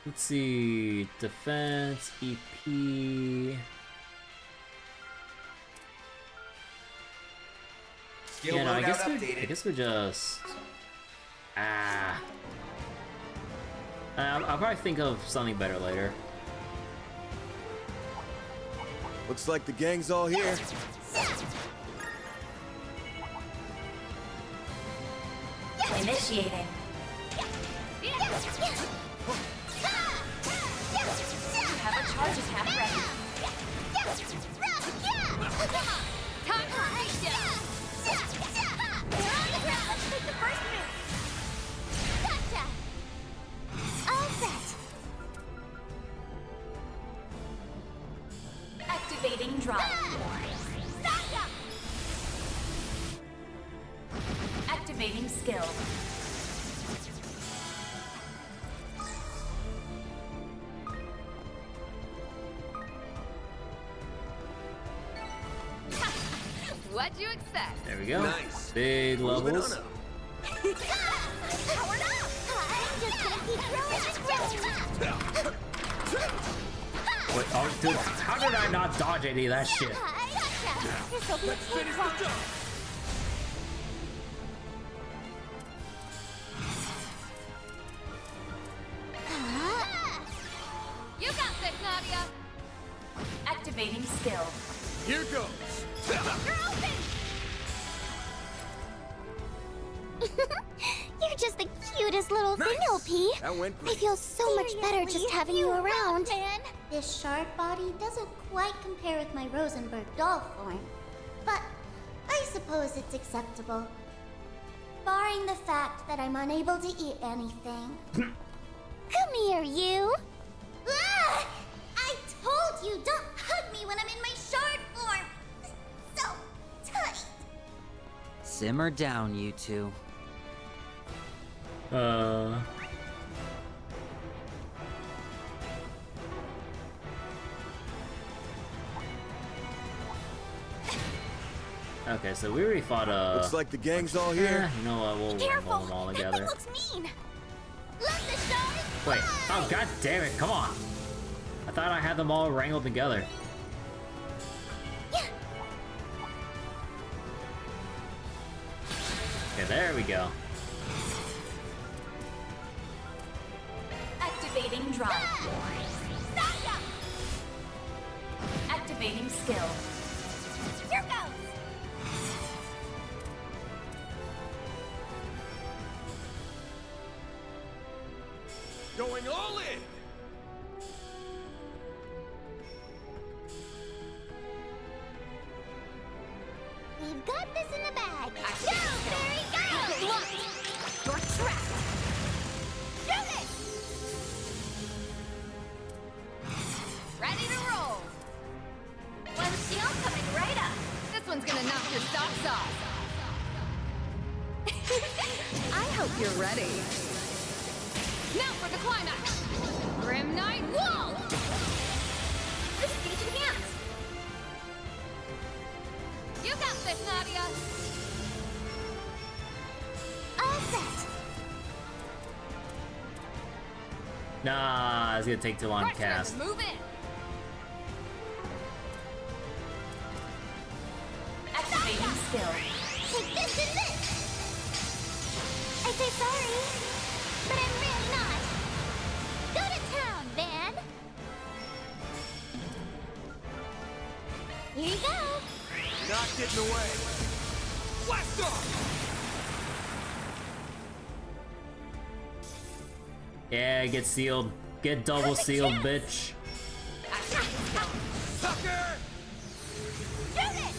Let's see... Defense, EP... Skill yeah, no, I updated. guess we just... I'll probably think of something better later. Looks like the gang's all here. Initiating. Have a charge attack ready. Time for a reset! They're on the ground. Let's take the first move. Gotcha. All set. Activating drop. Activating skill. What'd you expect? There we go. Nice. Big levels. Powered up. I'm just gonna keep growing and growing. Wait, oh, dude, how did I not dodge any of that shit? This'll be a cakewalk. You got this, Nadia! Activating skill. Here goes. You're open! You're just the cutest little thing, OP. That went I great. feel so much better just having you around. Man. This shard body doesn't quite compare with my Rosenberg doll form, but I suppose it's acceptable. barring the fact that I'm unable to eat anything. Come here, you! Ah! I told you, don't hug me when I'm in my shard form! So tight! Simmer down, you two. Okay, so we already fought Looks like the gang's all here. You know what, we'll roll them all together. Looks mean! Let the shards Wait, fly! oh god damn it, come on! I thought I had them all wrangled together. Okay, there we go. Activating drive. Activating skill. Here goes! Going all in! We've got this in the bag! Go, Fairy, go! Blocked! You're trapped! Shoot it! Ready to roll! One shield coming right up! This one's gonna knock your socks off. I hope you're ready. Now for the climax! Grim Knight Wall! This is each hands! You got this, Nadia! All set! Nah, it's gonna take too long to cast. Move in! Activating skill. Take this and this! I say sorry, but I'm really not. Go to town, Van! Here you go! Not getting away! Blast off! Yeah, get sealed. Get double sealed, bitch. Sucker! Shoot it!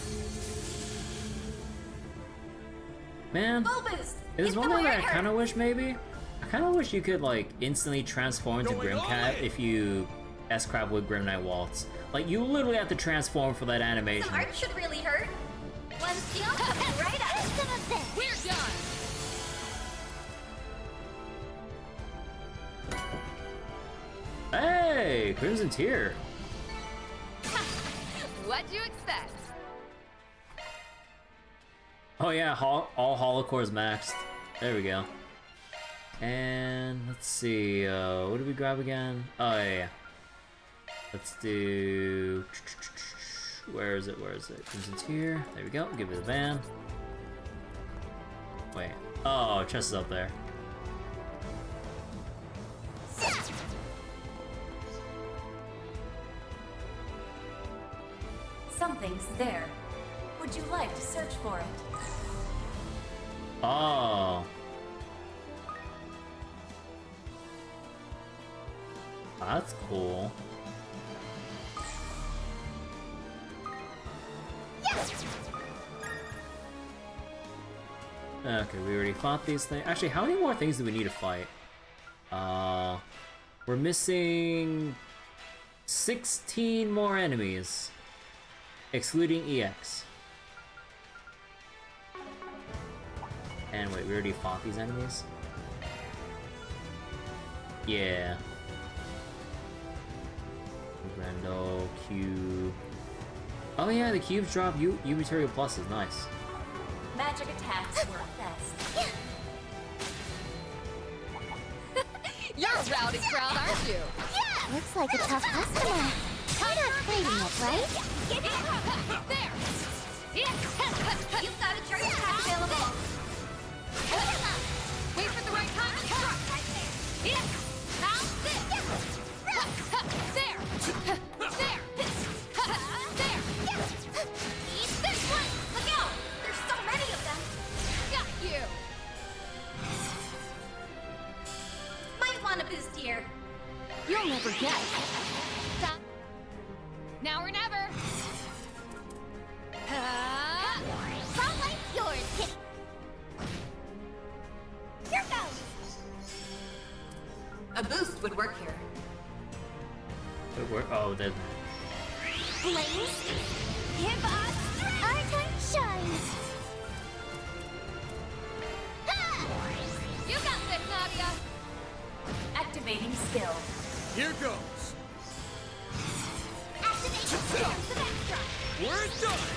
Man, Full boost! there's one thing that I kind of wish maybe. I kind of wish you could like instantly transform into Going all Grimcat in. if you S-Crab with Grim Knight Waltz. Like you literally have to transform for that animation. Some art should really hurt. One shield coming right up! Some of this! We're done! Hey, Crimson Tier. What'd you expect? Oh yeah, all holocores maxed. There we go. And let's see, what did we grab again? Oh yeah. Let's do. Where is it? Where is it? Crimson Tier. There we go. Give it a van. Wait. Oh, chest is up there. Something's there. Would you like to search for it? Oh. That's cool. Okay, we already fought these things. Actually, how many more things do we need to fight? We're missing 16 more enemies, excluding EX. And wait, we already fought these enemies? Yeah. Rando, cube. Oh yeah, the cubes drop U material pluses, nice. Magic attacks work best. You're a rowdy crowd, aren't you? Yeah! Looks like a tough customer. You're not fighting it, right? There! You've got a charge attack available. Wait for the right time to strike! Now this! There! There! There! Eat this one! Look out! There's so many of them! Got you! Might want a boost here. You'll never guess. Stop. Now or never! Spotlight's yours, Kitty! A boost would work here. Would work? Oh, then. Flames, give us strength! Our time shines! You got this, Nadia! Activating skill. Here goes. Activating skill to backdrop! We're done!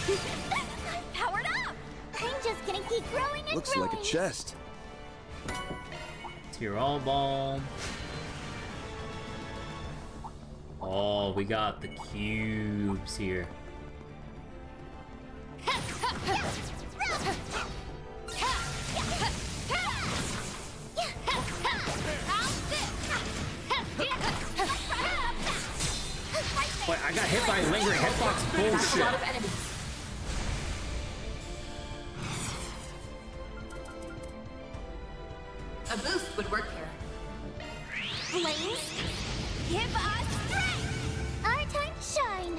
I'm powered up! I'm just gonna keep growing and Looks growing. like a chest. Tyrol Ball. Oh, we got the cubes here. Wait, I got hit by a lingering hitbox bullshit. A lot of enemies. A boost would work here. Flames, give us strength! Our time to shine!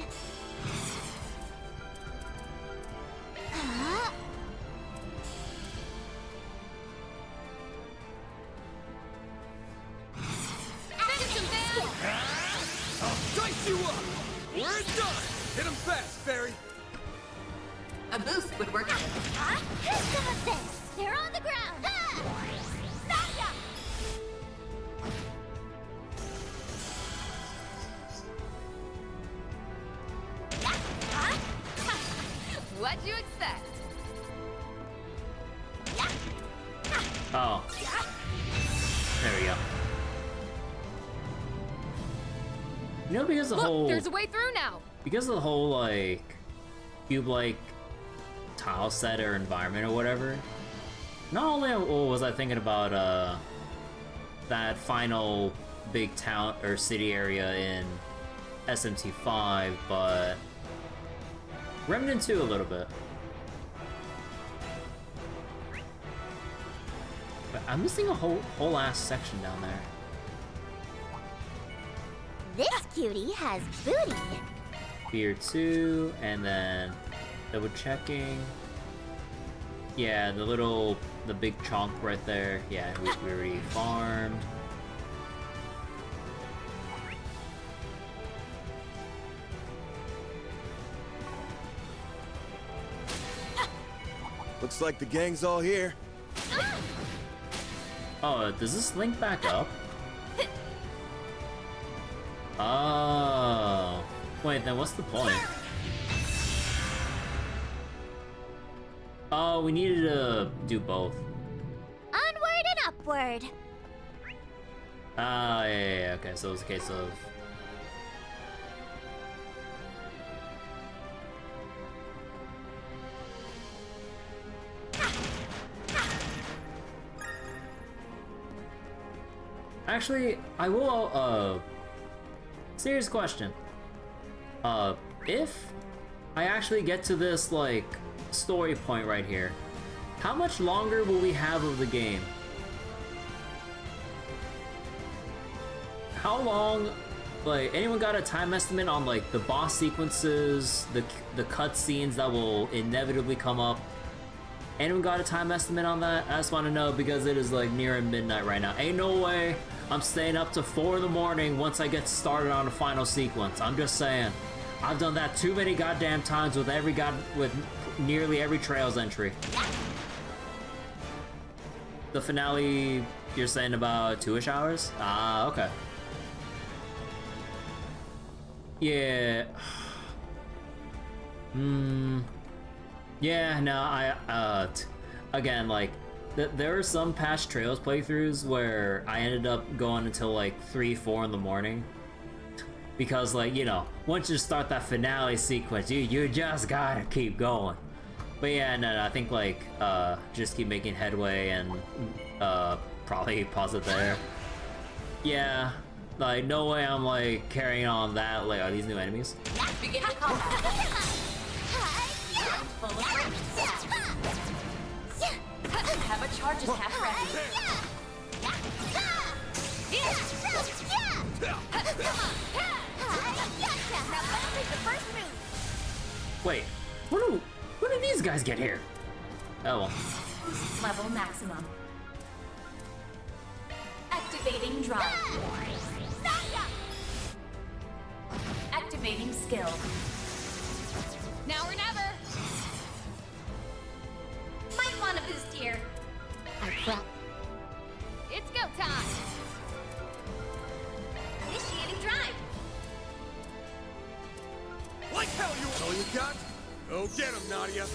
I'll dice you up! We're done! Hit him fast, Fairy! A boost would work here. Here's some of this! They're on the ground! Nadia! What'd you expect? Oh. There we go. You know, because the Look, whole... there's a way through now! Because of the whole, like, cube-like tile set or environment or whatever, not only was I thinking about, that final big town or city area in SMT5, but Remnant 2 a little bit. But I'm missing a whole ass section down there. This cutie has booty! Here 2, and then double checking. Yeah, the big chunk right there. Yeah, we already farmed. Looks like the gang's all here. Oh, does this link back up? Oh. Wait, then what's the point? Oh, we needed to do both. Onward and upward! Ah, yeah, okay, so it's a case of... Actually, I will, serious question. If I actually get to this, like, story point right here, how much longer will we have of the game? How long, like, anyone got a time estimate on, like, the boss sequences, the cutscenes that will inevitably come up? Anyone got a time estimate on that? I just want to know because it is, like, near midnight right now. Ain't no way I'm staying up to 4 in the morning once I get started on the final sequence. I'm just saying. I've done that too many goddamn times with nearly every Trails entry. The finale, you're saying about 2-ish hours? Ah, okay. Yeah. Yeah, no, again, like, there are some past Trails playthroughs where I ended up going until, like, 3, 4 in the morning. Because, like, you know, once you start that finale sequence, you just gotta keep going. But yeah, no, I think, like, just keep making headway and, probably pause it there. Yeah, like, no way I'm, like, carrying on that. Like, are these new enemies? Begin the combat. Full of have a charge attack ready. Wait, when did these guys get here? Oh well. Level maximum. Activating drive. Activating skill. Now or never! Might want to boost here. It's go time! Initiating drive. Like hell, you all you got? Go get him, Nadia.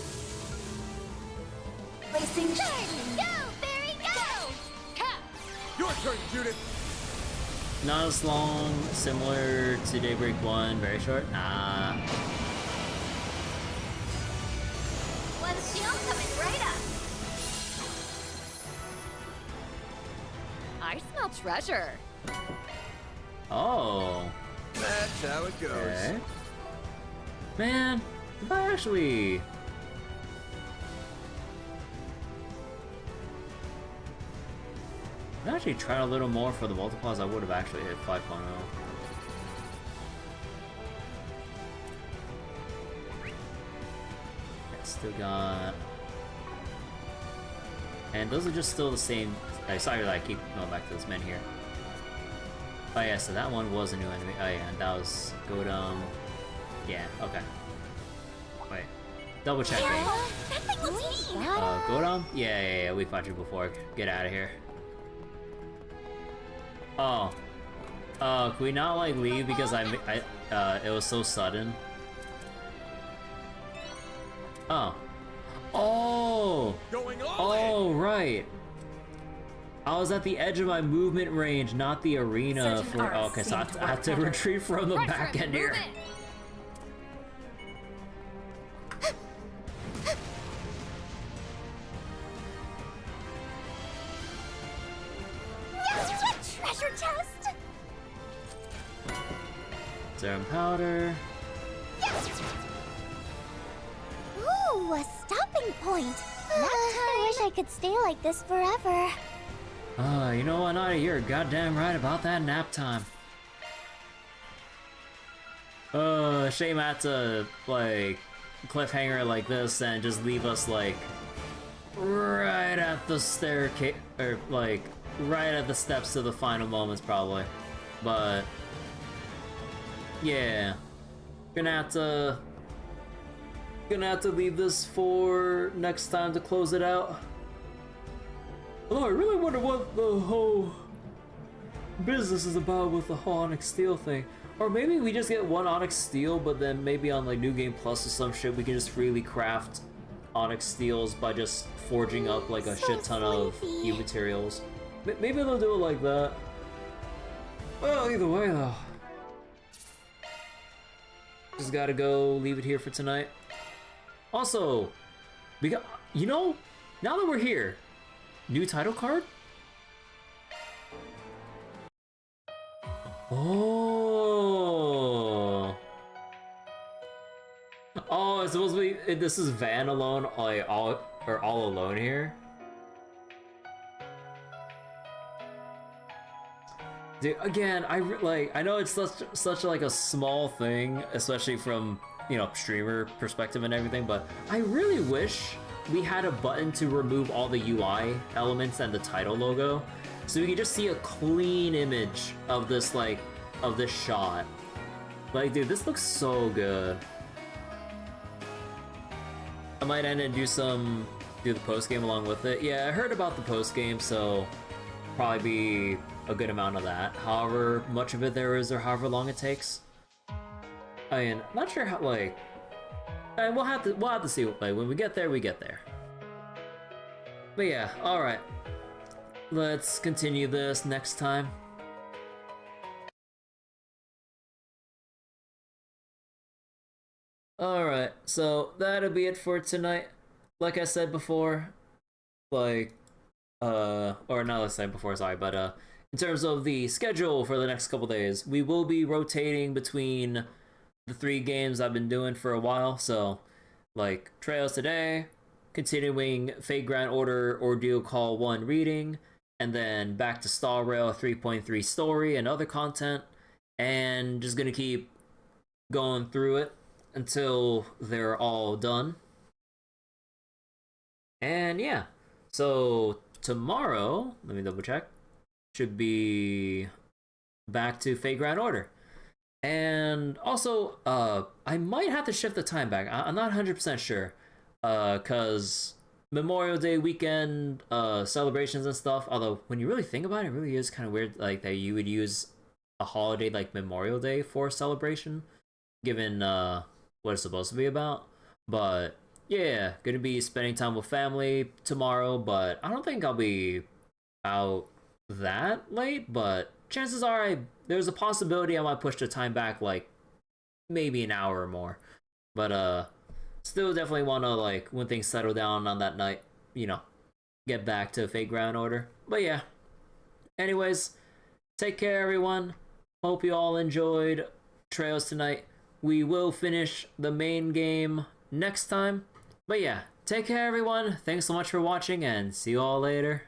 Placing charge. Go, Fairy, go! Your turn, Judith. Not as long, similar to Daybreak 1, very short. One shield coming right up. I smell treasure. Oh. That's how it goes. Okay. Man, if I actually... If I actually tried a little more for the multipliers, I would have actually hit 5.0. Still got... And those are just still the same... Sorry that I keep going back to this men here. Oh yeah, so that one was a new enemy. Oh yeah, and that was Godam. Yeah, okay. Wait. Double check. That thing looks mean. Godam? Yeah, we fought you before. Get out of here. Oh. Can we not, like, leave because it was so sudden? Oh. Oh! Oh, right. I was at the edge of my movement range, not the arena for... Oh, okay, so I have to retreat from the back end here. Yes, treasure chest! Serum powder. Yes! Ooh, a stopping point. I wish I could stay like this forever. You know what, Nadia, you're goddamn right about that nap time. Shame I had to, like, cliffhanger like this and just leave us, like, right at the staircase, or, like, right at the steps to the final moments, probably. But, yeah. Gonna have to leave this for next time to close it out. Oh, I really wonder what the whole business is about with the whole Onyx Steel thing. Or maybe we just get one Onyx Steel, but then maybe on like New Game Plus or some shit, we can just freely craft Onyx Steels by just forging up like a shit ton of new materials. Maybe they'll do it like that. Well, either way though. Just gotta go leave it here for tonight. Also, we got, you know, now that we're here, new title card? Oh. Oh, it's supposed to be, this is Van alone, like, all alone here? Dude, again, I know it's such like a small thing, especially from, you know, streamer perspective and everything, but I really wish we had a button to remove all the UI elements and the title logo, so we could just see a clean image of this, like, of this shot. Like, dude, this looks so good. I might end and do the post game along with it. Yeah, I heard about the post game, so probably be a good amount of that. However much of it there is, or however long it takes. I mean, not sure how, like, and we'll have to see. Like, when we get there, we get there. But yeah, all right. Let's continue this next time. All right, so that'll be it for tonight. Like I said before, like, or not like I said before, sorry, but in terms of the schedule for the next couple days, we will be rotating between the 3 games I've been doing for a while. So, like, Trails today, continuing Fate Grand Order Ordeal Call 1 reading, and then back to Star Rail 3.3 story and other content, and just gonna keep going through it. until they're all done. And yeah, so tomorrow, let me double check, should be back to Fate Grand Order. And also, I might have to shift the time back. I'm not 100% sure, because Memorial Day weekend celebrations and stuff, although when you really think about it, it really is kind of weird like that you would use a holiday like Memorial Day for celebration, given what it's supposed to be about. But yeah, gonna be spending time with family tomorrow, but I don't think I'll be out that late, but chances are there's a possibility I might push the time back like maybe an hour or more. But still definitely want to, like, when things settle down on that night, you know, get back to Fate Grand Order. But yeah, anyways, take care everyone. Hope you all enjoyed Trails tonight. We will finish the main game next time. But yeah, take care everyone. Thanks so much for watching and see you all later.